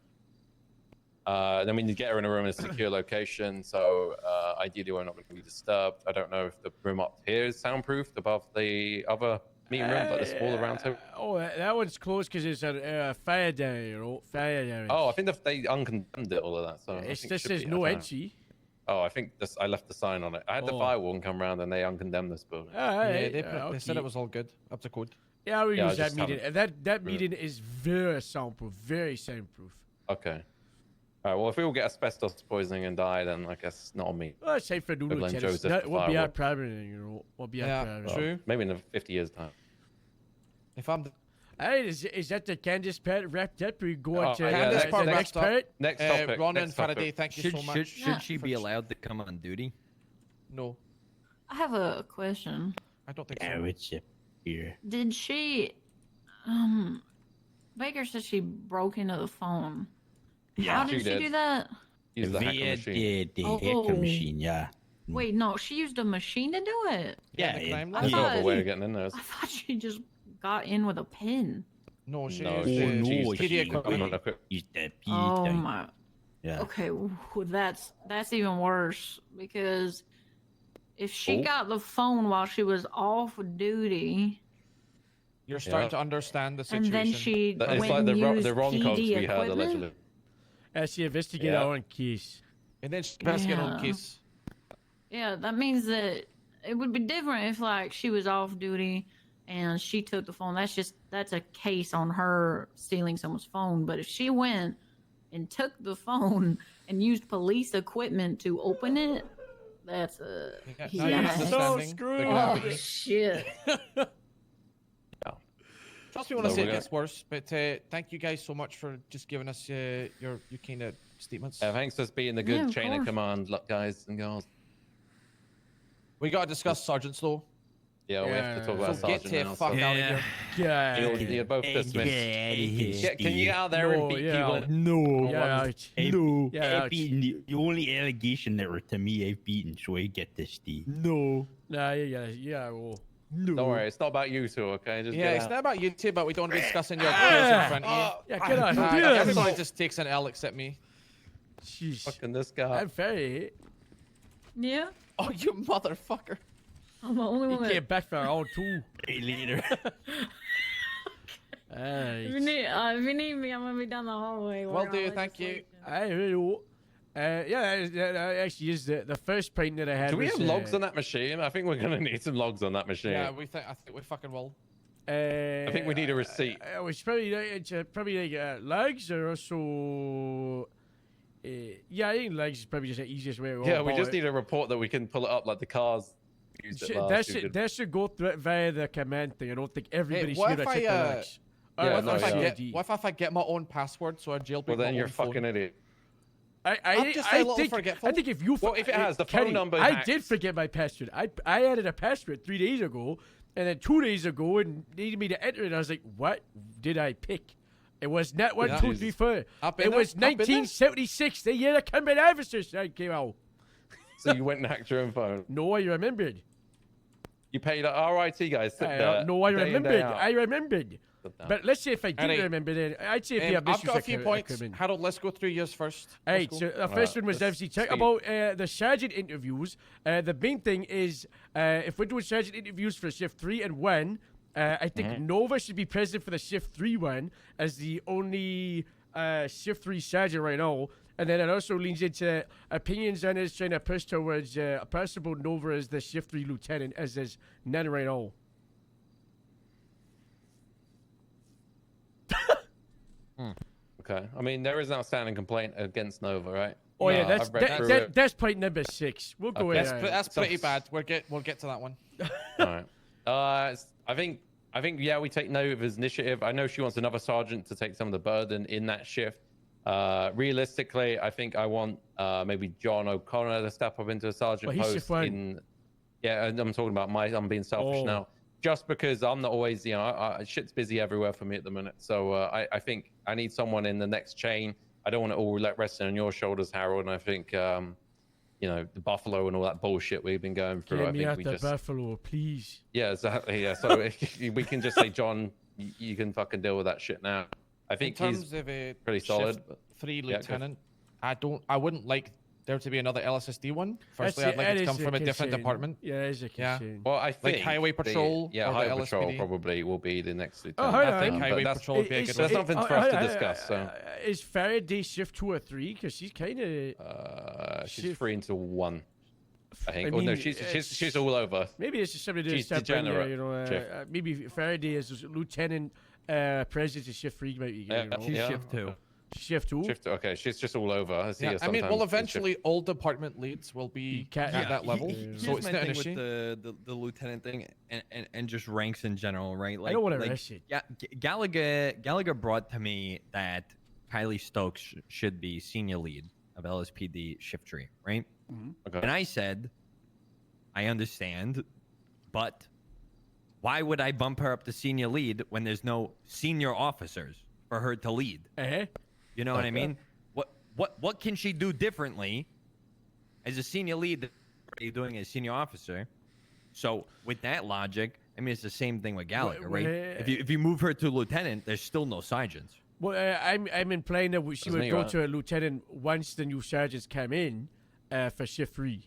Then we need to get her in a room in a secure location. So ideally, we're not going to be disturbed. I don't know if the room up here is soundproofed above the other meeting room, like the smaller round table. Oh, that one's closed because it's a fire day, fire day. Oh, I think they uncondemned it, all of that. So I It think just should says be, no I don't know. entry. Oh, I think this. I left the sign on it. I had the Oh. firewall come around and they uncondemned this building. Yeah, they said it was all good, up to code. Yeah, I will Yeah, I use that just meeting. haven't- And that meeting is very soundproof, very soundproof. Okay. All right. Well, if we all get asbestos poisoning and die, then I guess not on me. Well, it's safe for Nuno Blame Tennis. Joseph That for won't be our firewood. problem, Won't be our Yeah, problem. Well, true. Maybe in 50 years' time. If I'm Hey, is that the Candace pet wrapped up? We go Oh, on to yeah, Candace the part next wrapped up. part? Next topic. Ron next and Faraday, topic. thank you Should, so should, much. should she be allowed to come on duty? No, I have a question. I don't think Yeah, so. it's up here. Did she, Baker said she broke into the phone. Yeah, How did she she did. do that? Use the hacker Via machine. the Oh. hacker machine, yeah. Wait, no, she used a machine to do it. Yeah, the it- crime I There's no other thought- way of getting in there. I thought she just got in with a pin. No, she No, used she- the she used PD the equipment. equipment. Use that P Oh thing. my. Yeah. Okay, that's even worse because if she Oh. got the phone while she was off duty, You're starting Yeah. to understand the and situation. then she It's went like and the used wrong PD cogs we had equipment. allegedly. As she investigated Yeah. our own case. And then she passed her own Yeah. case. Yeah, that means that it would be different if like she was off duty and she took the phone. That's a case on her stealing someone's phone. But if she went and took the phone and used police equipment to open it, that's a Now you're yeah. understanding the screwed. gravity. Oh shit. Trust me when I So say we're it gonna- gets worse, but thank you guys so much for just giving us your kind of statements. Thanks for being the Yeah, good of chain of course. command, look, guys and girls. We gotta discuss sergeants though. Yeah, we have to talk about So get Sergeant the now. fuck so- out of here. Yeah. You're both dismissed. Can you get out there No, and beat yeah. people? No. Yeah, ouch. I've, No. Yeah, I've ouch. beaten the only allegation that were to me I've beaten, so I get this, Steve. No. Nah, yeah, well. No. Don't worry, it's not about you two, okay? Just Yeah, get it's out. not about you two, but we don't be discussing your affairs in front of you. Yeah, get out. Everybody just takes an L except me. Jeez. Fucking this guy. I'm very. Yeah. Oh, you motherfucker. I'm the only He one came that back for all two. Hey, later. if you need me, I'm gonna be down the hallway. Well, working do on thank you. I know. Yeah, that actually is the first pint that I had. Do we was, have logs on that machine? I think we're gonna need some logs on that machine. Yeah, I think we fucking will. I think we need a receipt. We should probably like legs or also. Yeah, I think legs is probably just the easiest way to go Yeah, we about just it. need a report that we can pull it up like the cars used it last. That should go through it via the command thing. I don't think everybody what should if have checked I, the legs. What if I get my own password so I jailbreak Well, then my you're own a fucking phone? idiot. I'm just a little forgetful. I think if you Well, if it has the phone Kenny, number I hacked. did forget my password. I added a password 3 days ago, and then 2 days ago, and needed me to enter it. I was like, what did I pick? It was not 1, Yeah. 2, 3, 4. I've been It there. was I've been there. 1976, the year the combat officers came out. So you went and hacked your own phone. No, I remembered. You paid RIT guys. Sit there, No, I day in, day remembered. out. I remembered. But let's say if I didn't Alright. remember, then I'd say if you have I've issues got a that few could- points. that come in. Harold, let's go through yours first. Right, Let's so go. the first one was let's obviously talk speed. about the sergeant interviews. The main thing is if we're doing sergeant interviews for shift 3 and 1, I think Nova should be present for the shift 3 one as the only shift 3 sergeant right now. And then it also leans into opinions on us trying to push towards a possible Nova as the shift 3 lieutenant, as is none right now. Okay. I mean, there is an outstanding complaint against Nova, right? Oh yeah, I've read through it. that's point number 6. We'll go Okay. with That's pretty bad. We'll get to that one. All right. I think yeah, we take Nova's initiative. I know she wants another sergeant to take some of the burden in that shift. Realistically, I think I want maybe John O'Connor to step up into a sergeant Well, he's post. shift one. Yeah, and I'm talking about I'm being selfish Oh. now. Just because I'm not always, shit's busy everywhere for me at the minute. So I think I need someone in the next chain. I don't want it all resting on your shoulders, Harold. And I think, the Buffalo and all that bullshit we've been going through. Get I me think out we the just, Buffalo, please. yeah, exactly. Yeah, so we can just say, John, you can fucking deal with that shit now. I think in he's terms of a pretty solid. shift but- 3 Yeah, go. lieutenant, I wouldn't like there to be another LSSD one. Firstly, That's I'd like that it to is come from a different concern. department. Yeah, that is a Yeah. concern. Well, I think Highway Patrol yeah, or the Highway Patrol LSPD. probably will be the next Oh, lieutenant. hi, I think hi. Highway But Patrol would be a good there's one. nothing for us to discuss. So Is Faraday shift 2 or 3? Because she's kind of. she's 3 until 1, I think. I Oh no, mean, she's all over. Maybe it's just something to She's step in there, degenerate, Jeff. maybe Faraday as lieutenant president of shift 3 might be good. Yeah, She's yeah. shift 2. Shift 2? Okay, she's just all over. I see her I mean, well, sometimes in eventually all department leads will be at that level, Here's so it's my not an thing issue. with the lieutenant thing and just ranks in general, right? I don't want to rush it. Yeah, Gallagher brought to me that Kylie Stokes should be senior lead of LSPD shift 3, right? Okay. And I said, I understand, but why would I bump her up to senior lead when there's no senior officers for her to lead? You know what I mean? What can she do differently as a senior lead that you're doing as a senior officer? So with that logic, I mean, it's the same thing with Gallagher, right? well, If you move her to lieutenant, there's still no sergeants. Well, I'm implying that she That's would me, go right? to a lieutenant once the new sergeants come in for shift 3.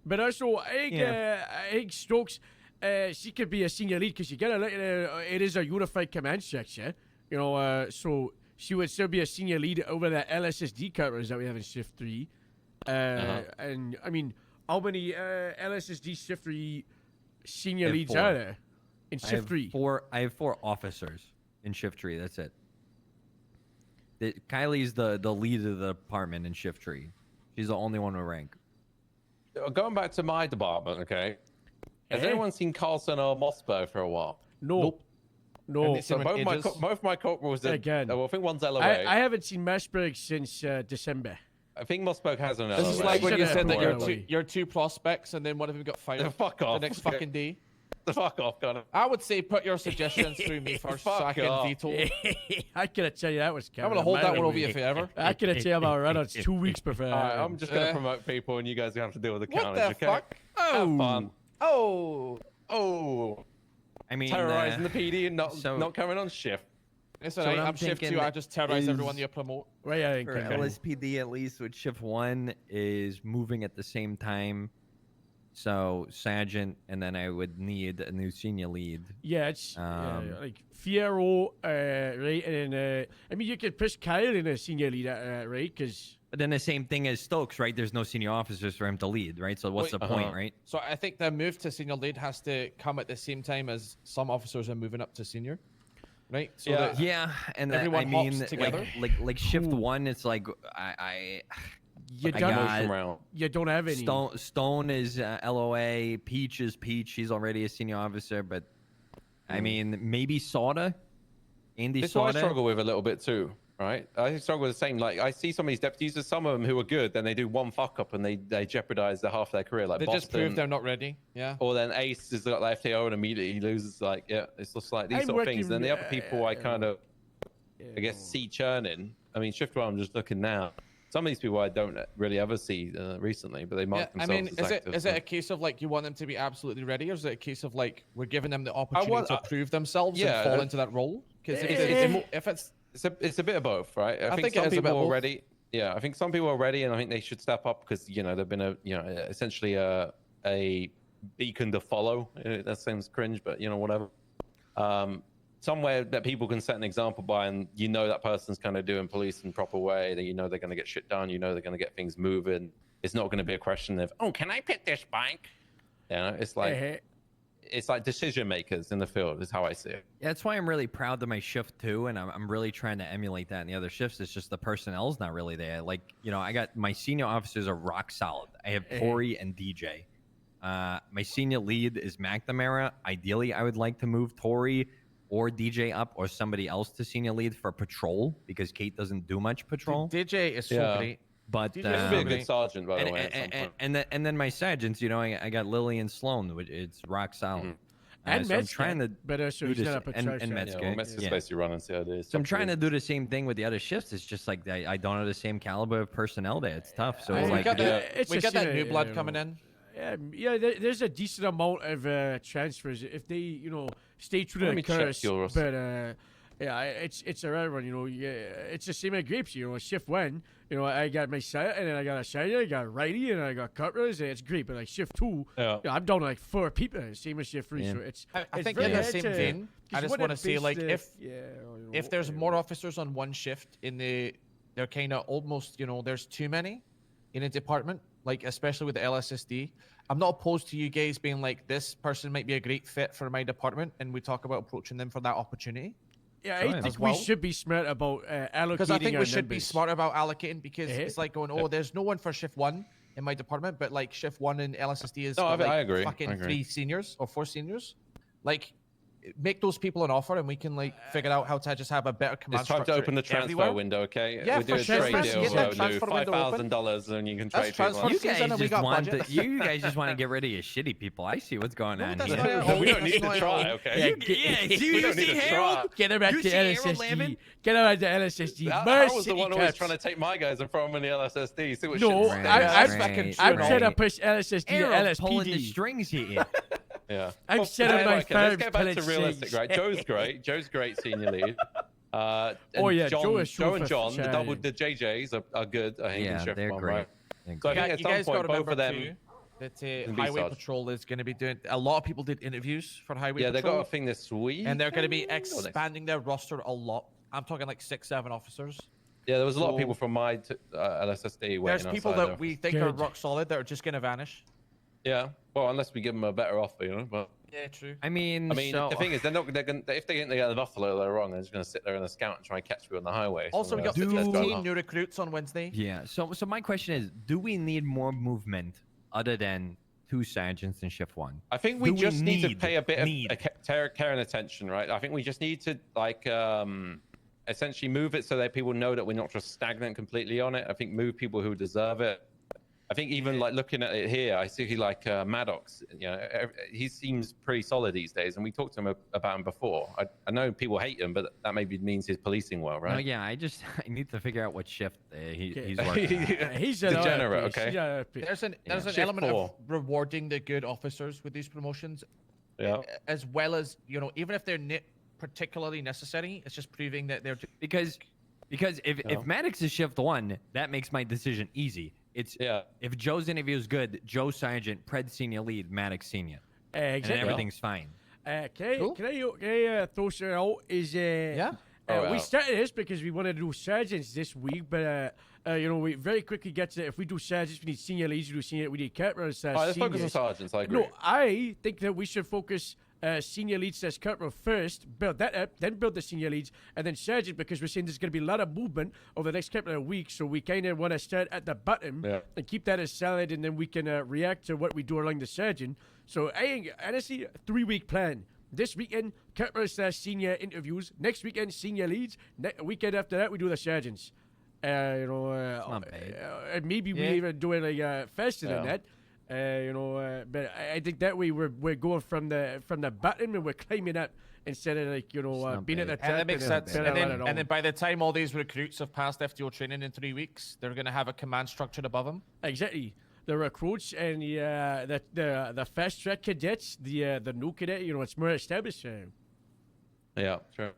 But also, I think Stokes, she could be a senior lead because you get it is a unified command structure, you know. So she would still be a senior lead over the LSSD cutters that we have in shift 3. And I mean, how many LSSD shift 3 senior leads 4. are there in shift 3? I have 4 officers in shift 3. That's it. Kylie's the lead of the department in shift 3. She's the only one with rank. Going back to my department, okay? Has anyone seen Carlson or Mossberg for a while? No. No. So both my corporals are, Again. well, I think one's LOA. I haven't seen Mossberg since December. I think Mossberg has an LOA. This is like when you said that LOA. you're two prospects and then one of them got fired. Fuck off. The next fucking day. Fuck off, Connor. I would say put your suggestions through me first so I Fuck can off. veto. I could tell you that was I'm going to hold that one over you forever. I could tell you about run it's 2 weeks before. Alright, I'm just going to promote people and you guys have to deal with the What carnage, the okay? fuck? Have fun. Oh. I mean, terrorizing the PD and not coming on shift. It's So alright, what I'm shift 2, thinking I just terrorize is- everyone you promote. Right, yeah, For LSPD, at least with shift 1 is moving at the same time. So sergeant, and then I would need a new senior lead. Yeah, it's like Fierro, right, and then I mean you could push Kyle in a senior lead, right? Because But then the same thing as Stokes, right? There's no senior officers for him to lead, right? So what's the point, right? So I think the move to senior lead has to come at the same time as some officers are moving up to senior, right? So that And everyone I mean, hops together. like shift 1, it's like you I don't have any. Stone is LOA. Peach is Peach. She's already a senior officer, but I mean, maybe Soda. Andy This is what I Soda. struggle with a little bit too, right? I struggle with the same. Like, I see some of these deputies, there's some of them who are good, then they do one fuck up and they jeopardize the half their career. Like They Boston, just prove they're not ready. Yeah. Or then Ace has got the FTO and immediately loses. Like, yeah, it's just like these sort of things. Then the other people I kind of, I guess, see churning. I mean, shift 1, I'm just looking now. Some of these people I don't really ever see recently, but they mark I themselves mean, as active. is it a case of like you want them to be absolutely ready, or is it a case of like we're giving them the opportunity to prove themselves and fall into that role? Because if it's a bit of both, right? I think it some is a bit people of are both. ready. Yeah, I think some people are ready, and I think they should step up because they've been essentially a beacon to follow. That sounds cringe, but whatever. Somewhere that people can set an example by, and that person's kind of doing police in proper way. That they're going to get shit done. They're going to get things moving. It's not going to be a question of, oh, can I pit this bike? It's like it's like decision makers in the field is how I see it. Yeah, that's why I'm really proud of my shift too, and I'm really trying to emulate that in the other shifts. It's just the personnel's not really there. Like, I got my senior officers are rock solid. I have Tori and DJ. My senior lead is McNamara. Ideally, I would like to move Tori or DJ up or somebody else to senior lead for patrol because Kate doesn't do much patrol. DJ is so great. But DJ's be a good sergeant, by the way. At some point. And then my sergeants, I got Lily and Sloan, which it's rock solid. And so I'm Metzger, trying to but so do he's this, not a and patrol Metzger. Yeah, well, Metzger's basically running CID. So I'm trying to do the same thing with the other shifts. It's just like I don't have the same caliber of personnel there. It's tough. So it's we like got that new blood coming in. Yeah, there's a decent amount of transfers if they, stay true to Let the me check curse. yours. But it's a rare one. Yeah, it's the same at Grapes. Shift 1, I got my set, and then I got a shiner, I got a righty, and I got cutters, and it's great. But like shift 2, I'm down to like 4 people, same as shift 3. Yeah. So it's. I think very in the hard same to- vein, I 'cause just what want to it say like based, if there's more officers on one shift they're kind of almost there's too many in a department, like especially with the LSSD. I'm not opposed to you guys being like, this person might be a great fit for my department, and we talk about approaching them for that opportunity. Yeah, I think we should be smart about allocating. Because I think our we should be numbers. smart about allocating, because it's like going, there's no one for shift 1 in my department, but like shift 1 in LSSD is got, I like, agree. fucking I agree. 3 seniors or 4 seniors. Like, make those people an offer, and we can like figure out how to just have a better command It's time to structure open the transfer everywhere. window, okay? Yeah, we do for a sure. trade Let's deal. get that Lou, transfer window open. $5,000, and you can That's trade people. transfer You season, guys and we just got want budget. you guys just want to get rid of your shitty people. I see what's going on that's here. not it all. We don't need That's to not try, it all. okay? We don't need to try. Get him at You the see Harold LSSD. Levin? Get him at the LSSD. I was the Mercy one always caps. trying to take my guys and throw them in the LSSD. See what No, shit I'm fucking I'm true. trying to push LSSD to Aaron's pulling the LSPD. strings here. Yeah. I'm Well, setting okay, my let's firms go back to pellets realistic, six. right? Joe's great. Joe's great senior lead. And Yeah, John, Joe is Joe and super John, shining. the JJs are good. I think in Yeah, shift they're one, great. right? They're So I great. think at You some guys got point to both remember of them too that can be Highway Sarge. Patrol is going to be doing. A lot of people did interviews for Highway Yeah, they Patrol. got a thing this week, and they're going to be or next- expanding their roster a lot. I'm talking like 6-7 officers. Yeah, there was a lot of So- people from my LSSD waiting There's people outside that there. we think are rock solid that are just going to vanish. Yeah, well, unless we give them a better offer, But Yeah, true. I mean, the thing is, they're not. They're gonna, if they think they get the buffalo, they're wrong. They're just gonna sit there in a scout and try and catch people on the highway. Also, we got 15 new recruits on Wednesday. Yeah. So my question is, do we need more movement other than 2 sergeants in shift 1? I think we Do just need to pay a bit of care and attention, right? I think we just need to essentially move it so that people know that we're not just stagnant completely on it. I think move people who deserve it. I think even like looking at it here, I see like Maddox. He seems pretty solid these days, and we talked to him about him before. I know people hate him, but that maybe means he's policing well, right? No, yeah. I need to figure out what shift he's working. He's degenerate. Okay. There's an Shift element 4. of rewarding the good officers with these promotions. Yeah. As well as even if they're particularly necessary, it's just proving that they're because if Maddox is shift 1, that makes my decision easy. It's if Joe's interview is good, Joe Sergeant, Pred Senior Lead, Maddox Senior, and everything's fine. Can I throw something out? We started this because we wanted to do sergeants this week, but we very quickly get to if we do sergeants, we need senior leads. We do senior, we need corporals. Let's focus on sergeants. I agree. No, I think that we should focus senior leads as corporal first, build that up, then build the senior leads, and then sergeant, because we're saying there's going to be a lot of movement over the next couple of weeks, so we kind of want to start at the bottom and keep that as solid, and then we can react to what we do along the sergeant. So I think, honestly, 3-week plan. This weekend, corporal/senior interviews. Next weekend, senior leads. Weekend after that, we do the sergeants. Maybe we even do it like faster than that. But I think that way we're going from the bottom and we're climbing up instead of being at the top. And that makes sense. And then by the time all these recruits have passed FTO training in 3 weeks, they're going to have a command structure above them. Exactly. The recruits and the fast track cadets, the new cadet, it's more established. Yeah, true.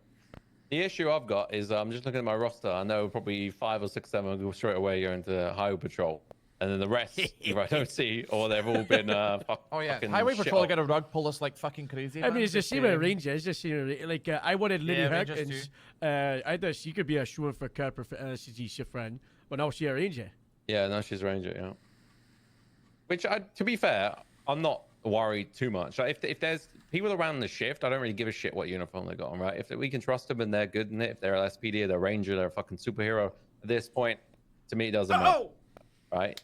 The issue I've got is I'm just looking at my roster. I know probably 5 or 6, 7 will go straight away go into Highway Patrol. And then the rest, if I don't see, or they've all been fucking Highway shit Patrol off. got a rug pull us like fucking crazy. I mean, it's the same with Rangers. I wanted Lily Rangers Harkins. I thought she could be a shooter for Carper for LCG shift run, but now she's a Ranger. Yeah, no, she's Ranger, yeah. Which, to be fair, I'm not worried too much. Like, if there's people around the shift, I don't really give a shit what uniform they got on, right? If we can trust them and they're good in it, if they're LSPD or they're Ranger, they're a fucking superhero, at this point, to me, it doesn't matter. Right?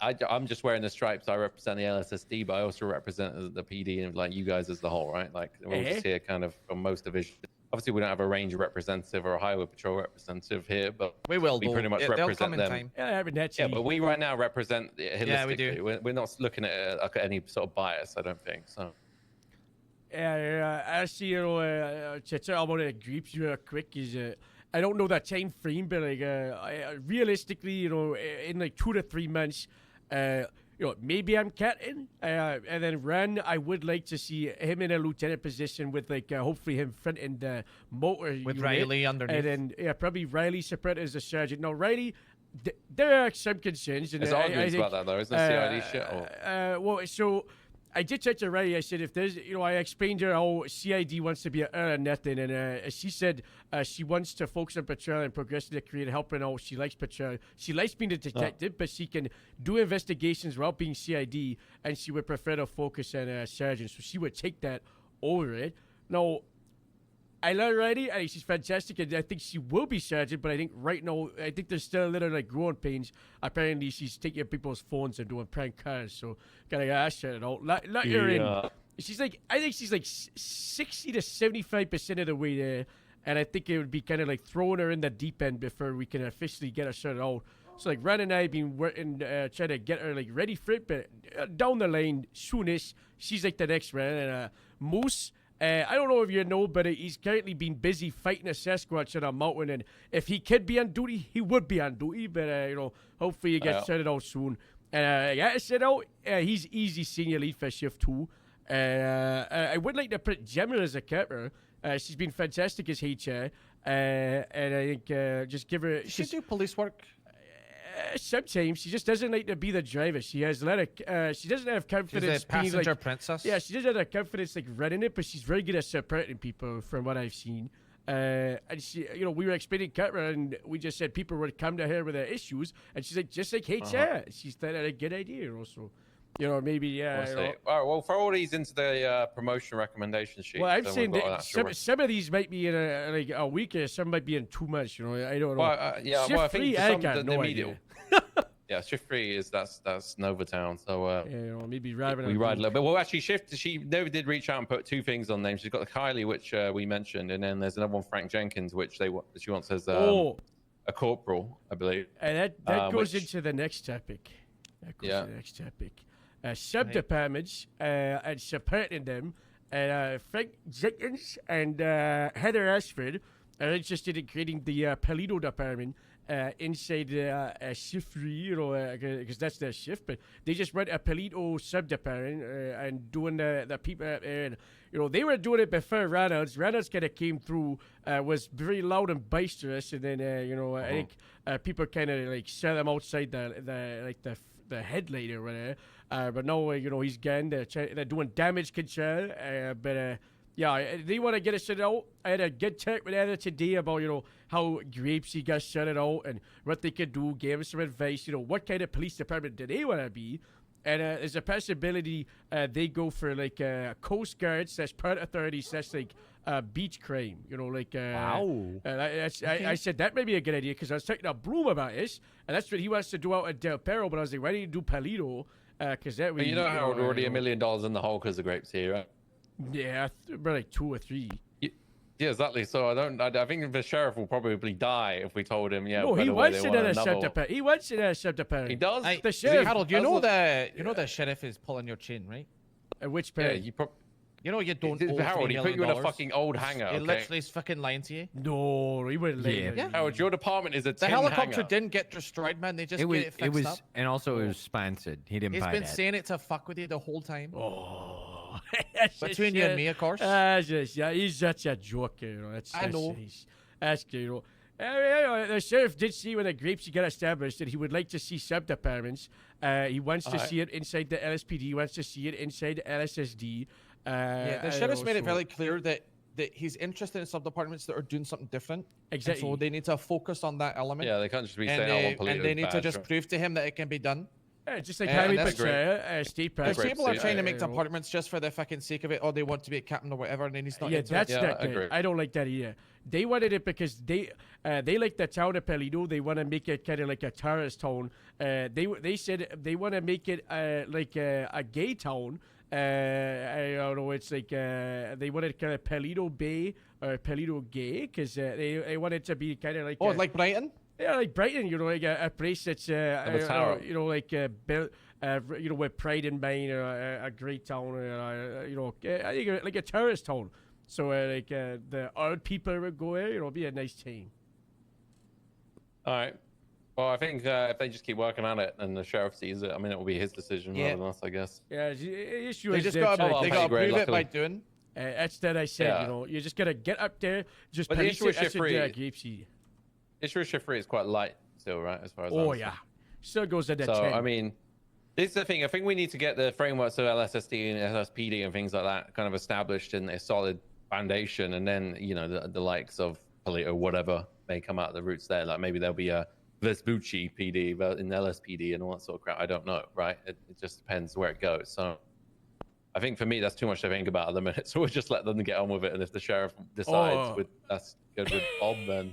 I'm just wearing the stripes. I represent the LSSD, but I also represent the PD and like you guys as the whole, right? Like we're all just here kind of from most divisions. Obviously, we don't have a Ranger representative or a Highway Patrol representative here, but we will. pretty much represent them. Yeah, but we right now represent holistically. Yeah, we do. We're not looking at any sort of bias, I don't think. So. I see, I want to agree with you real quick. I don't know that time frame, but realistically, in like 2 to 3 months, maybe I'm catting, and then Ren, I would like to see him in a lieutenant position with hopefully him fronting the motor with unit. Riley underneath, and then probably Riley separate as a sergeant. Now Riley, there are some concerns. There's arguments about that though, isn't there? CID shit. Well, so I did touch to Riley. I said, if there's, I explained to her how CID wants to be a nothing, and she said she wants to focus on patrol and progress in the career, helping out. She likes patrol. She likes being a detective, but she can do investigations without being CID, and she would prefer to focus on sergeant. So she would take that over it. Now, I love Riley. I think she's fantastic, and I think she will be sergeant. But I think right now, I think there's still a little growing pains. Apparently, she's taking people's phones and doing prank calls. So gotta ask her out. Let her in. She's I think she's 60 to 75% of the way there, and I think it would be kind of throwing her in the deep end before we can officially get her started out. So Ren and I have been working, trying to get her ready for it, but down the line, soonish, she's the next Ren. And Moose. I don't know if you know, but he's currently been busy fighting a Sasquatch on a mountain, and if he could be on duty, he would be on duty, but, hopefully he gets started out soon. And I said, he's easy senior lead for shift 2. I would like to put Gemma as a capper. She's been fantastic as HR. And I think just give her. Does she do police work? Sometimes she just doesn't like to be the driver. She has a lot of. She doesn't have confidence. She's a passenger like, princess. Yeah, she doesn't have confidence like running it, but she's very good at supporting people, from what I've seen. And she, we were explaining Cutler, and we just said people would come to her with their issues, and she's like, just like HR. She's thought that a good idea, also. Maybe All right, well, throw all these into the promotion recommendation sheet. Well, I'm then saying we've got that an some of these might be in a week, or some might be in 2 months. I don't know. Well, yeah, Shift well, I think free, for I some, got the no immediate. idea. Yeah, shift 3 is that's Novatown. So maybe riding. We ride a little bit. Well, actually, shift. She never did reach out and put 2 things on names. She's got the Kylie, which we mentioned, and then there's another one, Frank Jenkins, which she wants as a corporal, I believe. And that goes which- into the next topic. That goes Yeah. to the next topic. Sub-departments and supporting them. And Frank Jenkins and Heather Ashford are interested in creating the Paleto department inside shift 3, because that's their shift. But they just run a Paleto sub-department and doing the people out there. And, they were doing it before Reynolds. Reynolds kind of came through, was very loud and boisterous. And then, I think people kind of like set them outside the headlight or whatever. But no, he's gone. They're doing damage control. Yeah, they want to get it sorted out. I had a good talk with Anna today about, how Grapeseed got sorted out and what they could do, gave us some advice, what kind of police department do they want to be. And there's a possibility they go for, like, Coast Guards, that's part authorities, that's, like, beach crime, Wow. I said that may be a good idea, because I was talking to Bloom about this, and that's what he wants to do out at Del Perro, but I was like, why don't you do Paleto? Because that But way... how we're already $1 million in the hole because of Grapeseed, right? Yeah, about like 2 or 3. Yeah, exactly. So I think the sheriff will probably die if we told him. Yeah, No, by he the way, wants they it want at a another- sub-department. He wants it at a sub-department. He does. The sheriff... Harold, you know the sheriff is pulling your chain, right? At which Yeah, part? you you don't Harold, owe $3 he put million. you in a fucking old hangar. He Okay? literally is fucking lying to you. No, he wouldn't lie. Yeah. Harold, your department is a The tin helicopter hangar. didn't get destroyed, man. They just It was, get it fixed it was, up. and also it was sponsored. He didn't He's buy been that. saying it to fuck with you the whole time. Oh. Between you and me, of course. He's such a joker. I know. That's good. The sheriff did see when the Grapeseed got established that he would like to see sub-departments. He wants to see it inside the LSPD. He wants to see it inside the LSSD. The sheriff's made it very clear that he's interested in sub-departments that are doing something different. Exactly. And so they need to focus on that element. Yeah, they can't just be and saying, "I want and Polito's they need to badge," just right? prove to him that it can be done. Just like And Harry that's Patel, State If Pass. people are trying to make departments just for the fucking sake of it, or they want to be a captain or whatever, and then he's not Yeah, into that's it. not good. I don't like that either. They wanted it because they like the town of Paleto. They want to make it kind of like a tourist town. They said they want to make it like a gay town. I don't know. It's like they wanted kind of Paleto Bay or Paleto Gay because they want it to be kind of like like Brighton. Yeah, like Brighton. Like a place that's like built. With pride in mind, a great town, I think like a tourist town. So the old people would go there, it'll be a nice team. All right. Well, I think if they just keep working on it and the sheriff sees it, I mean, it will be his decision rather than us, I guess. Yeah, the issue They is just that, gotta prove it by doing. That's that I said. Yeah. You just gotta get up there, just But the police issue with it, that's shift what three- Grapeseed. Issue with shift 3 is quite light still, right? As far as Oh yeah, still goes at that. So 10. I mean, this is the thing. I think we need to get the frameworks of LSSD and LSPD and things like that kind of established in a solid foundation, and then the likes of Polito, whatever may come out of the roots there. Like maybe there'll be a Vespucci PD in LSPD and all that sort of crap. I don't know, right? It just depends where it goes. So I think for me, that's too much to think about at the minute. So we'll just let them get on with it. And if the sheriff decides that's good with Bob, then.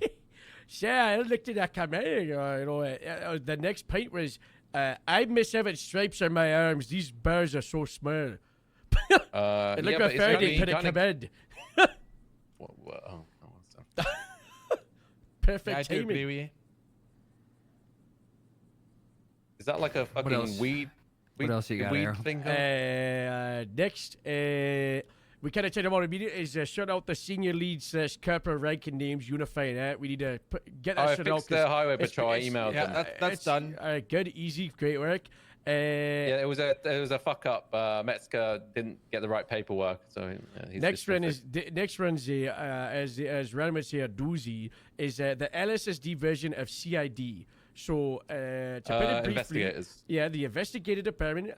Yeah, I looked at that coming. The next point was, I miss having stripes on my arms. These bars are so small. And look how far they put it come in. Perfect I do timing. agree with you. Is that like a fucking weed? What else you got weed there? thing? Next, we kind of talked about immediately is shut out the senior leads / corporal ranking names, unifying that. We need to get that I shut out. fixed the highway patrol. I emailed them. That's done. Good, easy, great work. Yeah, it was a fuck up. Metzger didn't get the right paperwork, so he's next one is as Random's here doozy is the LSSD version of CID. So to put it briefly, investigators. Yeah, the investigative department,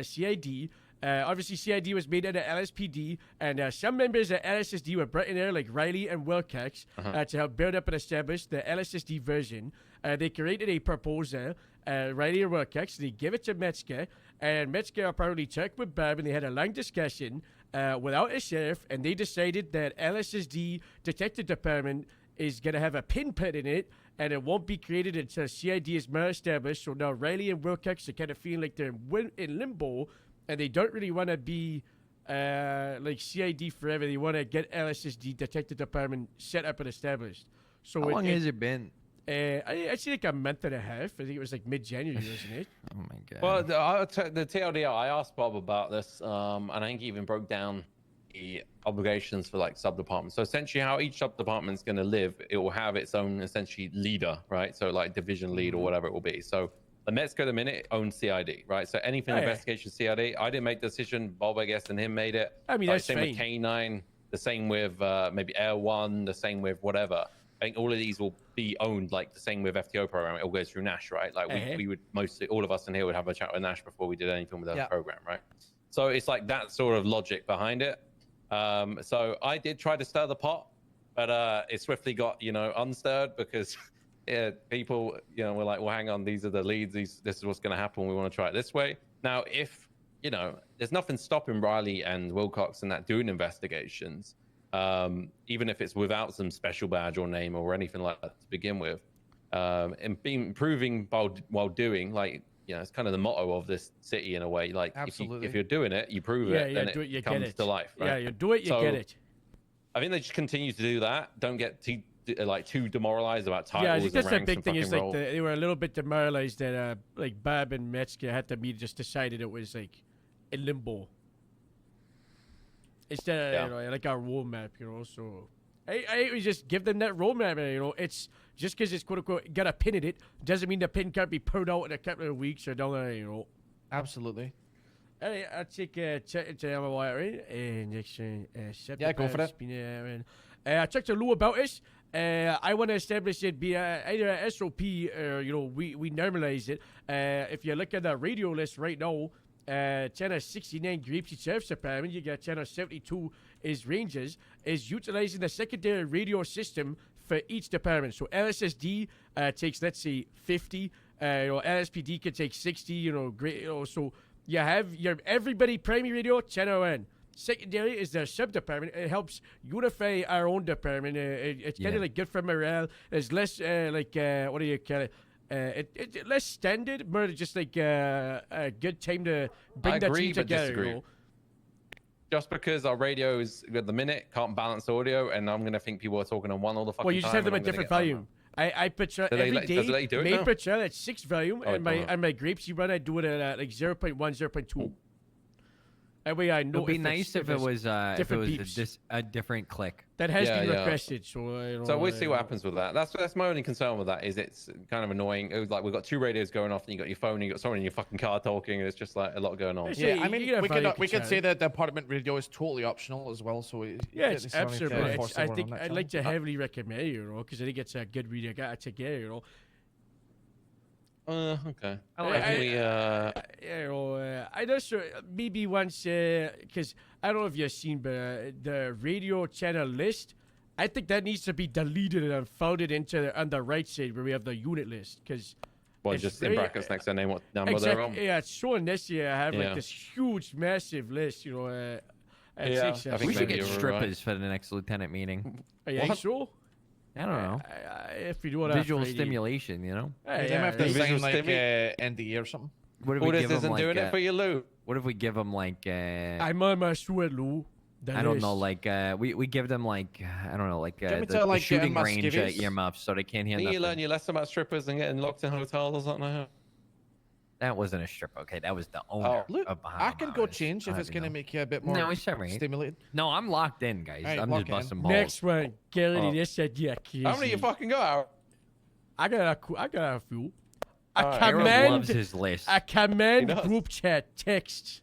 CID. Obviously, CID was made under LSPD, and some members of LSSD were brought in there, like Riley and Wilcox, to help build up and establish the LSSD version. They created a proposal, Riley and Wilcox. They gave it to Metzger, and Metzger apparently checked with Bob, and they had a long discussion without a sheriff, and they decided that LSSD Detective Department is going to have a pin pad in it, and it won't be created until CID is more established. So now Riley and Wilcox are kind of feeling like they're in limbo, and they don't really want to be like CID forever. They want to get LSSD Detective Department set up and established. So How long has it been? I'd say like a month and a half. I think it was like mid-January, wasn't it? Oh my god. Well, the TLDR, I asked Bob about this, and I think he even broke down the obligations for like sub-departments. So essentially how each sub-department is going to live, it will have its own essentially leader, right? So like division lead or whatever it will be. So the Metzger at the minute owns CID, right? So anything investigation CID, I didn't make the decision. Bob, I guess, and him made it. I mean, like, that's same fine. with K9, the same with maybe Air One, the same with whatever. I think all of these will be owned like the same with FTO program. It all goes through Nash, right? Like we would mostly, all of us in here would have a chat with Nash before we did anything with that program, right? So it's like that sort of logic behind it. So I did try to stir the pot, but it swiftly got, unstirred because people, were like, well, hang on, these are the leads. This is what's going to happen. We want to try it this way. Now, if, there's nothing stopping Riley and Wilcox and that doing investigations, even if it's without some special badge or name or anything like that to begin with, and being proving while doing, like, it's kind of the motto of this city in a way. Like, if you're doing it, you prove it, then it comes to life. Right? Yeah, you do it, you get it. I think they just continue to do that. Don't get too demoralized about titles. Yeah, I think that's the and ranks big and thing is fucking like roll. they were a little bit demoralized that like Bob and Metzger had to meet, just decided it was like in limbo. Instead of like our roadmap, So I we just give them that roadmap. It's just because it's quote unquote got a pin in it doesn't mean the pin can't be pulled out in a couple of weeks or down there. Absolutely. Hey, I'll take a check to my wire, right? Next Yeah, go for it. I talked to Lou about this. I want to establish it be either a SOP or, we normalize it. If you look at the radio list right now, channel 69 Grapeseed Sheriff's Department, you got channel 72 is Rangers, is utilizing the secondary radio system for each department. So LSSD takes, let's say, 50. LSPD can take 60. Great. So you have your everybody primary radio channel 1. Secondary is their sub-department. It helps unify our own department. It's kind of like good for morale. There's less what do you call it? It less standard, more just like a good time to bring that team together. Disagree. Just because our radio is at the minute can't balance audio, and I'm gonna think people are talking on one all the fucking time. Well, you just have them at different volume. I picture every day. Main picture at 6 volume, and my Grapeseed run I do it at like 0.1, 0.2. That way I know. It'd be nice if it was a different click. That has been requested, so so we'll see what happens with that. That's my only concern with that. Is it's kind of annoying. It was like we've got 2 radios going off, and you got your phone, and you got someone in your fucking car talking, and it's just like a lot going on. Yeah, I mean, we could say that the apartment radio is totally optional as well. So it's absolutely. I think I'd like to heavily recommend because I think it's a good radio. Got it together, Okay. I just maybe once because I don't know if you've seen, but the radio channel list, I think that needs to be deleted and folded into on the right side where we have the unit list. Because just in brackets next to name what number they're on. Yeah, it's showing this year. I have like this huge, massive list. We should get strippers for the next lieutenant meeting. Are you sure? I don't know. If we do it visual stimulation, They have to sign like NDA or something. What if we give them isn't like doing it for you, Lou? What if we give them like? I'm on my sweat, Lou. I don't know, like we give them like I don't know, like the shooting range earmuffs so they can't hear Didn't you nothing. learn your lesson about strippers and getting locked in hotels or something? That wasn't a strip, okay? That was the owner Look, of I can go change if it's gonna make you a bit more stimulated. No, I'm locked in, guys. Right, I'm just busting balls. Next one, Gary, this said yeah, How many you fucking got? I got a few. Harold loves his list. A command He does. group chat text.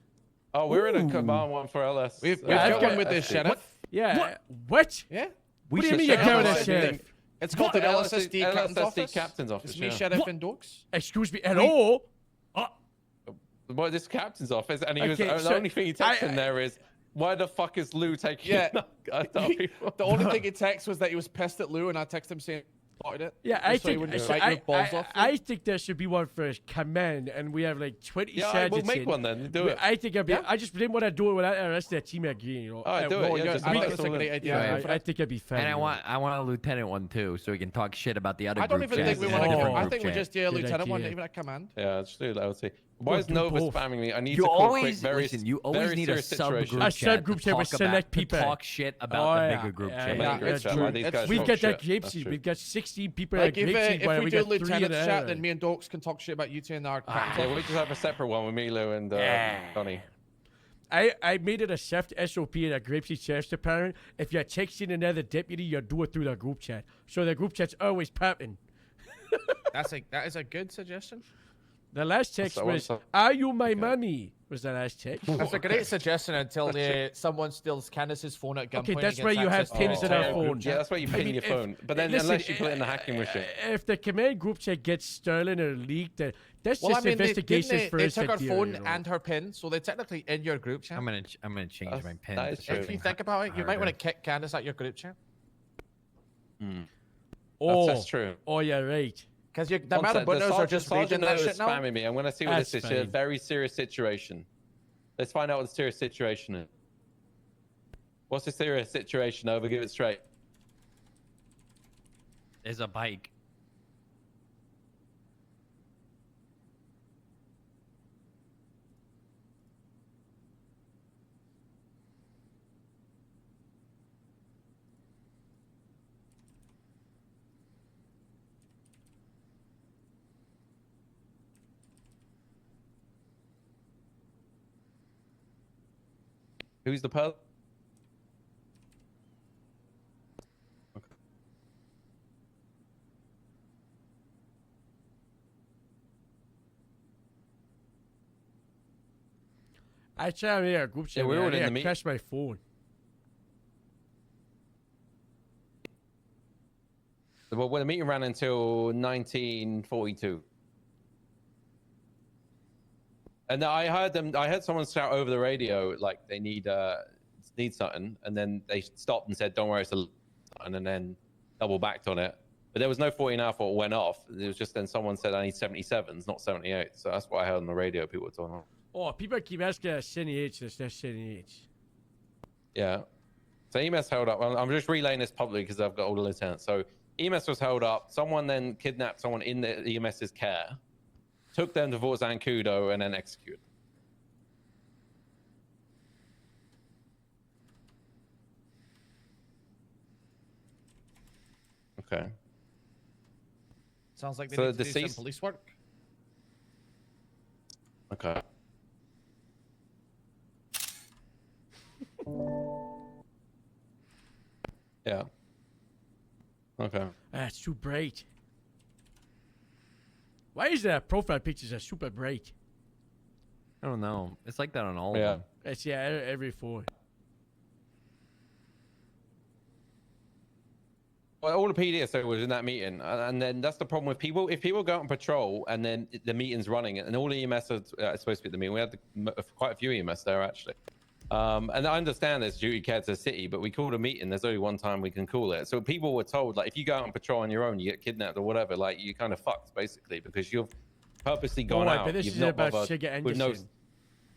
Oh, we're in a Ooh. command one for LS. We've Yeah, got one with the sheriff. Yeah. What? Yeah. What do you mean you're going to LSSD sheriff? It's called the LSSD captain's LSSD office. captain's office. It's me, yeah. sheriff, and dogs. Excuse me. Hello? Well, this captain's office, and he was Okay, the so only thing he texted in there is, "Why the fuck is Lou taking?" Yeah. people? The only thing he texted was that he was pissed at Lou, and I texted him saying, "Spotted it." Yeah, I just so he think wouldn't bite your balls off. I think there should be one for command, and we have like 20 Yeah, sergeants. we'll make one then. Do it. I think I just didn't want to do it without the rest of the team agreeing. You know. All right, do it. Yeah, just I think make it's it a all great in. idea. I think it'd be fun. And you know. I want a lieutenant one too, so we can talk shit about the other. I don't group even think chats we in want a to. different I group think we chat. just do a Good lieutenant one, idea. even a command. Yeah, let's do that. Let's see. Why is do Nova both. spamming me? I need You to call a always quick, very, listen. You always very need a serious situation. subgroup A chat subgroup to chat with talk select about, people. to talk shit about Oh, the yeah. bigger group Yeah, chat. yeah, Great that's chat. true. These guys We've talk got that shit. grape That's seed. true. We've got 16 people Like at grape seed. if we we do got 3 lieutenant there. chat, then me and Dogs can talk shit about you two and our captain's Yeah, office. we just have a separate one with Milo and Donnie. I made it a SEFT SOP in a Grapeseed Sheriff's Department. If you're texting another deputy, you do it through the group chat. So the group chat's always popping. That is a good suggestion. The last text So was, what's up? "Are you my mommy?" Was the last text. That's a great suggestion until someone steals Candace's phone at gunpoint. Okay, that's and where gets you have access to pins the in our entire group phone. chat. Yeah, that's why you I pin mean, your if- phone. But then, listen, unless you put it in the hacking machine. If the command group chat gets stolen or leaked, that's Well, I just mean, investigations for they us took at her the phone area, you know. and her pin, so they're technically in your group chat. I'm gonna change my pin. that is to true. If you something think about it, you might want to harder. kick Candace out your group chat. That's true. Oh, yeah, right. Because the amount of buttons are just reading that shit now. spamming me. I'm going to see what That's this is. It's a fine. very serious situation. Let's find out what the serious situation is. What's the serious situation? Over, give it straight. There's a bike. Who's the person? I tried to make a group chat. we were in the I meet- crashed my phone. Well, the meeting ran until 1942. And I heard someone shout over the radio like they need something, and then they stopped and said, "Don't worry, it's a," and then double backed on it. But there was no 14 alpha that went off. It was just then someone said, "I need 77s, not 78." So that's what I heard on the radio. People were talking about. Oh, people keep asking us CNH. That's not CNH. Yeah. So EMS held up. I'm just relaying this publicly because I've got all the lieutenants. So EMS was held up. Someone then kidnapped someone in the EMS's care, took them to Fort Zancudo, and then executed. Okay. Sounds like they So need to do some deceased- police work. Okay. Yeah. Okay. That's too bright. Why is that profile pictures are super bright? I don't know. It's like that on all Yeah. of them. It's every phone. Well, all the PDSO was in that meeting, and then that's the problem with people. If people go out on patrol and then the meeting's running, and all the EMS are supposed to be at the meeting, we had quite a few EMS there actually. And I understand there's duty care to the city, but we called a meeting. There's only one time we can call it. So people were told, like, if you go out on patrol on your own, you get kidnapped or whatever, like, you kind of fucked basically because you've purposely gone out. But this You've is not about bothered Shiga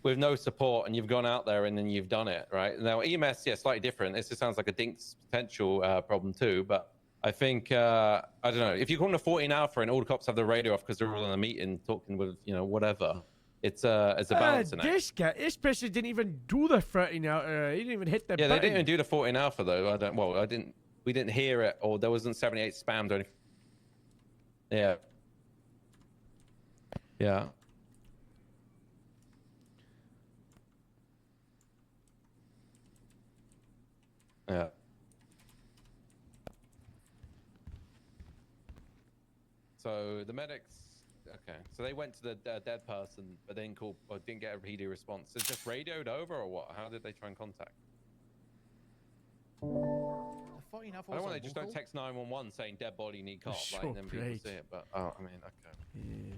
with no support, and you've gone out there and then you've done it, right? Now EMS, yeah, slightly different. This just sounds like a Dink's potential problem too, but I think I don't know, if you call them a 14 alpha and all the cops have the radio off because they're all in a meeting talking with, you know, whatever, it's a balancing act. This guy, this person didn't even do the 13 out. He didn't even hit the Yeah, button. they didn't even do the 14 alpha though. We didn't hear it, or there wasn't 78 spammed or anything. Yeah. Yeah. Yeah. So the medics Okay, so they went to the dead person, but then called or didn't get a PD response. So just radioed over, or what? How did they try and contact? The 14 I don't want they just don't text 911 saying dead body need cop, Sure, like then people great. see it. But I mean, okay. Yeah.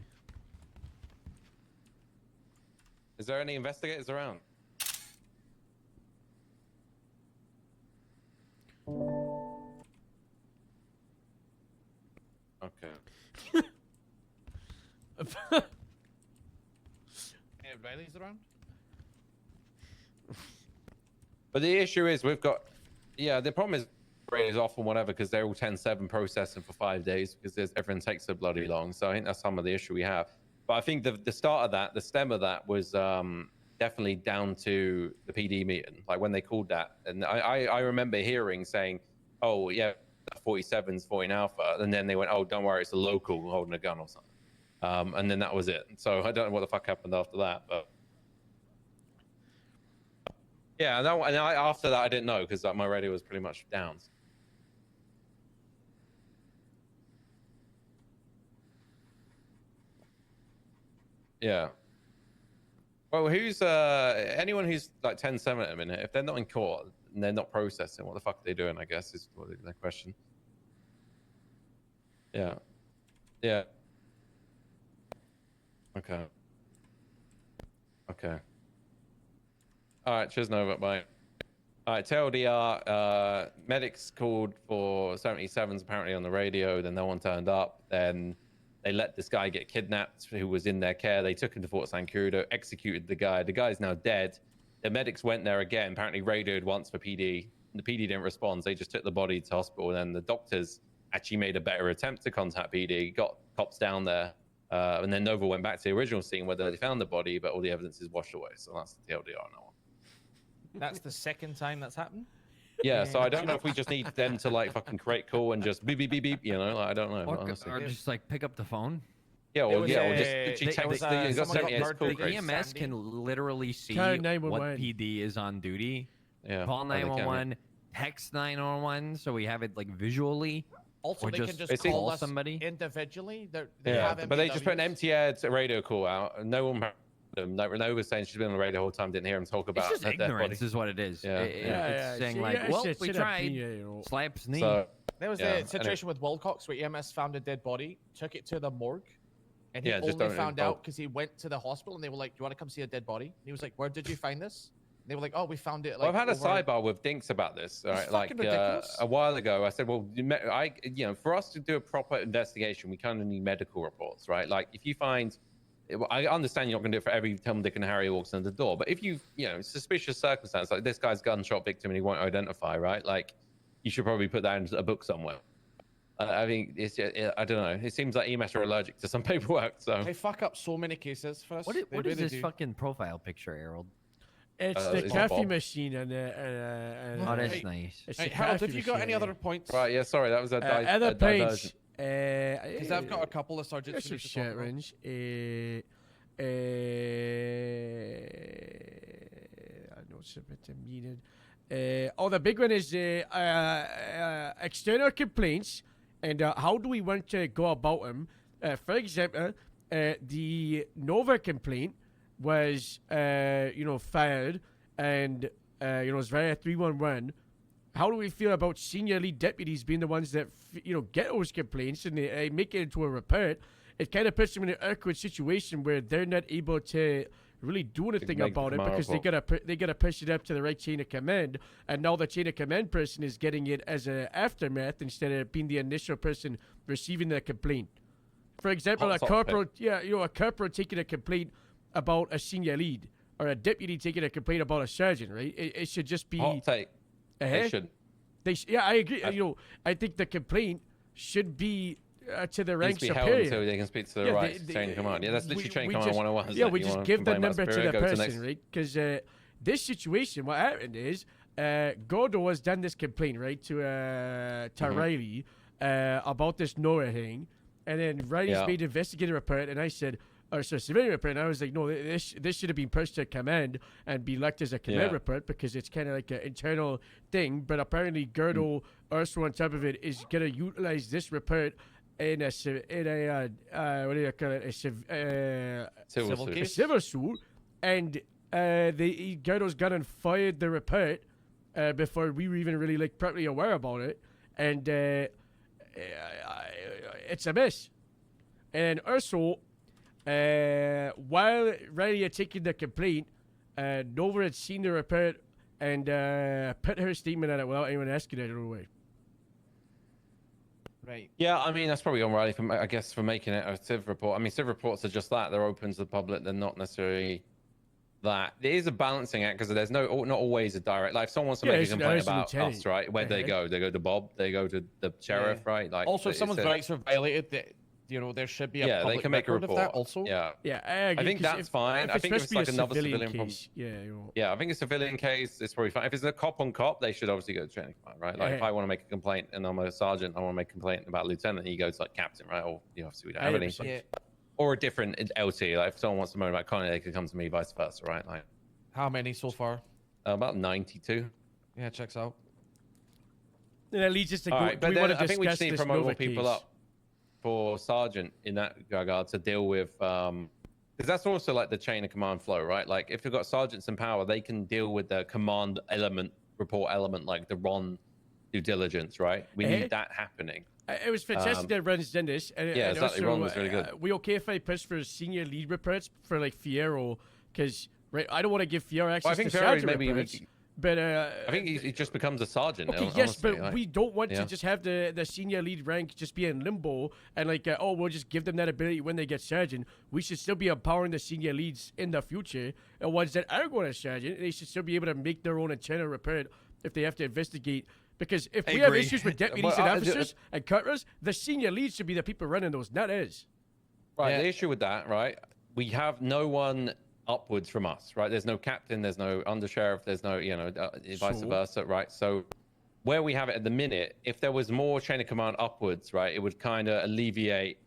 Is there any investigators around? Okay. Hey, Riley's around? But the issue is we've got, yeah, the problem is rate is off and whatever because they're all 10/7 processing for 5 days because everything takes so bloody long. So I think that's some of the issue we have. But I think the start of that, the stem of that was definitely down to the PD meeting, like when they called that. And I remember hearing saying, oh, yeah, 47's 14 Alpha. And then they went, oh, don't worry, it's a local holding a gun or something. And then that was it. So I don't know what the fuck happened after that, but yeah, and after that I didn't know because my radio was pretty much down. Yeah. Well, who's anyone who's like 10/7 at a minute? If they're not in court and they're not processing, what the fuck are they doing? I guess is the question. Yeah. Yeah. Okay. Okay. All right. Cheers, Nova. Bye. All right. TLDR. Medics called for 77s apparently on the radio. Then no one turned up. Then they let this guy get kidnapped who was in their care. They took him to Fort San Crudo, executed the guy. The guy's now dead. The medics went there again, apparently radioed once for PD. The PD didn't respond. So they just took the body to hospital. And then the doctors actually made a better attempt to contact PD, got cops down there. And then Nova went back to the original scene where they found the body, but all the evidence is washed away. So that's the TLDR on that one. That's the second time that's happened? Yeah, so I don't know if we just need them to like fucking create call and just beep beep beep beep, you know, like, I don't know. Honestly. Or just like pick up the phone. Yeah, or was yeah, or a- just there was, text. You got someone 78 got call murdered. crates. The EMS can literally see Call what 911. PD is on duty. Yeah, Call oh, they can, 911, text 911, so we have it like visually. Also, or they can just call us somebody. individually. They Yeah, have but they just put an MPWs. empty air radio call out, and no one heard them. Like Renee was saying, she's been on the radio the whole time, didn't hear him talk about It's just her dead body. ignorance, is what it is. Yeah, It's saying like, well, we tried. Slaps knee. So, There was yeah, the situation with Wilcox where EMS found a dead body, took it to the morgue, and he Yeah, just only don't found involve- out because he went to the hospital and they were like, "You want to come see a dead body?" And he was like, "Where did you find this?" And they were like, "Oh, we found it." Like, Well, I've had a over in-" sidebar with Dinks about this. All It's right, like fucking ridiculous. a while ago, I said, "Well, for us to do a proper investigation, we kind of need medical reports, right? Like, if you find, I understand you're not going to do it for every Tom, Dick, and Harry who walks in the door, but if you, suspicious circumstance like this guy's gunshot victim and he won't identify, right? Like, you should probably put that in a book somewhere. I think I don't know. It seems like EMS are allergic to some paperwork, so. They fuck up so many cases for us. What They is really this do. fucking profile picture, Harold? It's the it's coffee Bob. machine and Oh, that's Hey, nice. It's Hey, the Harold, coffee have you got any machine. other points? Right, yeah, sorry, that was a Other diversion. points. Because I've got a couple of sergeants That's who some need to talk shit, about. Range. I know it's a bit needed. The big one is external complaints and how do we want to go about them. For example, the Nova complaint was, fired and, it's via 311. How do we feel about senior lead deputies being the ones that, get those complaints and they make it into a report? It kind of puts them in an awkward situation where they're not able to really do anything make about it them because they gotta push it up to the right chain of command, and now the chain of command person is getting it as an aftermath instead of being the initial person receiving the complaint. For example, Hot a corporal, topic. a corporal taking a complaint about a senior lead, or a deputy taking a complaint about a sergeant, right? It should just be. Hot take. They Uh-huh. should. I agree. I think the complaint should be to the rank Needs to be held superior. until they can speak to the right chain of command. Yeah, that's literally chain of command 101. Yeah, we You just wanna give the complain about number to superior, the go person, next. right? Because this situation, what happened is, Gordo has done this complaint, right, to Riley about this Nora thing, and then Riley's made an investigative report, and I said, civilian report, and I was like, no, this should have been pushed to command and be looked as a command report because it's kind of like an internal thing, but apparently Gordo, also on top of it, is going to utilize this report in a what do you call it? Civil suit. A civil suit, and he got us gun and fired the report before we were even really like properly aware about it, and it's a mess. And also, while Riley had taken the complaint, Nova had seen the report and put her statement on it without anyone asking it away. Right. Yeah, I mean that's probably on Riley for, I guess, for making it a civ report. I mean, civ reports are just that; they're open to the public. They're not necessarily that. It is a balancing act because there's not always a direct. Like if someone wants to make a complaint about us, right? Where they go? They go to Bob. They go to the sheriff, right? Like also, if someone's rights are violated, there should be a public they can make a record report of that also. Yeah, I agree, think that's fine. I think if it's like another civilian problem. Yeah, I think a civilian case is probably fine. If it's a cop on cop, they should obviously go to training command, right? Like if I want to make a complaint and I'm a sergeant, I want to make a complaint about a lieutenant, he goes like captain, right? Or obviously we don't have any. Yeah. Or a different LT. Like if someone wants to moan about Connie, they could come to me, vice versa, right? Like how many so far? About 92. Yeah, checks out. And that leads us to go. Right, but then I think we just need to promote more people case. up for sergeant in that regard to deal with because that's also like the chain of command flow, right? Like if you've got sergeants in power, they can deal with the command element, report element, like the Ron due diligence, right? We need that happening. It was fantastic that Ron's done this. And, yeah, and exactly. Also, Ron was really good. We okay if I push for senior lead reports for like Fierro? Because I don't want to give Fierro access to sergeant reports. But I think he just becomes a sergeant. Okay, honestly, yes, but like, we don't want to just have the senior lead rank just be in limbo and like, we'll just give them that ability when they get sergeant. We should still be empowering the senior leads in the future. And ones that are going to sergeant, they should still be able to make their own internal report if they have to investigate. Because if we have issues with deputies and officers and cutters, the senior leads should be the people running those, not us. Right, the issue with that, right, we have no one upwards from us, right? There's no captain, there's no undersheriff, there's no, vice versa, right? So where we have it at the minute, if there was more chain of command upwards, right, it would kind of alleviate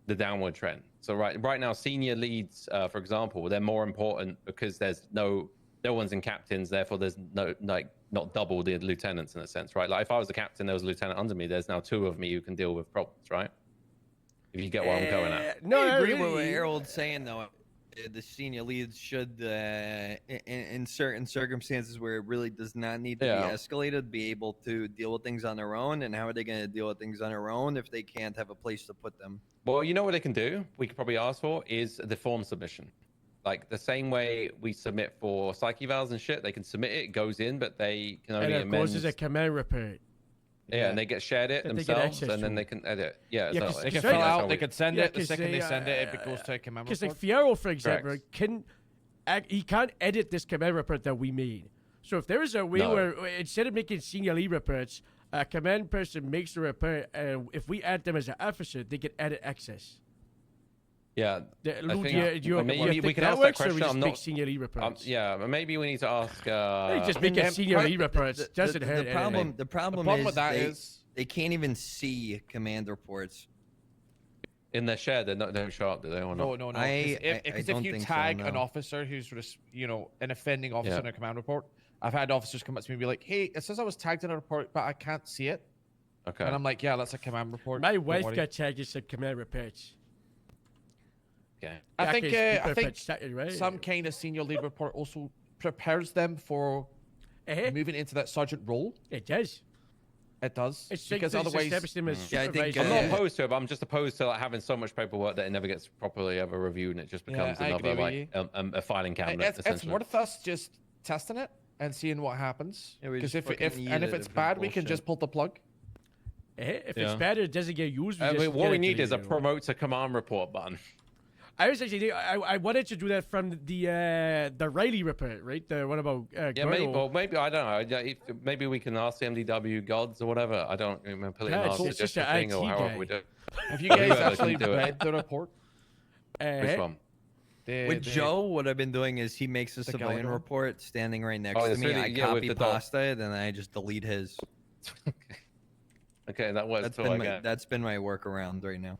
the downward trend. So right now, senior leads, for example, they're more important because there's no one's in captains, therefore there's not double the lieutenants in a sense, right? Like if I was the captain, there was a lieutenant under me, there's now 2 of me who can deal with problems, right? If you get what I'm going at. No, I agree with what Harold's saying though. The senior leads should, in certain circumstances where it really does not need to be escalated, be able to deal with things on their own. And how are they going to deal with things on their own if they can't have a place to put them? Well, you know what they can do? We could probably ask for is the form submission. Like the same way we submit for psyche evals and shit, they can submit it, goes in, but they can only amend. And it goes as a command report. Yeah, and they get shared it themselves, and then they can edit. Yeah, exactly. They can fill out, they can send it. The second they send it, it goes to a command report. Because like Fierro, for example, he can't edit this command report that we made. So if there is a way where instead of making senior lead reports, a command person makes the report, and if we add them as an officer, they can edit access. Yeah, maybe we can ask that question. I'm not senior lead reports. Yeah, maybe we need to ask. Just make a senior lead reports. Doesn't hurt. The problem is they can't even see command reports. In their share, they don't show up, do they? Or not? No. Because if you tag an officer who's an offending officer in a command report, I've had officers come up to me and be like, "Hey, it says I was tagged in a report, but I can't see it." Okay. And I'm like, "Yeah, that's a command report." My wife got tagged as a command reports. Okay. I think some kind of senior lead report also prepares them for moving into that sergeant role. It does. It does. It's because otherwise, I think I'm not opposed to it, but I'm just opposed to having so much paperwork that it never gets properly ever reviewed, and it just becomes another a filing cabinet. It's worth us just testing it and seeing what happens. Because if it's bad, we can just pull the plug. If it's bad, it doesn't get used. What we need is a promote to command report button. I was actually I wanted to do that from the Riley report, right? The one about maybe I don't know. Maybe we can ask the MDW gods or whatever. I don't remember. It's just an IT guy. We do. Have you guys actually read the report? Which one? With Joe, what I've been doing is he makes a civilian report standing right next to me. I copy pasta it, and I just delete his. Okay, that works. That's been my workaround right now.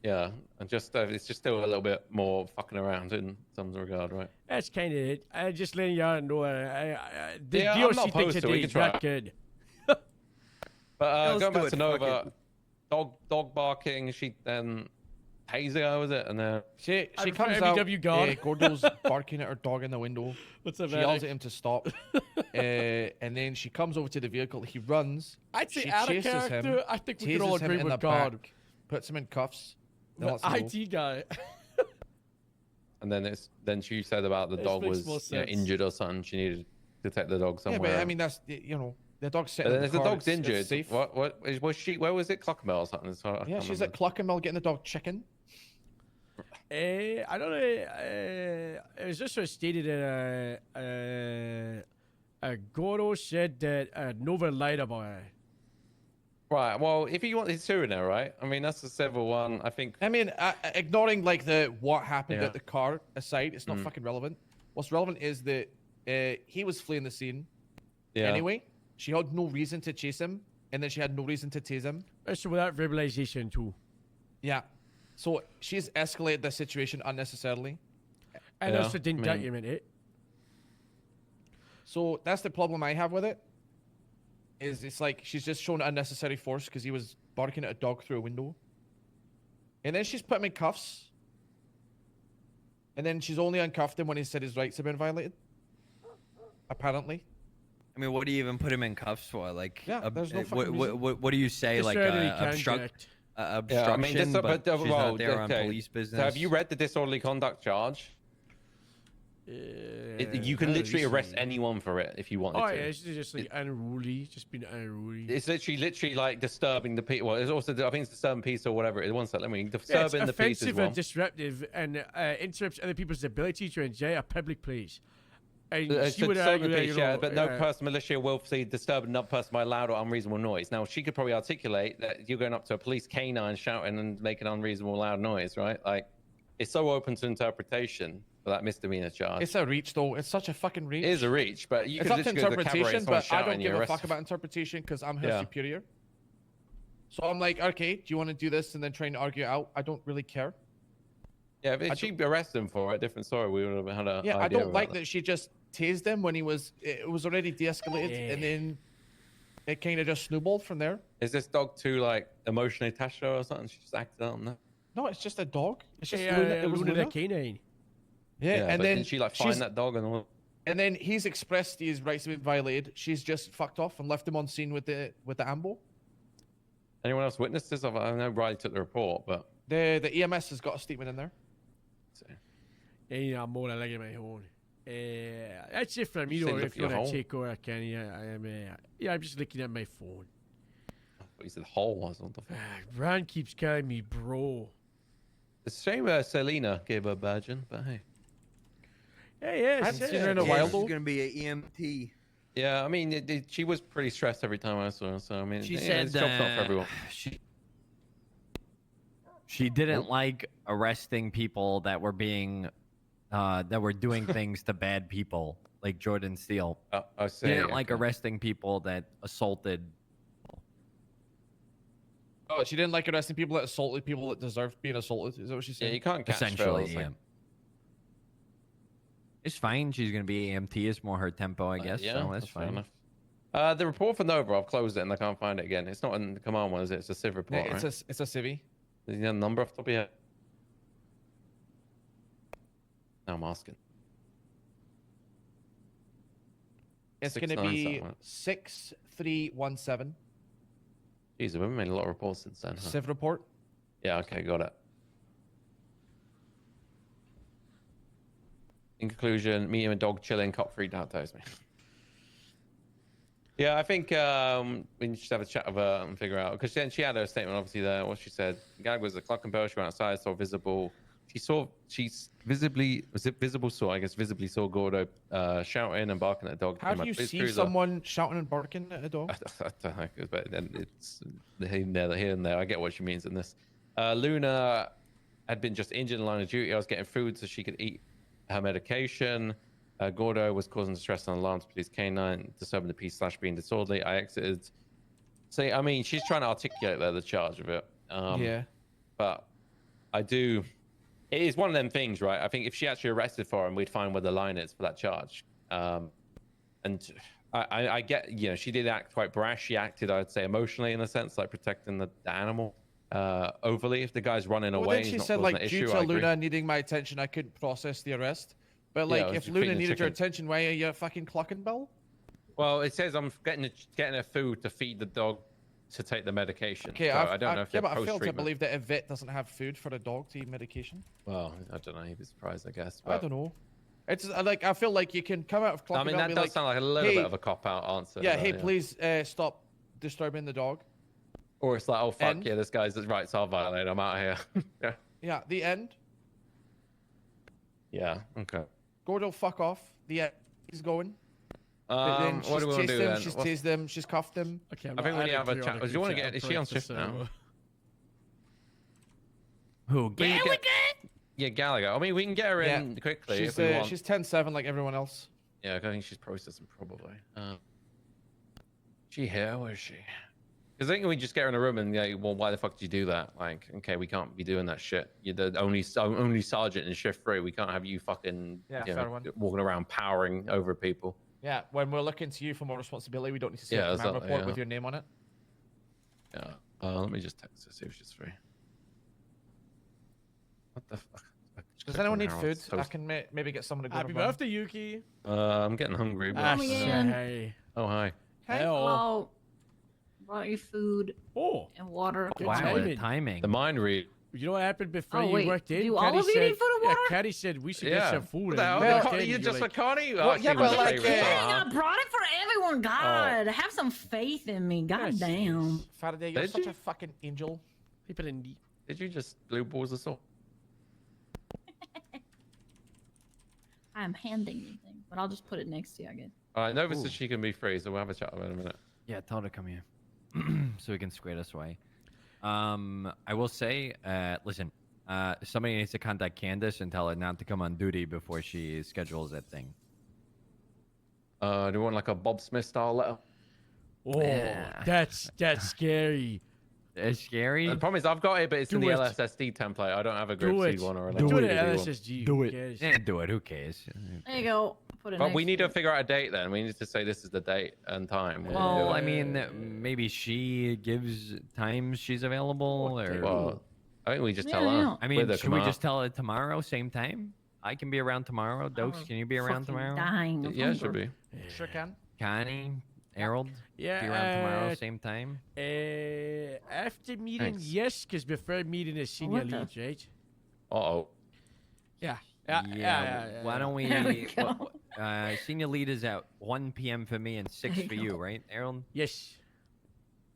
Yeah, and just it's just still a little bit more fucking around in some regard, right? That's kind of it. I just letting y'all know. The I'm not DOC thing opposed to it. today We is can try. not good. But going back to Nova, dog barking. She then tasing her, was it? And then she I'm comes from out. MEW God. Gordo's barking at her dog in the window. What's up, She yells Eric? at him to stop. And then she comes over to the vehicle. He runs. I'd say she out of chases character, him. I think we can all tases him agree in with the God. back, puts him in cuffs. then The lets him go. IT guy. And then she said about the This dog makes more was you know, sense. injured or something. She needed to take the dog Yeah, somewhere. but I mean that's the dog's sitting. But in then if the the car, dog's it's injured, safe. what was she? Where was it? Clockenbell or something? So I Yeah, can't she's remember. at Clockenmill getting the dog chicken. I don't know. It was just sort of stated that Goro said that Nova lied about it. Right. Well, if you want his suing her, right? I mean, that's a civil one. I think. I mean, ignoring like the what happened Yeah. at the car aside, it's not Mm. fucking relevant. What's relevant is that he was fleeing the scene. Yeah. Anyway, she had no reason to chase him, and then she had no reason to tase him. So without verbalization too. Yeah. So she's escalated the situation unnecessarily. And Yeah, also didn't I mean- document it. So that's the problem I have with it. Is it's like she's just shown unnecessary force because he was barking at a dog through a window. And then she's put him in cuffs. And then she's only uncuffed him when he said his rights have been violated. Apparently. I mean, what do you even put him in cuffs for? Like, Yeah, there's no what, fucking reason. what do you say? Just Like, so that he can obstruct, direct. obstruction, Yeah, I mean, this, but she's well, not there on okay. police business. So have you read the disorderly conduct charge? You can literally arrest anyone for it if you wanted Oh to. yeah, it's just like unruly, just being unruly. It's literally like disturbing the peace. Well, it's also I think it's disturbing peace or whatever it is. One sec, let me Yeah, it's disturbing the peace as offensive well. and disruptive and interrupts other people's ability to enjoy a public place. And So she would disturbing argue the that, peace, you know, yeah, but no person militia will see disturbing another person by loud or unreasonable noise. Now she could probably articulate that you're going up to a police canine shouting and making unreasonable loud noise, right? Like it's so open to interpretation for that misdemeanor charge. It's a reach though. It's such a fucking reach. It is a reach, but you it's could up to literally go to the cabaret interpretation, and someone but I shouting, don't give you're a fuck arrested. about interpretation because I'm her Yeah. superior. So I'm like, okay, do you want to do this and then try and argue it out? I don't really care. Yeah, if she arrested him for it, different story. We would have had a Yeah, I idea don't like about that she just tased him when it was already de-escalated, and then it kind of just snowballed from there. Is this dog too like emotionally attached to her or something? She just acted on that. No, it's just a dog. It's just Yeah, Luna. It was Luna the Luna. canine. Yeah, and but then didn't she like she's- find that dog and all? And then he's expressed his rights have been violated. She's just fucked off and left him on scene with the ambo. Anyone else witnessed this? I know Riley took the report, but The EMS has got a statement in there. Yeah, I'm more like my own. That's it from You you. say Know, look if at you your want to hole. take over, Kenny, I'm just looking at my phone. what you said hole was on the phone. Ron keeps calling me bro. It's a shame Selena gave her badging, but hey. Yeah, I haven't seen her in a while though. She's gonna be an EMT. Yeah, I mean, she was pretty stressed every time I saw her. So I mean, She yeah, said this job's not for everyone. She didn't like arresting people that were being, that were doing things to bad people, like Jordan Steele. I She see. didn't like okay. arresting people that assaulted. Oh, she didn't like arresting people that assaulted people that deserved being assaulted. Is that what she said? Yeah, you can't catch Essentially, fellas, yeah. like- It's fine. She's gonna be EMT. It's more her tempo, I guess. so that's fair fine. enough. The report for Nova, I've closed it and I can't find it again. It's not in the command one, is it? It's a civ Yeah, report, it's right? a civvy. Is there a number off the top of your head? No, I'm asking. It's going 6, to 9, be something like that. 6317. Jeez, we've made a lot of reports since then. Huh? Civ report. Yeah, okay, got it. In conclusion, me and a dog chilling, cop freaked out, tells me. Yeah, I think we should have a chat with her and figure out, because then she had her statement obviously there. What she said, Gag was a clock and bell. She went outside, saw visible. She's visibly saw Gordo shouting and barking at a dog. How in do my you police see cruiser. someone shouting and barking at a dog? I don't know, but then it's here and there. I get what she means in this. Luna had been just injured in line of duty. I was getting food so she could eat her medication. Gordo was causing distress and alarm to police canine, disturbing the peace / being disorderly. I exited. See, I mean, she's trying to articulate there the charge of it. Yeah. But I do. It is one of them things, right? I think if she actually arrested for him, we'd find where the line is for that charge. And I get, you know, she did act quite brash. She acted, I'd say, emotionally in a sense, like protecting the animal overly. If the guy's running Well, away, then he's she not said, causing like, an due issue. to I agree. Luna needing my attention, I couldn't process the arrest. But, like, Yeah, if just Luna feeding the needed your chicken. attention, why are you fucking clucking, Bill? Well, it says I'm getting her food to feed the dog to take the medication. Okay, so I don't know if yeah, they're but I fail to post-treatment. believe that a vet doesn't have food for a dog to eat medication. Well, I don't know. He'd be surprised, I guess. I But don't know. It's like, I feel like you can come out of I clucking mean, Bell that and does be like, sound like a little hey, bit of a cop-out answer. yeah, but, hey, please stop disturbing the dog. Or it's like, oh fuck End. yeah, this guy's rights are violated. I'm out of here. Yeah. Yeah, the end. Yeah. Okay. Gordo, fuck off. The end. He's going. What do we want to do then? She's tased him. She's cuffed him. Okay, I think we need to have a chat. Do you want to get? Is she on shift now? Who? We can Gallagher? Yeah, Gallagher. I mean, we can get her in quickly She's if we want. she's 10-7 like everyone else. Yeah, I think she's processing probably. She here? Where is she? Because I think we just get her in a room and like, well, why the fuck did you do that? Like, okay, we can't be doing that shit. You're the only sergeant in shift 3. We can't have you fucking fair one. walking around powering over people. Yeah, when we're looking to you for more responsibility, we don't need to see Yeah, a command exactly, report yeah. with your name on it. Yeah. Let me just text her, see if she's free. What the fuck? Does anyone need food? I can maybe get someone to go. Happy to run. birthday, Yuki. I'm getting hungry. But, Hey. Oh, hi. Hello. Brought you food. Oh. And water. Wow, the timing. The mind read. You know what happened before Oh, you wait, worked in? do all of you need food and water? Yeah, Caddy said we should Yeah. get some food. What the hell? and you Well, walked in, you you're just like, a Connie? Well, yeah, but like, I brought it for everyone. God, have some faith in me. God damn. Faraday, you're Did such you? a fucking angel. Did you just blue balls us all? I'm handing you things, but I'll just put it next to you, I guess. All right, Nova says she can be free, so we'll have a chat with her in a minute. Yeah, tell her to come here, so we can square this away. I will say, listen, somebody needs to contact Candace and tell her not to come on duty before she schedules that thing. Do you want like a Bob Smith style letter? Oh, that's scary. It's scary. The problem is I've got it, but it's in Do the it. LSSD template. I don't have a Do Grapeseed it. one or a Do it Legacy one. LSSG. Do Who it. cares? Yeah, do it. Who cares? There you go. Put it But next we need to to figure out a date then. We need to say this is the date and time. when we Well, do I it. mean, maybe she gives times she's available, or Well, I think we just tell Yeah, her. yeah. I mean, with her should we command. just tell her tomorrow, same time? I can be around tomorrow. Dokes, can you be around Fucking tomorrow? dying of Yeah, it should hunger. be. Sure can. Connie, Harold, Yeah, be around tomorrow, same time. After meeting, Thanks. yes, because before meeting is senior What the- leads, right? Uh-oh. Yeah. Why don't we? There we go. Senior lead is at 1 p.m. for me and 6 There you for you, go. right, Harold? Yes.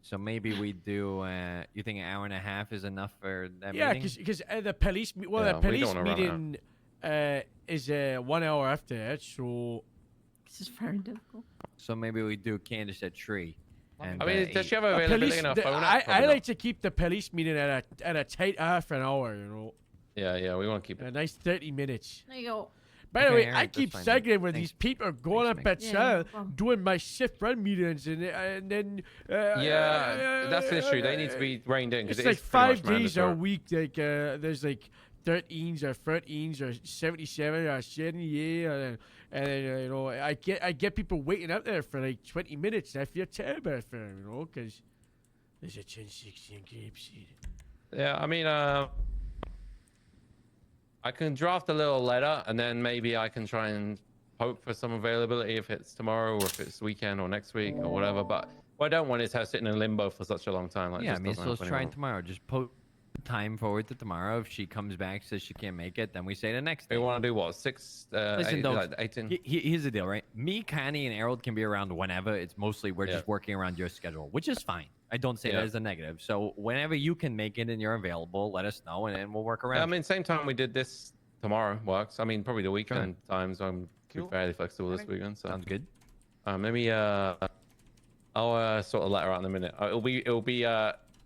So maybe we do. You think an hour and a half is enough for that Yeah, meeting? because the police the Yeah, we don't police wanna run out. meeting is 1 hour after that, so This is very difficult. So maybe we do Candace at 3. And, I mean, does she have availability police. in her phone? I Probably like not. to keep the police meeting at a tight half an hour, Yeah, we want to keep a it. nice 30 minutes. There you go. By the Okay, way, alright, I that's keep fine, cycling where Thanks. these people are going Thanks, up mate. at Yeah, cell, no problem. doing my shift run meetings, and then Yeah, that's the issue. They need to be reined in because it's it like is pretty 5 much days a mandatory. week. Like there's like 13s or 13s or 77 or 78, and I get people waiting out there for like 20 minutes. I feel terrible for them, because there's a 1060 and Grapeseed. Yeah, I mean, I can draft a little letter and then maybe I can try and hope for some availability if it's tomorrow or if it's weekend or next week or whatever. But what I don't want is her sitting in limbo for such a long time. Like, Yeah, I just mean, doesn't so let's help try it anyone. tomorrow. Just put time forward to tomorrow. If she comes back, says she can't make it, then we say the next day. We want to do what? 6, Listen, 8, Dokes, like 18? here's the deal, right? Me, Connie, and Harold can be around whenever. It's mostly we're just working around your schedule, which is fine. I don't say that Yeah. as a negative. So whenever you can make it and you're available, let us know, and then we'll work around. I mean, same time we did this tomorrow works. I mean, probably the weekend times I'm fairly flexible this weekend. So. Sounds good. Maybe I'll sort of let her out in a minute. It'll be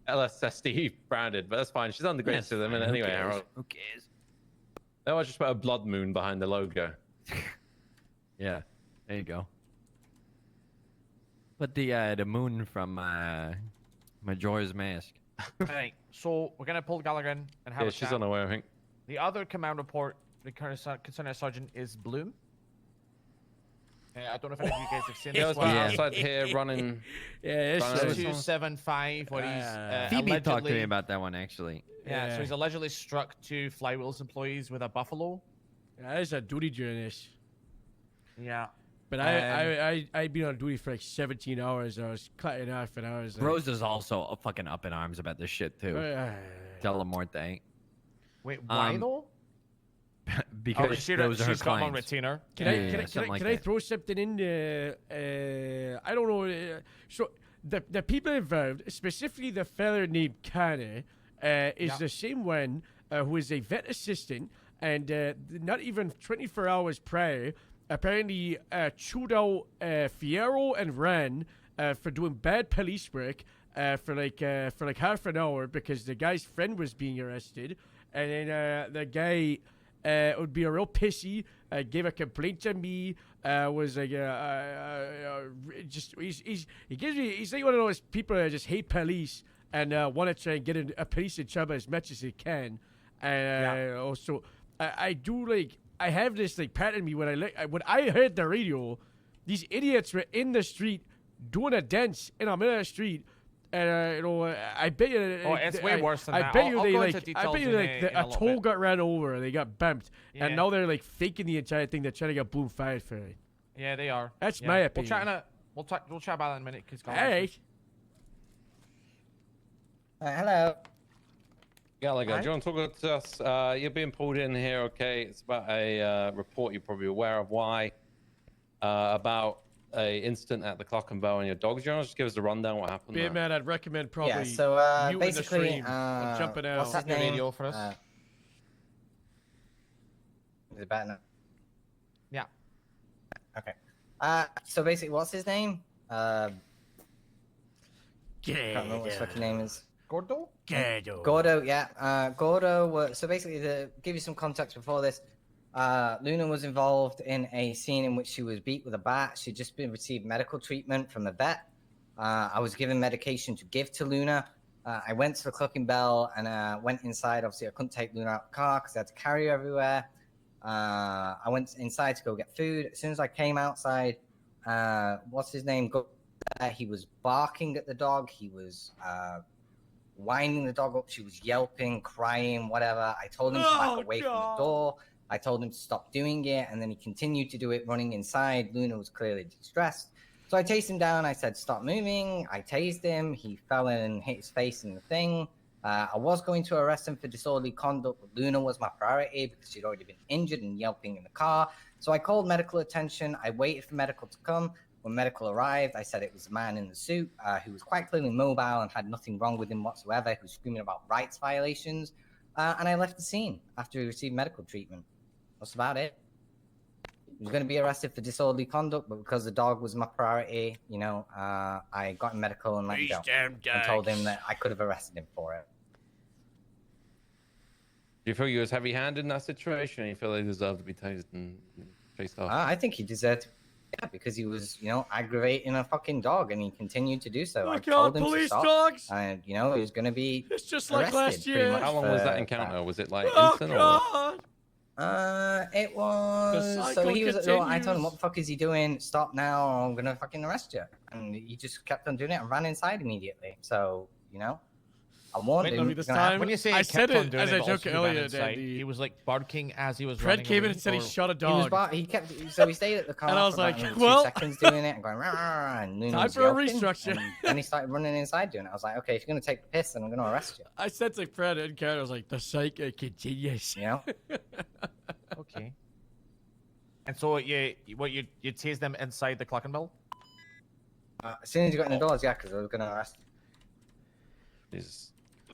LSSD branded, but that's fine. She's on the grid to the minute anyway. Harold. Who cares? No, I just put a blood moon behind the logo. Yeah, there you go. Put the moon from Majora's Mask. Alright, so we're gonna pull Gallagher in and have Yeah, a she's chat. on her way, I think. The other command report concerning a sergeant is Bloom. I don't know if any of you guys have seen Yeah, this I was one. outside here running. Yeah, running over someone. 275, where he's Phoebe talked to me allegedly- about that one actually. Yeah, so he's allegedly struck 2 Flywheels employees with a buffalo. Yeah, that is a duty during this. Yeah. But I'd been on duty for like 17 hours. I was cutting off, and I was. Rose is also fucking up in arms about this shit too. Delamorte. Wait, why Um, though? Because those are her she's got him on clients. retainer. Can I throw something in? I don't know. So the people involved, specifically the fella named Connor, is the same one who is a vet assistant, and not even 24 hours prior, apparently chewed out Fierro and Ren for doing bad police work for like half an hour because the guy's friend was being arrested, and then the guy. Would be a real pissy. Gave a complaint to me. Was like just he's like one of those people that just hate police and want to try and get a police in trouble as much as they can. And also, I do like I have this like pattern in me when I heard the radio, these idiots were in the street doing a dance in the middle of the street. And I bet you. Oh, it's way worse than that. I bet you I'll they go like. into I bet you details like in a a little toll bit. got ran over and they got bumped, Yeah. and now they're like faking the entire thing. They're trying to get Bloom fired for it. Yeah, they are. That's Yeah. my opinion. We'll chat about that in a minute. Hey. Hello. Gallagher, Hi. do you want to talk to us? You're being pulled in here, okay? It's about a report you're probably aware of. Why? About a incident at the Clock and Bell and your dogs. Do you want to just give us a rundown what happened? Be there? man, I'd recommend probably. Yeah, so muting basically, the stream and jumping out. what's his name? radio for us. Is it better now? Yeah. Okay. So basically, what's his name? I can't remember what his fucking name is. Gordo? Gordo, yeah. Gordo, so basically, to give you some context before this, Luna was involved in a scene in which she was beat with a bat. She'd just received medical treatment from the vet. I was given medication to give to Luna. I went to the Clucking Bell and went inside. Obviously, I couldn't take Luna out of the car because I had to carry her everywhere. I went inside to go get food. As soon as I came outside, what's his name? He was barking at the dog. He was winding the dog up. She was yelping, crying, whatever. I told him to back away from the door. I told him to stop doing it, and then he continued to do it, running inside. Luna was clearly distressed. So I tased him down. I said, stop moving. I tased him. He fell and hit his face in the thing. I was going to arrest him for disorderly conduct, but Luna was my priority because she'd already been injured and yelping in the car. So I called medical attention. I waited for medical to come. When medical arrived, I said it was a man in the suit who was quite clearly mobile and had nothing wrong with him whatsoever, who was screaming about rights violations. And I left the scene after he received medical treatment. That's about it. He was going to be arrested for disorderly conduct, but because the dog was my priority, I got him medical and let him go. And told him that I could have arrested him for it. Do you feel you was heavy-handed in that situation? Or you feel they deserve to be tased and chased off? I think he deserved to. Yeah, because he was, aggravating a fucking dog, and he continued to do so. I told him to police stop, dogs! And, he was going to be It's just like last arrested pretty year. much How long was for that encounter? Was it like Oh, instant or? God! It was. The So he was. cycle I told him, continues. "What the fuck is he doing? Stop now, or I'm gonna fucking arrest you." And he just kept on doing it and ran inside immediately. So I warned him. this it's gonna happen. time- When you say I he said kept on it doing as it, a but joke also he ran earlier, inside, Dandy. he was like barking as he was Fred running came in away, and said he or- shot a He was. dog. He kept. So he stayed at the car And I was for about like, maybe well, 2 seconds doing it and going, "Rah," and Luna time was for a yelping, restructure. And then he started running inside doing it. I was like, "Okay, if you're gonna take the piss, then I'm gonna arrest you." I said to Fred and Karen, I was like, the cycle continues. Okay. And so you tased them inside the Clock and Bell? As soon as you got in the doors, yeah, because I was gonna arrest you. Jesus.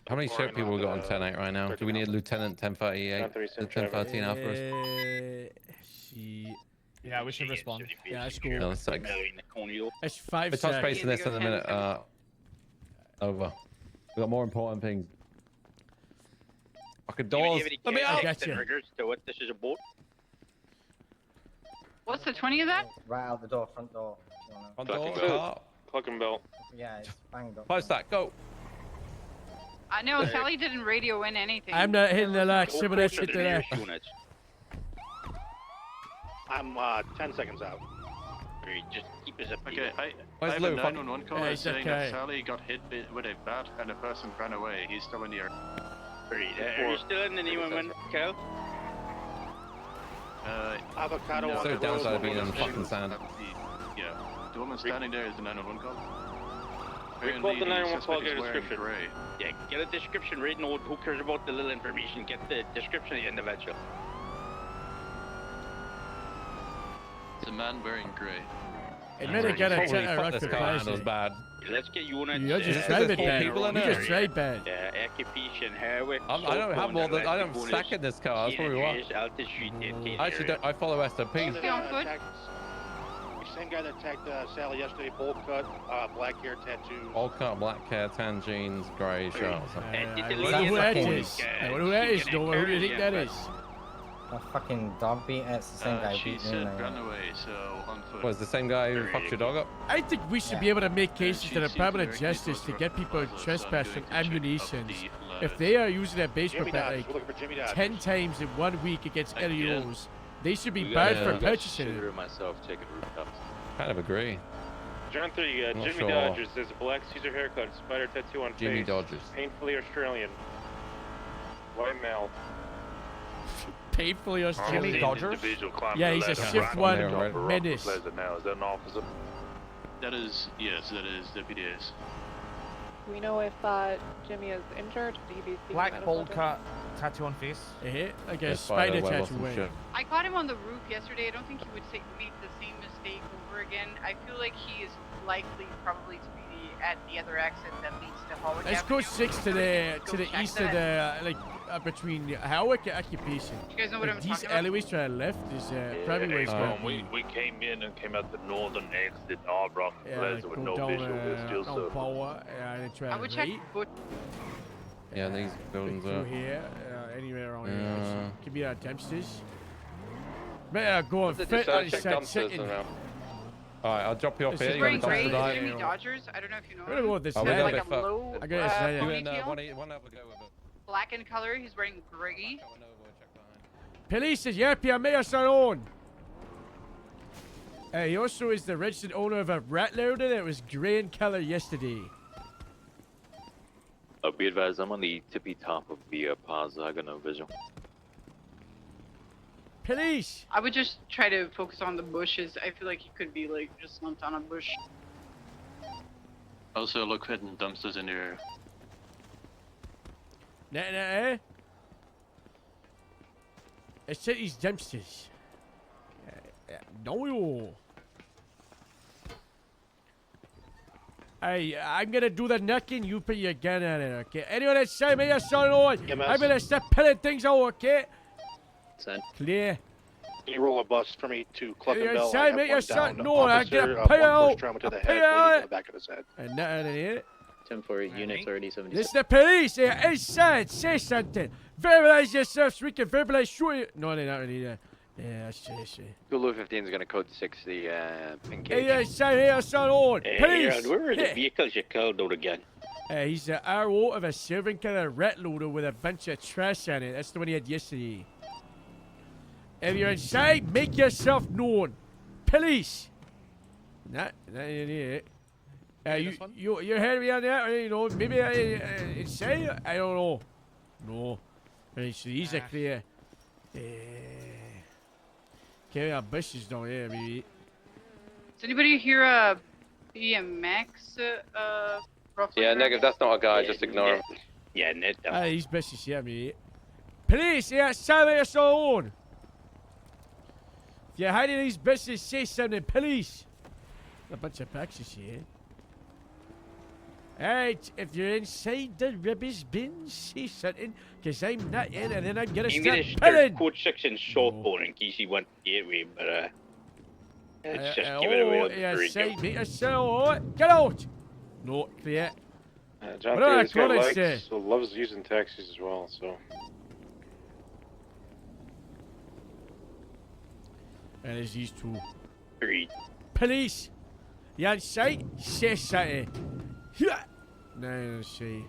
How many ship people we got on 10-8 right now? Do we need Lieutenant 1038? The 1013 Alpha? Yeah, we should respond. Yeah, that's cool. No, that's like. It's 5 We'll touch seconds. base on this in a minute. Over. We got more important things. Fucking doors. Let me I out. got you. to what this is about. What's the 20 of that? Right out the door, front door. Front door. Clock and Bell. Yeah, it's banged up. Close that. Go. I know Sally didn't radio in anything. I'm not hitting the lock. Some of that shit today. I'm 10 seconds out. Just keep us up. Okay, I Where's have Lou? a 911 call He's saying okay. that Sally got hit with a bat and the person ran away. He's still in the area. Are you still in the 911 call? Avocado no, on so the downside road, of being one on of the fucking stations sand. Yeah, the woman standing there is the 911 call. Recall the 911 call, suspect get a is wearing description. gray. Yeah, get a description written. Who cares about the little information? Get the description of the individual. It's a man wearing gray. Admit get a Holy check fuck, this car handles bad. Let's get units. You just drive it bad. people in You there. just drive bad. Occupation, highway. I don't have more than I don't stack in this car. That's probably why. I actually don't. I follow SOP. Same guy that attacked Sally yesterday, bowl cut, black hair tattoo. All cut, black hair, tan jeans, grey shirt. I wonder who that is. I wonder who that is, Noah. Who do you think that is? A fucking dog beat. It's the same guy She beating said me. run away, so on foot. Was the same guy who fucked your dog up? I think we should be able to make cases to the Department of Justice to get people trespass from ammunition if they are using their baseball bat like 10 times in 1 week against LEOs. They should be banned for purchasing it. Myself taking rooftops. Kind of agree. John 3, Not Jimmy sure. Dodgers. There's a black Caesar haircut, spider tattoo on Jimmy face. Dodgers. Painfully Australian. White male. Painfully Australian. Jimmy Dodgers? Yeah, he's a shift one menace. Now, is that an officer? That is, yes, that is Deputy Ace. Do we know if Jimmy is injured? Do you be seeing Black medical bold cut, tattoo on face. Like a spider tattoo. I caught him on the roof yesterday. I don't think he would make the same mistake over again. I feel like he is likely probably to be at the other exit that leads to Hallwick Let's Avenue. go 6 to the east of the between Hallwick and Occupation. You guys know what I'm These talking about? alleyways to the left is probably where it's going. We came in and came out the northern exit in Arbrook Plaza with no visual. We're still no power. And try I would check foot. Yeah, these buildings through are. here, anywhere around here. Could be our dumpsters. Better go and fit on his side sitting. Alright, I'll drop you off This here. is You very got the great. dumpster dive. Jimmy Dodgers. I don't know if you know I'm gonna go with this Oh, guy. Like a low I got this You and ponytail. one other go with it. Black in color. He's wearing gray. Police is happy I'm mayor own. He also is the registered owner of a rat loader that was grey in color yesterday. Be advised, I'm on the tippy top of the plaza. I got no visual. Police! I would just try to focus on the bushes. I feel like he could be like just slumped on a bush. Also, look for hidden dumpsters in your area. Nah. It's at these dumpsters. No. Hey, I'm gonna do the knocking, you put your gun on it, okay? Anyone that's saying me, son on, I'm gonna start pinning things out, okay? Send. Clear. Can you roll a bus for me to Club and You're Bell? saying me, son, no, I get a pay one out. push trauma to the head, bleeding in the back of his head. And nothing in here. 10 for units already 76. This is the police here. Inside, say something. Verbalize yourself so we can verbalize shoot you. No, they're not really there. Yeah, that's it. Zulu 15 is going to code 60, pin Hey, cage. son, here, son, on. Police. Where are the Yeah. vehicles you called out again? He's the RO of a silver color rat loader with a bunch of trash on it. That's the one he had yesterday. If you're inside, make yourself known. Police. Not in here. You're hearing me on that? Or, you know, maybe inside? I don't know. No. Right, so these are clear. Carry our bushes down here, maybe. Does anybody hear a BMX? Roughly Yeah, around negative. That's not a guy. Just ignore him. Yeah, net. These bushes here, maybe. Police, yeah, silent your own. If you're hiding these bushes, say something. Police. A bunch of boxes here. Alright, if you're inside the rubbish bin, say something, because I'm not in, and then I'm gonna I'm start gonna start pinning. code 6 in softball in case he went the way, but let's just give it away. Yeah, say me alright, get out! No, clear. John What are Terry's got our legs, credits, so loves using taxis as well, so. And there's these two. 3. Police! You on sight? Say something. Yeah. No, see.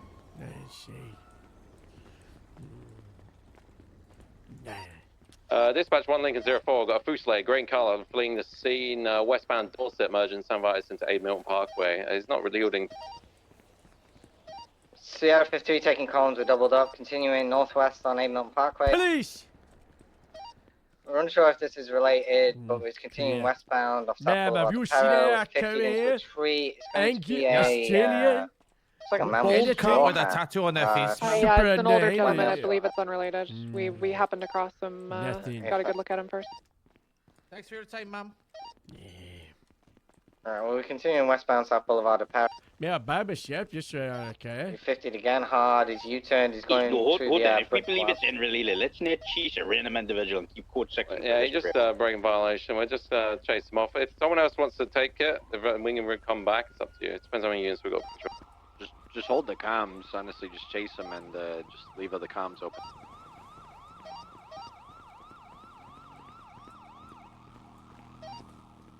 Dispatch 1 Lincoln 04, got a Fusilier, green color, fleeing the scene, westbound Dorset, merging San Vitus into 8 Milton Parkway. He's not yielding. Sierra 53 taking columns, we're doubled up, continuing northwest on 8 Milton Parkway. Police! We're unsure if this is related, but we're continuing westbound off South Boulevard. Have you to seen Perro, that 50 into career? a tree. It's going to be Australian? it's like a Old mountain cut with a tattoo on their face. Yeah, it's an older name, gentleman. I yeah. believe it's unrelated. We happened across him. Nothing. Got a good look at him first. Thanks for your time, ma'am. Alright, well, we're continuing westbound South Boulevard to Perro. Yeah, barbershop, just okay. 50'd again hard, he's U-turned, he's going hold through on. the If we brick believe wall. it's unrelated, let's not chase a random individual and keep code 6. Yeah, he just breaking violation. We'll just chase him off. If someone else wants to take it, if we can come back, it's up to you. It depends on how many units we've got. Just hold the comms. Honestly, just chase them and just leave the comms open.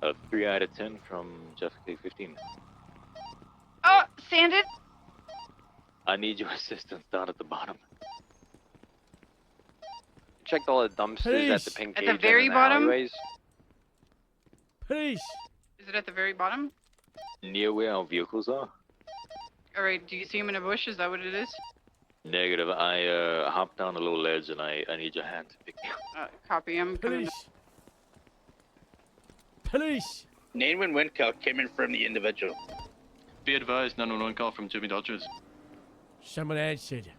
A 3 out of 10 from Jessica 15. Oh, Sanded. I need your assistance down at the bottom. Checked all the dumpsters at the pink At cage the very and bottom? alleyways. Police! Is it at the very bottom? Near where our vehicles are? Alright, do you see him in a bush? Is that what it is? Negative. I hopped down a little ledge and I need your hand to pick me up. Copy, I'm coming. Police! Police! 911 call came in from the individual. Be advised, 911 call from Jimmy Dodgers. Someone answered.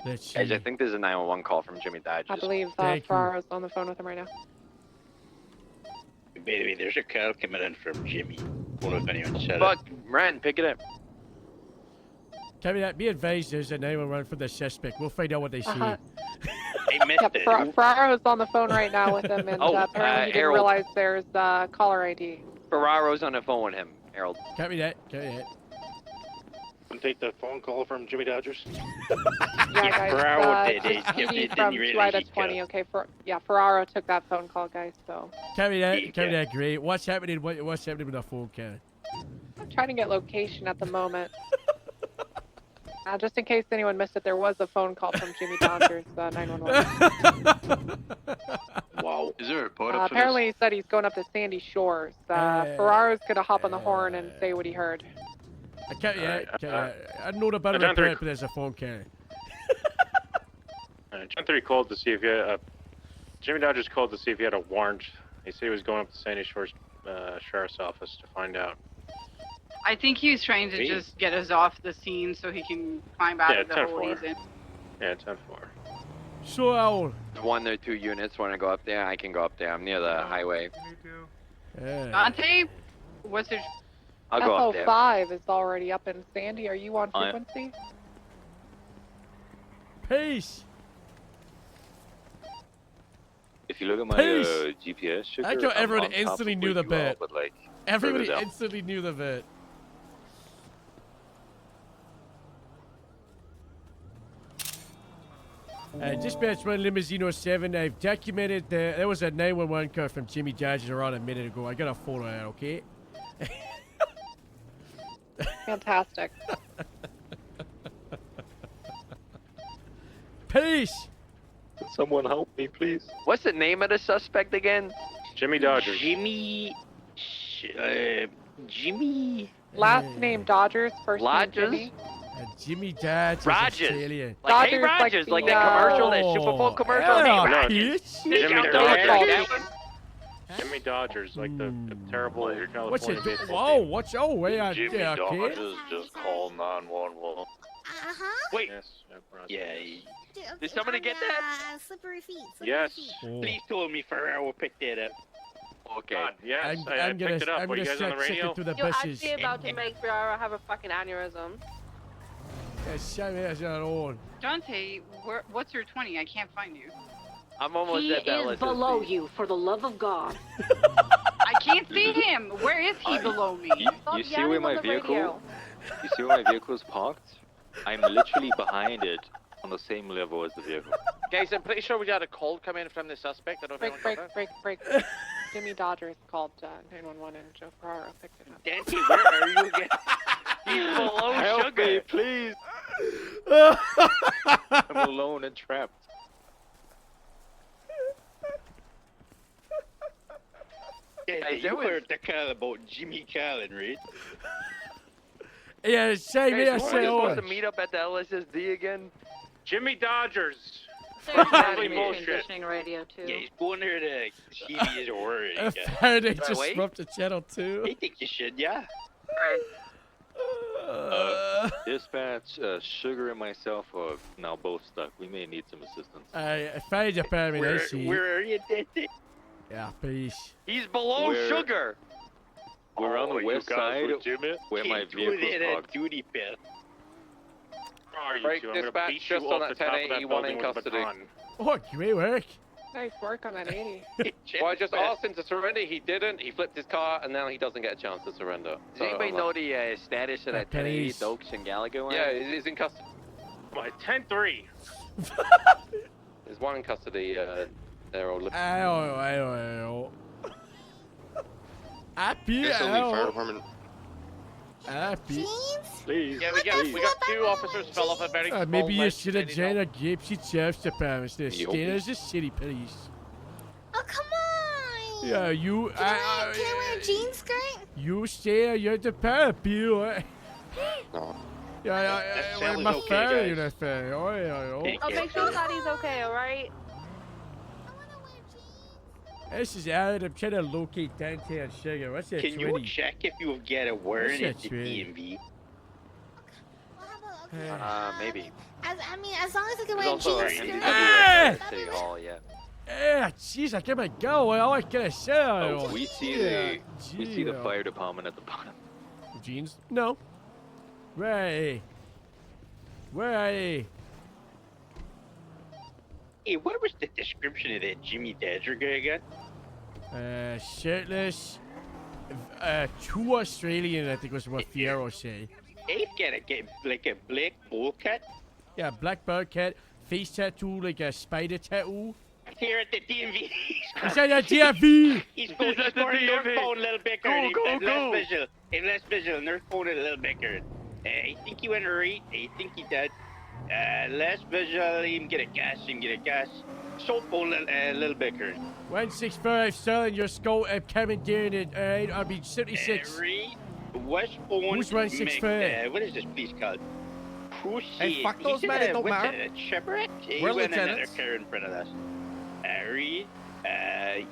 Let's see. Guys, I think there's a 911 call from Jimmy Dodgers. I believe Thank you. Ferraro's on the phone with him right now. By the way, there's a call coming in from Jimmy. Don't know if anyone said Fuck, Ren, pick it up. Tell me that. Be advised, there's a 911 for the suspect. We'll find out what they see. Uh-huh. I missed Yep, it. Ferraro's on the phone right now with him, and apparently he didn't Harold. realize there's caller ID. Ferraro's on the phone with him, Harold. Copy that. Copy that. Take the phone call from Jimmy Dodgers. Yeah, guys. Ferraro did it. Just He PD didn't from really 2 out of need 20. Okay, Ferraro took that phone call, guys. So Copy that. Copy that. Great. What's happening? What's happening with the phone call? I'm trying to get location at the moment. Just in case anyone missed it, there was a phone call from Jimmy Dodgers 911. Wow. Is there a report up for Apparently he said he's going up to Sandy Shores. Ferraro's gonna hop on the horn and say what he heard. I can't yet. I know about John it, three. but there's a phone call. John 3 called to see if he had Jimmy Dodgers called to see if he had a warrant. He said he was going up to Sandy Shores Sheriff's Office to find out. I think he was trying to Me? just get us off the scene so he can climb out Yeah, of the hole 10-4. he's in. Yeah, 10-4. So old. 1 or 2 units want to go up there. I can go up there. I'm near the highway. Dante, what's your... I'll go up there. FO5 is already up in Sandy. Are you on I- frequency? Peace. If you look at my Peace. GPS, sugar, I thought I'm everyone on top instantly of knew where the you are, bit. but, like, Everybody further down. instantly knew the bit. Dispatch 1 Limousine 07, I've documented that there was a 911 call from Jimmy Dodgers around a minute ago. I got a photo of that, okay? Fantastic. Peace! Someone help me, please. What's the name of the suspect again? Jimmy Dodgers. Jimmy. Last name Dodgers, first Lodges? name Jimmy. Jimmy Dodgers. Rogers. Australian. Like, hey, Dodgers, like Rogers, like, the, that commercial, that Oh, Super Bowl commercial. yeah, Hey, Rogers. Peace. Jimmy Dodgers. Dodgers. Jimmy Dodgers, like the terrible What's it? California baseball Whoa, team. what's wait, Jimmy yeah, okay. Dodgers just call 911. Wait. Yes, Roger. Yeah. Did somebody get that? Slippery feet. Yes. Please tell me Ferraro picked that up. Okay. God, yes, I I'm gonna, picked it up. I'm Were you gonna guys on the check radio? it through the You're buses. actually about to make Ferraro have a fucking aneurysm. Yeah, show me that's not on. Dante, what's your 20? I can't find you. I'm almost at that list. you, for the love of God. I can't see him. Where is he below me? You see where my vehicle? You see where my vehicle is parked? I'm literally behind it, on the same level as the vehicle. Guys, I'm pretty sure we got a call come in from the suspect. I don't know if anyone got that. Break. Jimmy Dodgers called 911 and Joe Ferraro picked it up. Dante, where are you again? He's below Help sugar. me, please. I'm alone and trapped. you heard the call about Jimmy Callan, right? Yeah, say me, I We're say supposed to oh. meet up at the LSSD again. Jimmy Dodgers. Holy bullshit. Conditioning radio too. Yeah, he's going there to see if he is a word. Faraday Should I wait? disrupted channel 2. I think you should, yeah. Dispatch, Sugar and myself are now both stuck. We may need some assistance. Faraday apparently Where, they see. where are you, Dente? Yeah, peace. He's below Where- Sugar. We're on the you west guys side with Jimmy? where my Can't do vehicle that is at parked. duty pit. Where are you Break two? I'm gonna dispatch beat just you on off that the top of 10-8, that you want building in with a custody. baton. Oh, great work. Nice work on that 80. Well, I just asked him to surrender. He didn't. He flipped his car, and now he doesn't get a chance to surrender. Does So anybody I'm know like, the status of that 1080 Dokes and Gallagher one? Yeah, he's in custody. My 10-3. There's one in custody. There, old. Happy Happy. Please. Yeah, we got 2 officers fell off a very small Maybe you ledge. should have joined a Gypsy Chef's Japan instead of staying as a city police. Oh, come on. Yeah, you. Can I wear a jean skirt? You stay, you're the parapet, right? No. Yeah, That my sounds okay, family, guys. that thing. Oh, yeah, I'll make sure that he's okay, alright? This is Aaron. I'm trying to locate Dante and Sugar. What's that? Can 20? you check if you get a word What's at that the 20? DMV? Maybe. As long as I can There's wear a also jean an skirt. NWA at City Hall, yeah. Yeah, jeez, I can't go. All I can say. Oh, we see the fire department at the bottom. Jeans? No. Where are they? Hey, what was the description of that Jimmy Dodger guy again? Shirtless. 2 Australian, I think was what Fierro said. They've got like a black bowl cut. Yeah, black bird cat, face tattoo, like a spider tattoo. Here at the DMV. Is that a DMV? He's going to North Phone a little bigger. Less visual. And less visual. North Phone a little bigger. I think he went right. I think he did. Less visual. He can get a gas. Short phone a little bigger. 165 selling your skull and coming down it. Alright, I'll be 76. Right. West Phone. Who's 165? What is this place called? Hey, fuck those men, it don't matter. Shepard? He We're went another lieutenants. car in front of us. Reed,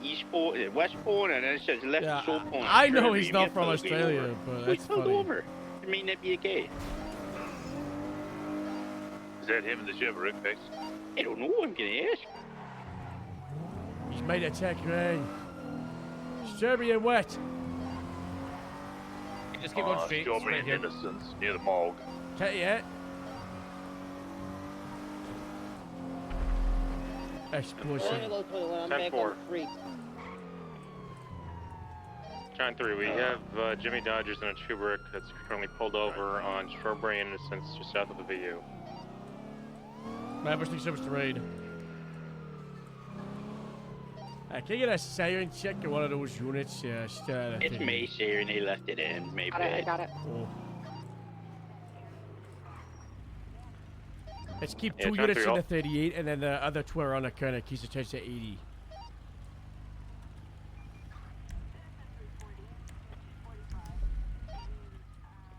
East Phone, West Phone, and then it says left Yeah, South Phone. I know Sure, he's we not get from pulled Australia, over. but We that's pulled funny. over. It may not be okay. Is that him in the Chevy Rick Fix? I don't know. I'm gonna ask. He's made a check rain. Strawberry and wet. Just keep going straight. Strawberry and Innocence near the morgue. Can't yet. Explosion. 10-4. John 3, we have Jimmy Dodgers and a Chubrick that's currently pulled over on Strawberry and Innocence just south of the VU. Members need service to raid. Can you get a siren check in one of those units? It's May Sarah and they left it in. May I got it. Oh. Let's keep Yeah, 2 John units 3, in the 38 and then the other 2 are on the corner. Keeps the chance at 80.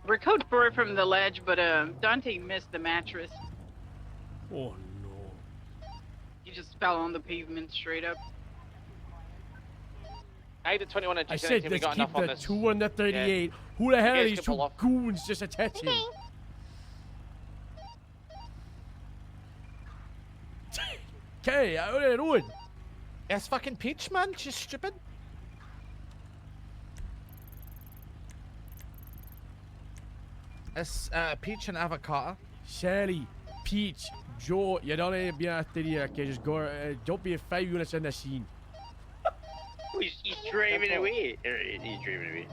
We're code 4 from the ledge, but Dante missed the mattress. Oh no. He just fell on the pavement straight up. I had the 21 and I we said got let's enough keep on the this. 2 on the 38. Yeah. Who the hell You are guys these can 2 pull off. goons just attaching? Okay, what are they doing? It's fucking Peach, man. She's stupid. It's Peach and avocado. Sally, Peach, Joe, you don't need to be after the okay, just go. Don't be 5 units in the scene. He's driving away. He's driving away.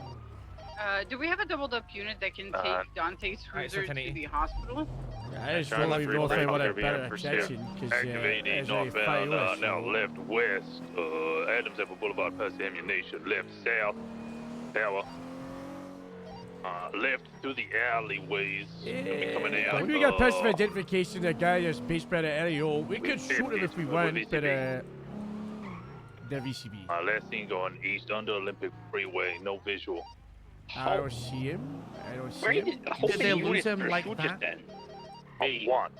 Do we have a doubled up unit that can take Dante's cruiser to the hospital? I just don't even know if I want a better attention because Active AD northbound, now left west. Adams Apple Boulevard past ammunition. Left south. Tower. Left through the alleyways. Coming out. When we got passive identification, the guy is based by the LEO. We could shoot him if we want, but the VCB. Last seen going east under Olympic Freeway, no visual. I don't see him. I don't see Where him. did they lose him like that? Then? Hey, what?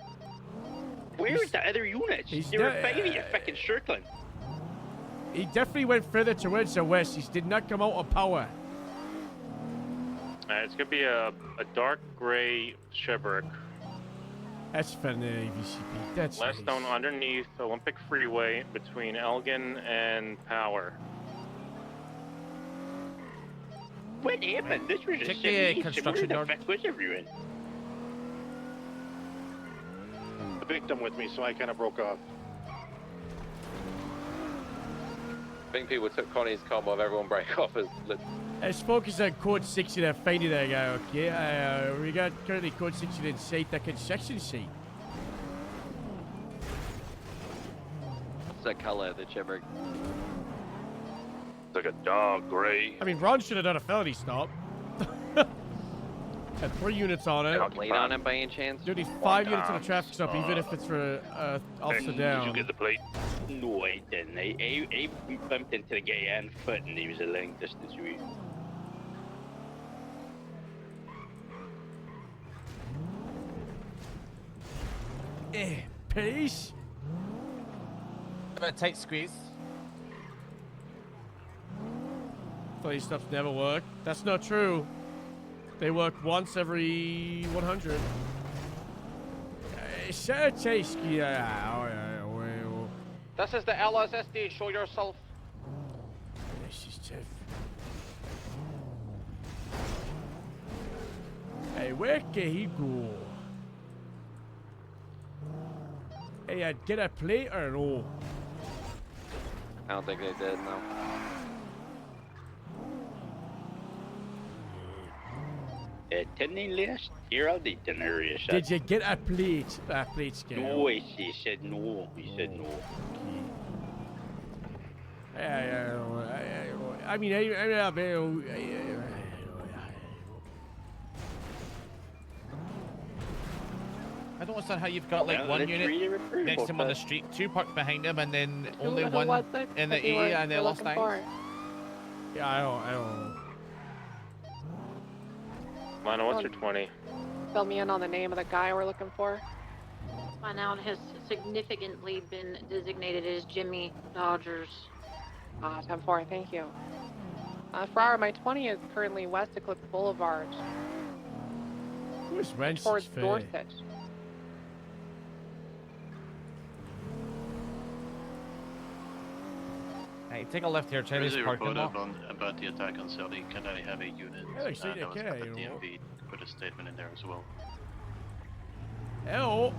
Where's the other units? He's They were there. fighting you fucking circling. He definitely went further towards the west. He did not come out of power. It's gonna be a dark gray Chevrolet. That's from the VCB. That's Last known underneath Olympic Freeway between Elgin and Power. What happened? This was Check just the construction Where yard. the fuck was everyone? The victim with me, so I kind of broke off. I think people took Connie's car while everyone break off as Let's focus on code 60 there, finding that guy, okay? We got currently code 60 in sight, that construction site. What's that color, the Chevrolet? It's like a dark gray. I mean, Ron should have done a felony stop. Had 3 units on it. Plate on it by any chance? You need 5 units on a traffic stop, even if it's for officer down. Did you get the plate? No, I didn't. I bumped into the guy on foot and he was a long distance away. Peace. A bit tight squeeze. Funny stuff never work. That's not true. They work once every 100. This is the LSSD. Show yourself. Hey, where can he go? Hey, I'd get a plate or no? I don't think they did, no. Didn't last year I did an area shot. Did you get a plate? A plate scale? No, he said no. He said no. I mean, I don't understand how you've got like Well, one let's unit reapprove next to him on the it. street, 2 parked behind him, and then Who only the one what the in the fuck you were- area, and they you're lost looking times. for? Yeah, I don't. Lana, what's your 20? Fill me in on the name of the guy we're looking for. Find out has significantly been designated as Jimmy Dodgers. 10-4, thank you. Ferrari, my 20 is currently west Eclipse Boulevard. Who's Wench's Towards fair? Dorset. Hey, take a left here, check There is this a parking report lot. about the attack on Saudi. Can I have a unit actually, that was okay, at the you know. DMV put a statement in there as well? Hello.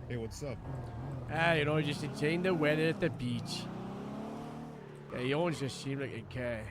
Hey, what's up? Just enjoying the weather at the beach. Yeah, you always just seem like a guy.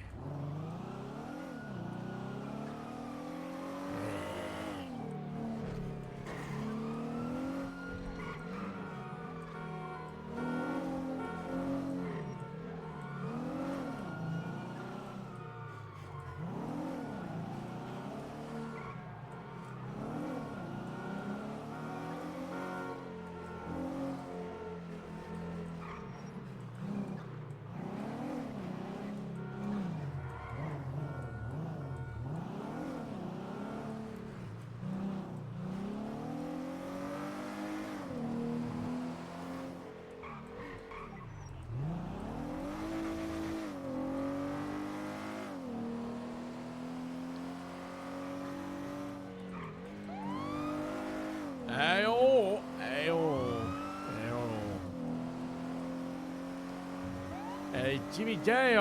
Jimmy Day,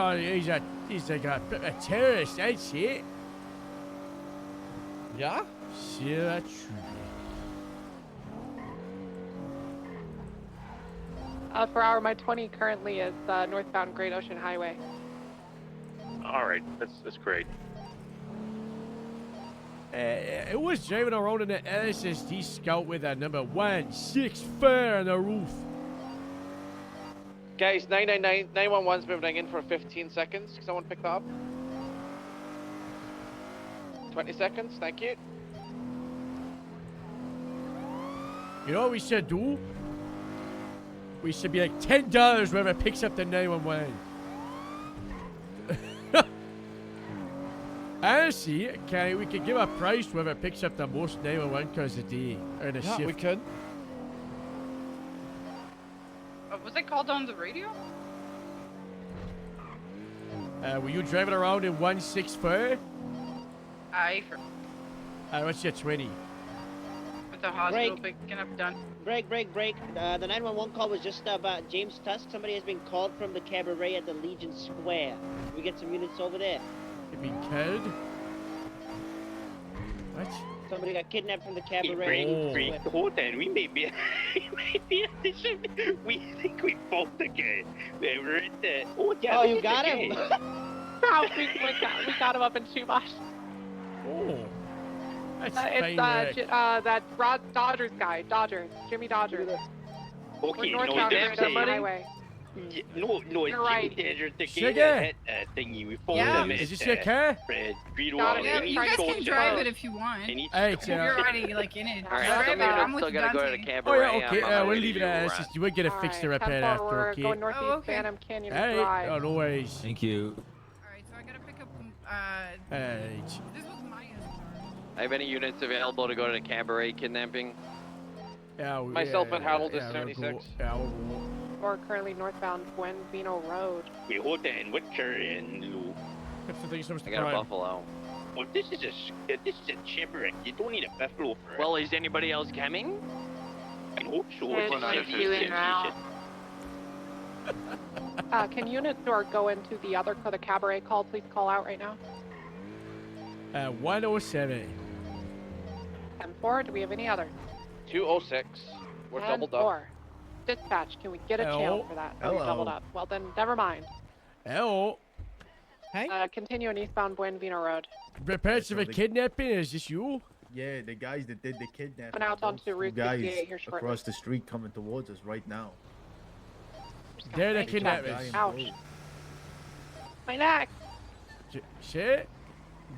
he's like a terrorist, ain't he? Yeah? See that true. Ferrari, my 20 currently is northbound Great Ocean Highway. All right, that's great. It was driving around in the LSSD Scout with a number 164 on the roof. Guys, 911's been ringing for 15 seconds. Can someone pick that up? 20 seconds, thank you. You know what we should do? We should be like $10 whoever picks up the 911. Honestly, we could give a price whoever picks up the most 911 calls a day or in a Yeah, shift. we could. Was it called on the radio? Were you driving around in 164? Aye, for What's your 20? at the hospital picking up done. Break. The 911 call was just about James Tusk. Somebody has been called from the cabaret at the Legion Square. Can we get some units over there? You've been killed? What? Somebody got kidnapped from the cabaret. Break. Hold on, we may be we think we found the guy. We're at the... Oh, you got him? we got him up in too much. Oh. That's It's that Rod Dodgers guy, Jimmy Dodgers. Okay, We're no, northbound that's Grand it. Highway. No, it's You're right. Jimmy Dodgers, the Sugar? guy that thingy. We found Yeah. him Is at, this your car? Greenwald. Yeah, you guys can drive it if you want. Hey, You're already like in it. Alright, Drive some it. I'm units with still gotta go to the Dante. cabaret. Oh, yeah, okay. I'm on my We'll way to leave it you, as Rat. just. You will get it fixed to repair after, We're okay? going northeast okay. Phantom Canyon Hey, Drive. oh, no worries. Thank you. Alright, so I gotta pick up Hey. this was my I have any units available to go to the cabaret kidnapping? Yeah, Myself and Harold is we'll 76. go. Yeah, we'll go. We're currently northbound Buenvino Road. Wait, hold on. What car in, Lou? I got a buffalo. Well, this is a chipwreck. You don't need a buffalo for it. Well, is anybody else coming? I hope so. There's It's not like a you en route. Can units or go into the other the cabaret call? Please call out right now. 107. 10-4. Do we have any others? 206. We're doubled up. 10-4. Dispatch. Can we get a channel for that? Are we doubled up? Well then, never mind. Hello. Hey. Continue on eastbound Buenvino Road. Reports of a kidnapping? Is this you? Yeah, the guys that did the kidnapping. And out those onto two Route guys 68 here shortly. across the street coming towards us right now. They're the Thank you. kidnappers. Ouch. My neck. Shit.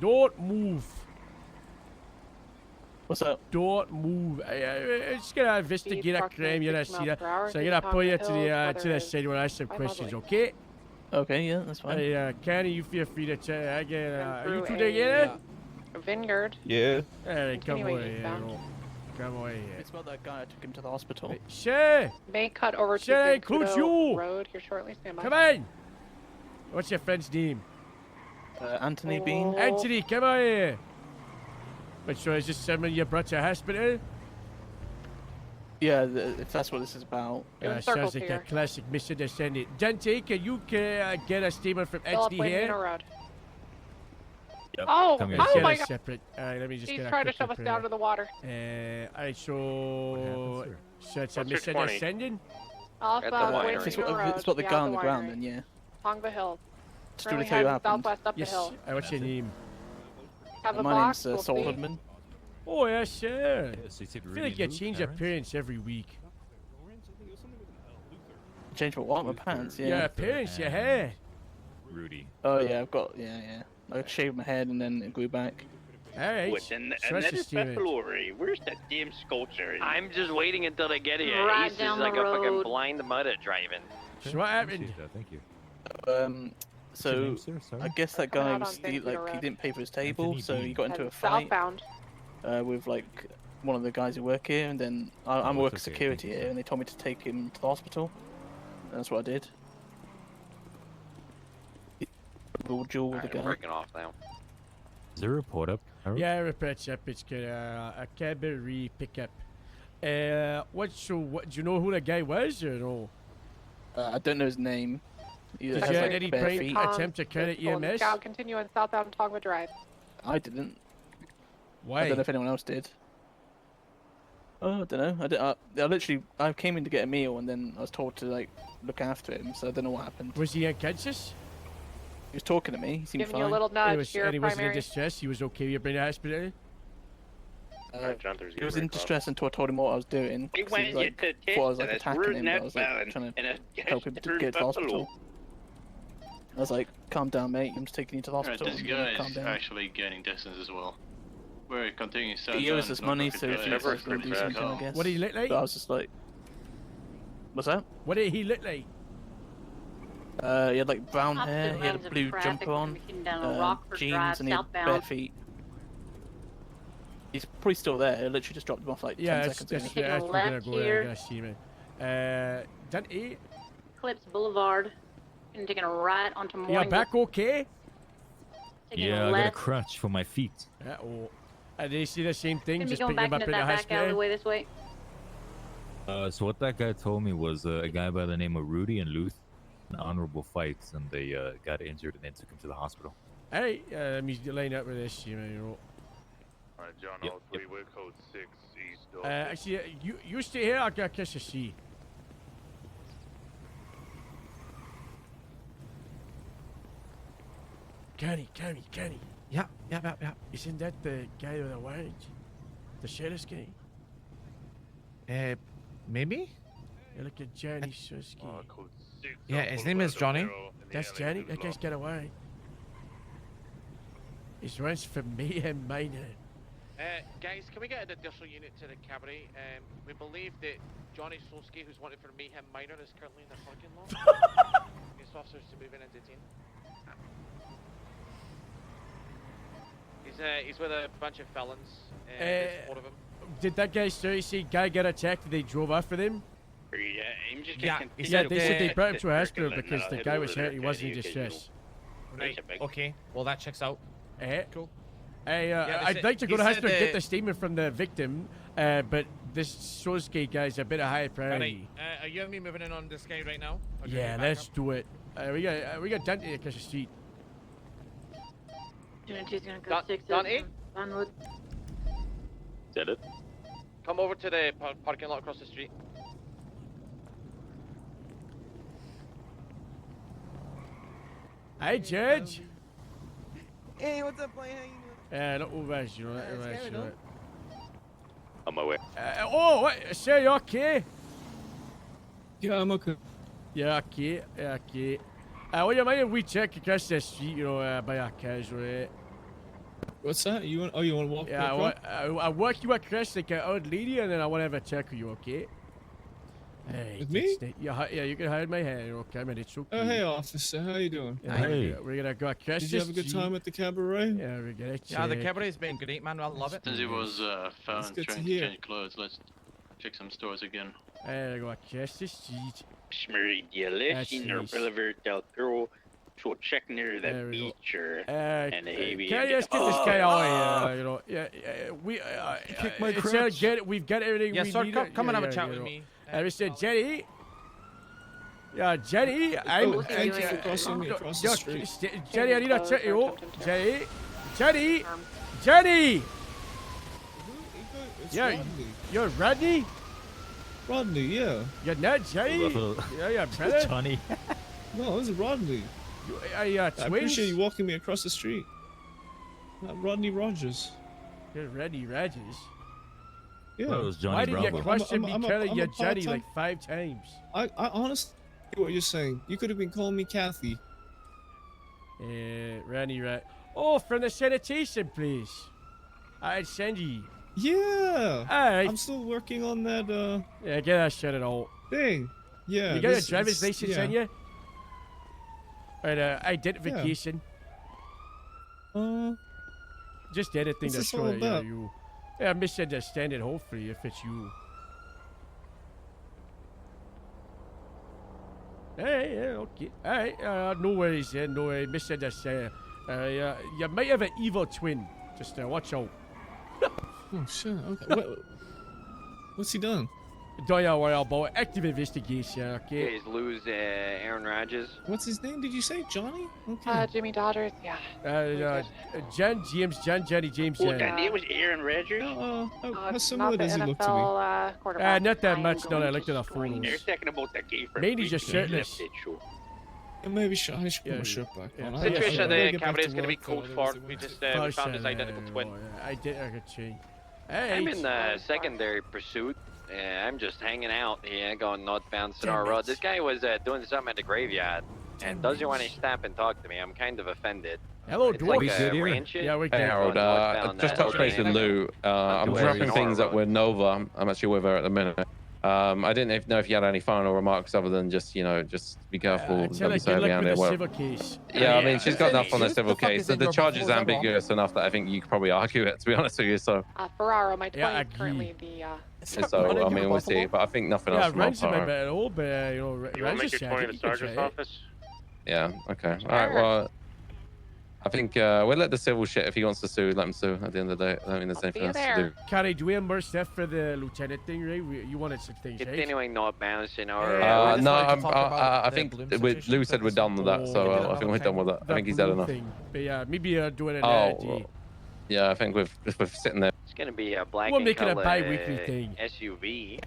Don't move. What's up? Don't move. I'm just gonna investigate a crime you're gonna see that. So I'm gonna pull you to the side where I ask some questions, okay? Okay, yeah, that's fine. Hey, Kenny, you feel free to chat. Again, are you two Through together? a vineyard. Yeah. Hey, come Continuing away here. eastbound. Come away here. It's about that guy. I took him to the hospital. Shay! May cut over to Shay, includes Zancudo you! Road here shortly. Stand by. Come on! What's your friend's name? Anthony Bean. Anthony, come on here! Wait, so is this someone you brought to hospital? Yeah, if that's what this is about. Sounds like a classic misunderstanding. Dante, can you get a statement from Philip Anthony here? Buenvino Road. Yep. Oh, Let's oh get my it God! separate. Alright, let me just He's get a trying to quick shove us look down at to the water. Alright, so it's a What's your 20? misunderstanding? Off At the winery. If it's Buenvino what, Road. if it's what the yeah, guy on the winery. ground, then yeah. Tongva Hill. Just do Currently to tell you what heading happened. southwest up Yes. the hill. What's your name? Have a My box. name's we'll Saul see. Hudman. Oh, yeah, sure. so you take I feel like you change appearance every week. Change my what? My pants, yeah. Your appearance, your hair. Rudy. Oh yeah, I've got yeah. I shaved my head and then it grew back. Alright. What's in So another that's the buffalo, Ray? Where's that damn sculpture? I'm just waiting until they get here. Right He's down just like the a fucking road. blind mud at driving. So what happened? Thank you. So name, sir? Sorry? I guess that Coming guy out was on Vancouver he Road. didn't pay for his table, Anthony so he Bean. got into And a fight southbound. with like one of the guys who work here, and then I'm Oh, working it's okay, security thank you, here, and they told me to take him to the hospital. And that's what I did. Little duel with the Alright, guy. breaking off now. Is there a report up? Harold? Yeah, reports up. It's got a cabaret pickup. What do you know who the guy was or no? I don't know his name. He Did has, you like, at any bare point feet. attempt to call it EMS? Scout, continue on southbound Tongva Drive. I didn't. Why? I don't know if anyone else did. Oh, I don't know. I came in to get a meal, and then I was told to like look after him. So I don't know what happened. Was he unconscious? He was talking to me. He seemed Giving fine. you a little nudge. He was, Your and he wasn't in primary. distress. He was okay. You bring to hospital. He was in distress until I told him what I was doing. He 'cause went he was, like, to thought I was like Texas, attacking we're him, but I was like northbound, trying and to help him to get to the hospital. I was like, "Calm down, mate. I'm just taking you to the Alright, hospital." this and guy calm is down. actually gaining distance as well. We're continuing south. He owes us money, so if you Drive. guys gonna do something, I guess. What do you look like? But I was just like, What's that? What did he look like? He had like brown Opposite hair, he had a lanes of blue traffic jumper on, coming down a Rockford jeans, Drive, and he had bare southbound. feet. He's probably still there. I literally just dropped him off like 10 that's seconds ago. that's a we're gonna left go there. here. I'm gonna see me. Dante, Eclipse Boulevard. And taking a right onto Morning. you back okay? Taking Yeah, a I got a left. crutch for my feet. Yeah. Oh. Did you see the same thing? Gonna be Just going picking back him up into in the that back hospital. alleyway this way. So what that guy told me was a guy by the name of Rudy and Luth, an honorable fights, and they got injured and then took him to the hospital. Hey, he's line up with this, you know. Alright, John, Yep, all three, we're code 6 east of. Actually, you stay here. I'll go kiss a C. Kenny. Yeah. Isn't that the guy with the warrant? The sheriff's guy? Maybe? You look at Johnny Suski. Code 6. Yeah, his name is Johnny. That's Johnny? That guy's got a warrant. His warrant's for mayhem minor. Guys, can we get an additional unit to the cabaret? We believe that Johnny Solsky, who's wanted for mayhem minor, is currently in the parking lot. Police officers to move in and detain. He's with a bunch of felons. There's 4 of them. Did that guy seriously guy get attacked? They drove after them? Yeah, They said they brought him to a hospital because the guy was hurt. He wasn't in distress. Right. Okay. Well, that checks out. Cool. Hey, Yeah, they I'd said- like to go he to said hospital and get that- the statement from the victim, but this Sosuke guy's a bit of high priority. Alright, are you and me moving in on this guy right now? Or do you Yeah, need backup? let's do it. We got Dante across the street. Unit 2's gonna go 6 Dante? Vinewood. Is that it? Come over to the parking lot across the street. Hi, Judge. Hey, what's up, Blaine? How you doing? Not over, you know. What's going on? On my way. What? Sir, you okay? Yeah, I'm okay. Yeah, okay. Well, you mind if we check across the street, by our cars, right? What's that? You want to walk? Yeah, I walk you across like an old lady, and then I want to have a check with you, okay? Hey, With me? Yeah, you can hide my hair, okay? I mean, it's okay. Oh, hey, officer. How you doing? Yeah, Hey. We're gonna go across Did the you have a good street. time at the cabaret? Yeah, we're gonna check. Yeah, the cabaret's been great, man. I love it. Since he was That's found good to trying to hear. change clothes, let's check some stores again. Hey, go across the street. That's nice. Boulevard del Toro. So check near There the we go. beach or Can and the I just get this guy out of here? We kicked my it's crotch. we've got everything Yeah, we sir, need. come and have a chat with me. I said, Jenny. Yeah, Jenny. I'm. thank you for crossing me across the street. Jenny, I need a chat you. Jenny. Jenny. It's Yeah, Rodney. you're Rodney. Rodney, yeah. You're not Jenny. Yeah, brother. Johnny. No, this is Rodney. I I twins. appreciate you walking me across the street. Not Rodney Rogers. You're Rodney Rogers. Yeah. That was Johnny Why did Bravo. you question me I'm a- calling I'm you a Jenny part-time- like 5 times? I honestly get what you're saying. You could have been calling me Kathy. Randy, right? Oh, from the sanitation place. I'd send you. Yeah. Alright. I'm still working on that Yeah, get that shit out. thing. Yeah. You got your this- driver's this- license yeah. on you? Or identification? Just anything what's to this show all that you're about? you. Yeah, misunderstanding, hopefully, if it's you. Hey, yeah, okay. Alright, no worries then, no worries. Misunderstand. You might have an evil twin. Just watch out. Oh shit. Okay. What's he done? Don't you worry about it. Active investigation, You okay? guys lose Aaron Rodgers. What's his name? Did you say Johnny? Okay. Jimmy Dodgers, yeah. John, James, John, Johnny, James, Oh, John. that name was Aaron Rodgers. How similar does he look to me? Quarterback. Not that I much, am no, I going looked to at the screen. photos. They're talking about that gay for Maybe just shirtless. Yeah, maybe I should put Yeah, my shirt back yeah. on. Situation at I gotta the get back cabaret to is going to be work, code though. 4. We just we found his identical twin. I did, I could change. Hey, I'm in secondary pursuit. I'm just hanging out here, going northbound Damn Sonora it. Road. This guy was doing something at the graveyard. Damn Doesn't want it. to stop and talk to me. I'm kind of offended. Hello, It's dwarf. like We a good here? ranch. Yeah, we Hey good. Harold, I just touched base with Lou. I'm Don't dropping worry. things up with Nova. I'm actually with her at the minute. I didn't know if you had any final remarks other than just, just be careful. Tell her Don't be so good heavy luck with handed. the Well, civil case. yeah, I mean, she's got enough on the Who's civil the fuck case. is in The your charge is before, is that wrong? ambiguous enough that I think you could probably argue it, to be honest with you. So, Ferraro, my 20 Yeah, I is currently the I mean, we'll see. But I think nothing else Yeah, from our Ren's in my part. bed at all, but You want to Ren's make just your saying, point in the you can sergeant's try it. office? Yeah. Okay. All right. Well, I think we'll let the civil shit. If he wants to sue, let him sue. At the end of the day, I don't think there's anything else to do. Carrie, do we have more stuff for the lieutenant thing, right? You wanted some things, right? Continuing northbound, No, Senora. I think Lou said we're done with that, so I think we're done with that. I think he's had enough. But yeah, maybe do it Oh, another day. yeah, I think we're sitting there. It's gonna be a black We'll and make it a color bi-weekly thing. SUV.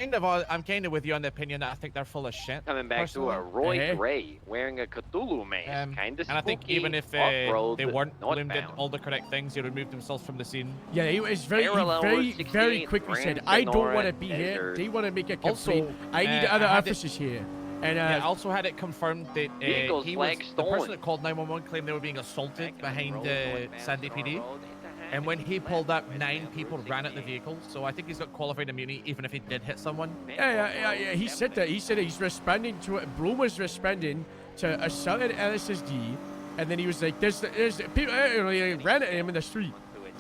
I'm kind of with you on the opinion that I think they're full of shit. Coming back personally. to a Roy Gray wearing a Cthulhu mask, kind of And I think spooky, even if off-road, they weren't bloomed at northbound. all the correct things, he removed themselves from the scene. Yeah, he was very Parallel 68 quickly said, Grand I don't want to Senora be here. Desert. They want to make a Also, complaint. I need other I had it- officers here. And I also had it confirmed that Vehicles he was flag the person stolen. that called 911 claimed they were being assaulted behind Sandy PD. And when he pulled up, 9 people ran at the vehicle. So I think he's got qualified immunity, even if he did hit someone. Yeah. He said that. He said that he's responding to it. Bloom was responding to assaulted LSSD, and then he was like, "There's people." He ran at him in the street.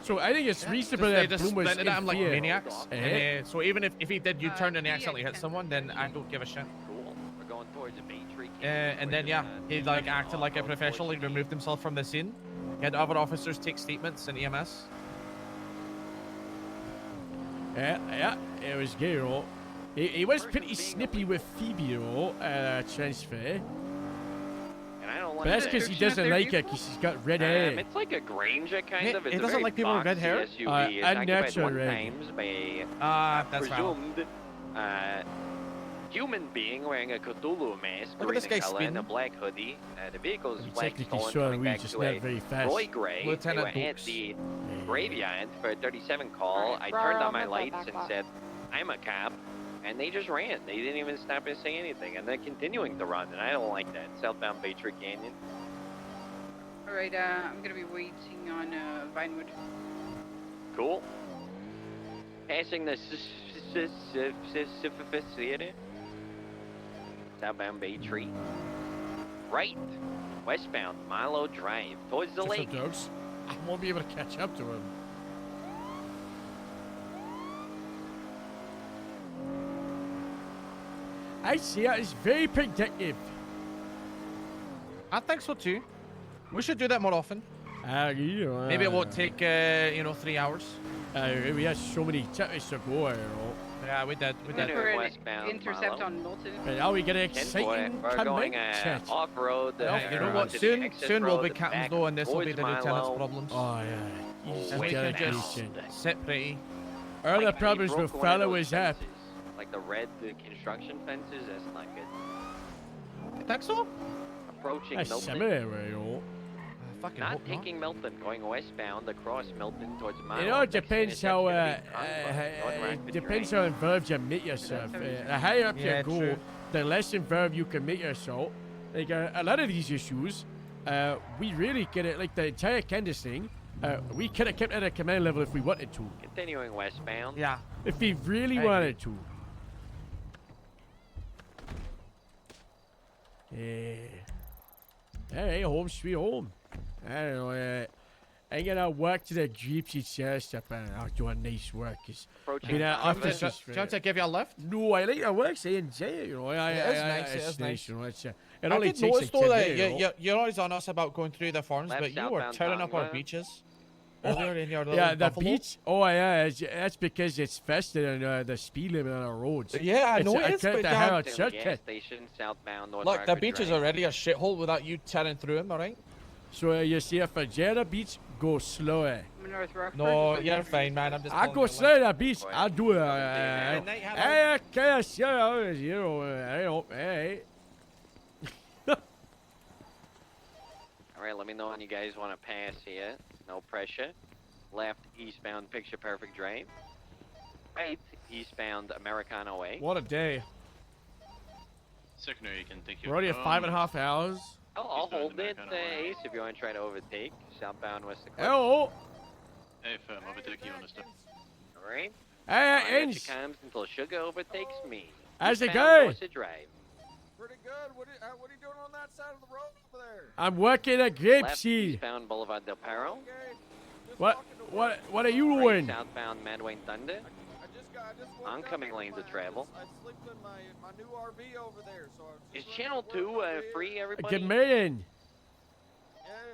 So I think it's reasonable They that just Bloom was splintered in at him like fear. maniacs. Eh? So even if he did U-turn and he accidentally hit someone, then I don't give a shit. Cool. We're going towards the main tree. And then yeah, he like acted like a professional. He removed himself from the scene. He had other officers take statements in EMS. Yeah, it was gay, you know. He was pretty snippy with Phoebe, you know, transfer. And I don't But like that's that. because he doesn't like her, because she's got red hair. It's like a Granger kind of. It's he a doesn't very like people with red boxy hair? SUV. It's occupied unnatural one red. times by That's valid. presumed human being wearing a Cthulhu mask, Look at this green guy in color, and a spin. black hoodie. The vehicle is He flag technically stolen, saw coming we back just to not a very fast. Roy Gray. Lieutenant They were at Dukes. the graveyard for a 37 call. Alright, I turned on my Rara, lights back and off. said, I'm a cop. And they just ran. They didn't even stop and say anything. And they're continuing to run. And I don't like that. Southbound Baytree Canyon. Alright, I'm gonna be waiting on Vinewood. Cool. Passing the theater. Southbound Baytree. Right. Westbound Milo Drive. Towards the lake. Dogs. I won't be able to catch up to him. I see it. It's very predictive. I think so too. We should do that more often. Maybe it won't take 3 hours. We had so many tickets to go, you know. Yeah, we did. We Continue did. For an westbound intercept Milo. on Milton. But now we get an 10-4. exciting We're going comment. off-road. You know what? Soon we'll be captains though, and this will be the lieutenant's problems. Oh, yeah. He's And we can dedication. just sit pretty. Our Like, problems he with broke one of fellow those is up. fences, like the red construction fences. That's not good. You think so? Approaching That's Milton. similar, you know. Fucking Not hope not. taking Milton, going westbound across Milton towards Milo. You know, it Next depends intercept's how gonna be Convoy, North Rapids depends Drain. how involved you make yourself. The higher up Yeah, you go, true. the less involved you can make yourself. Like a lot of these issues, we really get it. Like the entire Candace thing, we could have kept it at a command level if we wanted to. Continuing westbound. Yeah. If we really I wanted to. Yeah. Hey, home sweet home. I don't know. I'm gonna walk to the Grapeseed chest up and I'll do a nice work. Approaching officers. Do you want to give you a lift? No, I like the work. I enjoy it. You know, It is nice, it it's is nice. You know, it's, it I only did takes notice like though 10 that minutes, you know. you're always on us about going through the farms, Left but you were southbound tearing up our Tonga. beaches earlier in your little Yeah, the buffalo. beach. Oh, yeah, that's because it's faster than the speed limit on our roads. Yeah, I It's know a- it is, I but the hard Gas shortcut. station southbound North Look, the Rapids beach is Drain. already a shithole without you tearing through them, alright? So you see, if a Jeddah beach, go slower. North Rockford. No, you're fine, man. I'm just. I telling go you slow what. at the beach. I do it. night, hello. Hey, I can't see you know, hey. Alright, let me know when you guys want to pass here. No pressure. Left, eastbound Picture Perfect Drive. Right, eastbound Americano Way. What a day. Secondary, you can take your We're already at phone. 5.5 hours. I'll hold it, Ace, if you want to try to overtake. Southbound West Dakota. Hello. Hey, overtake you on the step. Alright. Hey, Ends. Ends. Comes until Sugar overtakes me. How's it Eastbound going? Dorset Drive. Pretty good. What are you doing on that side of the road over there? I'm working at Left Grapeseed. eastbound Boulevard Del Perro. What are you Right doing? southbound Madwayne Thunder. Oncoming lanes of travel. I slipped in my new RV over there, so Is Channel 2 free, everybody? Get me in.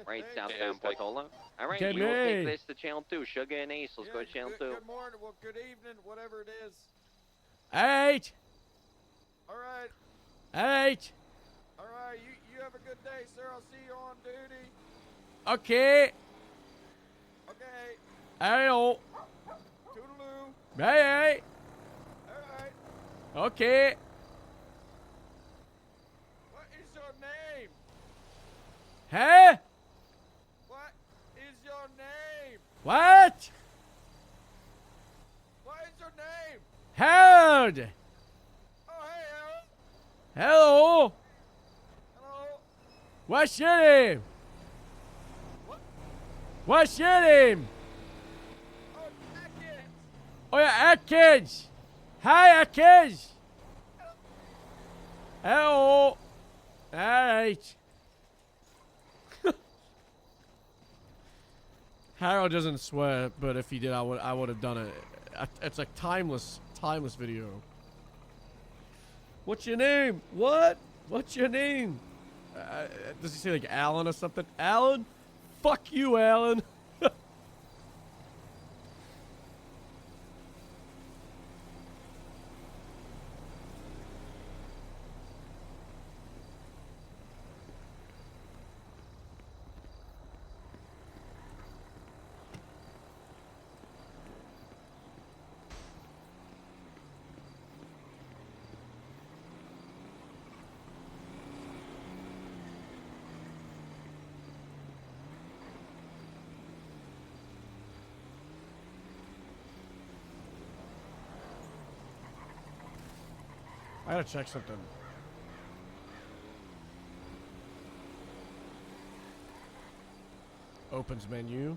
Right southbound Portola. All right, Get we will take me. this to Channel 2. Sugar and Ace, let's go to Channel 2. Good morning. Well, good evening, whatever it is. Eight. All right. Eight. All right. You have a good day, sir. I'll see you on duty. Okay. Okay. Hello. Toodaloo. Hey. All right. Okay. What is your name? Huh? What is your name? What? What is your name? Harold. Oh, hey, Harold. Hello. Hello. What's your name? What? What's your name? Oh, Atkins. Oh yeah, Atkins. Hi, Atkins. Hello. Alright. Harold doesn't swear, but if he did, I would have done it. It's like timeless video. What's your name? What? What's your name? Does he say like Alan or something? Alan? Fuck you, Alan. I gotta check something. Opens menu.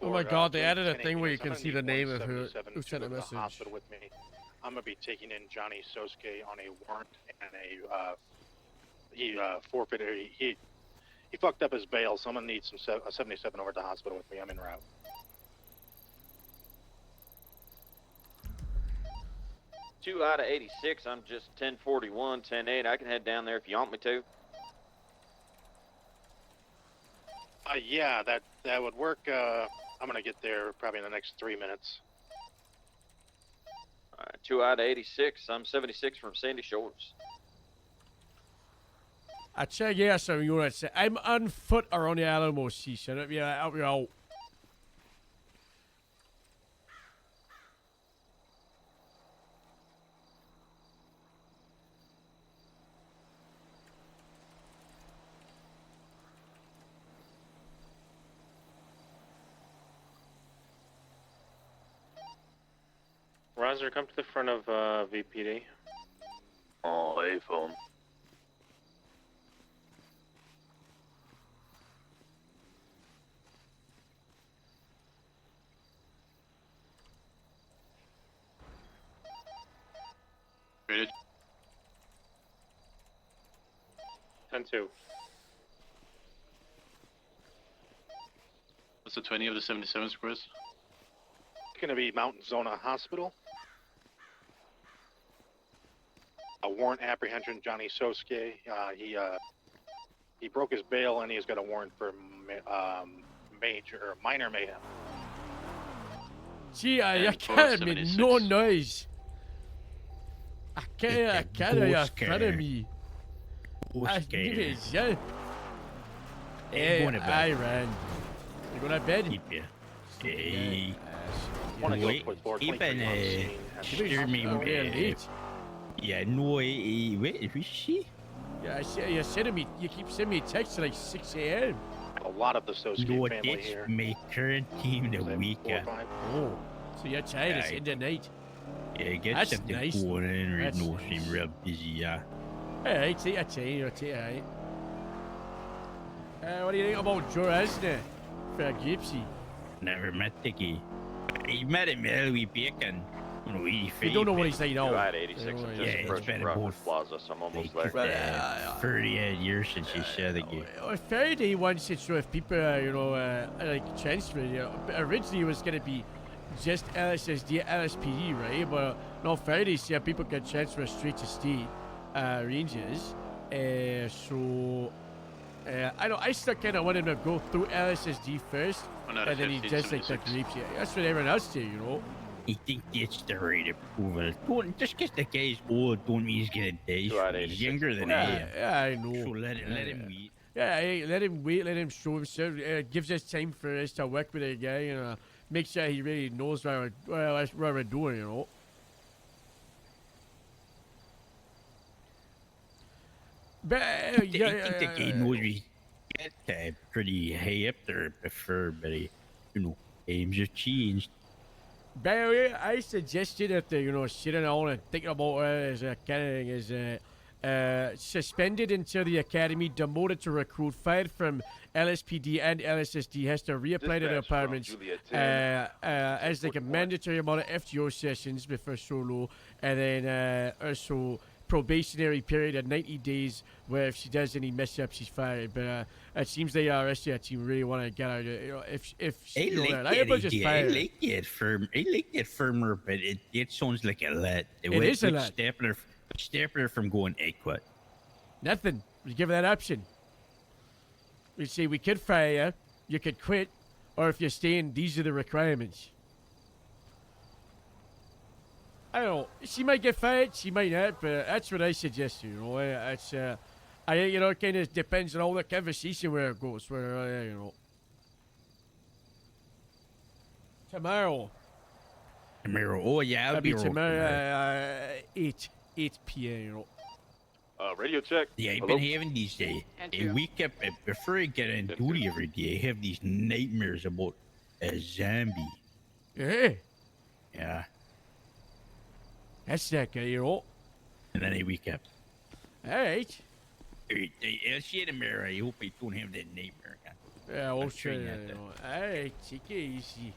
Oh my god, they added a thing where you can see the name of who sent a message. Hospital with me. I'm gonna be taking in Johnny Sosuke on a warrant and he forfeited. He fucked up his bail, so I'm gonna need some 77 over at the hospital with me. I'm en route. Two out of 86. I'm just 1041, 10-8. I can head down there if you want me to. Yeah, that would work. I'm gonna get there probably in the next 3 minutes. All right, 2 out of 86. I'm 76 from Sandy Shores. I check yeah, so you want to say I'm on foot around the Alamo Sea. Shut up, yeah, out we go. Hazard, come to the front of VPD. Oh, hey, phone. Ready? 10-2. What's the 20 of the 77 squares? It's going to be Mountain Zona Hospital. A warrant apprehension, Johnny Sosuke. He broke his bail and he's got a warrant for minor mayhem. Gee, I And can't make 476. no noise. I can't hear you front me. I need it, yeah. Hey, going to bed. I ran. You going to bed? Keep you. Hey. Wanna go Wait, put forward keep 23 an on scene. steer me. late. Yeah, no, wait, who's she? Yeah, you sending me. You keep sending me texts at like 6 a.m. A lot of the Sosuke No, family it's here. my current team the week. Oh, so you're tired Aye. in the night. Yeah, get That's something nice. going in or That's no seem real busy, yeah. Hey, take a chain, alright. What do you think about Joe Esner for Gypsy? Never met Dickie. He met him early bacon. You know, 85. You don't know what he's like now. Right, 86. I'm Yeah, just it's approaching been Rockford about Plaza, so I'm almost there. 30 odd years since he said again. Faraday wants it so if people, like transfer, originally it was going to be just LSSD, LSPD, right? But now Faraday said people can transfer straight to state ranges. So I know I still kind of want him to go through LSSD first, Oh, no, and then he just like the 76. grapes. Yeah, that's what everyone else say, you know. I think that's the right approval. Don't, just because the guy's old, don't mean he's gonna die. Right, He's 86. younger than I am. Yeah, I know. So let him wait. Yeah, hey, let him wait, let him show himself. Gives us time for us to work with a guy and make sure he really knows what we're doing, you know. But I think the guy knows we get pretty high up there before, but times have changed. But yeah, I suggested that sitting down and thinking about as a kind of is suspended until the academy, demoted to recruit, fired from LSPD and LSSD, has to reapply to the apartments as like a mandatory amount of FGO sessions before solo, and then also probationary period of 90 days where if she does any mess up she's fired. But it seems the RSA team really want to get out of it. If I like that firmer, but it sounds like a lot. It is a lot. Stapler from going quit. Nothing. We give that option. We say we could fire you could quit, or if you're staying, these are the requirements. I don't know. She might get fired, she might not, but that's what I suggest. It's it kind of depends on all the conversation where it goes. Tomorrow. Tomorrow. Oh yeah, I'll be tomorrow. 8 p.m. Radio check. Yeah, I've Hello? been having these And I you. wake up before I get on duty every day. I have these nightmares about a zombie. Yeah. Yeah. That's that guy, And then I wake up. Alright. I'll see you tomorrow. I hope I don't have that nightmare again. Yeah, I'll I'll try try not that. to. Alright, take it easy.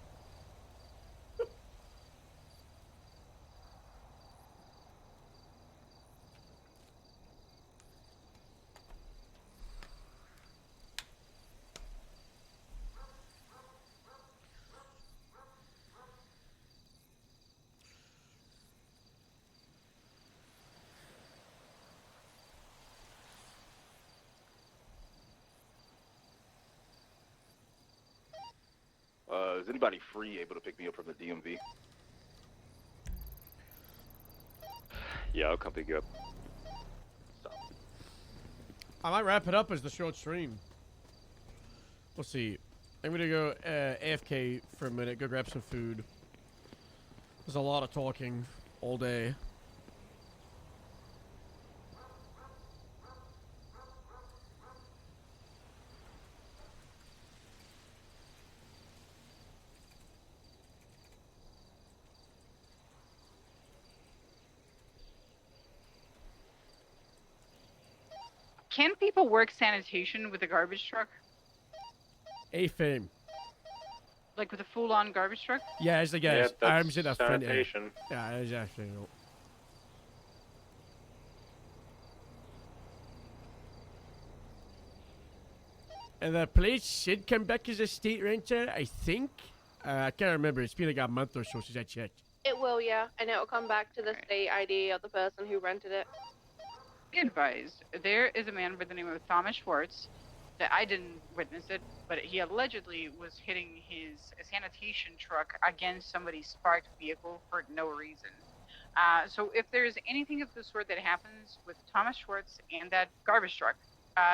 Is anybody free able to pick me up from the DMV? Yeah, I'll come pick you up. I might wrap it up as the short stream. We'll see. I'm gonna go AFK for a minute, go grab some food. There's a lot of talking all day. Can people work sanitation with a garbage truck? A-fame. Like with a full-on garbage truck? Yeah, it's like Yep, that's arms in the front end. sanitation. Yeah, it's actually. And the place should come back as a state renter, I think. I can't remember. It's been like a month or so since I checked. It will, yeah, and it will come back to the state ID of the person who rented it. Be advised, there is a man by the name of Thomas Schwartz that I didn't witness it, but he allegedly was hitting his sanitation truck against somebody's parked vehicle for no reason. So if there's anything of the sort that happens with Thomas Schwartz and that garbage truck,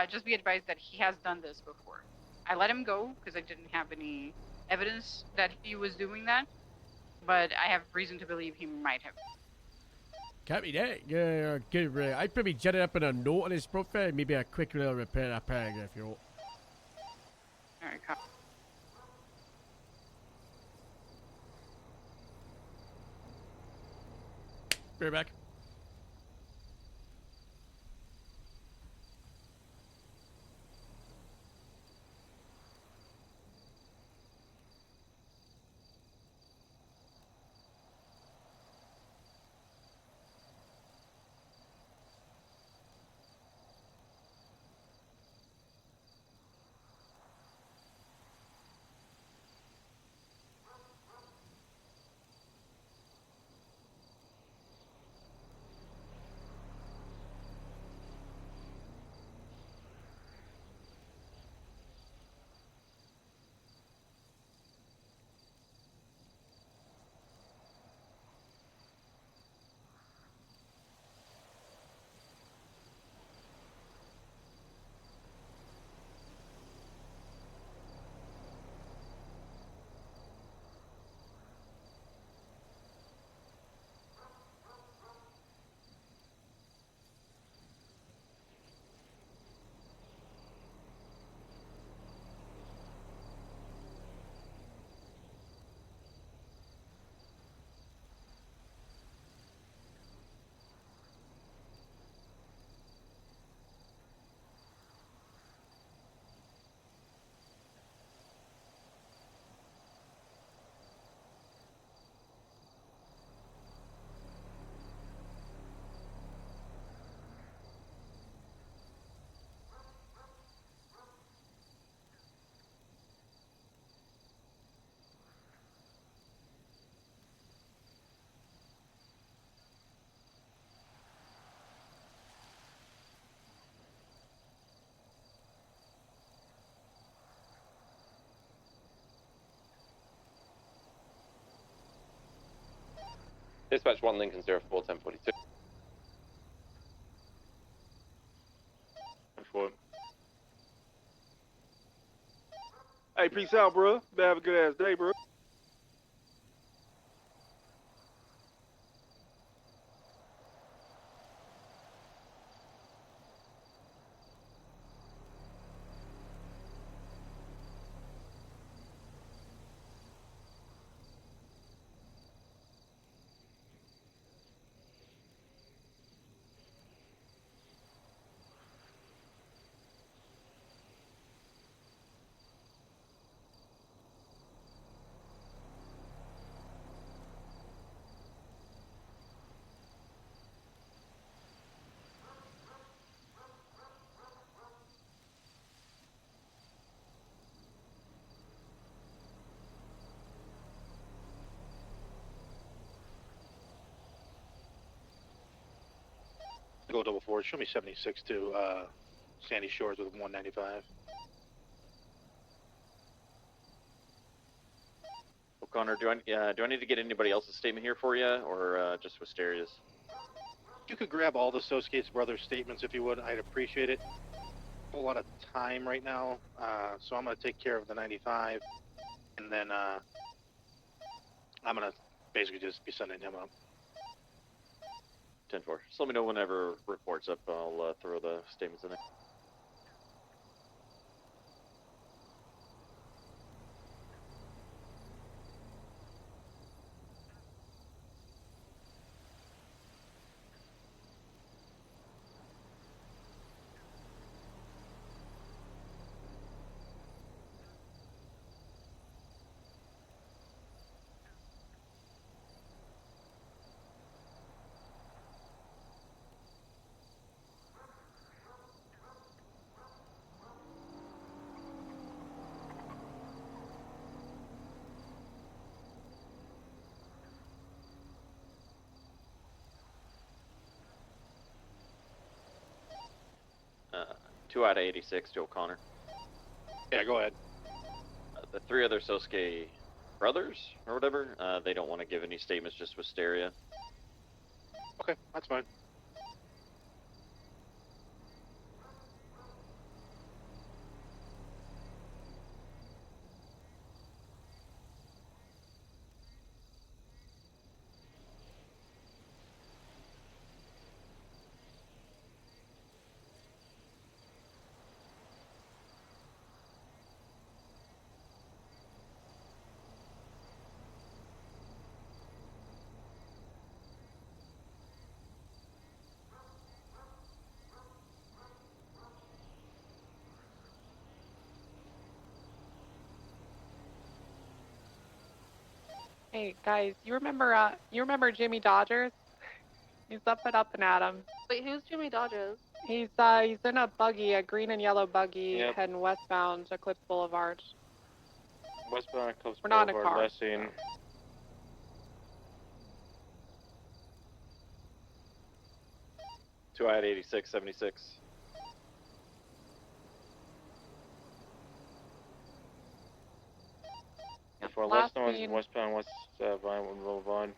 just be advised that he has done this before. I let him go because I didn't have any evidence that he was doing that, but I have reason to believe he might have. Copy that. Yeah, good. I'd probably jot it up in a note on his profile, maybe a quick little repair a paragraph, you know. Alright, copy. Be right back. Dispatch 1 Lincoln 041042. Hey, peace out, bro. Have a good ass day, bro. Go double forward. Show me 76 to Sandy Shores with 195. O'Connor, do I need to get anybody else's statement here for you, or just Wisteria's? You could grab all the Soskate's brothers' statements if you would. I'd appreciate it. A lot of time right now, so I'm going to take care of the 95, and then I'm going to basically just be sending him up. 10-4. Just let me know whenever report's up. I'll throw the statements in there. 2 out of 86 to O'Connor. Yeah, go ahead. The 3 other Sosuke brothers, or whatever, they don't want to give any statements, just Wisteria. Okay, that's fine. Hey guys, you remember Jimmy Dodgers? He's up and at 'em. Wait, who's Jimmy Dodgers? He's in a buggy, a green and yellow buggy, Yep. heading westbound Eclipse Boulevard. Westbound Eclipse We're not in a Boulevard, car. last seen. Two out of 86, 76. For Last last one's seen- westbound West Vinewood Boulevard.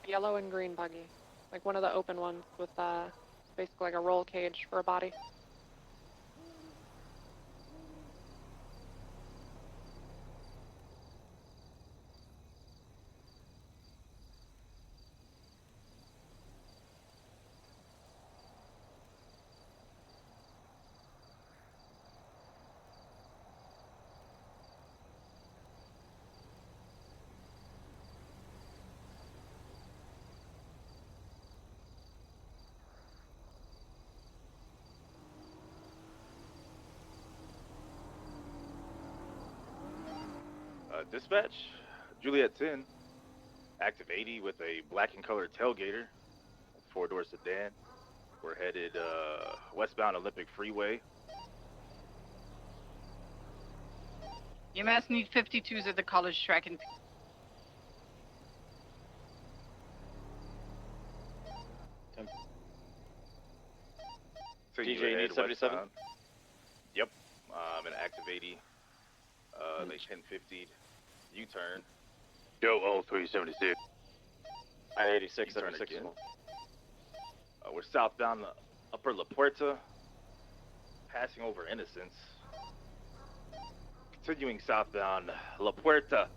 Yellow and green buggy, like one of the open ones with basically like a roll cage for a body. Dispatch, Juliet 10, active 80 with a black and colored tailgater, 4-door sedan. We're headed westbound Olympic Freeway. EMS need 52s at the college track and Continue DJ, you ahead need 77? westbound. Yep, I'm in active 80. They 1050'd. U-turn. Yo, all 376. I 86, U-turn 76. again. We're southbound Upper La Puerta, passing over Innocence. Continuing southbound La Puerta.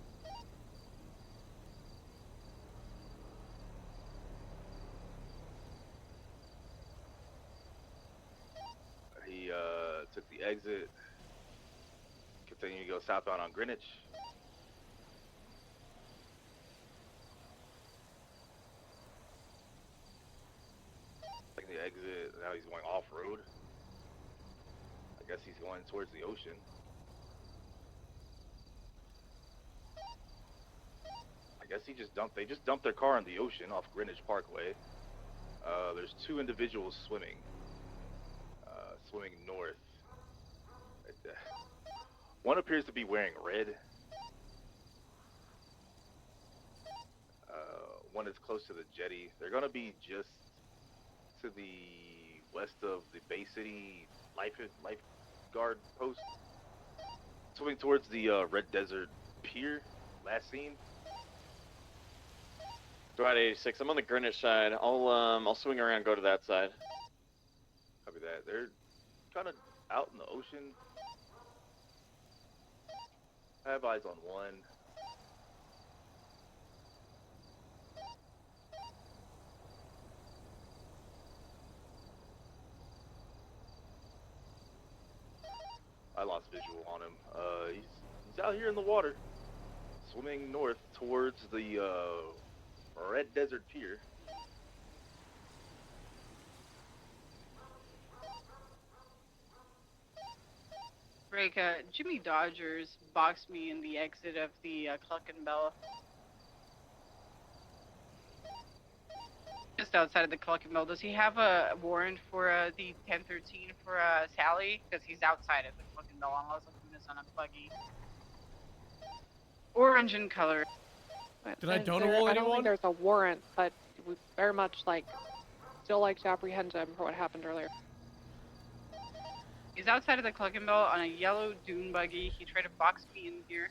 He took the exit. Continuing to go southbound on Greenwich. Taking the exit, now he's going off-road. I guess he's going towards the ocean. I guess they just dumped their car in the ocean off Greenwich Parkway. There's 2 individuals swimming north. One appears to be wearing red. One is close to the jetty. They're gonna be just to the west of the Bay City lifeguard post. Swimming towards the Red Desert Pier, last seen. 2 out of 86. I'm on the Greenwich side. I'll swing around and go to that side. Copy that. They're kind of out in the ocean. I have eyes on one. I lost visual on him. He's out here in the water, swimming north towards the Red Desert Pier. break. Jimmy Dodgers boxed me in the exit of the Cluck and Bell. Just outside of the Cluck and Bell. Does he have a warrant for the 1013 for Sally? Because he's outside of the Cluck and Bell, unless I'm on a buggy. Orange in color. Did I don't I roll don't anyone? think there's a warrant, but we very much still like to apprehend him for what happened earlier. He's outside of the Clucking Bell on a yellow dune buggy. He tried to box me in here.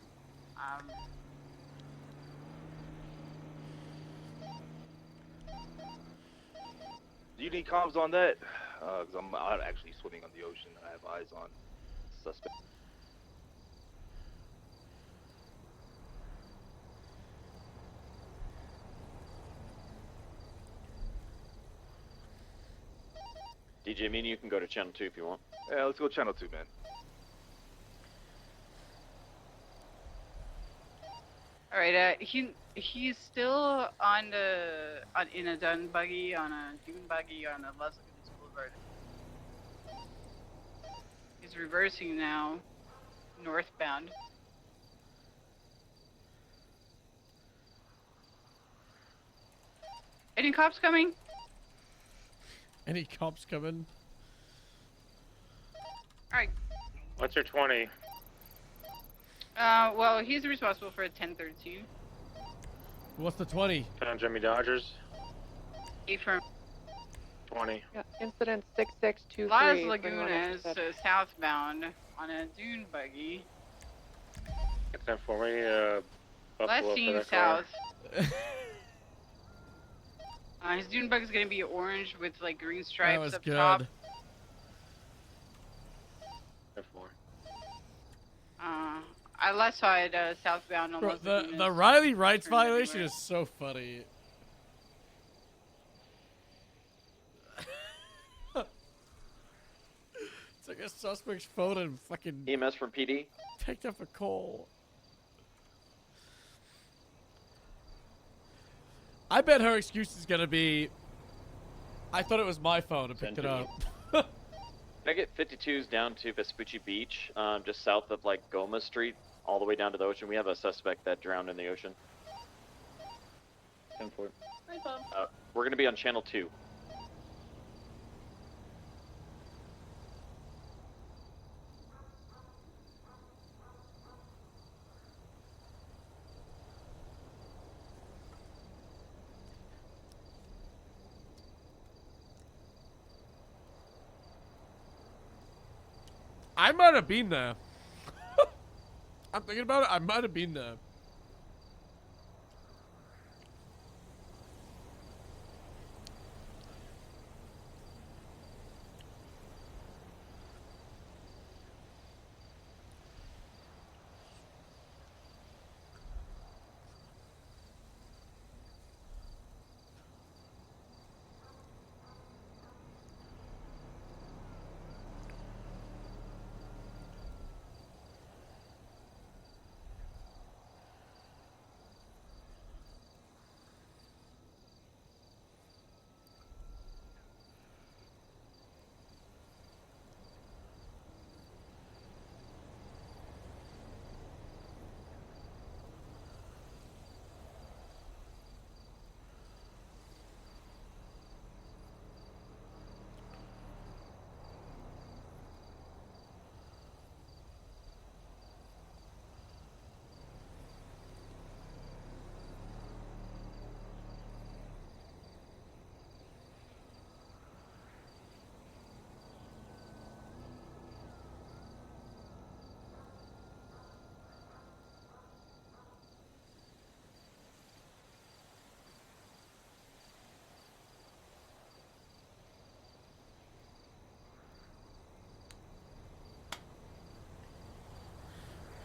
Do you need comms on that? Because I'm out actually swimming on the ocean. I have eyes on suspect. DJ, me and you can go to channel 2 if you want. Yeah, let's go channel 2, man. All right. He's still in a dune buggy on a Las Lagunas Boulevard. He's reversing now, northbound. Any cops coming? Any cops coming? Alright. What's your 20? Well, he's responsible for a 1013. What's the 20? Jimmy Dodgers. Affirm. 20. Yeah, incident 6623. Las if anyone Lagunas, interested. southbound on a dune buggy. It's that for me, Last Buffalo seen for that car. south. His dune bug is gonna be orange with like green That stripes was up good. top. I last saw it southbound on Bro, Las the Lagunas. Riley rights Turned violation everywhere. is so funny. It's like a suspect's phone and fucking EMS from PD. picked up a call. I bet her excuse is gonna be, I thought it was my phone and picked it up. Can I get 52s down to Vespucci Beach, just south of like Goma Street, all the way down to the ocean? We have a suspect that drowned in the ocean. 10-4. Hi, Tom. We're gonna be on channel 2. I might have been there. I'm thinking about it. I might have been there.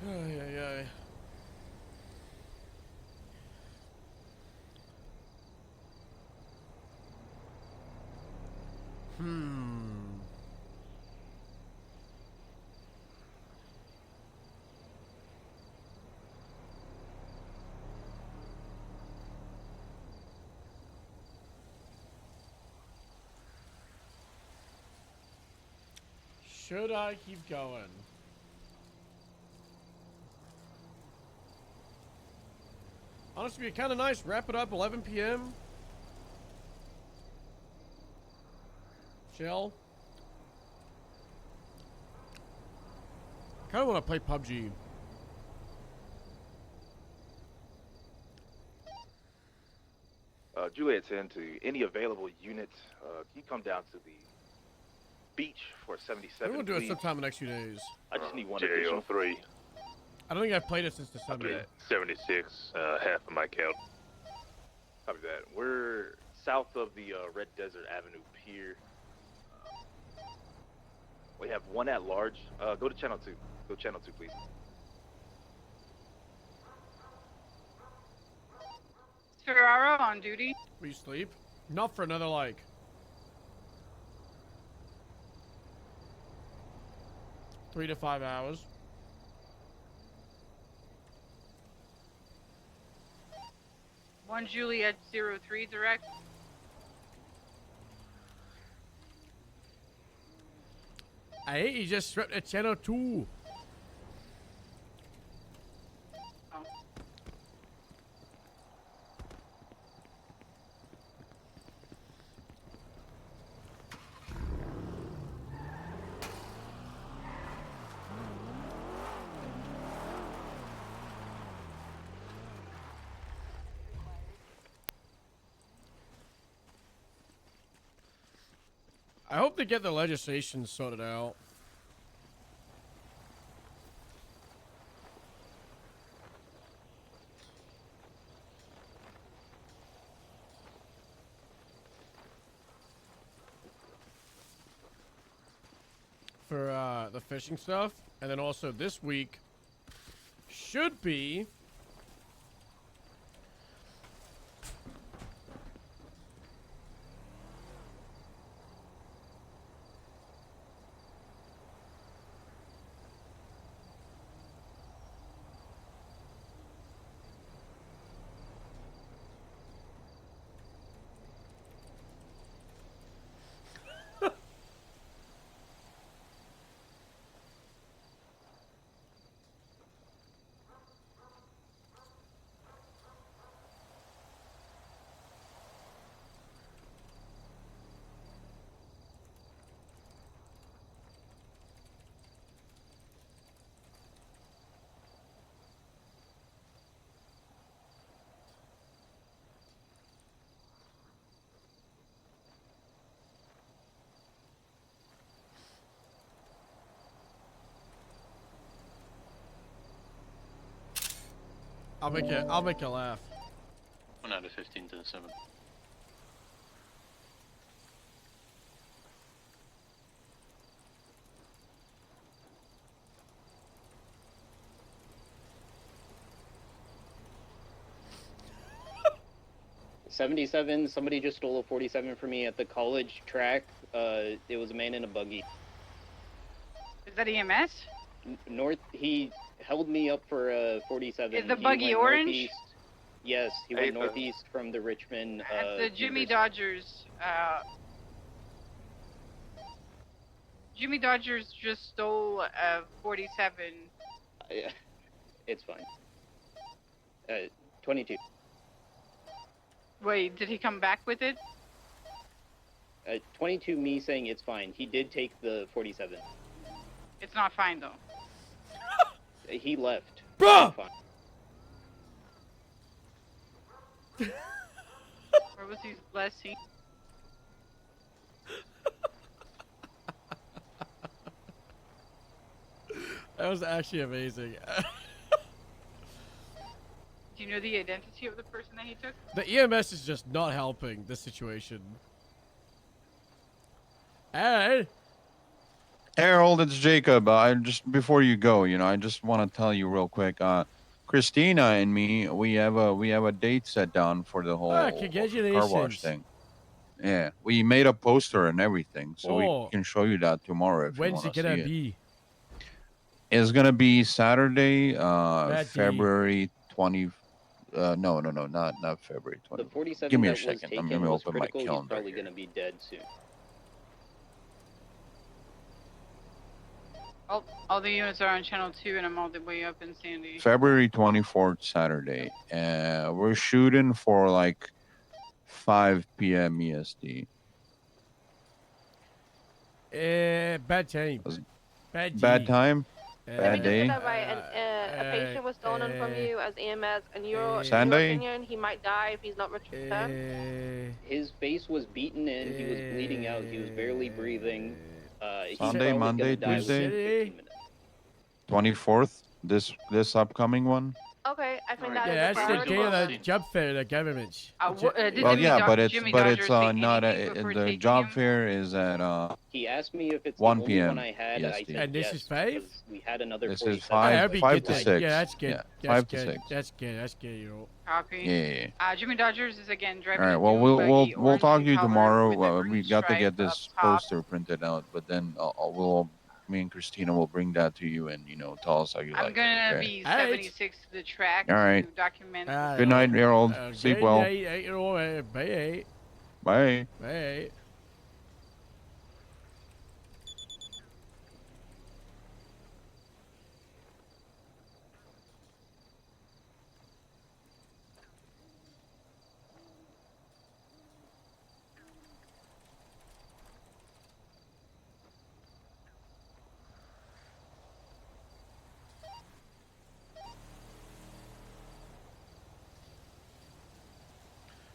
Ay, ay, ay. Should I keep going? Honestly, it'd be kind of nice. Wrap it up 11 p.m. Chill. Kind of want to play PUBG. Juliet 10 to any available unit. Can you come down to the Beach for 77. Maybe we'll do it please. sometime in the next few days. I just need one additional. JO3. I don't think I've played it since December. 76, half of my count. Copy that. We're south of the Red Desert Avenue Pier. We have one at large. Go to channel 2. Go channel 2, please. Ferraro on duty. Will you sleep? Not for another, like... Three to 5 hours. One Juliet 03 direct. Hey, he just stripped at channel 2. I hope they get the legislation sorted out. For the fishing stuff. And then also this week should be I'll make you laugh. 1 out of 15 to the 7. '77. Somebody just stole a 47 from me at the college track. It was a man in a buggy. Is that EMS? North. He held me up for a 47. Is the He buggy went orange? northeast. Yes, he went northeast from the Richmond. At the Jimmy University. Dodgers. Jimmy Dodgers just stole a 47. It's fine. 22. Wait, did he come back with it? 22. Me saying it's fine. He did take the 47. It's not fine though. He left. Bruh! Fine. Where was he last seen? That was actually amazing. Do you know the identity of the person that he took? The EMS is just not helping this situation. Hey! Harold, it's Jacob. I just before you go, I just want to tell you real quick. Christina and me, we have a date set down for the whole car wash congratulations. thing. Yeah, we made a poster and everything, so Oh. we can show you that tomorrow if When's you it want to gonna see it. be? It's gonna be Saturday, That February 20. No, not February 20. The 47 Give me a that was second. Let taken me was open my critical. He's calendar. probably gonna be dead soon. All the units are on channel 2 and I'm all the way up in Sandy. February 24th, Saturday. We're shooting for like 5 p.m. EST. Bad time. Bad time? Let me Bad just day? get that right. A patient was stolen from you as EMS, and in your Sunday? opinion, he might die if he's not returned. His face was beaten in. He was bleeding out. He was barely breathing. He's Sunday, probably Monday, gonna die within Tuesday? 15 minutes. 24th. This upcoming one. Okay, I think Alright, that is Yeah, a that's the priority. day of the job fair, the government. Did Well, Jimmy, yeah, but it's Jimmy but Dodger it's say not anything before the taking job him? fair is at He asked me if it's 1 the only p.m. one I had. I EST. said And this yes, is 5? because we had another This 47. is 5 that'd be 5 good to then. 6. Yeah, that's good. Yeah, That's 5 to good. 6. That's good. That's good, you know. Copy. Yeah. Jimmy Dodgers is again driving All right. a Well, dune buggy, we'll orange talk in to you color tomorrow. with a We green got to stripe get up this top. poster printed out, but then me and Christina will bring that to you and tell us how you I'm like gonna it. Okay. be 76 to the track All right. to document. Good night, Harold. Sleep Good well. night, bye. Bye. Bye.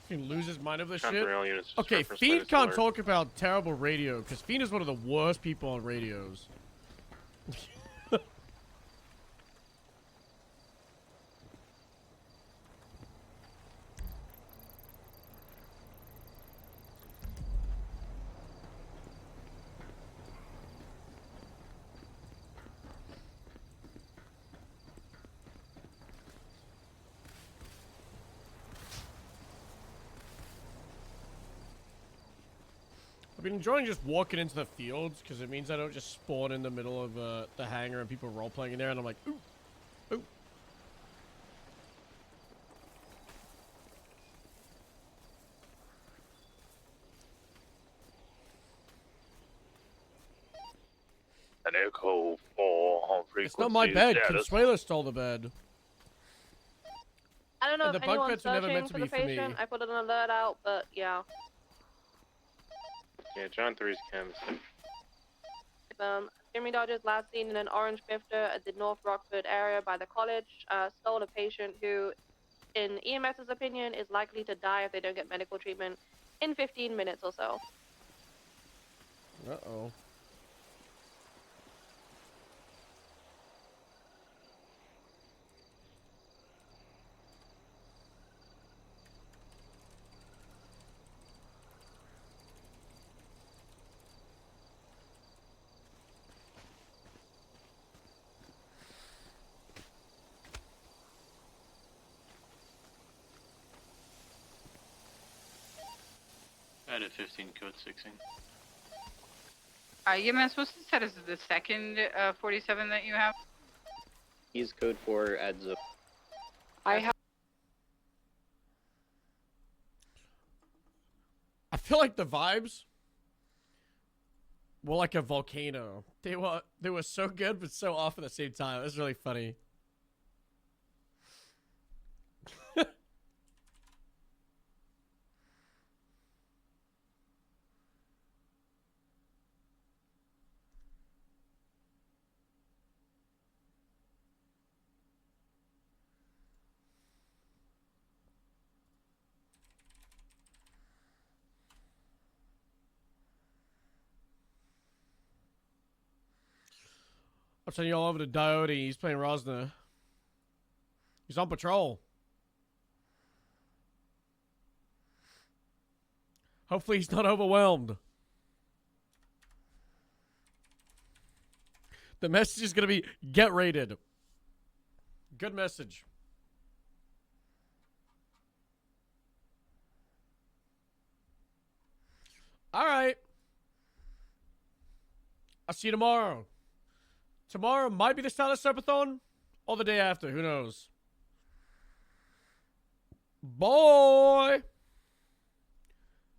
He loses his mind over this shit. Contrail units just Okay, reference Fiend latest can't alert. talk about terrible radio because Fiend is one of the worst people on radios. I've been enjoying just walking into the fields because it means I don't just spawn in the middle of the hangar and people role playing in there and I'm like, ooh, ooh. An echo 4 on frequency. It's not my bed. status. Consuelo stole the bed. I don't know And if the bunk anyone's beds were never searching meant to for the be for me. patient. I put an alert out, but yeah. Yeah, John 3's Ken. Jimmy Dodger's last seen in an orange Bifter at the North Rockford area by the college. Stole a patient who, in EMS's opinion, is likely to die if they don't get medical treatment in 15 minutes or so. Uh-oh. Added 15, code 16. EMS, what's the status of the second 47 that you have? He's code 4 adds up. I have. I feel like the vibes were like a volcano. They were so good but so off at the same time. It was really funny. I'm sending you all over to Diode. He's playing Rosner. He's on patrol. Hopefully he's not overwhelmed. The message is going to be, get raided. Good message. All right. I'll see you tomorrow. Tomorrow might be the start of Serpathon, or the day after. Who knows? Boy!